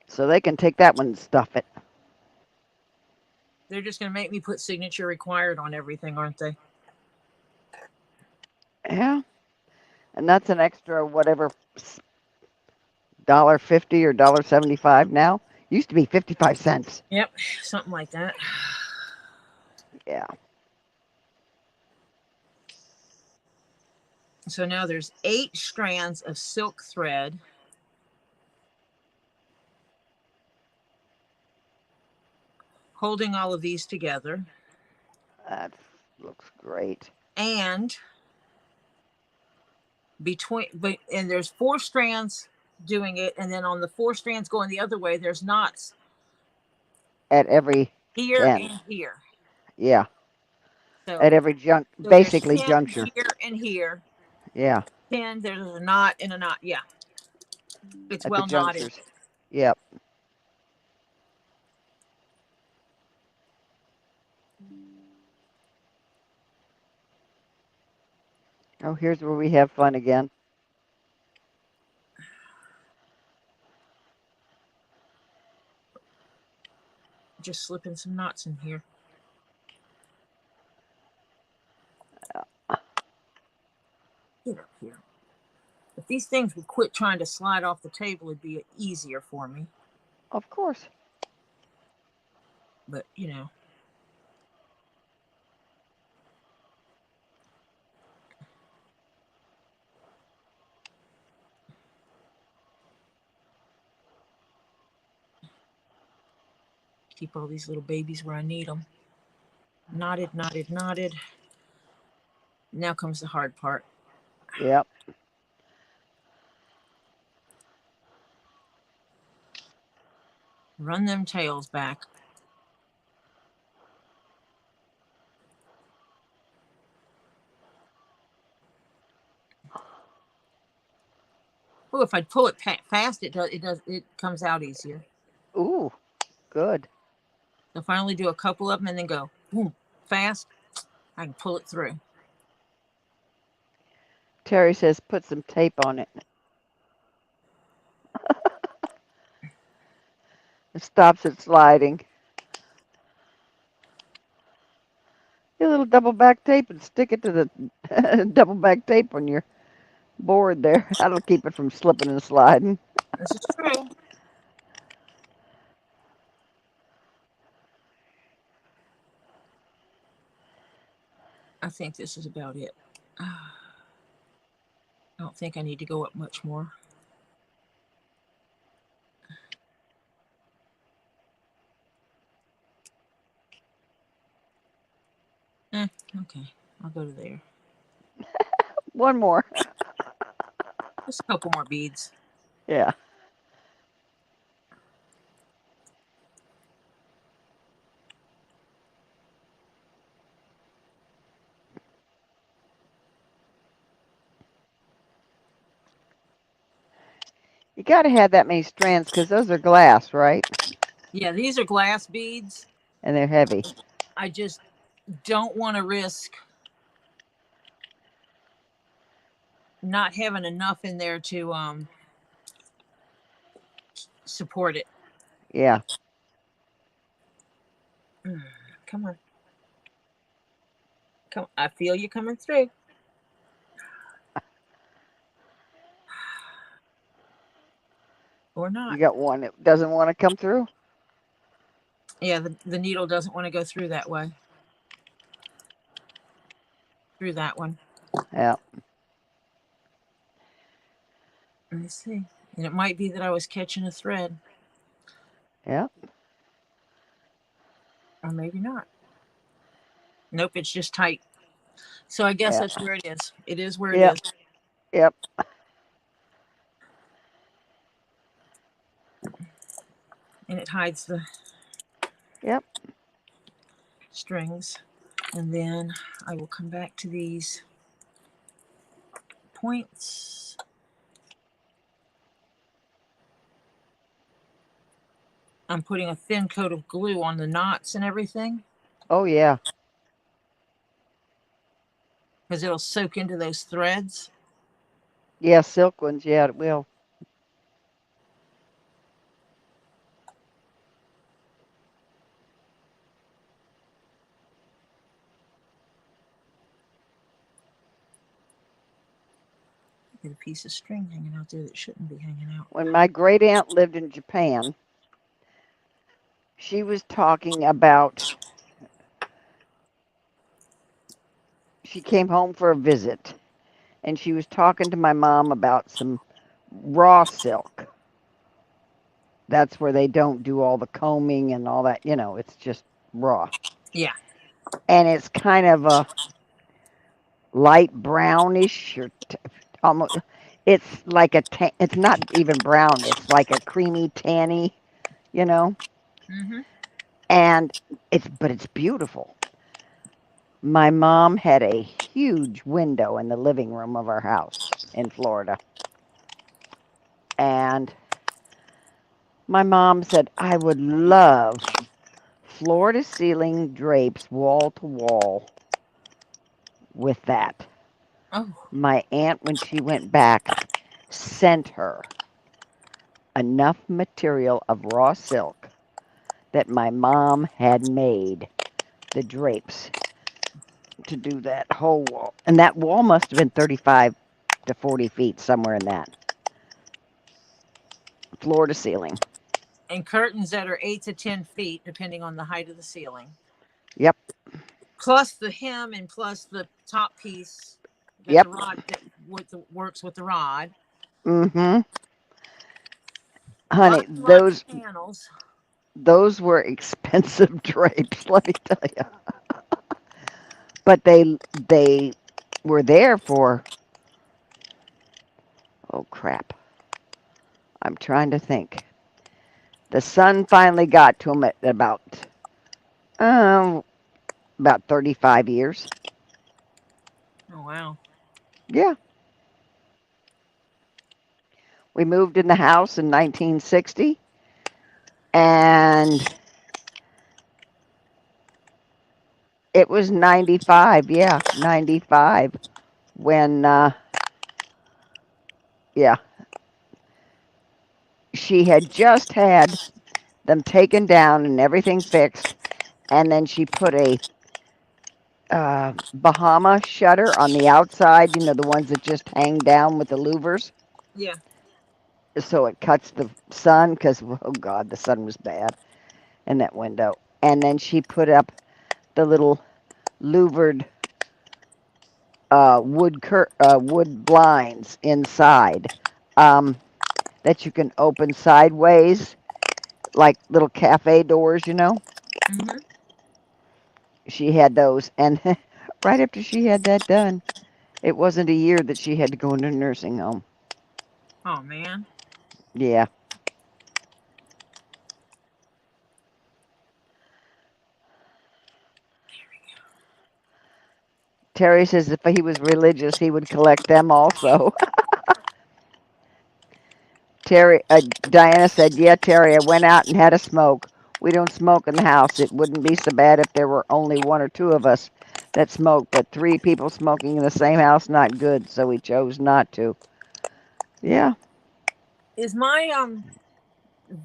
So they can take that one and stuff it. They're just going to make me put signature required on everything, aren't they? Yeah. And that's an extra whatever $1.50 or $1.75 now. Used to be 55 cents. Yep, something like that. Yeah. So now there's 8 strands of silk thread. Holding all of these together. That looks great. And there's 4 strands doing it, and then on the 4 strands going the other way, there's knots At every here end. and here. Yeah. So At every so basically there's 10 juncture. here and here. Yeah. 10, there's a knot and a knot. Yeah. It's At the well knotted. junctures. Yep. Oh, here's where we have fun again. Just slipping some knots in here. Get up here. If these things would quit trying to slide off the table, it'd be easier for me. Of course. But, you know. Keep all these little babies where I need them. Knotted, knotted, knotted. Now comes the hard part. Yep. Run them tails back. Oh, if I pull it fast, it comes out easier. Ooh, good. So if I only do a couple of them and then go boom, fast, I can pull it through. Terry says put some tape on it. It stops it sliding. Get a little double back tape and stick it to the double back tape on your board there. That'll keep it from slipping and sliding. This is true. I think this is about it. I don't think I need to go up much more. Okay, I'll go to there. One more. Just a couple more beads. Yeah. You got to have that many strands because those are glass, right? Yeah, these are glass beads. And they're heavy. I just don't want to risk not having enough in there to support it. Yeah. Come on. Come. I feel you coming through. Or not. You got one that doesn't want to come through? Yeah, the needle doesn't want to go through that way. Through that one. Yeah. Let me see. And it might be that I was catching a thread. Yeah. Or maybe not. Nope, it's just tight. So I guess that's where it is. It is where it is. Yep. And it hides the strings. And then I will come back to these points. I'm putting a thin coat of glue on the knots and everything. Oh, yeah. Because it'll soak into those threads. Yeah, silk ones. Yeah, it will. get a piece of string hanging out there that shouldn't be hanging out. When my great aunt lived in Japan, she was talking about, she came home for a visit and she was talking to my mom about some raw silk. That's where they don't do all the combing and all that, it's just raw. Yeah. And it's kind of a light brownish or almost, it's like it's not even brown, it's like a creamy tanny, you know, Mm-hmm. and it's beautiful. My mom had a huge window in the living room of our house in Florida. And my mom said, I would love floor to ceiling drapes, wall to wall with that. Oh. My aunt, when she went back, sent her enough material of raw silk that my mom had made the drapes to do that whole wall. And that wall must have been 35 to 40 feet, somewhere in that. Floor to ceiling. And curtains that are 8 to 10 feet, depending on the height of the ceiling. Yep. Plus the hem and plus the top piece that Yep. the rod that works with the rod. Mm-hmm. Honey, Lots of panels. those were expensive drapes, let me tell you. But they were there for, oh crap. I'm trying to think. The sun finally got to them at um about 35 years. Oh wow. Yeah. We moved in the house in 1960 and it was 95, yeah, 95 when yeah, she had just had them taken down and everything fixed, and then she put a Bahama shutter on the outside, the ones that just hang down with the louvers, Yeah. so it cuts the sun, because, oh God, the sun was bad in that window. And then she put up the little louvered wood blinds inside that you can open sideways, like little cafe doors. Mm-hmm. She had those, and right after she had that done, it wasn't a year that she had to go into a nursing home. Oh man. Yeah. Terry says if he was religious, he would collect them also. Diana said, yeah, Terry, I went out and had a smoke. We don't smoke in the house. It wouldn't be so bad if there were only one or two of us that smoked, but three people smoking in the same house, not good, so we chose not to. Yeah. Is my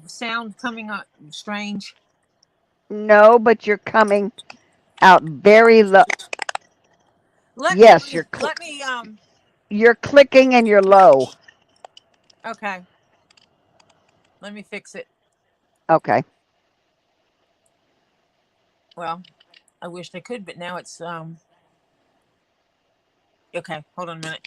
sound coming up strange? No, but you're coming out very low. Let me Yes, let me you're clicking and you're low. okay. Let me fix it. Okay. Well, I wished I could, but now it's okay. Hold on a minute.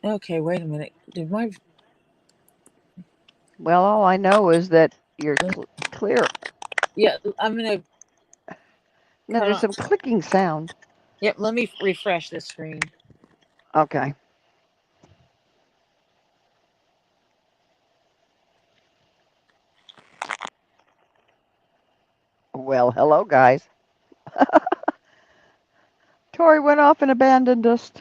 Okay, wait a minute. Did my Well, all I know is that you're clear. yeah? I'm gonna No, hold there's on. some clicking sound. Yep. Let me refresh this screen. Okay. Well, hello, guys. Tori went off and abandoned us.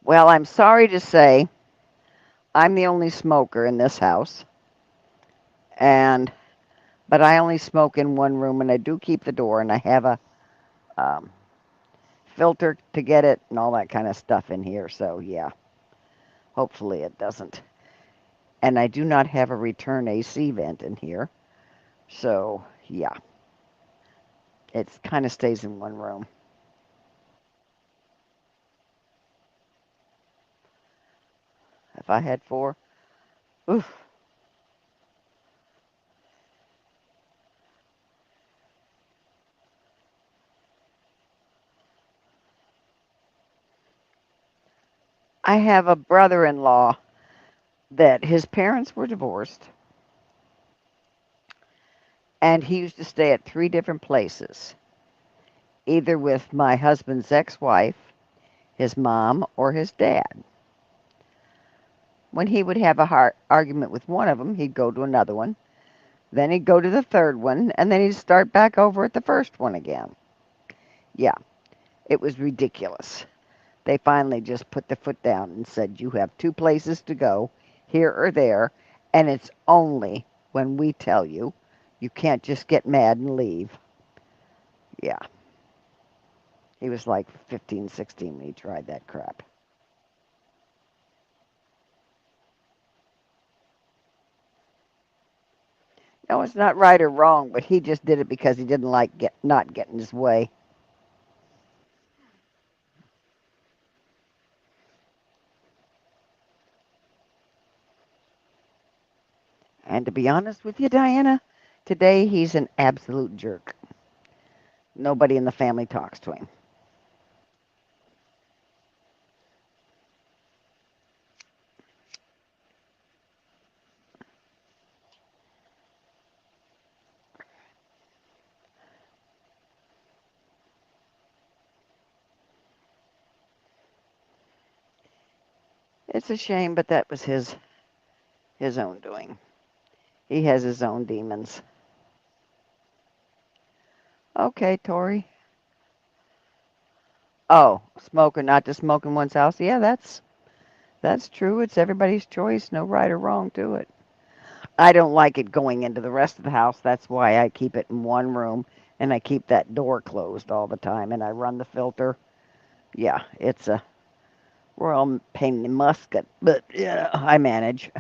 Well, I'm sorry to say I'm the only smoker in this house. But I only smoke in one room and I do keep the door and I have a filter to get it and all that kind of stuff in here. So yeah, hopefully it doesn't. And I do not have a return AC vent in here. So yeah, it kind of stays in one room. If I had four, oof. I have a brother-in-law that his parents were divorced, and he used to stay at three different places, either with my husband's ex-wife, his mom, or his dad. When he would have a hard argument with one of them, he'd go to another one. Then he'd go to the third one, and then he'd start back over at the first one again. Yeah, it was ridiculous. They finally just put the foot down and said, you have two places to go, here or there, and it's only when we tell you. You can't just get mad and leave. Yeah, he was like 15, 16 when he tried that crap. No, it's not right or wrong, but he just did it because he didn't like not getting his way. And to be honest with you, Diana, today he's an absolute jerk. Nobody in the family talks to him. It's a shame, but that was his own doing. He has his own demons. Okay, Tori. Oh, smoke or not to smoke in one's house. Yeah, that's true. It's everybody's choice. No right or wrong to it. I don't like it going into the rest of the house. That's why I keep it in one room and I keep that door closed all the time and I run the filter. Yeah, it's a real pain in the musket, but yeah, I manage.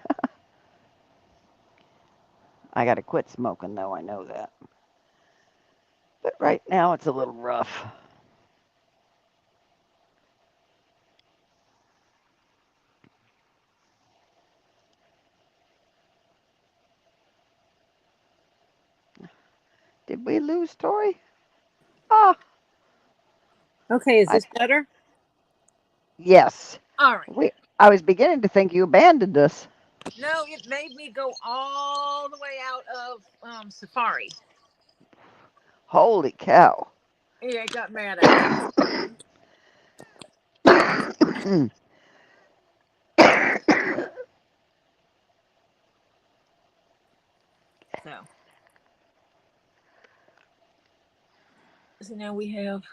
I got to quit smoking though. I know that. But right now it's a little rough. Did we lose Tori? Ah, Okay, is I this better? yes. All right. I was beginning to think you abandoned us. No, it made me go all the way out of Safari. Holy cow. Yeah, it got mad at me. So, so now we have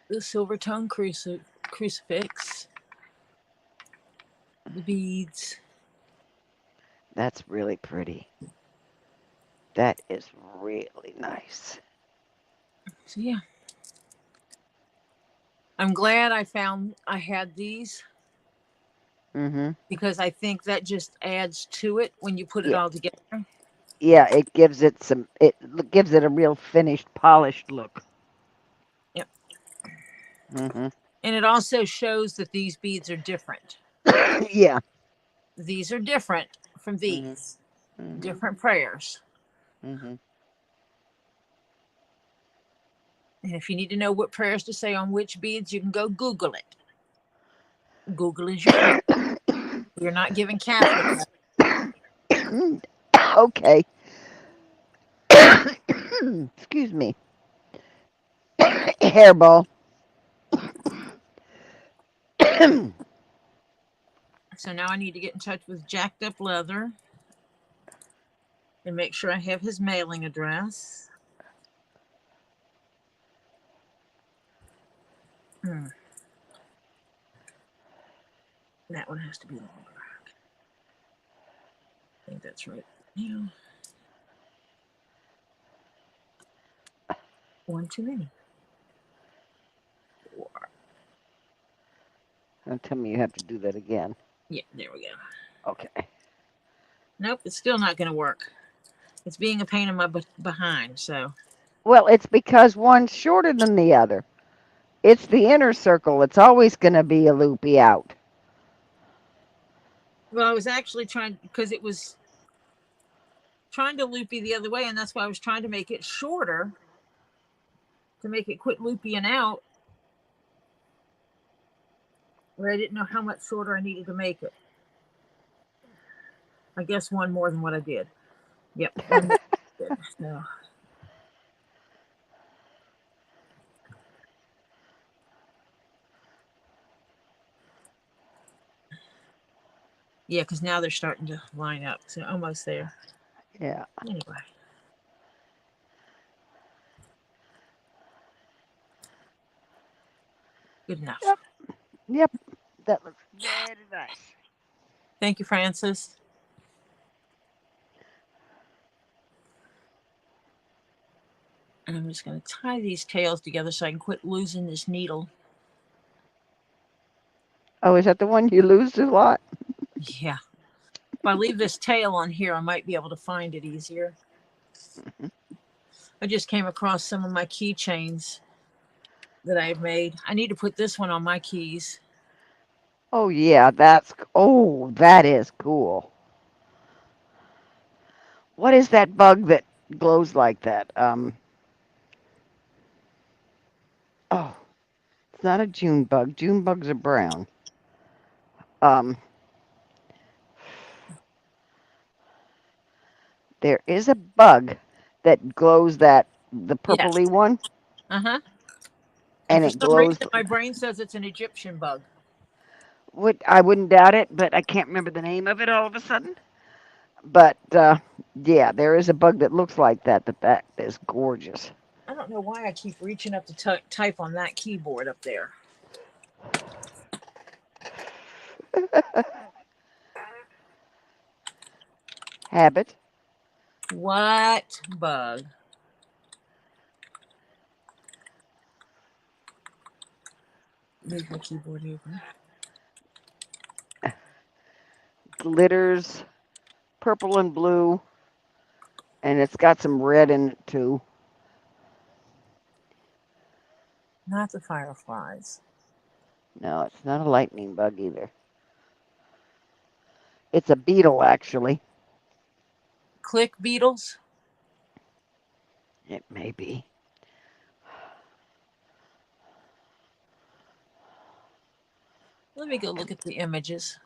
the silver tongue crucifix, the beads. That's really pretty. That is really nice. So yeah, I'm glad I had these Mhm. because I think that just adds to it when you put it Yeah. all together. Yeah, it gives it some gives it a real finished polished look. Yep. Mhm. And it also shows that these beads are different. Yeah. These are different from Mhm. these. Mhm. Different prayers. Mhm. And if you need to know what prayers to say on which beads, you can go Google it. Google is your friend. We're not giving Catholic. Okay. Excuse me. Hairball. So now I need to get in touch with Jacked Up Leather and make sure I have his mailing address. Hmm. That one has to be longer. I think that's right. Yeah. One too many. Don't tell me you have to do that again. Yeah, there we go. Okay. Nope, it's still not going to work. It's being a pain in my behind. So, Well, it's because one's shorter than the other. It's the inner circle. It's always going to be a loopy out. well, I was actually trying because it was trying to loopy the other way, and that's why I was trying to make it shorter to make it quit loopying out. Where I didn't know how much shorter I needed to make it. I guess one more than what I did. Yep, one more. So. Yeah, because now they're starting to line up. So almost there. Yeah. Anyway. Good enough. Yep. Yep. That looks very nice. Thank you, Francis. And I'm just going to tie these tails together so I can quit losing this needle. Oh, is that the one you lose a lot? Yeah. If I leave this tail on here, I might be able to find it easier. I just came across some of my keychains that I've made. I need to put this one on my keys. Oh, yeah. That is cool. What is that bug that glows like that? Oh, it's not a June bug. June bugs are brown. Um, there is a bug that glows the Yes. purpley one, Uh-huh. And and for it some reason, glows. my brain says it's an Egyptian bug. I wouldn't doubt it, but I can't remember the name of it all of a sudden. But yeah, there is a bug that looks like that. That is gorgeous. I don't know why I keep reaching up to type on that keyboard up there. Habit. What bug? Leave my keyboard open. Glitters purple and blue, and it's got some red in it too. Not the fireflies. No, it's not a lightning bug either. It's a beetle, actually. Click beetles. It may be. Let me go look at the images.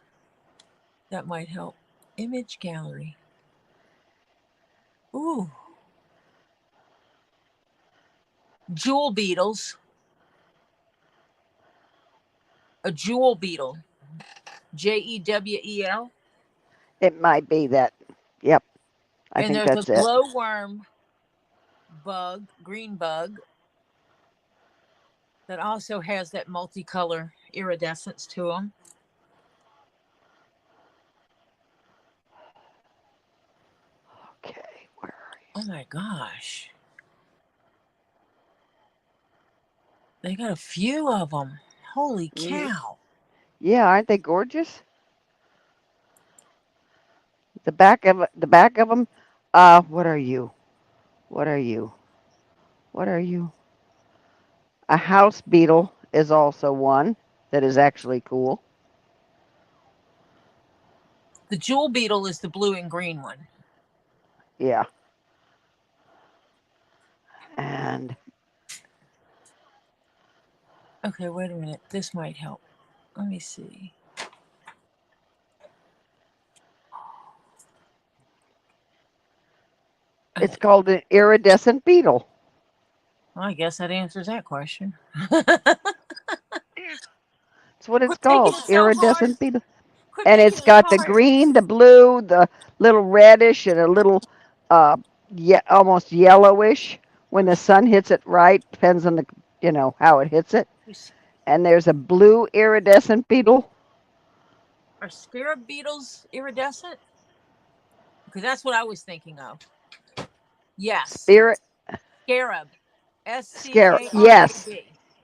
That might help. Image gallery. Ooh. Jewel beetles. A jewel beetle. Jewel. It might be that. Yep, I And think there's a that's it. glowworm bug, green bug, that also has that multicolor iridescence to them. Okay, where are you? Oh my gosh. They got a few of them. Holy cow. Yeah, aren't they gorgeous? The back of them. What are you? What are you? What are you? A house beetle is also one that is actually cool. The jewel beetle is the blue and green one. Yeah. And Okay, wait a minute. This might help. Let me see. it's called an iridescent beetle. Well, I guess that answers that question. That's what it's Quit making called, it so hard. iridescent beetle. Quit And making it's it got the hard. green, the blue, the little reddish, and a little almost yellowish when the sun hits it right. Depends on how it hits it. And there's a blue iridescent beetle. Are scarab beetles iridescent? Because that's what I was thinking of. Yes. Spirit. Scarab. Scarab. SCARAB. Yes.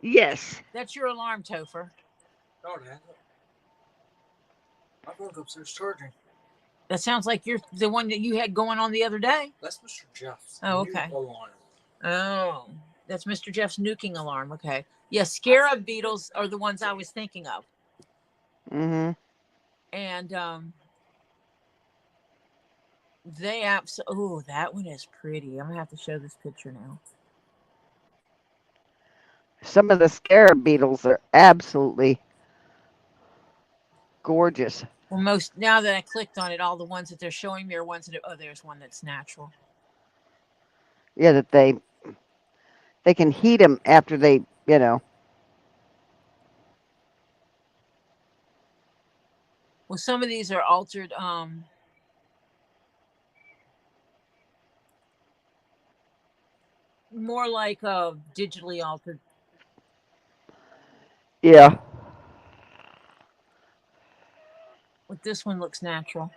Yes. That's your alarm, Topher. Oh, that. My phone's upstairs charging. That sounds like you're the one that you had going on the other day. That's Mr. Jeff's Oh, new okay. alarm. Oh, that's Mr. Jeff's nuking alarm. Okay. Yeah, scarab beetles are the ones I was thinking of. Mm-hmm. And they oh, that one is pretty. I'm gonna have to show this picture now. Some of the scarab beetles are absolutely gorgeous. Well, now that I clicked on it, all the ones that they're showing me are ones that there's one that's natural. Yeah, that they can heat them after they, Well, some of these are altered. More like digitally altered. Yeah. But this one looks natural.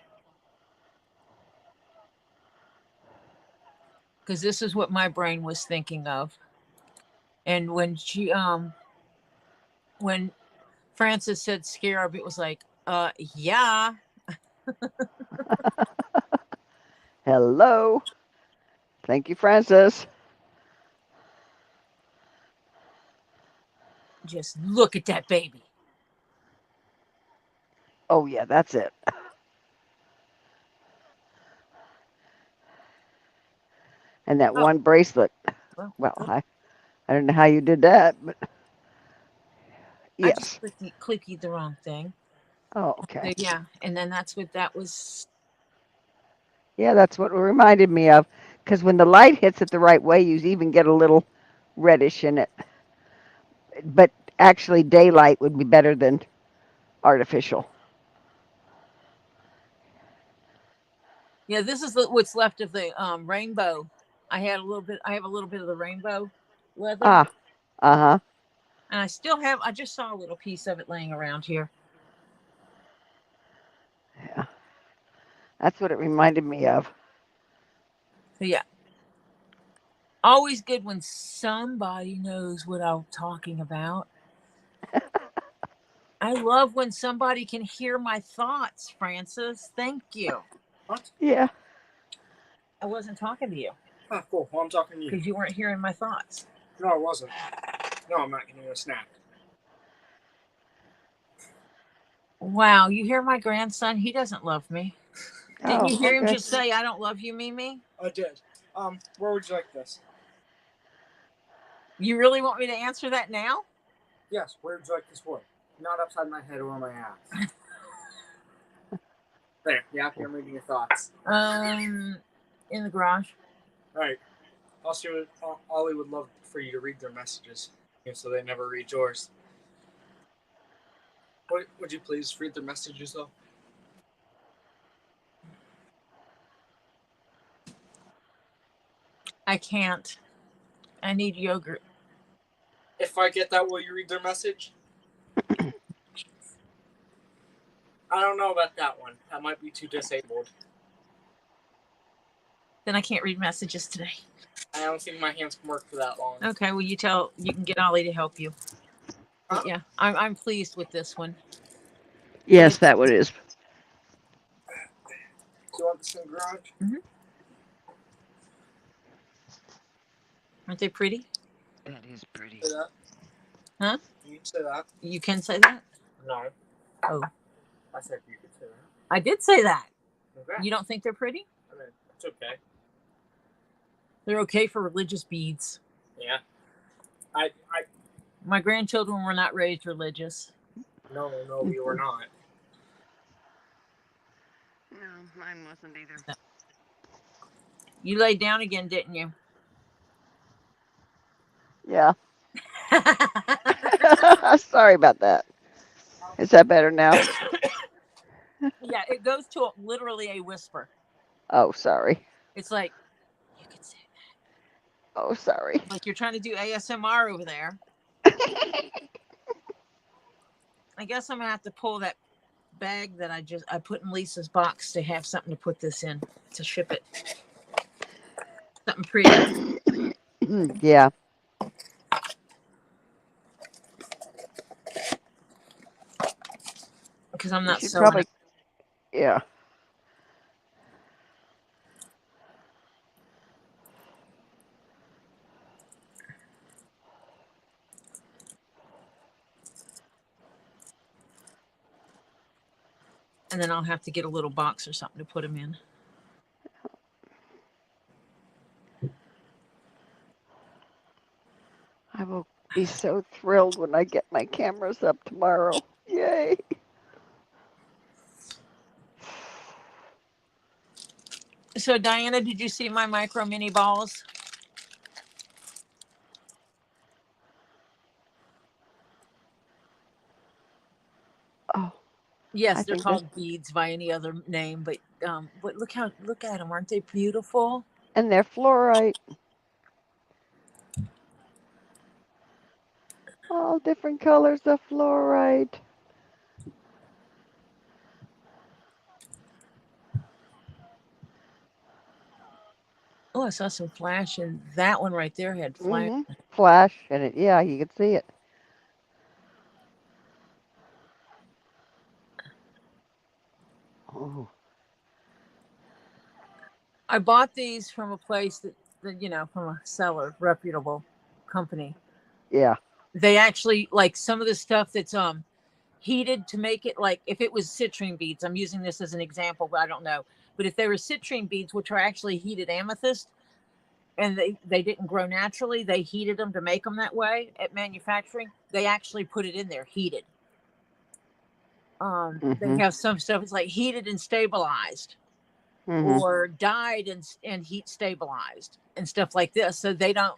Because this is what my brain was thinking of. And when when Francis said scarab, it was like, yeah. Hello. Thank you, Francis. Just look at that baby. Oh, yeah, that's it. And that one bracelet. Well, I don't know how you did that, but yes. I just clicked the wrong thing. Oh, okay. So, yeah, and then that's what that was. Yeah, that's what it reminded me of. Because when the light hits it the right way, you even get a little reddish in it. But actually, daylight would be better than artificial. Yeah, this is what's left of the rainbow. I have a little bit of the rainbow leather. Uh-huh. And I just saw a little piece of it laying around here. Yeah. That's what it reminded me of. So, yeah. Always good when somebody knows what I'm talking about. I love when somebody can hear my thoughts, Francis. Thank you. What? Yeah. I wasn't talking to you. Ah, cool. Well, I'm talking to you. Because you weren't hearing my thoughts. No, I wasn't. No, I'm not getting a snack. Wow, you hear my grandson? He doesn't love me. Didn't you hear him okay. just say, I don't love you, Mimi? I did. Where would you like this? You really want me to answer that now? Yes, where would you like this wood? Not upside my head or my ass. There, yeah, I'm reading your thoughts. In the garage. All right. Also, Ollie would love for you to read their messages, so they never read yours. Would you please read their messages, though? I can't. I need yogurt. If I get that, will you read their message? I don't know about that one. That might be too disabled. Then I can't read messages today. I don't think my hands can work for that long. Okay, well, you can get Ollie to help you. Huh? Yeah, I'm pleased with this one. Yes, that one is. Do you want this in the garage? Mm-hmm. Aren't they pretty? That is pretty. Say that. Huh? You can say that. You can say that? No. Oh. I said you could say that. I did say that. Okay. You don't think they're pretty? I mean, it's okay. They're okay for religious beads. Yeah. My grandchildren were not raised religious. No, we were not. No, mine wasn't either. You laid down again, didn't you? Yeah. Sorry about that. Is that better now? Yeah, it goes to literally a whisper. Oh, sorry. It's like, you could say that. Oh, sorry. Like you're trying to do ASMR over there. I guess I'm going to have to pull that bag that I put in Lisa's box to have something to put this in, to ship it. Something pretty. Yeah. Because I'm not You should sewing probably Yeah. And then I'll have to get a little box or something to put them in. I will be so thrilled when I get my cameras up tomorrow. Yay. So Diana, did you see my micro mini balls? Oh, Yes, I they're think that, called beads by any other name, but look at them, aren't they beautiful? and they're fluorite. All different colors of fluorite. Oh, I saw some flash, and that one right there had flash. Flash, and it, yeah, you can see it. Oh, I bought these from a place that from a seller, reputable company. yeah. They actually like some of the stuff that's heated to make it, like if it was citrine beads. I'm using this as an example, but I don't know. But if they were citrine beads, which are actually heated amethyst, and they didn't grow naturally, they heated them to make them that way at manufacturing. They actually put it in there heated. They have some stuff it's like heated and stabilized, or dyed and heat stabilized and stuff like this, so they don't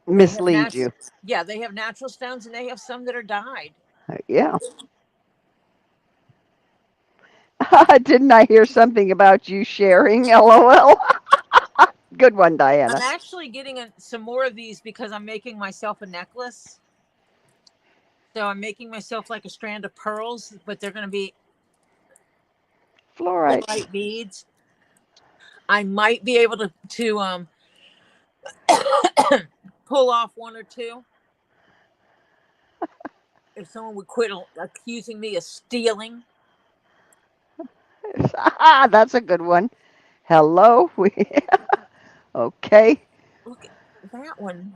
Mislead you. Yeah, they have natural stones, and they have some that are dyed. Yeah. Didn't I hear something about you sharing? LOL. Good one, Diana. I'm actually getting some more of these because I'm making myself a necklace. So I'm making myself like a strand of pearls, but they're going to be Fluorite beads. I might be able to pull off one or two if someone would quit accusing me of stealing. That's a good one. Hello. Okay. Look at that one.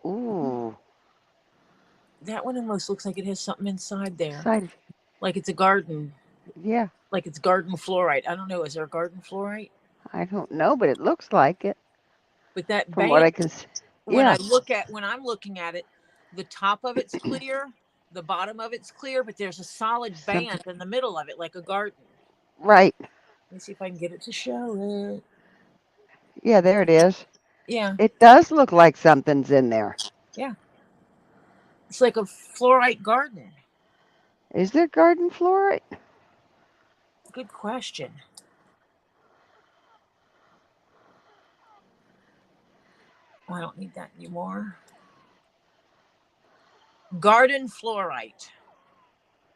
Ooh. That one almost looks like it has something inside there. Excited. Like it's a garden. Yeah. Like it's garden fluorite. I don't know. Is there a garden fluorite? I don't know, but it looks like it. But that From what I can see. Yeah. when I'm looking at it, the top of it's clear, the bottom of it's clear, but there's a solid band in the middle of it, like a garden. Right. Let me see if I can get it to show it. Yeah, there it is. Yeah. It does look like something's in there. Yeah. It's like a fluorite garden. Is there garden fluorite? Good question. Oh, I don't need that anymore. Garden fluorite.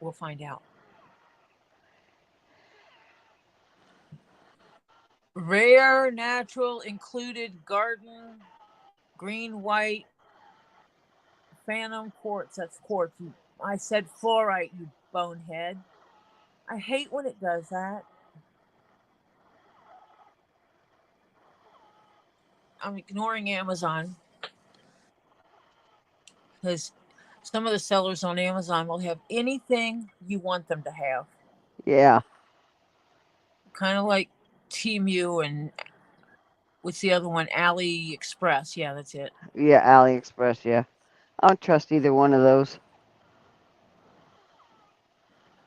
We'll find out. Rare, natural, included garden, green, white, phantom quartz. That's quartz. I said fluorite, you bonehead. I hate when it does that. I'm ignoring Amazon because some of the sellers on Amazon will have anything you want them to have. Yeah. Kind of like Temu and what's the other one? AliExpress. Yeah, that's it. Yeah, AliExpress, yeah. I don't trust either one of those.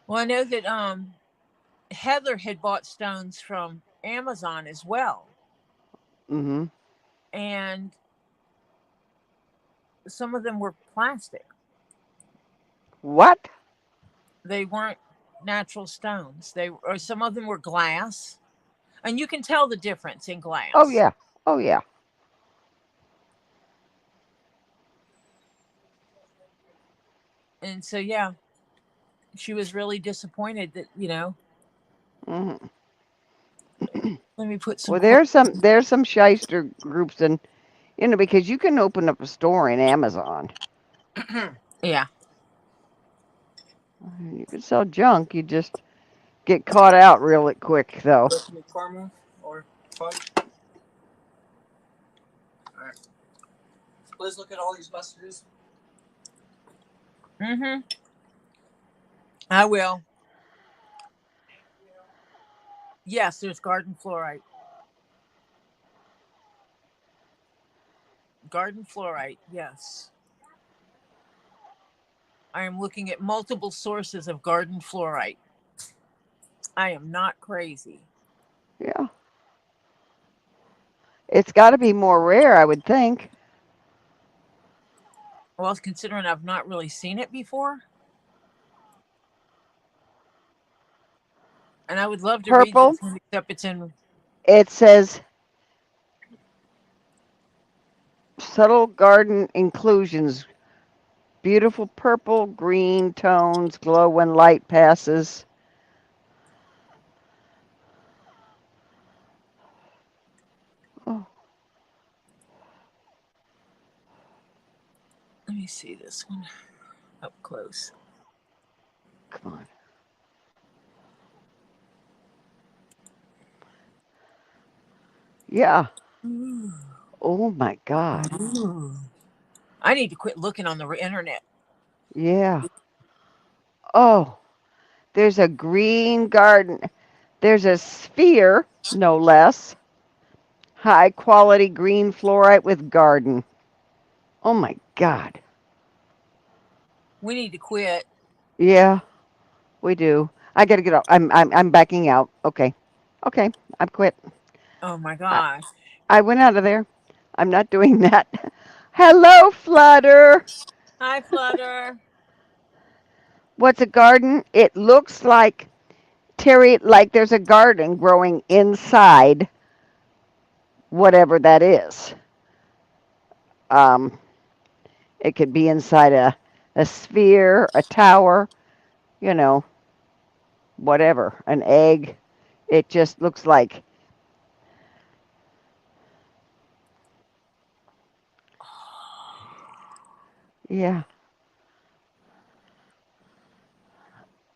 Well, I know that Heather had bought stones from Amazon as well. Mm-hmm. And some of them were plastic. What? They weren't natural stones. Or some of them were glass. And you can tell the difference in glass. Oh, yeah. Oh, yeah. And so, yeah, she was really disappointed that, Mm-hmm. Let me put some. Well, there's some shyster groups, and because you can open up a store in Amazon. Yeah. You can sell junk. You just get caught out really quick, though. Go to the car move or fun. All right. Please look at all these messages. Mm-hmm. I will. Yes, there's garden fluorite. Garden fluorite, yes. I am looking at multiple sources of garden fluorite. I am not crazy. Yeah. It's got to be more rare, I would think. Well, considering I've not really seen it before. And I would love to read Purple, this one, except it's in. it says subtle garden inclusions. Beautiful purple, green tones glow when light passes. Oh, Let me see this one up close. come on. Yeah. Ooh. Oh my God. Ooh. I need to quit looking on the internet. Yeah. Oh, there's a green garden. There's a sphere, no less. High quality green fluorite with garden. Oh my God. We need to quit. Yeah, we do. I gotta get off. I'm backing out. Okay. Okay. I've quit. Oh my I, gosh. I went out of there. I'm not doing that. Hello, Flutter. Hi, Flutter. What's a garden? It looks like Terry, like there's a garden growing inside whatever that is. Um, it could be inside a sphere, a tower, you know, whatever, an egg. It just looks like, yeah,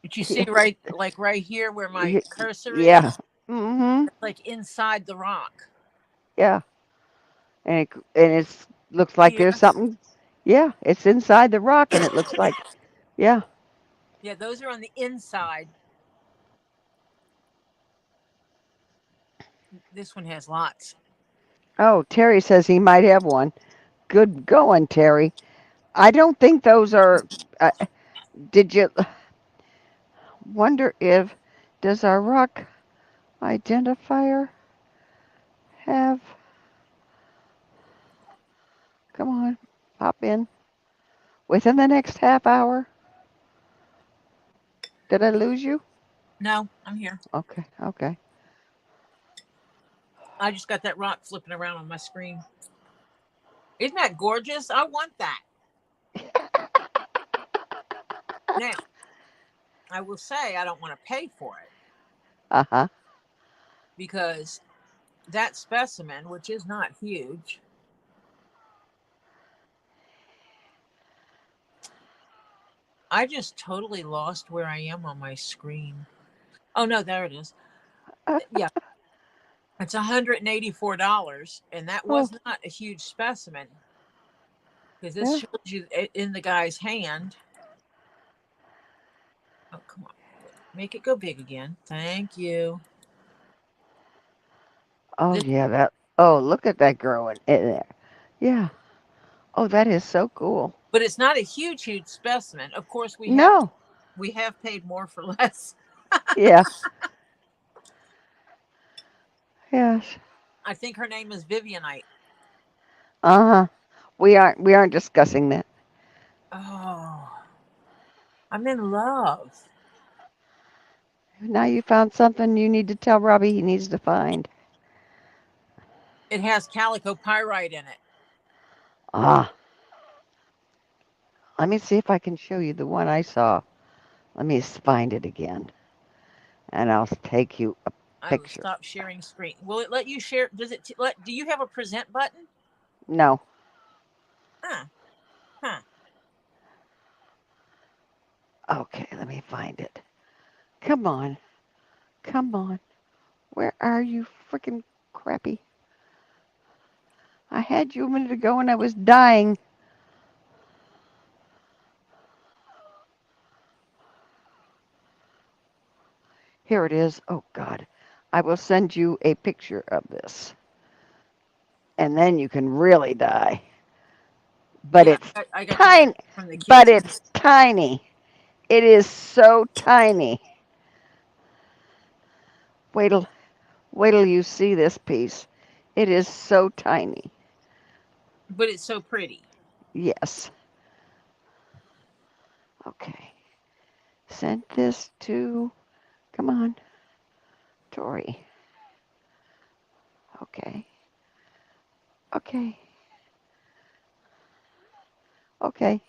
But you see yeah, right, like right here where my cursor yeah. is, Mm-hmm. like inside the rock. Yeah, and it's looks like Here. there's something. Yeah, it's inside the rock, and it looks like, yeah. Yeah, those are on the inside. This one has lots. Oh, Terry says he might have one. Good going, Terry. I don't think those are. Uh, did you wonder if does our rock identifier have? Come on, pop in within the next half hour. Did I lose you? No, I'm here. Okay, okay. I just got that rock flipping around on my screen. Isn't that gorgeous? I want that. Now, I will say I don't want to pay for it Uh huh. because that specimen, which is not huge, I just totally lost where I am on my screen. Oh no, there it is. Yeah, it's $184, and that Oh, was not a huge specimen because this yeah. shows you it in the guy's hand. Oh come on, make it go big again. Thank you. Oh This, yeah. That. Oh, look at that growing in there. Yeah. Oh, that is so cool. but it's not a huge specimen. Of course, No. we have paid more for less. Yeah. Yes. I think her name is Vivianite. Uh huh. We aren't discussing that. Oh, I'm in love. Now you found something you need to tell Robbie he needs to find. It has calico pyrite in it. Ah, let me see if I can show you the one I saw. Let me find it again, and I'll take you a I will picture. stop sharing screen. Will it let you share? Does it let? Do you have a present button? No. Huh? Huh? Okay, let me find it. Come on. Come on. Where are you, freaking crappy? I had you a minute ago and I was dying. Here it is. Oh, God. I will send you a picture of this. And then you can really die. But Yeah, it's I got the tiny. from the But kids. it's tiny. It is so tiny. Wait till, wait till you see this piece. It is so tiny. But it's so pretty. Yes. Okay. Send this to, come on, Tori. Okay. Okay. Okay.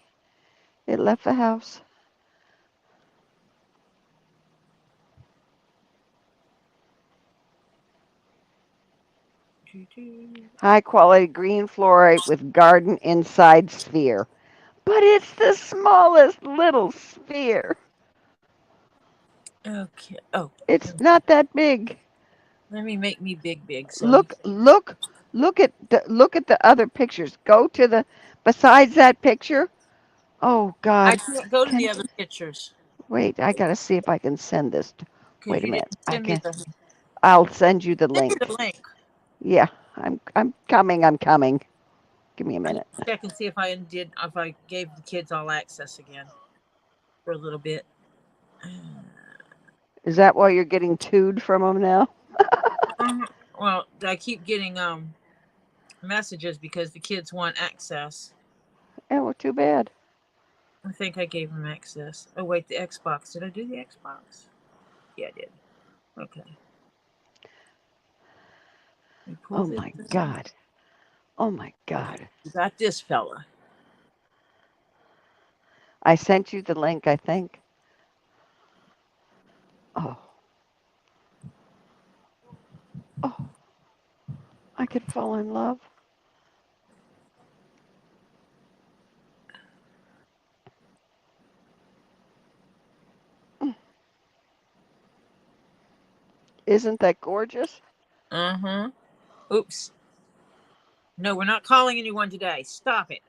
It left the house. High quality green fluorite with garden inside sphere. But it's the smallest little sphere. Okay. Oh, It's not that big. let me make me big so you. Look at the other pictures. Go to the besides that picture. Oh I God. can't go to the Can other pictures wait, I gotta see if I can send this. because Wait a you minute. didn't I send me can the I'll send you the send me link. the link. Yeah, I'm coming, I'm coming. Give me a I need minute. to check and see if I gave the kids all access again for a little bit. Is that why you're getting tooed from them now? Well, I keep getting messages because the kids want access. Oh, well, too bad. I think I gave them access. Oh wait, the Xbox. Did I do the Xbox? Yeah, I did. Okay. Let me pull Oh this my down. God. Oh my God. You got this fella. I sent you the link, I think. Oh, oh, I could fall in love. Mm, isn't that gorgeous? Uh-huh. Oops. No, we're not calling anyone today. Stop it.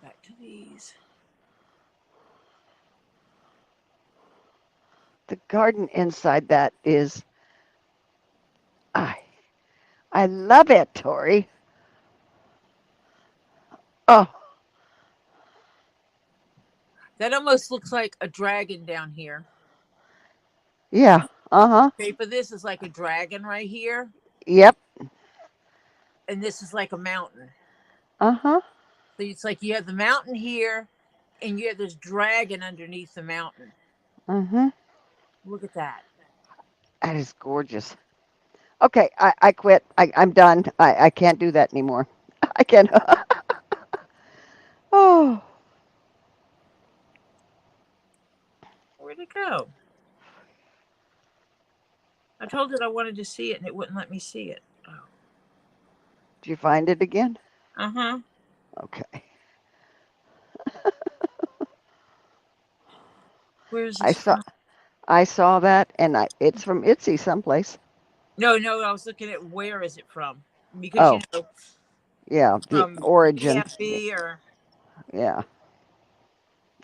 Back to these. The garden inside that is, I, I love it, Tori. Oh, That almost looks like a dragon down here. yeah. Uh-huh. Shape of this is like a dragon right here, Yep. and this is like a mountain. Uh-huh. So it's like you have the mountain here, and you have this dragon underneath the mountain. Mm-hmm. Look at that. That is gorgeous. Okay, I quit. I'm done. I can't do that anymore. I can't. Oh, Where'd it go? I told it I wanted to see it, and it wouldn't let me see it. Oh. did you find it again? Uh-huh. Okay. Where's I this saw from? I saw that and it's from Etsy someplace. No, I was looking at where is it from? Because Oh, yeah, the from origin. EFB or Yeah.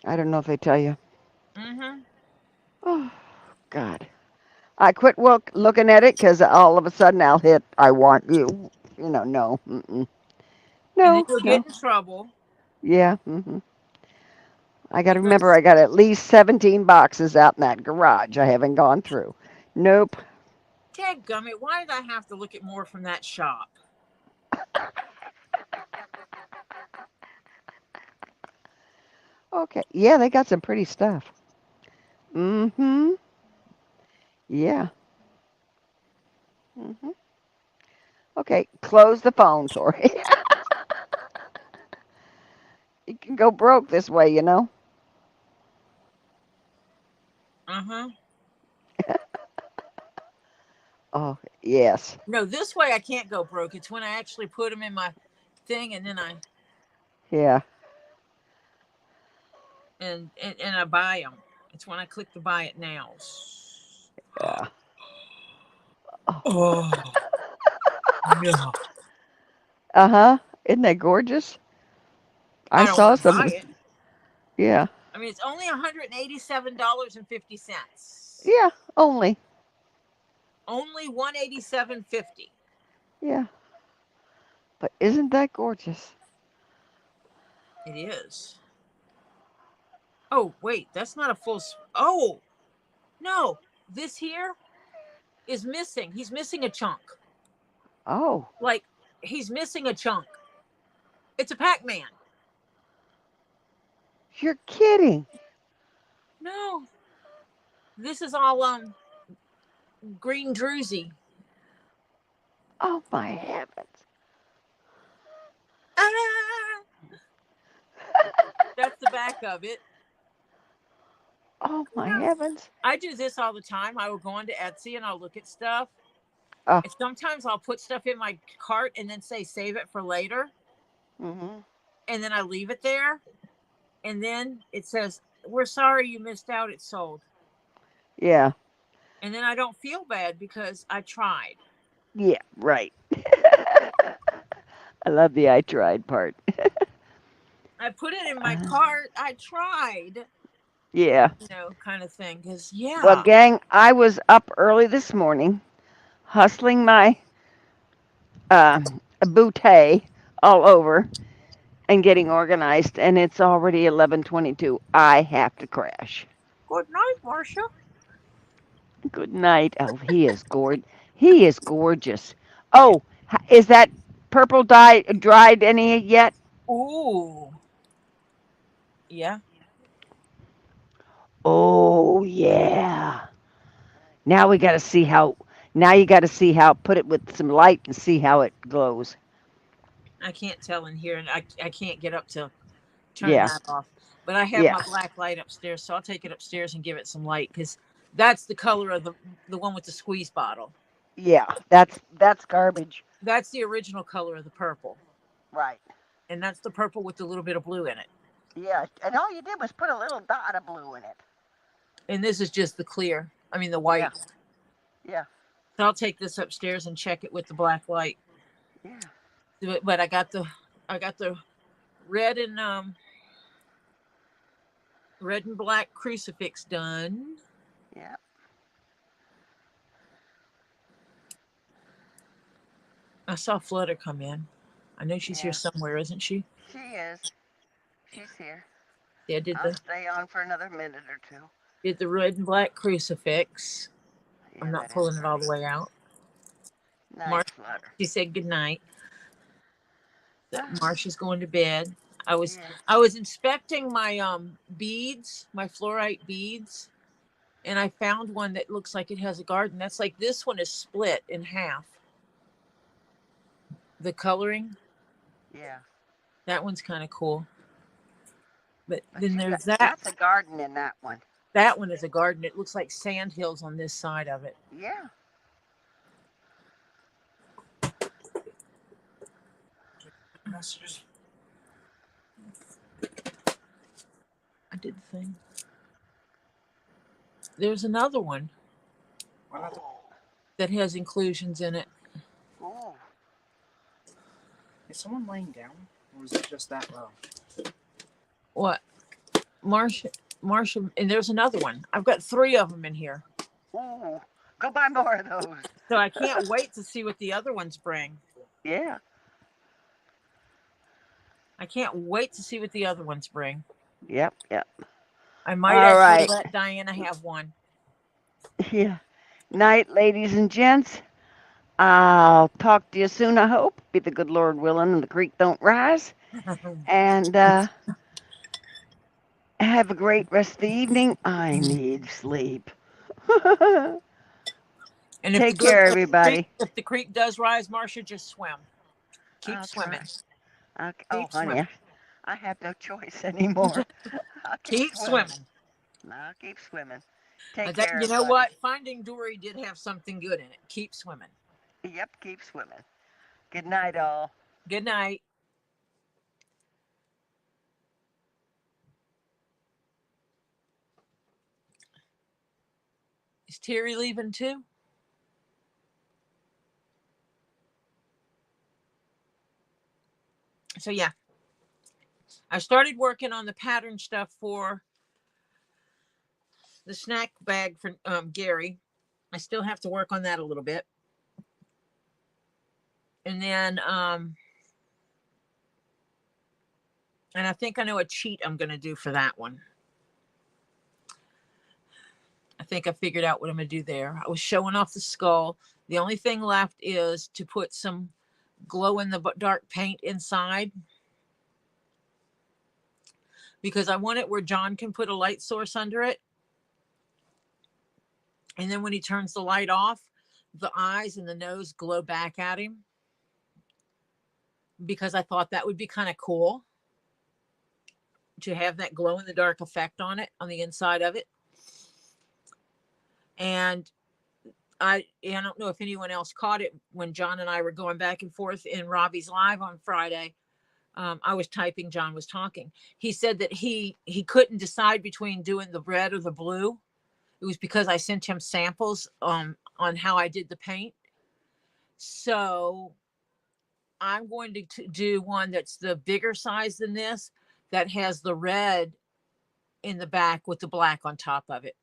I don't know if they tell you. mm-hmm. Oh, God. I quit looking at it because all of a sudden I'll hit I want you. No. Mm-mm. And then No, you'll no. get in trouble. Yeah. I got to remember Because I got at least 17 boxes out in that garage I haven't gone through. Nope. dadgummit, why did I have to look at more from that shop? Okay. Yeah, they got some pretty stuff. Mm-hmm. Yeah. Mm-hmm. Okay, close the phone, Tori. You can go broke this way. Uh-huh. Oh, yeah. Yes. No, this way I can't go broke. It's when I actually put them in my thing and then Yeah. and I buy them. It's when I click the buy it now. Yeah. Oh, yeah. Uh-huh. Isn't that gorgeous? I I don't saw want to some. buy it. Yeah. I mean, it's only $187.50. Yeah. Only. Only $187.50. Yeah. But isn't that gorgeous? It is. Oh, wait, that's not a full. Oh, no. This here is missing. He's missing a chunk. Oh, Like, he's missing a chunk. It's a Pac-Man. you're kidding. No. This is all green druzy. Oh my heavens. Ah! That's the back of it. Oh my heavens. I do this all the time. I will go onto Etsy and I'll look at stuff. Oh. And sometimes I'll put stuff in my cart and then say save it for later. Mm-hmm. And then I leave it there. And then it says, we're sorry you missed out. It's sold. Yeah. And then I don't feel bad because I tried. Yeah, right. I love the I tried part. I put it in my cart. I tried. Yeah. Kind of thing. Because, Well, yeah. gang, I was up early this morning hustling my bouquet all over and getting organized, and it's already 11:22. I have to crash. Good night, Marcia. Good night. Oh, he is gorgeous. He is gorgeous. Oh, is that purple dye dried any yet? Ooh. Yeah. Oh, yeah. Now we got to see how. Now you got to see how. Put it with some light and see how it glows. I can't tell in here, and I can't get up to turn Yeah. that off. But I have Yeah. my black light upstairs, so I'll take it upstairs and give it some light because that's the color of the one with the squeeze bottle. Yeah. That's garbage. That's the original color of the purple, Right. and that's the purple with a little bit of blue in it. Yeah. And all you did was put a little dot of blue in it. And this is just the clear. I mean the white. Yeah. So I'll take this upstairs and check it with the black light. Yeah. But I got the red and black crucifix done. Yeah. I saw Flutter come in. I know she's here somewhere, isn't she? She is. She's here. Yeah, I'll stay on for another minute or two. Did the red and black crucifix. Yeah, I'm not pulling it all the way out. Nice Flutter. She said goodnight. Marsha's going to bed. I was inspecting my beads, my fluorite beads, and I found one that looks like it has a garden. That's like this one is split in half. The coloring. Yeah. That one's kind of cool. But then there's That's a garden in that one. That one is a garden. It looks like sand hills on this side of it. Yeah. Messages. I did the thing. There's another one that has inclusions in it. Oh. Is someone laying down, or is it just that low? What? Marsha, and there's another one. I've got 3 of them in here. Ooh. Go buy more of those. So I can't wait to see what the other ones bring. Yeah. I can't wait to see what the other ones bring. Yep. I might actually let Diana have one. Yeah. Night, ladies and gents. I'll talk to you soon, I hope. Be the good Lord willing and the creek don't rise. And have a great rest of the evening. I need sleep. And Take care, everybody. If the creek does rise, Marsha, just swim. Keep swimming. Okay. Honey, I have no choice anymore. Keep swimming. I'll keep swimming. Take care. You know what? Finding Dory did have something good in it. Keep swimming. Yep, keep swimming. Good night, all. Good night. Is Terry leaving too? So yeah, I started working on the pattern stuff for the snack bag for Gary. I still have to work on that a little bit. And then and I think I know a cheat I'm going to do for that one. I think I figured out what I'm going to do there. I was showing off the skull. The only thing left is to put some glow in the dark paint inside, because I want it where John can put a light source under it. And then when he turns the light off, the eyes and the nose glow back at him, because I thought that would be kind of cool to have that glow in the dark effect on it, on the inside of it. And I don't know if anyone else caught it when John and I were going back and forth in Robbie's live on Friday. I was typing, John was talking. He said that he couldn't decide between doing the red or the blue. It was because I sent him samples on how I did the paint. So I'm going to do one that's the bigger size than this, that has the red in the back with the black on top of it.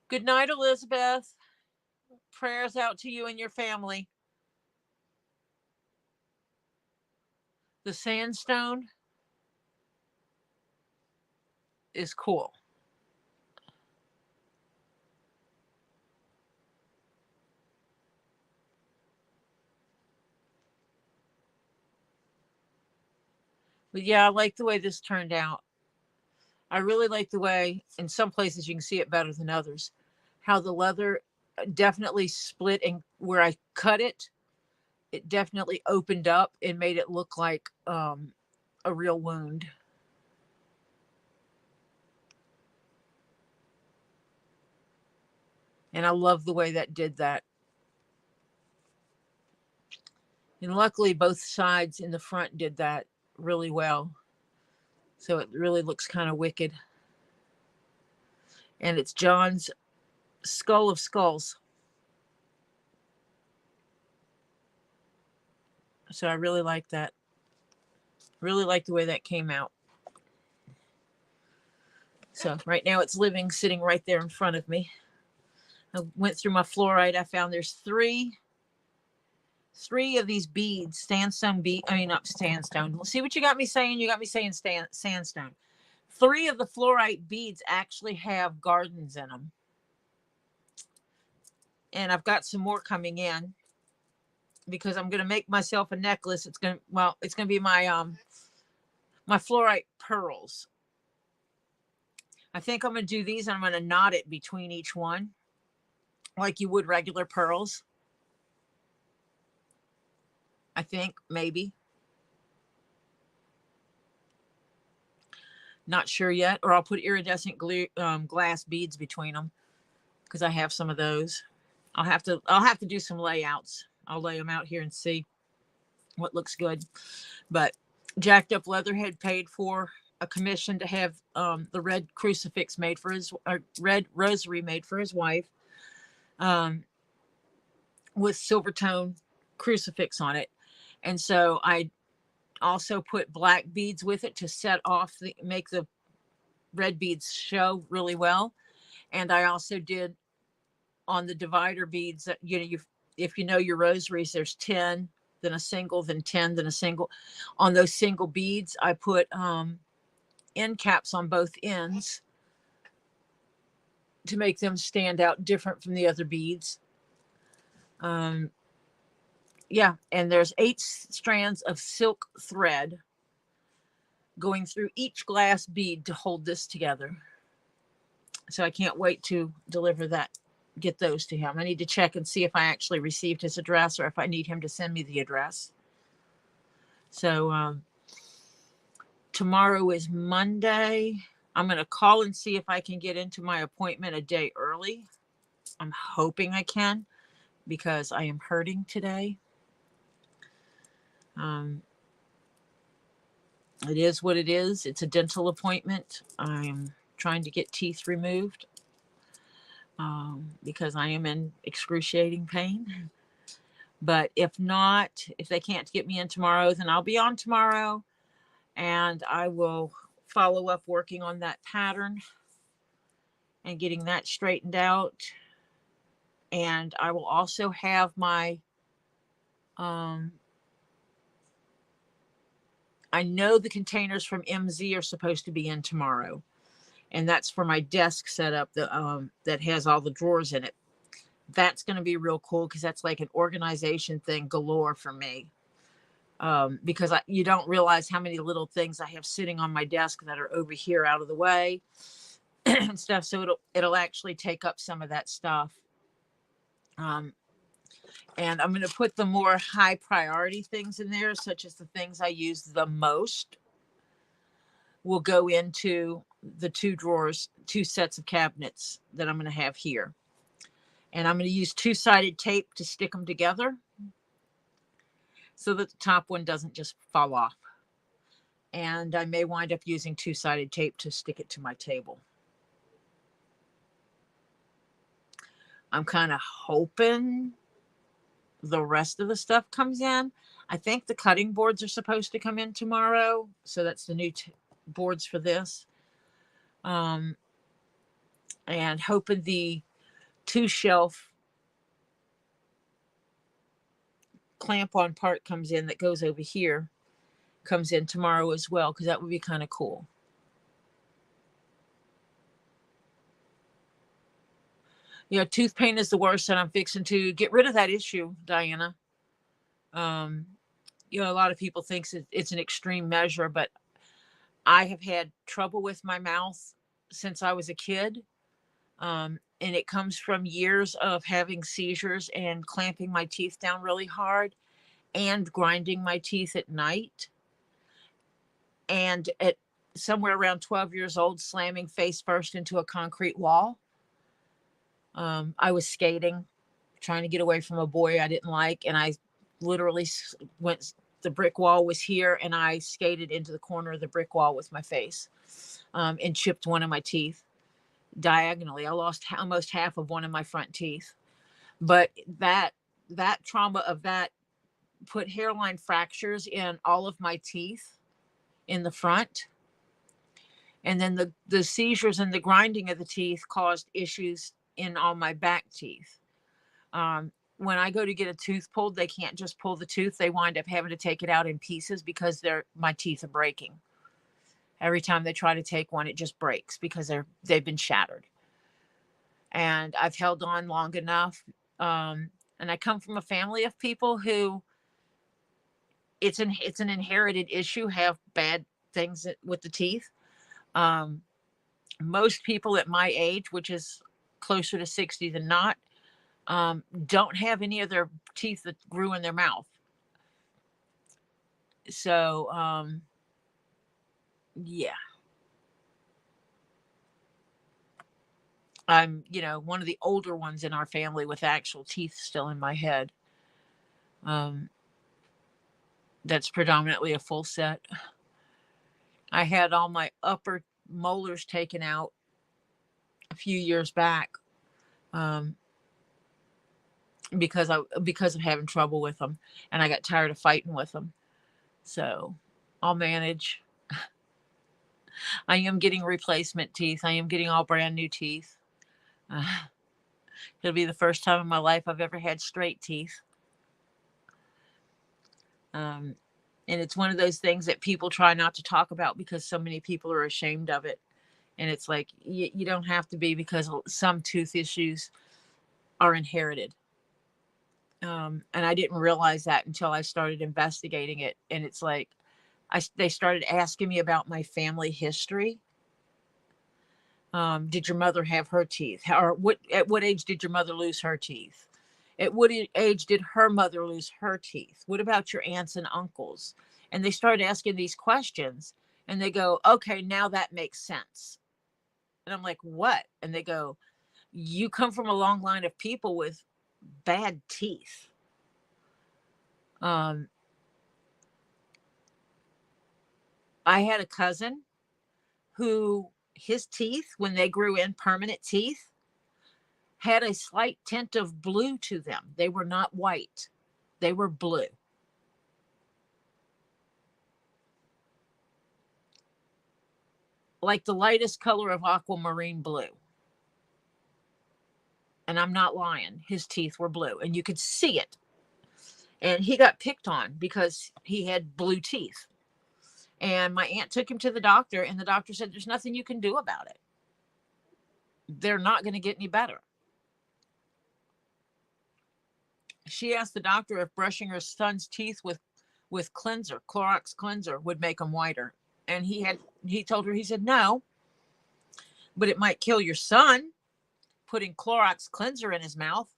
Good night, Elizabeth. Prayers out to you and your family. The sandstone is cool. But yeah, I like the way this turned out. I really like the way, in some places you can see it better than others, how the leather definitely split, and where I cut it, it definitely opened up and made it look like a real wound. And I love the way that did that. And luckily both sides in the front did that really well. So it really looks kind of wicked. And it's John's skull of skulls. So I really like that. Really like the way that came out. So right now it's living, sitting right there in front of me. I went through my fluorite. I found there's three of these beads, sandstone bead. I mean, not sandstone. See what you got me saying? You got me saying sandstone. 3 of the fluorite beads actually have gardens in them. And I've got some more coming in, because I'm going to make myself a necklace. It's going to be my my fluorite pearls. I think I'm going to do these, and I'm going to knot it between each one, like you would regular pearls. I think, maybe. Not sure yet. Or I'll put iridescent glass beads between them, because I have some of those. I'll have to do some layouts. I'll lay them out here and see what looks good. But Jacked Up Leather had paid for a commission to have the red crucifix made for his red rosary made for his wife, with silver tone crucifix on it. And so I also put black beads with it to set off make the red beads show really well. And I also did on the divider beads that, if you know your rosaries, there's 10, then a single, then 10, then a single. On those single beads, I put end caps on both ends to make them stand out different from the other beads. Yeah, and there's 8 strands of silk thread going through each glass bead to hold this together. So I can't wait to deliver that, get those to him. I need to check and see if I actually received his address, or if I need him to send me the address. So tomorrow is Monday. I'm going to call and see if I can get into my appointment a day early. I'm hoping I can because I am hurting today. It is what it is. It's a dental appointment. I'm trying to get teeth removed because I am in excruciating pain. But if not, if they can't get me in tomorrow, then I'll be on tomorrow and I will follow up working on that pattern and getting that straightened out. And I will also have my, I know the containers from MZ are supposed to be in tomorrow. And that's for my desk setup that has all the drawers in it. That's going to be real cool because that's like an organization thing galore for me. Because you don't realize how many little things I have sitting on my desk that are over here out of the way and stuff. So it'll actually take up some of that stuff. And I'm going to put the more high priority things in there, such as the things I use the most will go into the 2 drawers, 2 sets of cabinets that I'm going to have here. And I'm going to use 2-sided tape to stick them together so that the top one doesn't just fall off. And I may wind up using 2-sided tape to stick it to my table. I'm kind of hoping the rest of the stuff comes in. I think the cutting boards are supposed to come in tomorrow. So that's the new boards for this. And hoping the 2-shelf clamp on part comes in that goes over here, comes in tomorrow as well, because that would be kind of cool. Yeah, tooth pain is the worst, and I'm fixing to get rid of that issue, Diana. A lot of people think it's an extreme measure, but I have had trouble with my mouth since I was a kid. And it comes from years of having seizures and clamping my teeth down really hard and grinding my teeth at night. And at somewhere around 12 years old, slamming face first into a concrete wall. I was skating, trying to get away from a boy I didn't like. And I literally the brick wall was here and I skated into the corner of the brick wall with my face and chipped one of my teeth diagonally. I lost almost half of one of my front teeth. But that trauma of that put hairline fractures in all of my teeth in the front. And then the seizures and the grinding of the teeth caused issues in all my back teeth. When I go to get a tooth pulled, they can't just pull the tooth. They wind up having to take it out in pieces because my teeth are breaking. Every time they try to take one, it just breaks because they've been shattered. And I've held on long enough. And I come from a family of people who it's an inherited issue, have bad things with the teeth. Most people at my age, which is closer to 60 than not, don't have any of their teeth that grew in their mouth. So, yeah. I'm, one of the older ones in our family with actual teeth still in my head. That's predominantly a full set. I had all my upper molars taken out a few years back because of having trouble with them, and I got tired of fighting with them. So I'll manage. I am getting replacement teeth. I am getting all brand new teeth. It'll be the first time in my life I've ever had straight teeth. And it's one of those things that people try not to talk about because so many people are ashamed of it. And it's like, you don't have to be, because some tooth issues are inherited. And I didn't realize that until I started investigating it. And it's like, they started asking me about my family history. Did your mother have her teeth? Or at what age did your mother lose her teeth? At what age did her mother lose her teeth? What about your aunts and uncles? And they started asking these questions. And they go, okay, now that makes sense. And I'm like, what? And they go, you come from a long line of people with bad teeth. I had a cousin who his teeth, when they grew in permanent teeth, had a slight tint of blue to them. They were not white. They were blue. Like the lightest color of aquamarine blue. And I'm not lying. His teeth were blue and you could see it. And he got picked on because he had blue teeth. And my aunt took him to the doctor and the doctor said, there's nothing you can do about it. They're not going to get any better. She asked the doctor if brushing her son's teeth with cleanser, Clorox cleanser, would make them whiter. And he told her, he said, no, but it might kill your son putting Clorox cleanser in his mouth.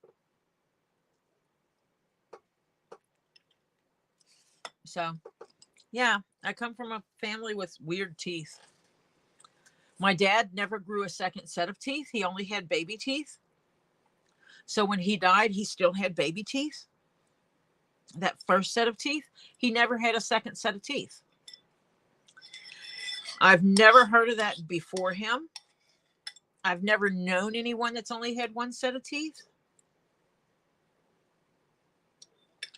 So, yeah, I come from a family with weird teeth. My dad never grew a second set of teeth. He only had baby teeth. So when he died, he still had baby teeth. That first set of teeth, he never had a second set of teeth. I've never heard of that before him. I've never known anyone that's only had one set of teeth.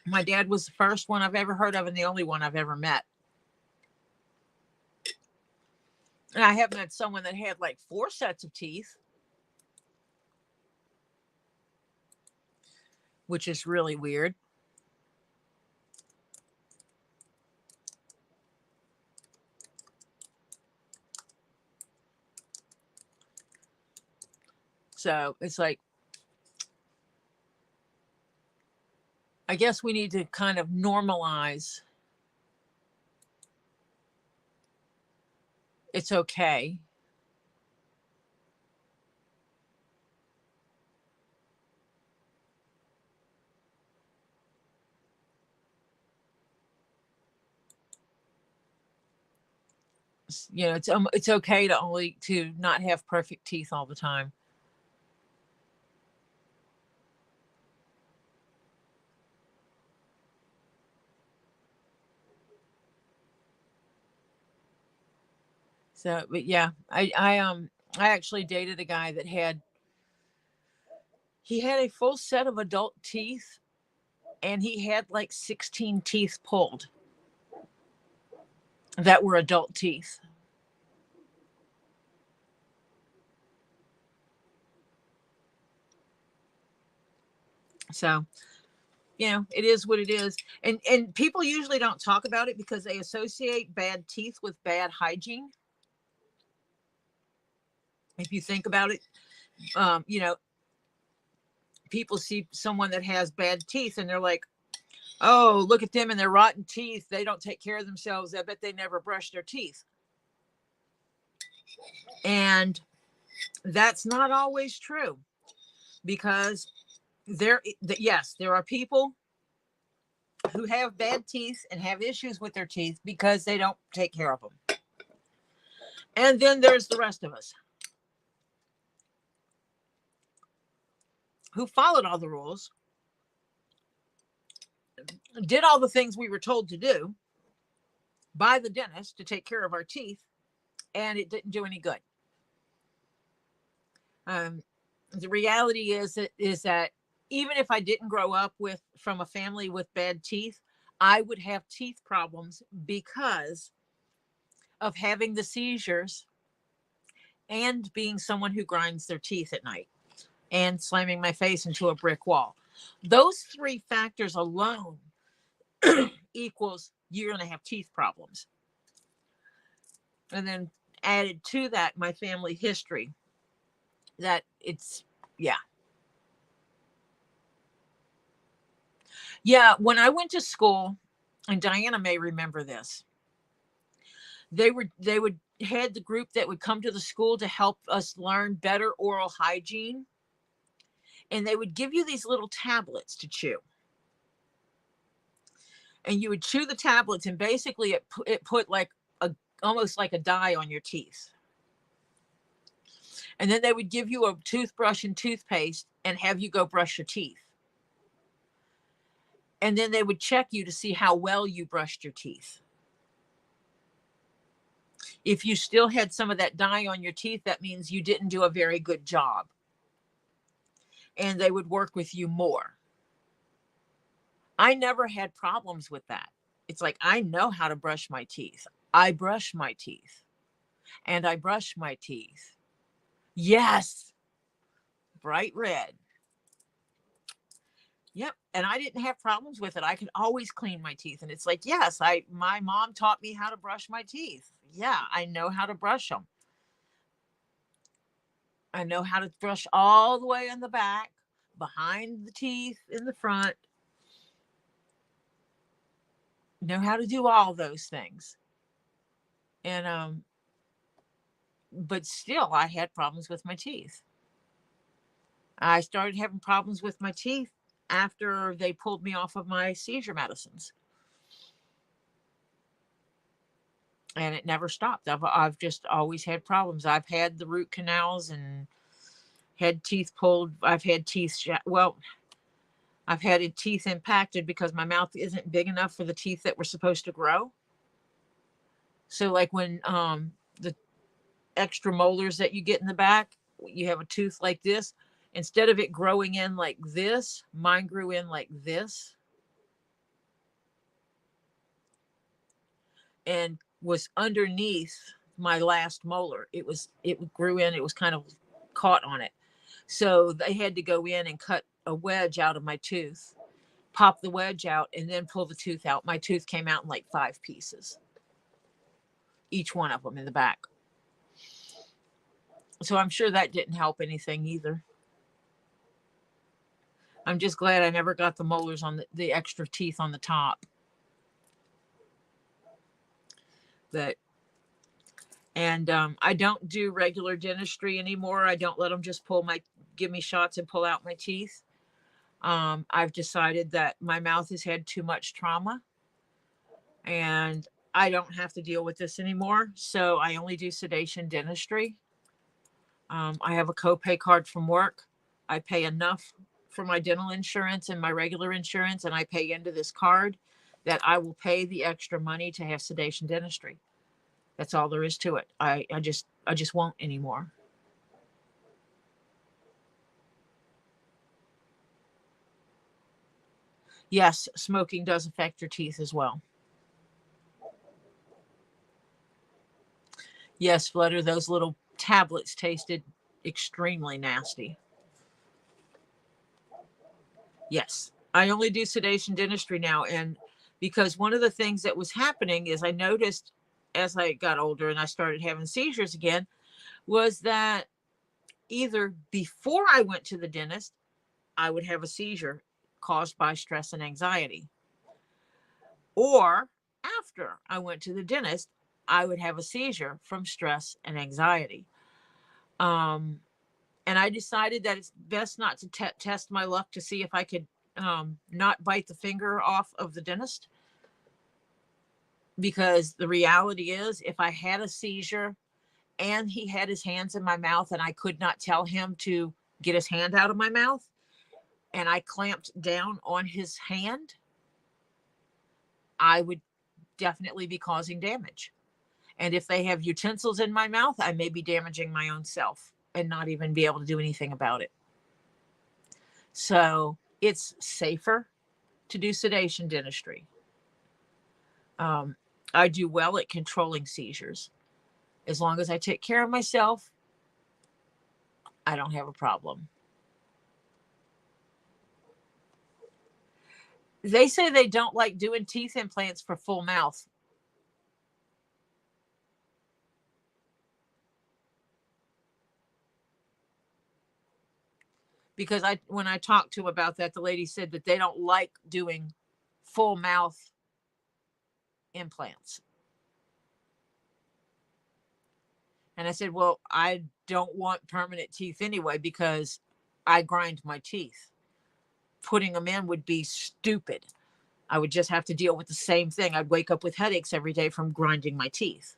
My dad was the first one I've ever heard of and the only one I've ever met. And I have met someone that had like 4 sets of teeth, which is really weird. So it's like, I guess we need to kind of normalize. It's okay. You know, it's okay to not have perfect teeth all the time. So, but yeah, I actually dated a guy that had a full set of adult teeth and he had like 16 teeth pulled that were adult teeth. So, you know, it is what it is. And people usually don't talk about it because they associate bad teeth with bad hygiene. If you think about it, you know, people see someone that has bad teeth and they're like, oh, look at them and their rotten teeth. They don't take care of themselves. I bet they never brush their teeth. And that's not always true because yes, there are people who have bad teeth and have issues with their teeth because they don't take care of them. And then there's the rest of us who followed all the rules, did all the things we were told to do by the dentist to take care of our teeth, and it didn't do any good. The reality is that even if I didn't grow up from a family with bad teeth, I would have teeth problems because of having the seizures and being someone who grinds their teeth at night and slamming my face into a brick wall. Those 3 factors alone equals you're going to have teeth problems. And then added to that, my family history, that it's, yeah. Yeah, when I went to school, and Diana may remember this, they would had the group that would come to the school to help us learn better oral hygiene. And they would give you these little tablets to chew. And you would chew the tablets, and basically it put like almost like a dye on your teeth. And then they would give you a toothbrush and toothpaste and have you go brush your teeth. And then they would check you to see how well you brushed your teeth. If you still had some of that dye on your teeth, that means you didn't do a very good job. And they would work with you more. I never had problems with that. It's like, I know how to brush my teeth. I brush my teeth. And I brush my teeth. Yes. Bright red. Yep. And I didn't have problems with it. I could always clean my teeth. And it's like, yes, my mom taught me how to brush my teeth. Yeah, I know how to brush them. I know how to brush all the way in the back, behind the teeth, in the front. Know how to do all those things. And but still I had problems with my teeth. I started having problems with my teeth after they pulled me off of my seizure medicines. And it never stopped. I've just always had problems. I've had the root canals and had teeth pulled. I've had teeth, I've had teeth impacted because my mouth isn't big enough for the teeth that were supposed to grow. So like when the extra molars that you get in the back, you have a tooth like this. Instead of it growing in like this, mine grew in like this. And was underneath my last molar. It grew in, it was kind of caught on it. So they had to go in and cut a wedge out of my tooth, pop the wedge out, and then pull the tooth out. My tooth came out in like 5 pieces, each one of them in the back. So I'm sure that didn't help anything either. I'm just glad I never got the molars on the extra teeth on the top. And I don't do regular dentistry anymore. I don't let them just give me shots and pull out my teeth. I've decided that my mouth has had too much trauma and I don't have to deal with this anymore. So I only do sedation dentistry. I have a copay card from work. I pay enough for my dental insurance and my regular insurance, and I pay into this card that I will pay the extra money to have sedation dentistry. That's all there is to it. I just won't anymore. Yes, smoking does affect your teeth as well. Yes, Flutter, those little tablets tasted extremely nasty. Yes, I only do sedation dentistry now. And because one of the things that was happening is I noticed as I got older and I started having seizures again, was that either before I went to the dentist, I would have a seizure caused by stress and anxiety. Or after I went to the dentist, I would have a seizure from stress and anxiety. And I decided that it's best not to test my luck to see if I could not bite the finger off of the dentist. Because the reality is, if I had a seizure and he had his hands in my mouth and I could not tell him to get his hand out of my mouth, and I clamped down on his hand, I would definitely be causing damage. And if they have utensils in my mouth, I may be damaging my own self and not even be able to do anything about it. So it's safer to do sedation dentistry. I do well at controlling seizures. As long as I take care of myself, I don't have a problem. They say they don't like doing teeth implants for full mouth. Because when I talked to them about that, the lady said that they don't like doing full mouth implants. And I said, well, I don't want permanent teeth anyway because I grind my teeth. Putting them in would be stupid. I would just have to deal with the same thing. I'd wake up with headaches every day from grinding my teeth.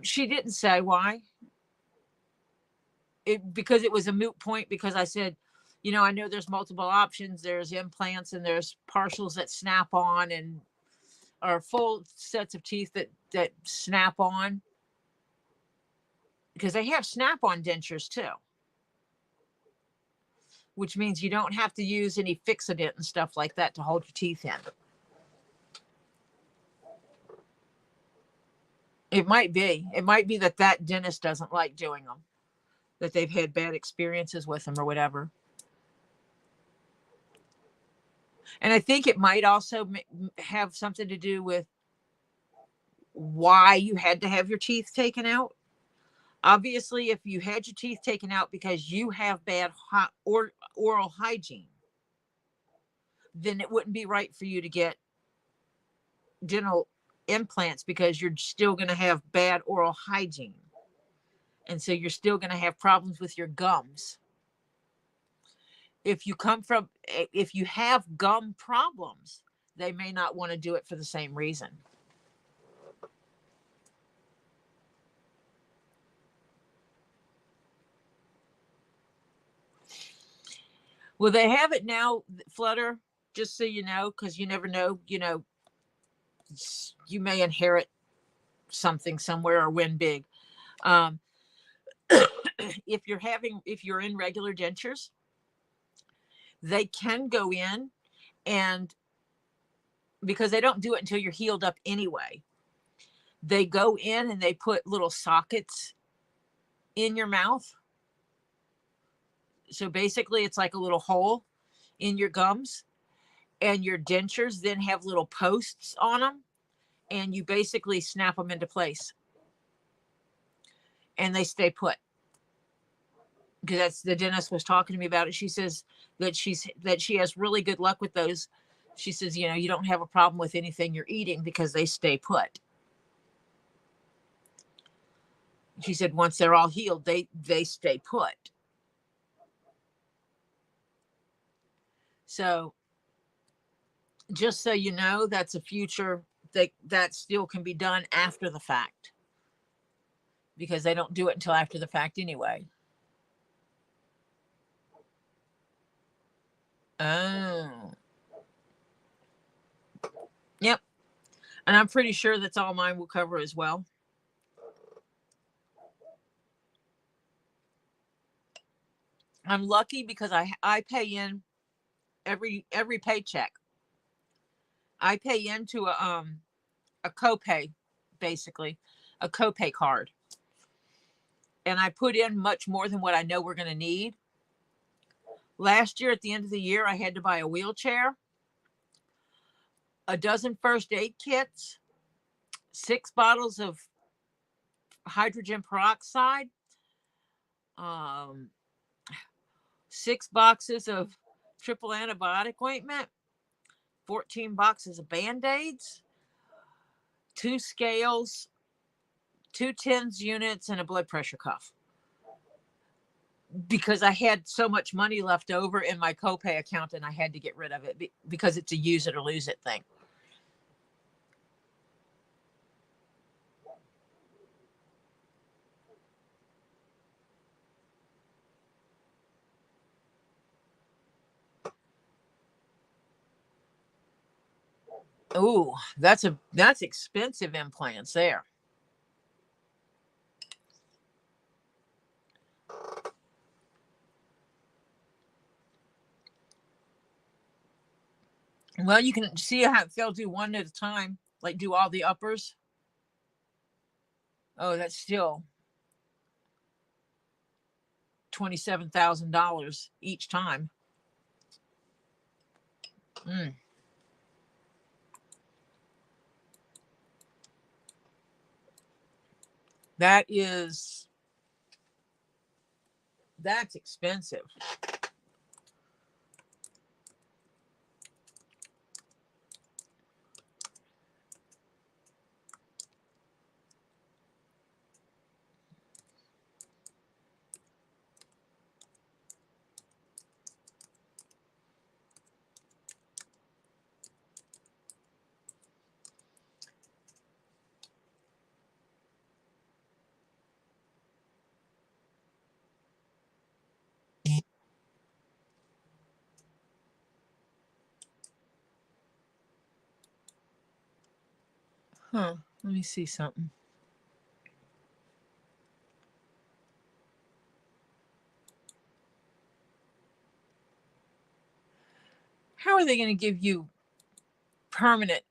She didn't say why. Because it was a moot point, because I said, you know, I know there's multiple options. There's implants and there's partials that snap on, and or full sets of teeth that snap on, because they have snap on dentures too, which means you don't have to use any fixodent and stuff like that to hold your teeth in. It might be that dentist doesn't like doing them, that they've had bad experiences with them or whatever. And I think it might also have something to do with why you had to have your teeth taken out. Obviously, if you had your teeth taken out because you have bad oral hygiene, then it wouldn't be right for you to get dental implants, because you're still going to have bad oral hygiene. And so you're still going to have problems with your gums. If you have gum problems, they may not want to do it for the same reason. Well, they have it now, Flutter, just so you know, because you never know, you know, you may inherit something somewhere or win big. If you're in regular dentures, they can go in, and because they don't do it until you're healed up anyway, they go in and they put little sockets in your mouth. So basically it's like a little hole in your gums, and your dentures then have little posts on them, and you basically snap them into place and they stay put. Because that's, the dentist was talking to me about it. She says that she has really good luck with those. She says, you know, you don't have a problem with anything you're eating because they stay put. She said once they're all healed, they stay put. So just so you know, that's a future that still can be done after the fact, because they don't do it until after the fact anyway. Oh. Yep. And I'm pretty sure that's all mine will cover as well. I'm lucky because I pay in every paycheck. I pay into a copay, basically, a copay card. And I put in much more than what I know we're going to need. Last year, at the end of the year, I had to buy a wheelchair, a dozen first aid kits, 6 bottles of hydrogen peroxide, 6 boxes of triple antibiotic ointment, 14 boxes of Band-Aids, 2 scales, 2 TENS units, and a blood pressure cuff. Because I had so much money left over in my copay account, and I had to get rid of it because it's a use it or lose it thing. Ooh, that's expensive implants there. Well, you can see how they'll do one at a time, like do all the uppers. Oh, that's still $27,000 each time. That's expensive. Huh. Let me see something. How are they going to give you permanent?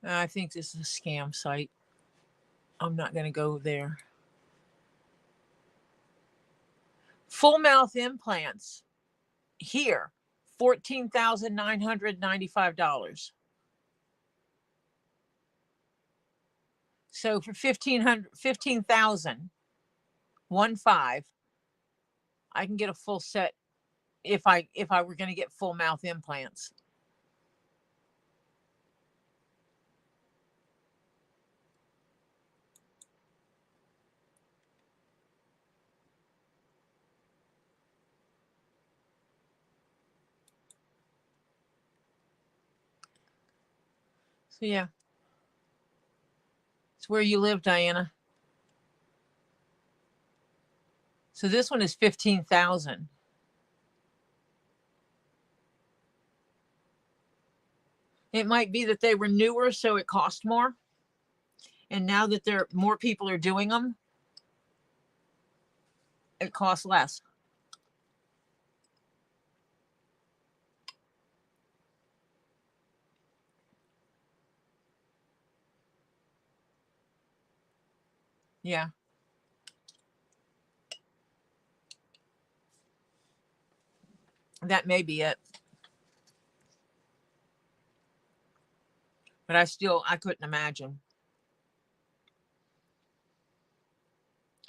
I think this is a scam site. I'm not going to go there. Full mouth implants here, $14,995. So for 15,000, 1.5, I can get a full set if I were going to get full mouth implants. So yeah, it's where you live, Diana. So this one is 15,000. It might be that they were newer, so it cost more. And now that more people are doing them, it costs less. Yeah. That may be it. But I couldn't imagine.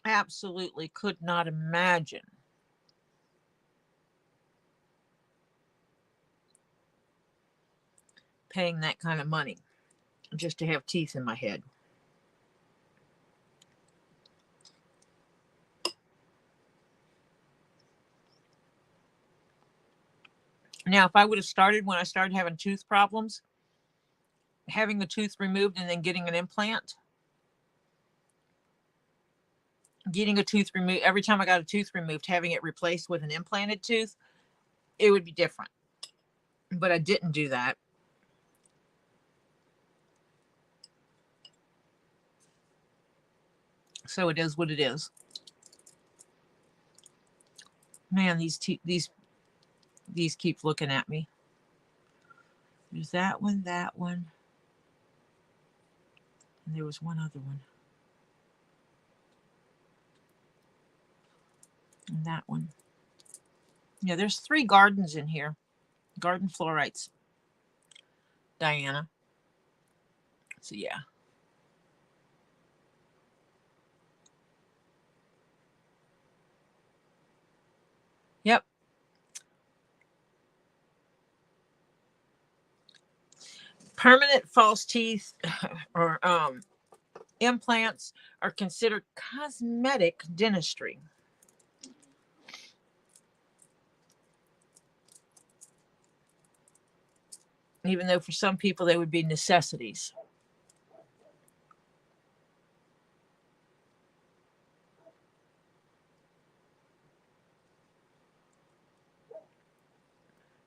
Absolutely could not imagine paying that kind of money just to have teeth in my head. Now, if I would have started when I started having tooth problems, having the tooth removed and then getting an implant, getting a tooth removed, every time I got a tooth removed, having it replaced with an implanted tooth, it would be different. But I didn't do that. So it is what it is. Man, these keep looking at me. There's that one, and there was one other one. And that one. Yeah, there's 3 gardens in here. Garden florites. Diana. So yeah. Yep. Permanent false teeth or implants are considered cosmetic dentistry. Even though for some people they would be necessities.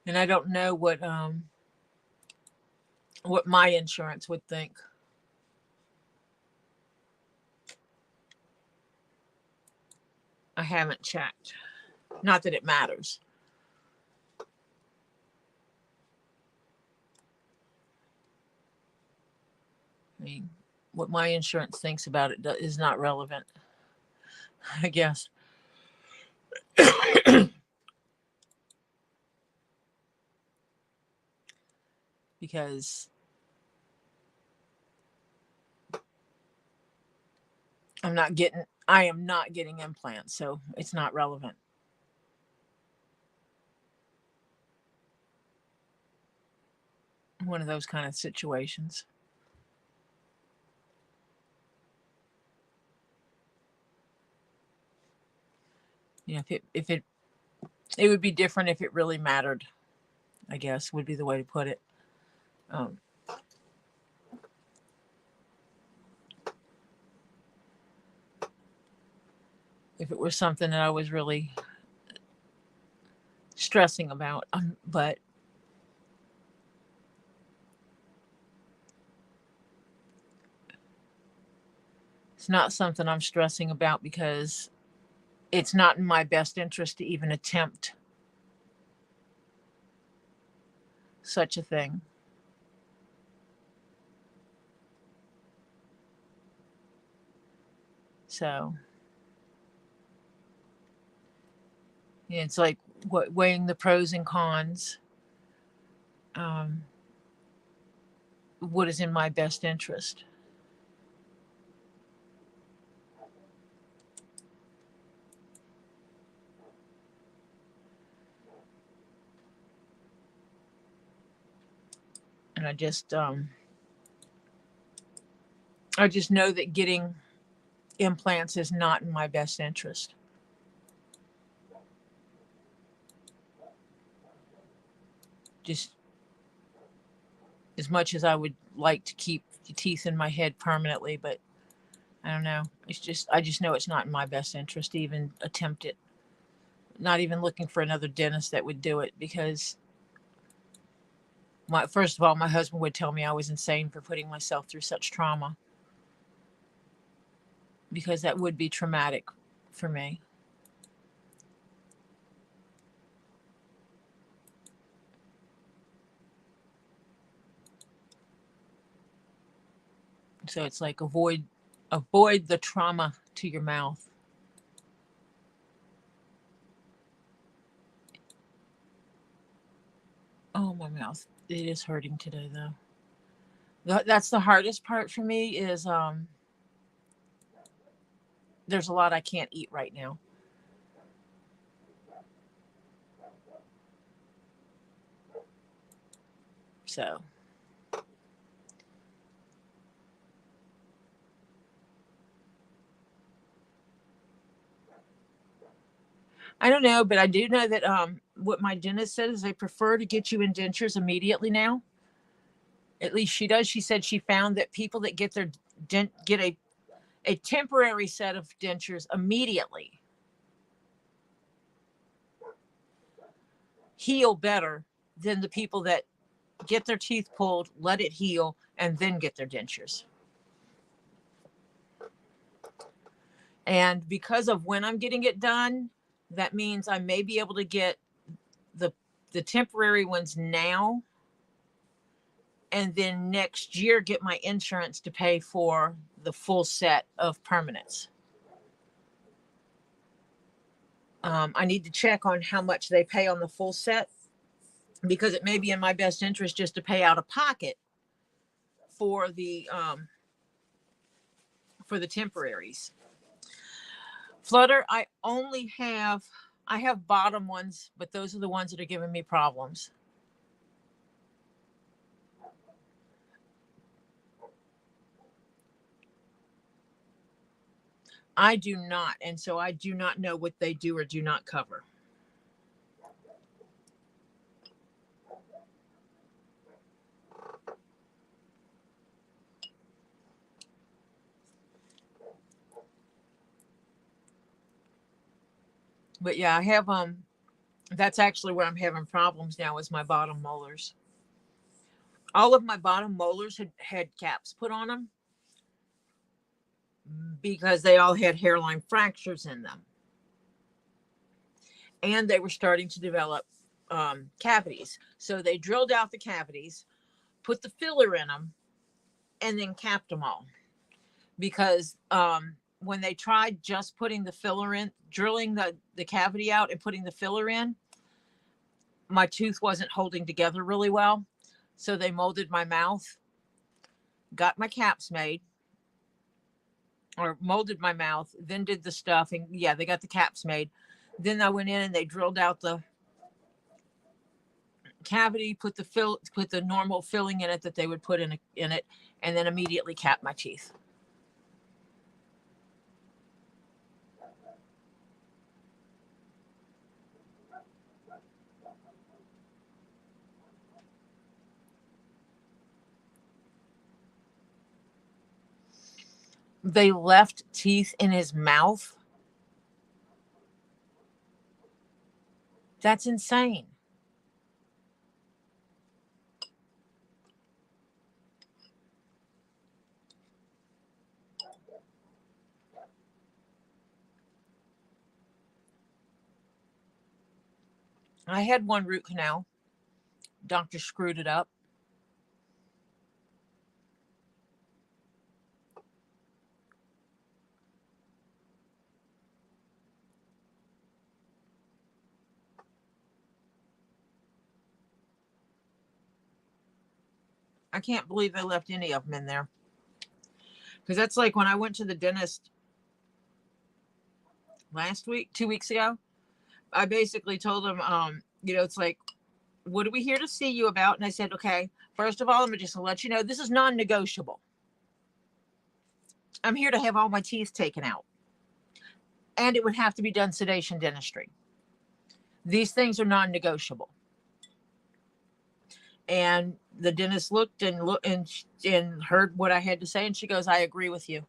And I don't know what my insurance would think. I haven't checked. Not that it matters. I mean, what my insurance thinks about it is not relevant, I guess. Because I am not getting implants, so it's not relevant. One of those kind of situations. You know, if it would be different if it really mattered, I guess would be the way to put it. if it was something that I was really stressing about. But it's not something I'm stressing about because it's not in my best interest to even attempt such a thing. So it's like weighing the pros and cons. What is in my best interest? And I just know that getting implants is not in my best interest. Just as much as I would like to keep the teeth in my head permanently, but I don't know. I just know it's not in my best interest to even attempt it. Not even looking for another dentist that would do it, because first of all, my husband would tell me I was insane for putting myself through such trauma, because that would be traumatic for me. So it's like avoid the trauma to your mouth. Oh, my mouth. It is hurting today, though. That's the hardest part for me is there's a lot I can't eat right now. So I don't know, but I do know that what my dentist said is they prefer to get you in dentures immediately now. At least she does. She said she found that people that get their get a temporary set of dentures immediately heal better than the people that get their teeth pulled, let it heal, and then get their dentures. And because of when I'm getting it done, that means I may be able to get the temporary ones now, and then next year get my insurance to pay for the full set of permanents. I need to check on how much they pay on the full set, because it may be in my best interest just to pay out of pocket for the temporaries. Flutter, I have bottom ones, but those are the ones that are giving me problems. I do not, and so I do not know what they do or do not cover. But yeah, I have that's actually where I'm having problems now, is my bottom molars. All of my bottom molars had caps put on them because they all had hairline fractures in them. And they were starting to develop cavities. So they drilled out the cavities, put the filler in them, and then capped them all. Because when they tried just putting the filler in, drilling the cavity out and putting the filler in, my tooth wasn't holding together really well. So they molded my mouth, got my caps made, or molded my mouth, then did the stuffing. Yeah, they got the caps made. Then I went in and they drilled out the cavity, put the normal filling in it that they would put in it, and then immediately capped my teeth. They left teeth in his mouth That's insane. I had one root canal. Doctor screwed it up. I can't believe they left any of them in there. Because that's like when I went to the dentist last week, 2 weeks ago. I basically told him, it's like, what are we here to see you about? And I said, okay, first of all, I'm just going to let you know, this is non-negotiable. I'm here to have all my teeth taken out. And it would have to be done sedation dentistry. These things are non-negotiable. And the dentist looked and heard what I had to say. And she goes, I agree with you.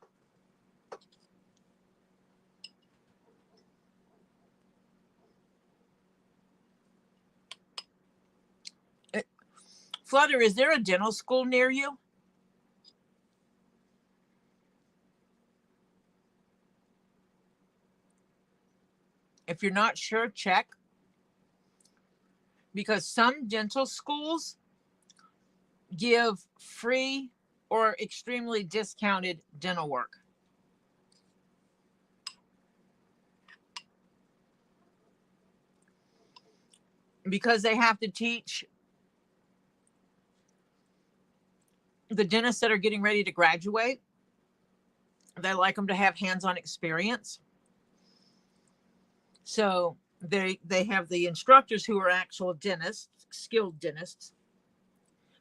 Flutter, is there a dental school near you? If you're not sure, check. Because some dental schools give free or extremely discounted dental work. Because they have to teach the dentists that are getting ready to graduate. They like them to have hands-on experience. So they have the instructors who are actual dentists, skilled dentists,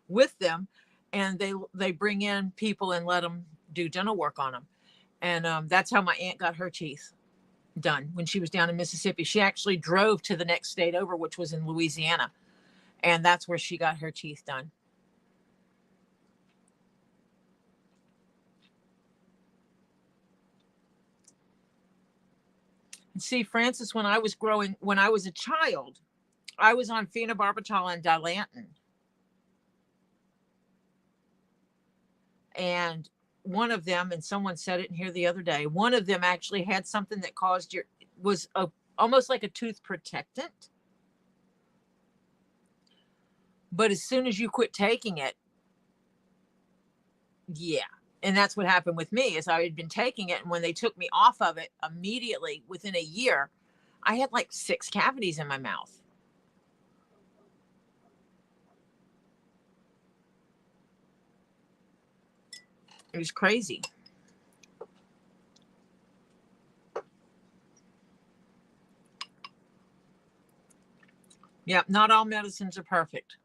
with them, and they bring in people and let them do dental work on them. And that's how my aunt got her teeth done when she was down in Mississippi. She actually drove to the next state over, which was in Louisiana, and that's where she got her teeth done. See, Francis, when I was a child, I was on phenobarbital and dilantin. And one of them, and someone said it in here the other day, one of them actually had something that was almost like a tooth protectant. But as soon as you quit taking it, yeah. And that's what happened with me, is I had been taking it. And when they took me off of it immediately, within a year, I had like 6 cavities in my mouth. It was crazy. Yeah, not all medicines are perfect.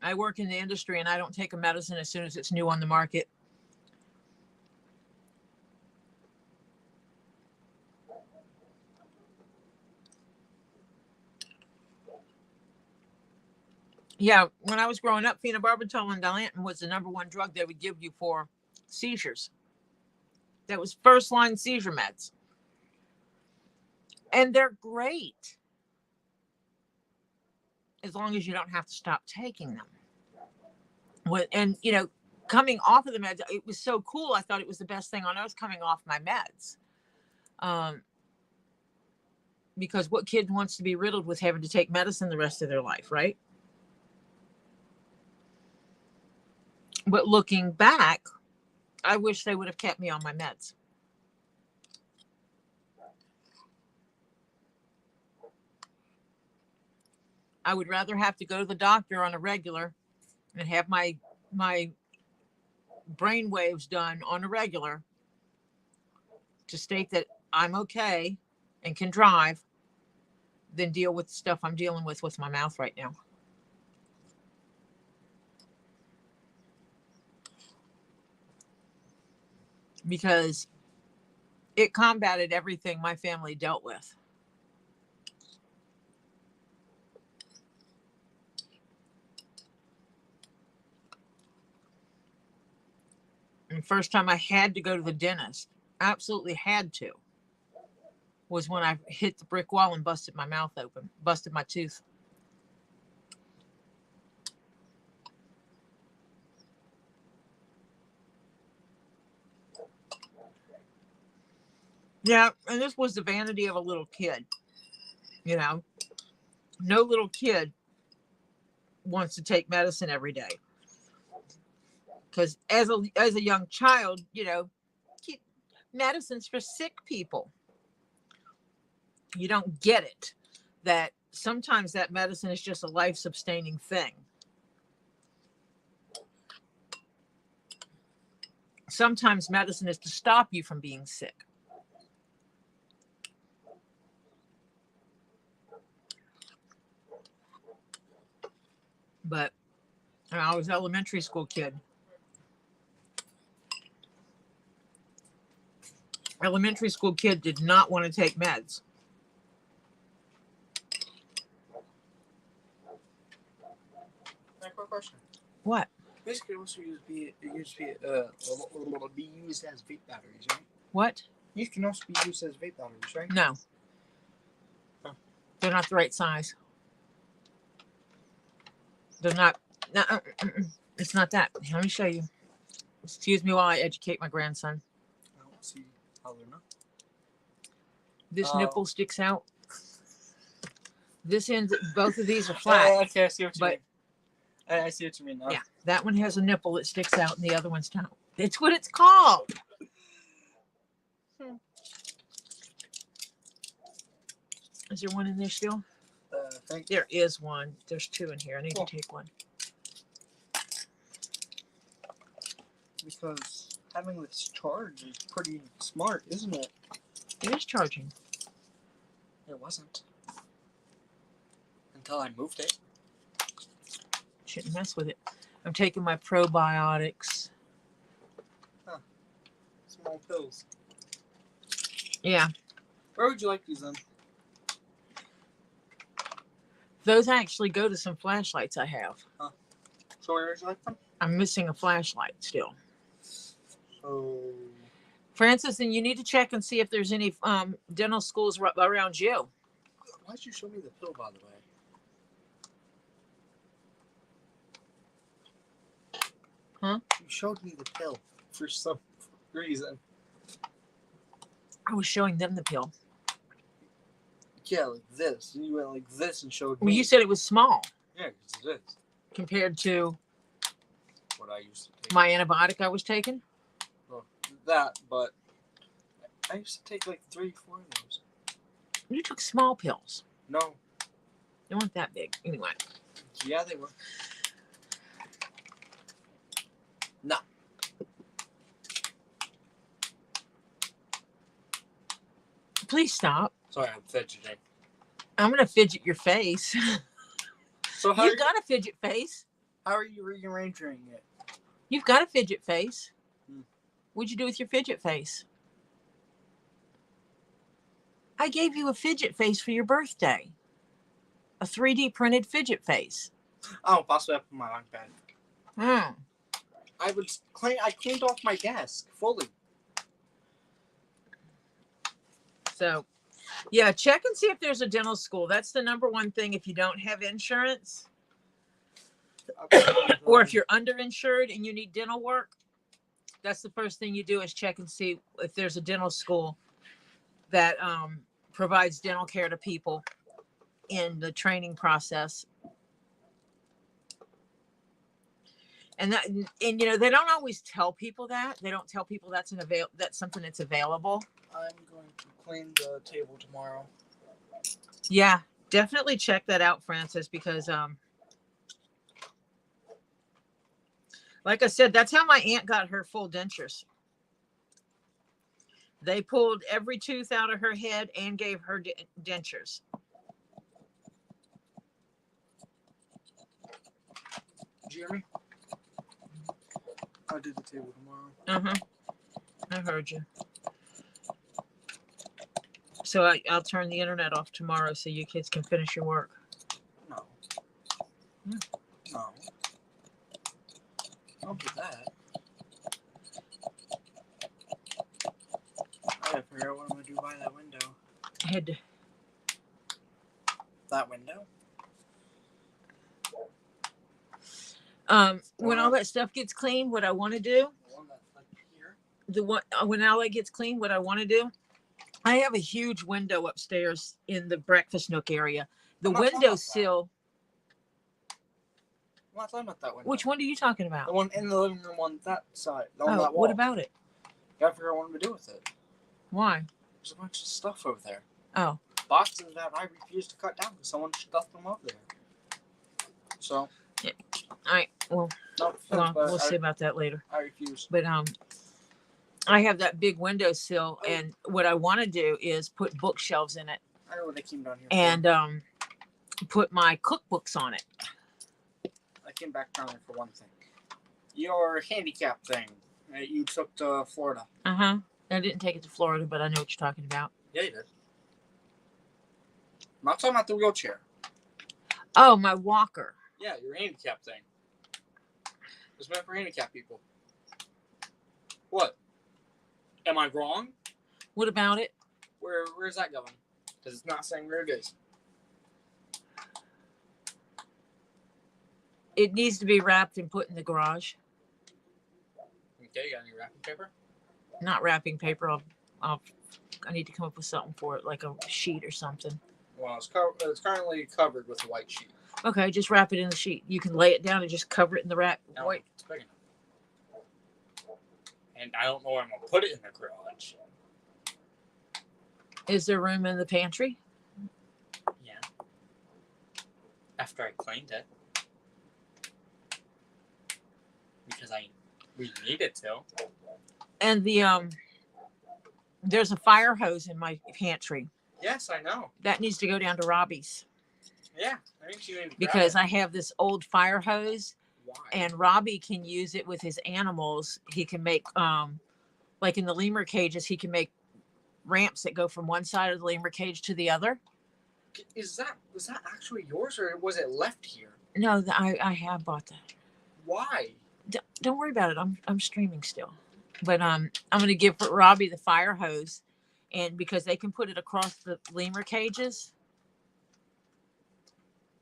I work in the industry and I don't take a medicine as soon as it's new on the market. Yeah, when I was growing up, phenobarbital and dilantin was the #1 drug they would give you for seizures. That was first line seizure meds. And they're great as long as you don't have to stop taking them. And, coming off of the meds, it was so cool. I thought it was the best thing on earth coming off my meds. Because what kid wants to be riddled with having to take medicine the rest of their life, right? But looking back, I wish they would have kept me on my meds. I would rather have to go to the doctor on a regular and have my brain waves done on a regular to state that I'm okay and can drive than deal with the stuff I'm dealing with my mouth right now. Because it combated everything my family dealt with. And the first time I had to go to the dentist, absolutely had to, was when I hit the brick wall and busted my mouth open, busted my tooth. Yeah, and this was the vanity of a little kid. You know, no little kid wants to take medicine every day. Because as a young child, you know, medicine's for sick people. You don't get it. That sometimes that medicine is just a life-sustaining thing. Sometimes medicine is to stop you from being sick. But I was an elementary school kid. Elementary school kid did not want to take meds. Quick question. What? Basically, it used to be used as vape batteries, right? What? These can also be used as vape batteries, right? No. Huh. They're not the right size. They're not. It's not that. Let me show you. Excuse me while I educate my grandson. I don't see how they're not. This nipple sticks out. This end, both of these are flat. Okay, I see what you but mean. I see what you mean now. Yeah, that one has a nipple that sticks out, and the other one's not. It's what it's called. Is there one in there still? There is one. There's two in here. I need to take one. Because having this charge is pretty smart, isn't it? It is charging. It wasn't. Until I moved it. Shouldn't mess with it. I'm taking my probiotics. Huh. Small pills. Yeah. Where would you like these then? Those actually go to some flashlights I have. Huh. So where would you like them? I'm missing a flashlight still. So... Francis, and you need to check and see if there's any dental schools around you. Why'd you show me the pill, by the way? Huh? You showed me the pill for some reason. I was showing them the pill. Yeah, like this. And you went like this and showed me. Well, you said it was small. Yeah, because it is. Compared to what I used to take. my antibiotic I was taking? Well, that, but I used to take like 3, 4 of those. You took small pills. No. They weren't that big. Anyway. Yeah, they were. No. Please stop. Sorry, I'm fidgeting. I'm going to fidget your face. So how You've got a fidget face. How are you rearranging it? You've got a fidget face. Hmm. What'd you do with your fidget face? I gave you a fidget face for your birthday. A 3D printed fidget face. Oh, possibly up on my iPad. Hmm. I cleaned off my desk fully. So, yeah, check and see if there's a dental school. That's the number one thing if you don't have insurance. Or if you're underinsured and you need dental work, that's the first thing you do is check and see if there's a dental school that provides dental care to people in the training process. And you know, they don't always tell people that. They don't tell people that's something that's available. I'm going to clean the table tomorrow. Yeah, definitely check that out, Francis, because like I said, that's how my aunt got her full dentures. They pulled every tooth out of her head and gave her dentures. Did you hear me? I'll do the table tomorrow. I heard you. So I'll turn the internet off tomorrow so you kids can finish your work. No. No. Don't do that. figure out what I'm gonna do by that window. I had to. That window? When all that stuff gets cleaned, what I want to do, The one that's like here? when all that gets cleaned, what I want to do, I have a huge window upstairs in the breakfast nook area. The I'm not talking about windowsill. I'm not talking about that window. Which one are you talking about? The one in the living room on that side. On Oh, that wall. what about it? Gotta figure out what I'm gonna do with it. Why? There's a bunch of stuff over there. Oh, Boxes that I refuse to cut down because someone stuffed them over there. So, all right. Well, no, we'll see about that later. I refuse. But I have that big windowsill, and what I want to do is put bookshelves in it, I know what they came down here and put my cookbooks on it. I came back down here for one thing. Your handicap thing that you took to Florida. I didn't take it to Florida, but I know what you're talking about. Yeah, you did. I'm not talking about the wheelchair. Oh, my walker. Yeah, your handicap thing. It's meant for handicap people. What? Am I wrong? What about it? Where's that going? Because it's not saying where it is. It needs to be wrapped and put in the garage. Okay, you got any wrapping paper? Not wrapping paper. I need to come up with something for it, like a sheet or something. Well, it's currently covered with a white sheet. Okay, just wrap it in the sheet. You can lay it down and just cover it in the wrap. No, Wait. it's big enough. And I don't know where I'm going to put it in the garage. Is there room in the pantry? Yeah. After I cleaned it. Because we needed to. And there's a fire hose in my pantry. Yes, I know. That needs to go down to Robbie's. Yeah, I think you need to Because grab I have this old fire hose, it. Why? and Robbie can use it with his animals. He can make, like in the lemur cages, he can make ramps that go from one side of the lemur cage to the other. Was that actually yours, or was it left here? No, I have bought that. Why? Don't worry about it. I'm streaming still, but I'm gonna give Robbie the fire hose, and because they can put it across the lemur cages.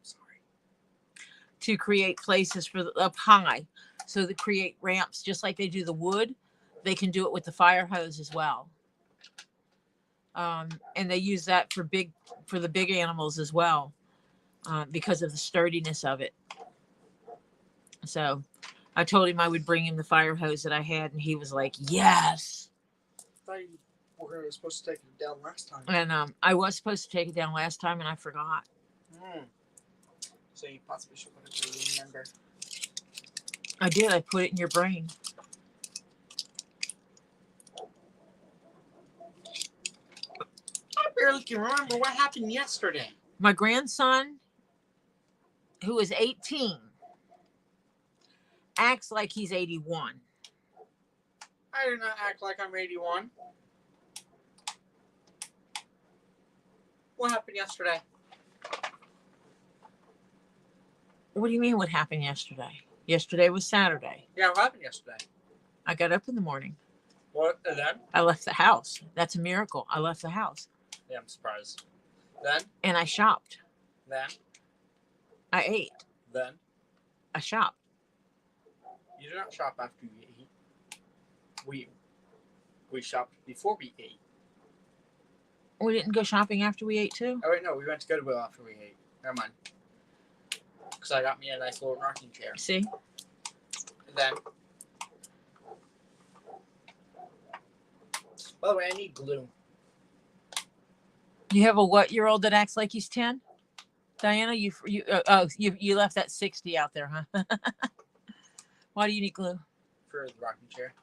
Sorry. To create places for up high, so to create ramps just like they do the wood, they can do it with the fire hose as well. And they use that for the big animals as well, because of the sturdiness of it. So I told him I would bring him the fire hose that I had, and he was like, yes. I thought you were supposed to take it down last time. And I was supposed to take it down last time, and I forgot. So you possibly should put it to the remember. I did. I put it in your brain. I barely can remember what happened yesterday. My grandson, who is 18, acts like he's 81. I do not act like I'm 81. What happened yesterday? What do you mean what happened yesterday? Yesterday was Saturday. Yeah, what happened yesterday? I got up in the morning. What? And then? I left the house. That's a miracle. I left the house. Yeah, I'm surprised. Then? And I shopped. Then? I ate. Then? I shopped. You did not shop after you ate. We shopped before we ate. We didn't go shopping after we ate too? Oh wait, no, we went to Goodwill after we ate. Never mind. Because I got me a nice little rocking chair. See? And then. By the way, I need glue. You have a what-year-old that acts like he's 10? Diana, you left that 60 out there, huh? Why do you need glue? For the rocking chair.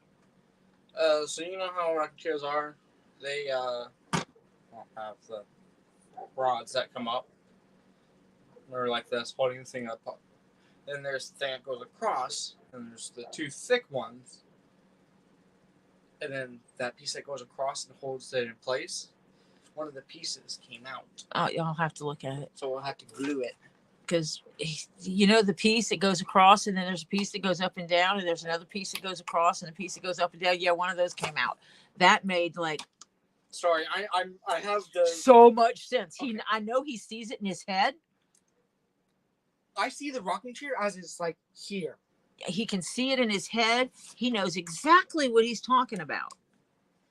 So you know how rocking chairs are? They have the rods that come up. Or like this, holding the thing up. Then there's the thing that goes across, and there's the two thick ones. And then that piece that goes across and holds it in place. One of the pieces came out. Oh, I'll have to look at it. So we'll have to glue it. Because, you know, the piece that goes across, and then there's a piece that goes up and down, and there's another piece that goes across, and a piece that goes up and down. Yeah, one of those came out. That made like Sorry, I have the. So much sense. Okay. I know he sees it in his head. I see the rocking chair as it's like here. He can see it in his head. He knows exactly what he's talking about.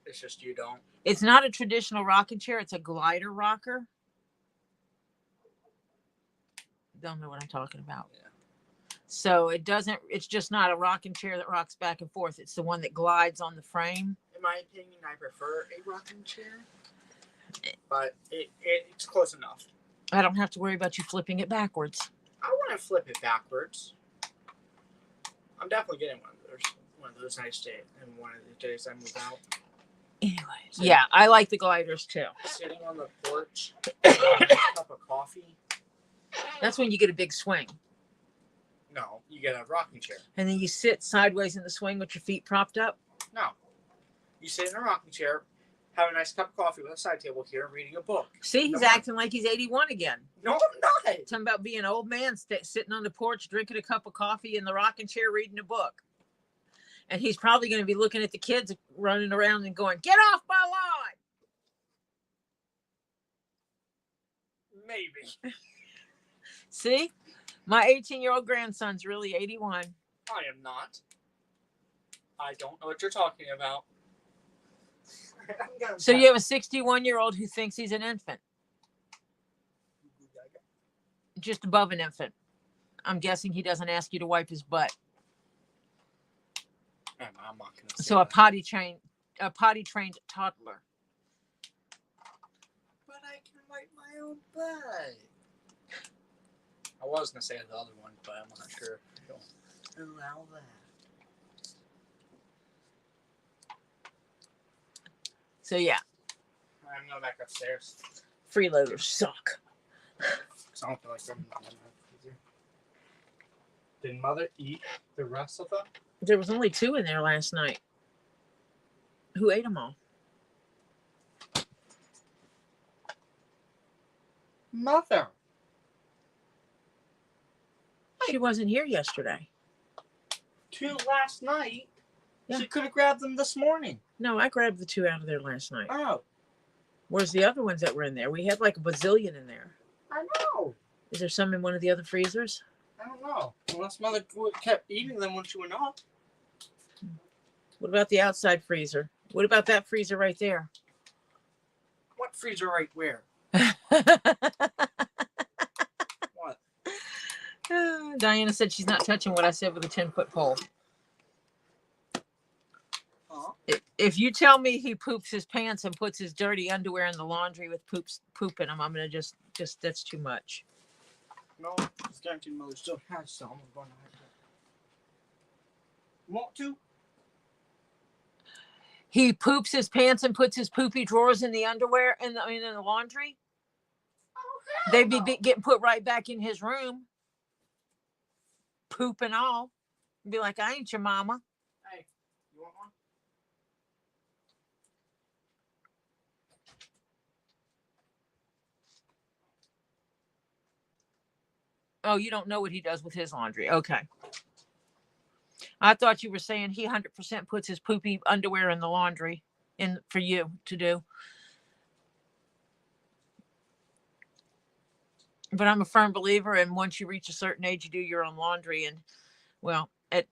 It's just you don't. It's not a traditional rocking chair. It's a glider rocker. Don't know what I'm talking about. Yeah. So it's just not a rocking chair that rocks back and forth. It's the one that glides on the frame. In my opinion, I prefer a rocking chair, but it's close enough. I don't have to worry about you flipping it backwards. I want to flip it backwards. I'm definitely getting one of those nice days, and one of the days I move out. Anyway, yeah, I like the gliders too. Sitting on the porch, having a cup of coffee. That's when you get a big swing. No, you get a rocking chair. And then you sit sideways in the swing with your feet propped up. No, you sit in a rocking chair, have a nice cup of coffee with a side table here, reading a book. See, he's acting like he's 81 again. No, I'm not. Talking about being an old man sitting on the porch, drinking a cup of coffee in the rocking chair, reading a book. And he's probably going to be looking at the kids running around and going, "Get off my lawn!" Maybe. See, my 18-year-old grandson's really 81. I am not. I don't know what you're talking about. So you have a 61-year-old who thinks he's an infant. Just above an infant. I'm guessing he doesn't ask you to wipe his butt. I'm not gonna say So that. a potty trained toddler. But I can wipe my own butt. I was gonna say the other one, but I'm not sure. I don't allow that. So yeah, I'm going back upstairs. freeloaders suck. I don't feel like I'm not in the freezer. Did Mother eat the rest of them? There was only 2 in there last night. Who ate them all? Mother. She wasn't here yesterday. 2 last night. Yeah. She could have grabbed them this morning. No, I grabbed the 2 out of there last night. Oh, Where's the other ones that were in there? We had like a bazillion in there. I know. Is there some in one of the other freezers? I don't know. Unless Mother kept eating them when she went up. What about the outside freezer? What about that freezer right there? What freezer right where? What? Diana said she's not touching what I said with a 10-foot pole. Huh? If you tell me he poops his pants and puts his dirty underwear in the laundry with poop in them, I'm gonna just that's too much. No, it's guaranteed Mother still has some. I'm going to have to. Want to? He poops his pants and puts his poopy drawers in the underwear in the laundry. Oh, They'd be getting put right back in his room. Poop and all. Be like, I ain't your mama. Hey, you want one? Oh, you don't know what he does with his laundry. Okay. I thought you were saying he 100% puts his poopy underwear in the laundry for you to do. But I'm a firm believer, and once you reach a certain age, you do your own laundry. And well, at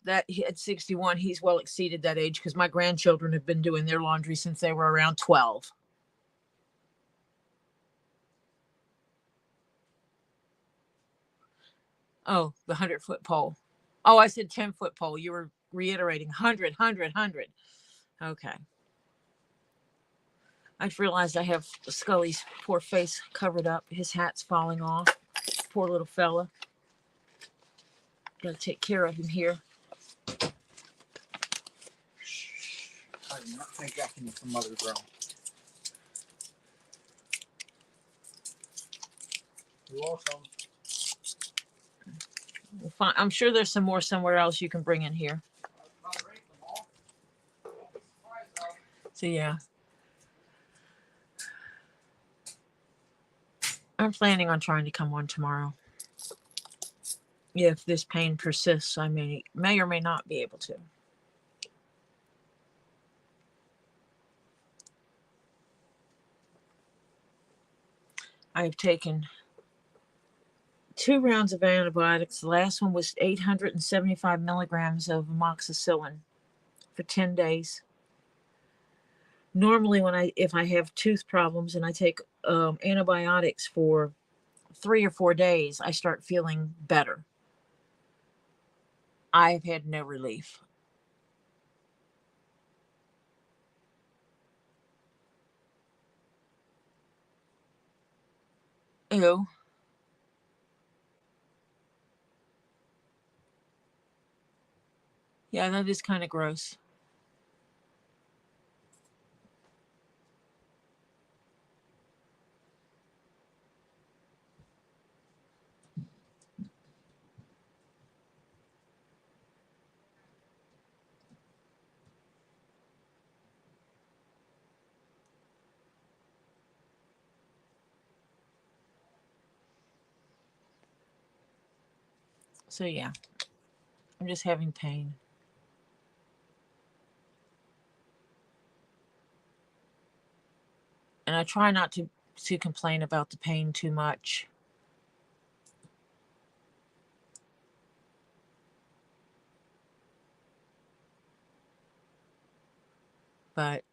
61, he's well exceeded that age because my grandchildren have been doing their laundry since they were around 12. Oh, the 100-foot pole. Oh, I said 10-foot pole. You were reiterating 100. Okay. I've realized I have Scully's poor face covered up. His hat's falling off. Poor little fella. Got to take care of him here. I do not think that can be from Mother Grown. You're welcome. We'll find, I'm sure there's some more somewhere else you can bring in here. So yeah. I'm planning on trying to come on tomorrow. If this pain persists, I may or may not be able to. I've taken 2 rounds of antibiotics. The last one was 875 milligrams of amoxicillin for 10 days. Normally, if I have tooth problems and I take antibiotics for 3 or 4 days, I start feeling better. I have had no relief. Ew. Yeah, that is kind of gross. So yeah, I'm just having pain. And I try not to complain about the pain too much. But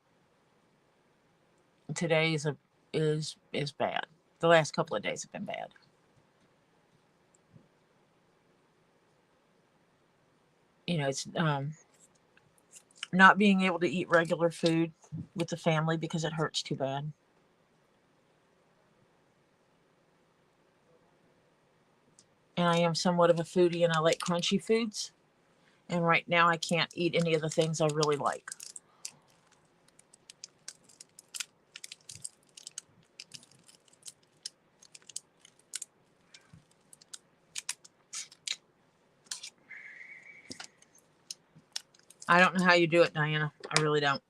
today is bad. The last couple of days have been bad. It's not being able to eat regular food with the family because it hurts too bad. And I am somewhat of a foodie and I like crunchy foods. And right now I can't eat any of the things I really like. I don't know how you do it, Diana. I really don't.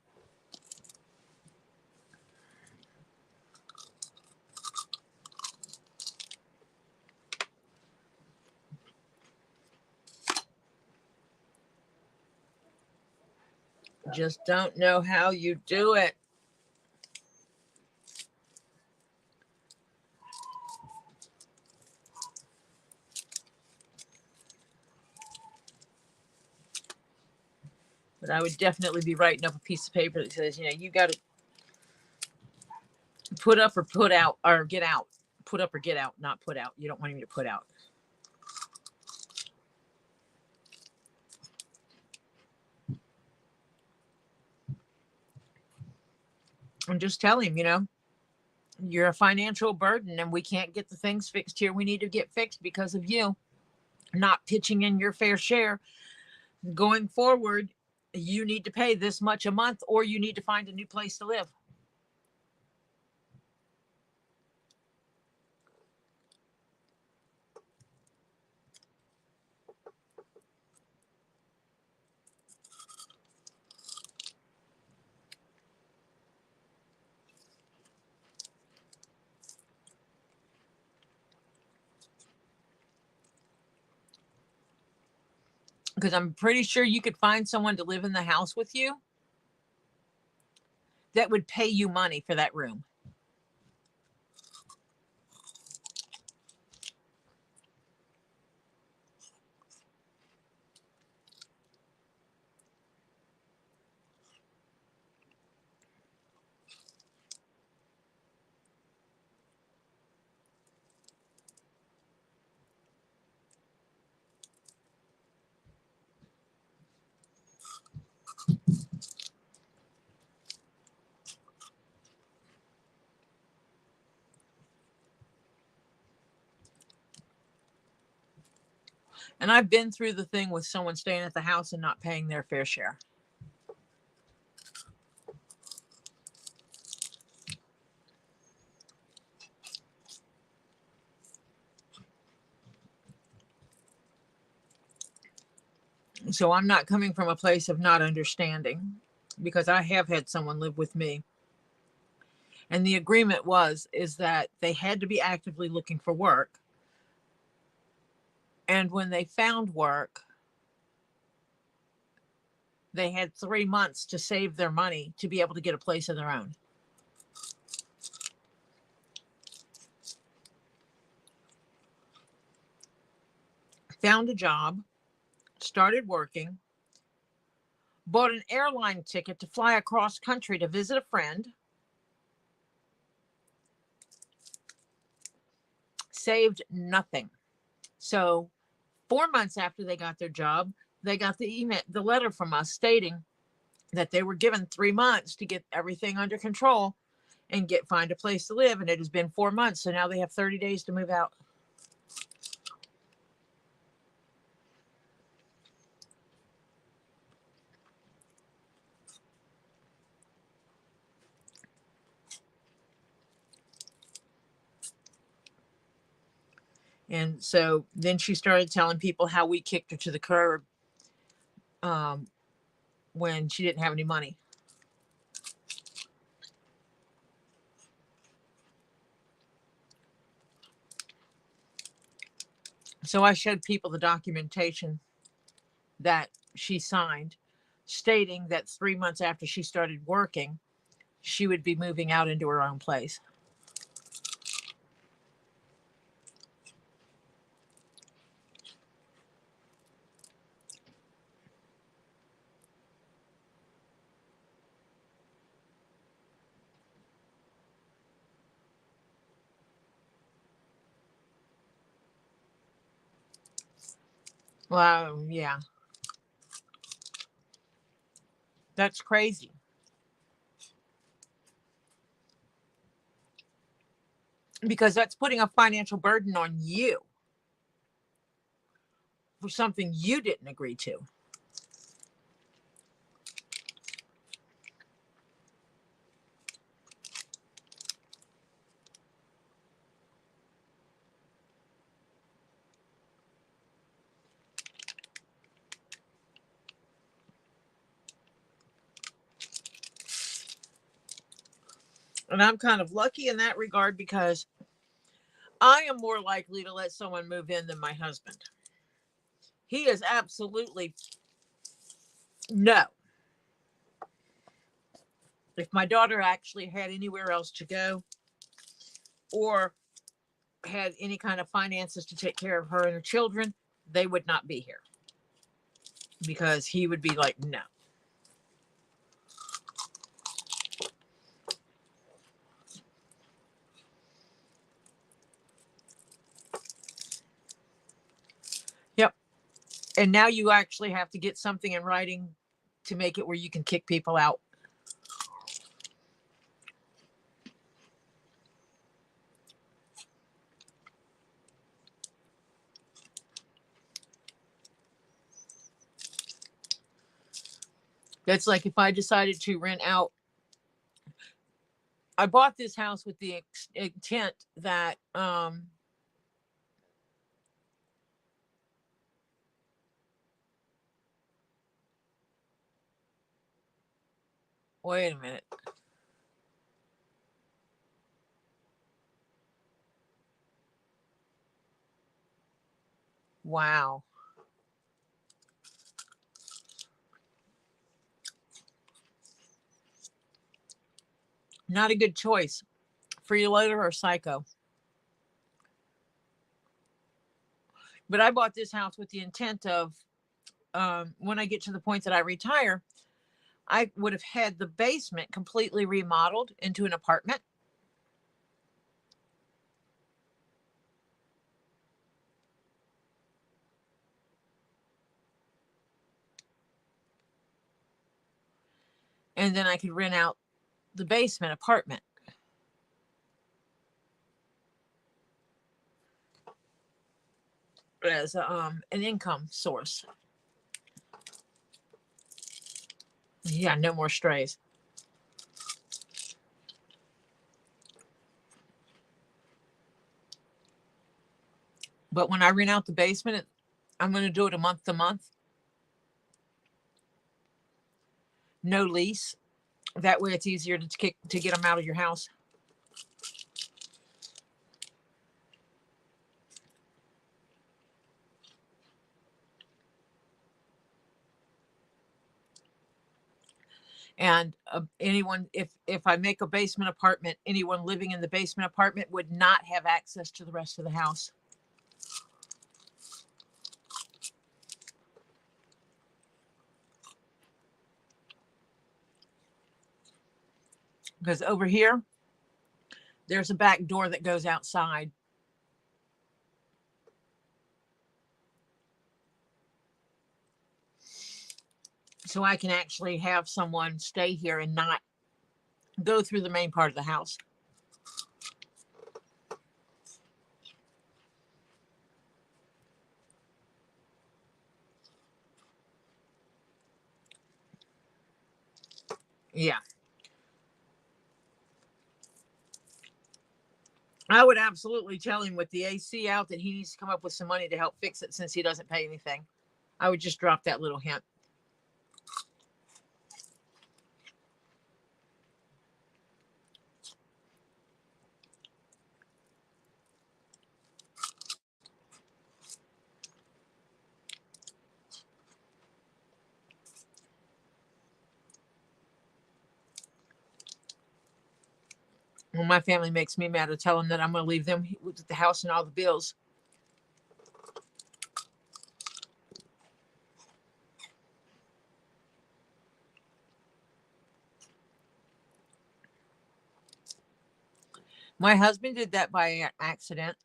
Just don't know how you do it. But I would definitely be writing up a piece of paper that says, you got to put up or put out or get out. Put up or get out, not put out. You don't want me to put out. And just tell him, you're a financial burden and we can't get the things fixed here. We need to get fixed because of you not pitching in your fair share. Going forward, you need to pay this much a month or you need to find a new place to live. Because I'm pretty sure you could find someone to live in the house with you that would pay you money for that room. And I've been through the thing with someone staying at the house and not paying their fair share. So I'm not coming from a place of not understanding, because I have had someone live with me. And the agreement is that they had to be actively looking for work. And when they found work, they had 3 months to save their money to be able to get a place of their own. found a job, started working, bought an airline ticket to fly across country to visit a friend, saved nothing. So 4 months after they got their job, they got the letter from us stating that they were given 3 months to get everything under control and find a place to live. And it has been 4 months. So now they have 30 days to move out. And so then she started telling people how we kicked her to the curb when she didn't have any money. So I showed people the documentation that she signed stating that 3 months after she started working, she would be moving out into her own place. Well, yeah. That's crazy. Because that's putting a financial burden on you for something you didn't agree to. And I'm kind of lucky in that regard because I am more likely to let someone move in than my husband. He is absolutely no. If my daughter actually had anywhere else to go or had any kind of finances to take care of her and her children, they would not be here because he would be like, no. Yep. And now you actually have to get something in writing to make it where you can kick people out. That's like if I decided to rent out. I bought this house with the intent that wait a minute. Wow. Not a good choice. Freeloader or psycho. But I bought this house with the intent of when I get to the point that I retire, I would have had the basement completely remodeled into an apartment. And then I could rent out the basement apartment. As an income source. Yeah, no more strays. But when I rent out the basement, I'm going to do it a month to month. No lease. That way it's easier to get them out of your house. And anyone, if I make a basement apartment, anyone living in the basement apartment would not have access to the rest of the house. because over here, there's a back door that goes outside. So I can actually have someone stay here and not go through the main part of the house. Yeah. I would absolutely tell him with the AC out that he needs to come up with some money to help fix it since he doesn't pay anything. I would just drop that little hint. When my family makes me mad, I tell them that I'm going to leave them with the house and all the bills. My husband did that by accident.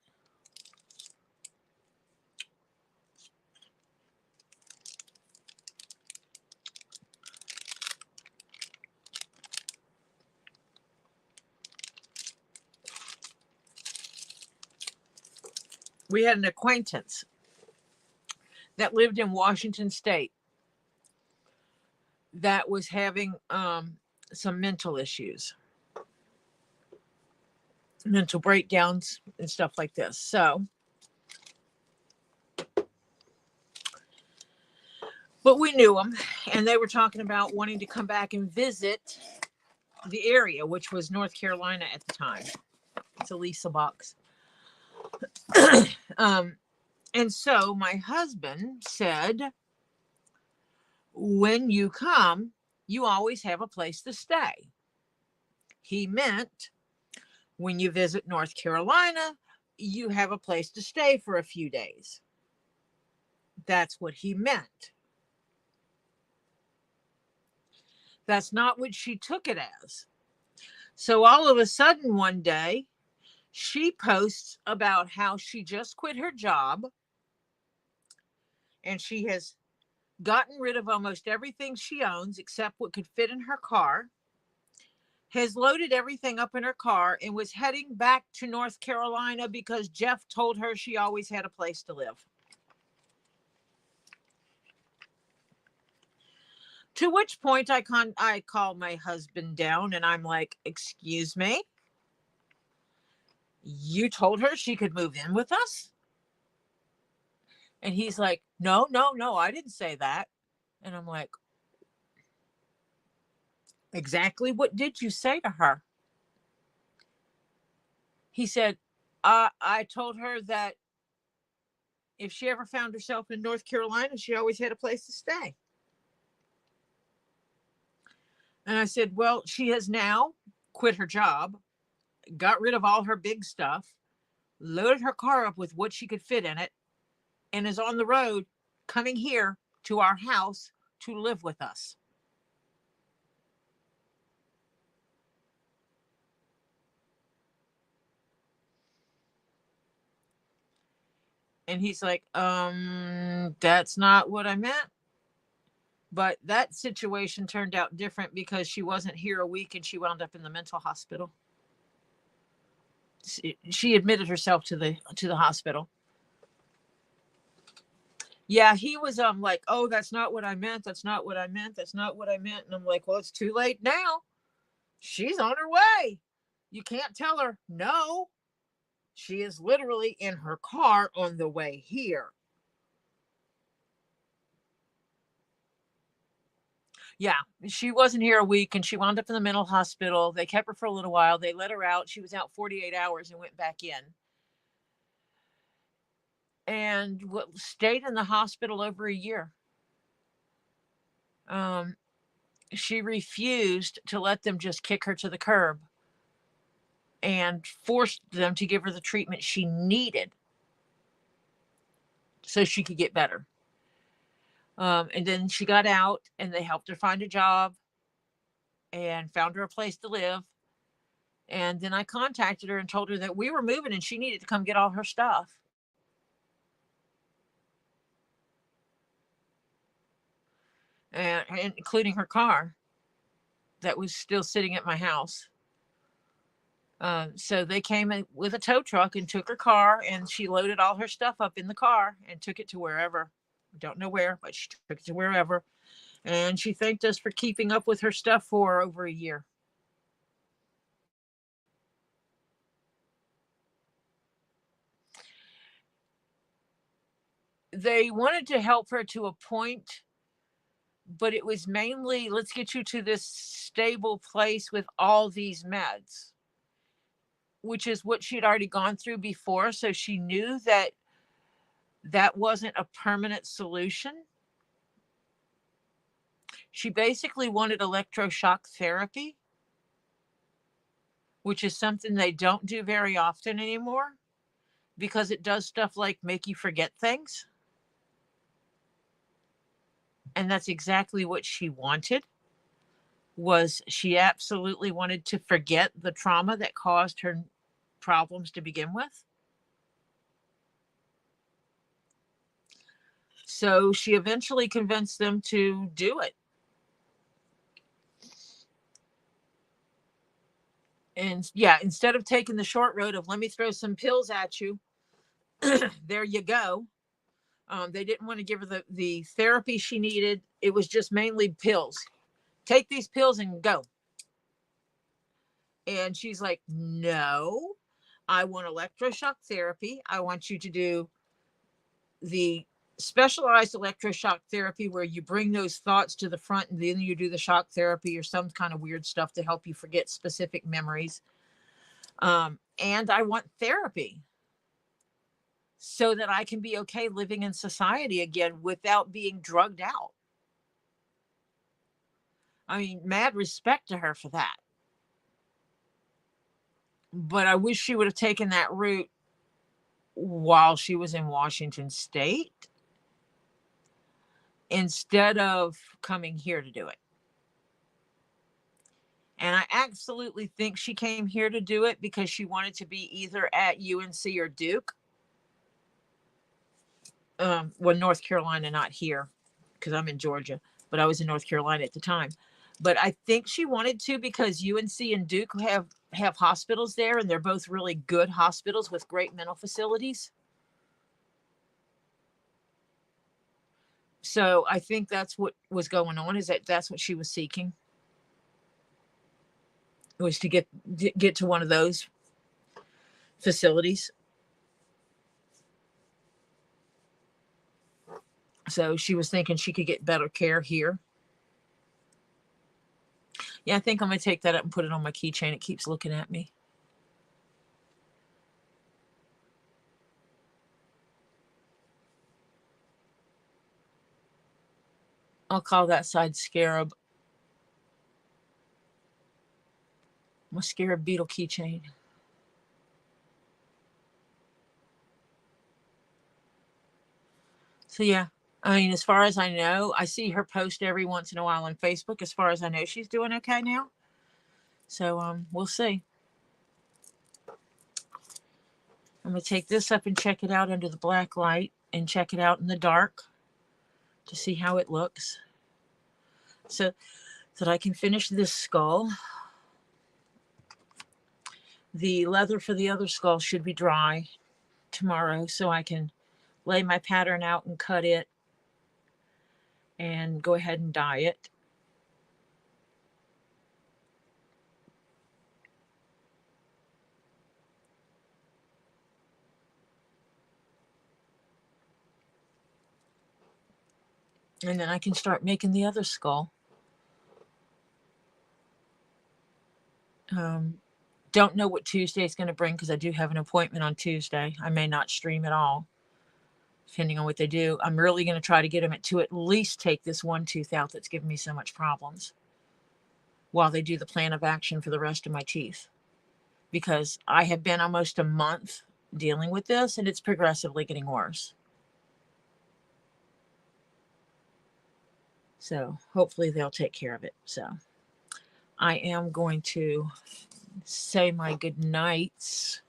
We had an acquaintance that lived in Washington State that was having some mental issues, mental breakdowns and stuff like this. So, but we knew them, and they were talking about wanting to come back and visit the area, which was North Carolina at the time. It's a Lisa box. And so my husband said, when you come, you always have a place to stay. He meant when you visit North Carolina, you have a place to stay for a few days. That's what he meant. That's not what she took it as. So all of a sudden one day, she posts about how she just quit her job and she has gotten rid of almost everything she owns except what could fit in her car, has loaded everything up in her car, and was heading back to North Carolina because Jeff told her she always had a place to live. To which point I call my husband down and I'm like, excuse me? You told her she could move in with us? And he's like, no, I didn't say that. And I'm like, exactly what did you say to her? He said, I told her that if she ever found herself in North Carolina, she always had a place to stay. And I said, well, she has now quit her job, got rid of all her big stuff, loaded her car up with what she could fit in it, and is on the road coming here to our house to live with us. And he's like, that's not what I meant. But that situation turned out different because she wasn't here a week and she wound up in the mental hospital. She admitted herself to the hospital. Yeah, he was like, oh, that's not what I meant. That's not what I meant. That's not what I meant. And I'm like, well, it's too late now. She's on her way. You can't tell her no. She is literally in her car on the way here. Yeah, she wasn't here a week and she wound up in the mental hospital. They kept her for a little while. They let her out. She was out 48 hours and went back in. And stayed in the hospital over a year. She refused to let them just kick her to the curb and forced them to give her the treatment she needed so she could get better. And then she got out and they helped her find a job and found her a place to live. And then I contacted her and told her that we were moving and she needed to come get all her stuff. And including her car that was still sitting at my house. So they came in with a tow truck and took her car, and she loaded all her stuff up in the car and took it to wherever. Don't know where, but she took it to wherever. And she thanked us for keeping up with her stuff for over a year. They wanted to help her to a point, but it was mainly, let's get you to this stable place with all these meds, which is what she'd already gone through before. So she knew that that wasn't a permanent solution. She basically wanted electroshock therapy, which is something they don't do very often anymore because it does stuff like make you forget things. And that's exactly what she wanted. Was she absolutely wanted to forget the trauma that caused her problems to begin with. So she eventually convinced them to do it. And yeah, instead of taking the short road of let me throw some pills at you, there you go. They didn't want to give her the therapy she needed. It was just mainly pills. Take these pills and go. And she's like, no, I want electroshock therapy. I want you to do the specialized electroshock therapy where you bring those thoughts to the front and then you do the shock therapy or some kind of weird stuff to help you forget specific memories. And I want therapy so that I can be okay living in society again without being drugged out. I mean, mad respect to her for that. But I wish she would have taken that route while she was in Washington State instead of coming here to do it. And I absolutely think she came here to do it because she wanted to be either at UNC or Duke. Well, North Carolina, not here, because I'm in Georgia, but I was in North Carolina at the time. But I think she wanted to because UNC and Duke have hospitals there, and they're both really good hospitals with great mental facilities. So I think that's what was going on, is that's what she was seeking, was to get to one of those facilities. So she was thinking she could get better care here. Yeah, I think I'm going to take that up and put it on my keychain. It keeps looking at me. I'll call that side Scarab. My Scarab beetle keychain. So yeah, I mean, as far as I know, I see her post every once in a while on Facebook. As far as I know, she's doing okay now. So we'll see. I'm going to take this up and check it out under the black light and check it out in the dark to see how it looks. So that I can finish this skull. The leather for the other skull should be dry tomorrow, so I can lay my pattern out and cut it and go ahead and dye it. And then I can start making the other skull. Don't know what Tuesday is going to bring because I do have an appointment on Tuesday. I may not stream at all, depending on what they do. I'm really going to try to get them to at least take this one tooth out that's giving me so much problems while they do the plan of action for the rest of my teeth. Because I have been almost a month dealing with this and it's progressively getting worse. So hopefully they'll take care of it. So I am going to say my good nights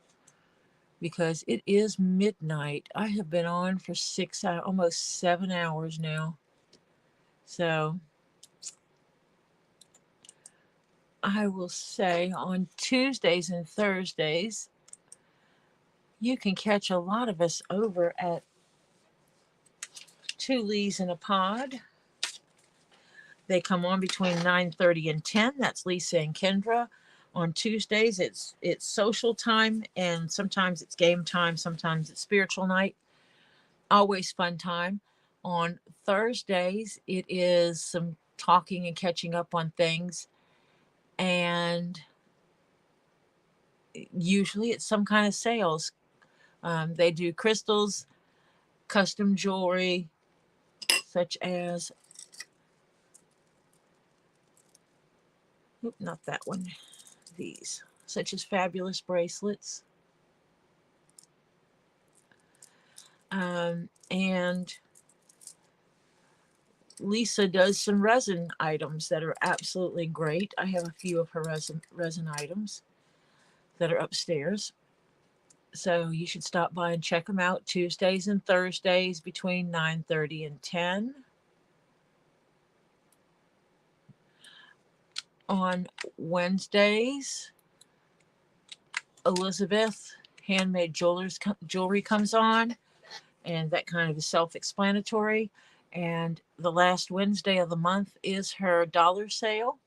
because it is midnight. I have been on for 6 hours, almost 7 hours now. So I will say on Tuesdays and Thursdays, you can catch a lot of us over at Two Lees in a Pod. They come on between 9:30 and 10. That's Lisa and Kendra. On Tuesdays, it's social time, and sometimes it's game time, sometimes it's spiritual night. Always fun time. On Thursdays, it is some talking and catching up on things, and usually it's some kind of sales. They do crystals, custom jewelry, such as, not that one, these, such as fabulous bracelets. And Lisa does some resin items that are absolutely great. I have a few of her resin items that are upstairs. So you should stop by and check them out Tuesdays and Thursdays between 9:30 and 10. On Wednesdays, Elizabeth Handmade Jewelry comes on, and that kind of is self-explanatory. And the last Wednesday of the month is her dollar sale.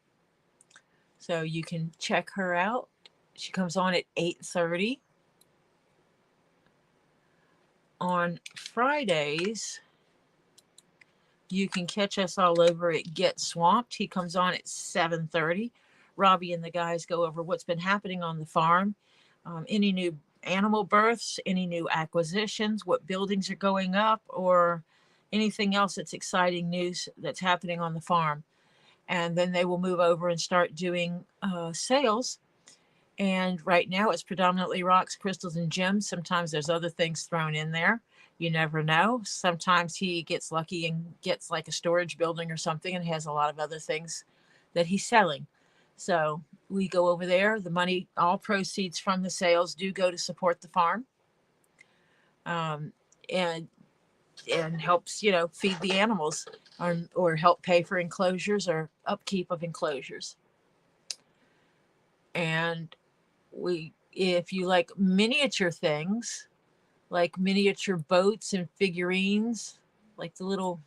So you can check her out. She comes on at 8:30. On Fridays, you can catch us all over at Get Swamped. He comes on at 7:30. Robbie and the guys go over what's been happening on the farm, any new animal births, any new acquisitions, what buildings are going up, or anything else that's exciting news that's happening on the farm. And then they will move over and start doing sales. And right now it's predominantly rocks, crystals, and gems. Sometimes there's other things thrown in there. You never know. Sometimes he gets lucky and gets like a storage building or something and has a lot of other things that he's selling. So we go over there. The money, all proceeds from the sales do go to support the farm, and helps, feed the animals, or help pay for enclosures or upkeep of enclosures. And if you like miniature things, like miniature boats and figurines, like the little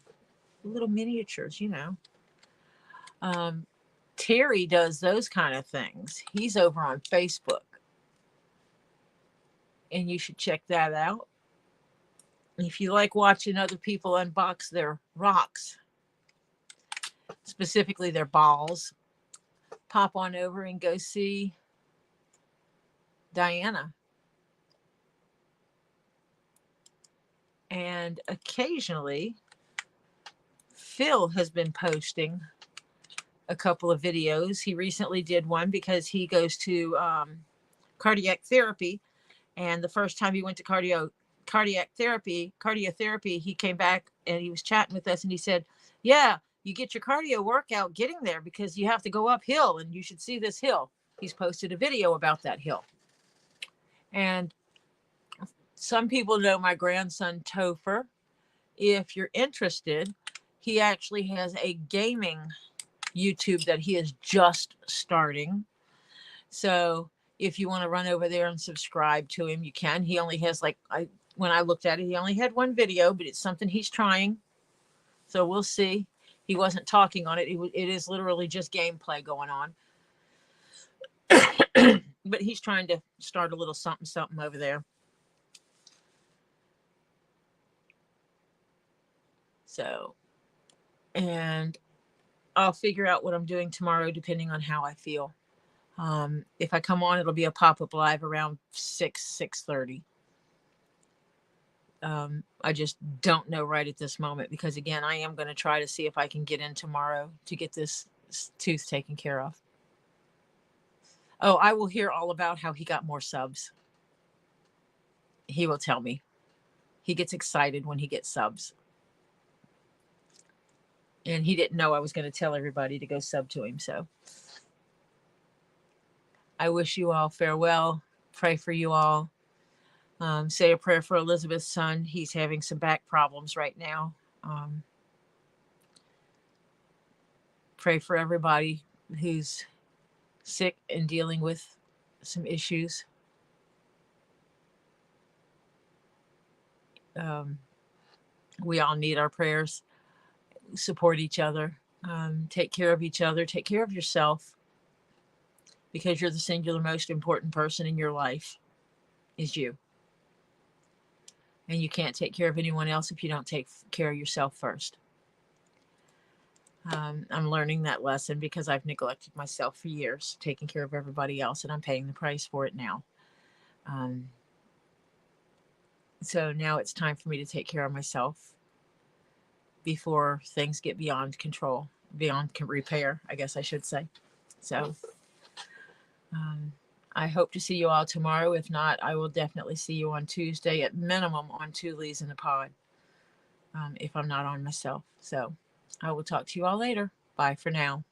miniatures, Terry does those kind of things. He's over on Facebook, and you should check that out. If you like watching other people unbox their rocks, specifically their balls, pop on over and go see Diana. And occasionally, Phil has been posting a couple of videos. He recently did one because he goes to cardiac therapy. And the first time he went to cardiotherapy, he came back and he was chatting with us, and he said, yeah, you get your cardio workout getting there because you have to go uphill, and you should see this hill. He's posted a video about that hill. And some people know my grandson Topher. If you're interested, he actually has a gaming YouTube that he is just starting. So if you want to run over there and subscribe to him, you can. He only has when I looked at it, he only had one video, but it's something he's trying. So we'll see. He wasn't talking on it. It is literally just gameplay going on. But he's trying to start a little something over there. So, and I'll figure out what I'm doing tomorrow depending on how I feel. If I come on, it'll be a pop-up live around 6:30. I just don't know right at this moment because, again, I am going to try to see if I can get in tomorrow to get this tooth taken care of. Oh, I will hear all about how he got more subs. He will tell me. He gets excited when he gets subs. And he didn't know I was going to tell everybody to go sub to him. So I wish you all farewell. Pray for you all. Say a prayer for Elizabeth's son. He's having some back problems right now. Pray for everybody who's sick and dealing with some issues. We all need our prayers. Support each other. Take care of each other. Take care of yourself, because you're the singular most important person in your life is you. And you can't take care of anyone else if you don't take care of yourself first. I'm learning that lesson because I've neglected myself for years, taking care of everybody else, and I'm paying the price for it now. So now it's time for me to take care of myself before things get beyond control, beyond repair, I guess I should say. So I hope to see you all tomorrow. If not, I will definitely see you on Tuesday, at minimum on 2 Lees in a Pod, if I'm not on myself. So I will talk to you all later. Bye for now.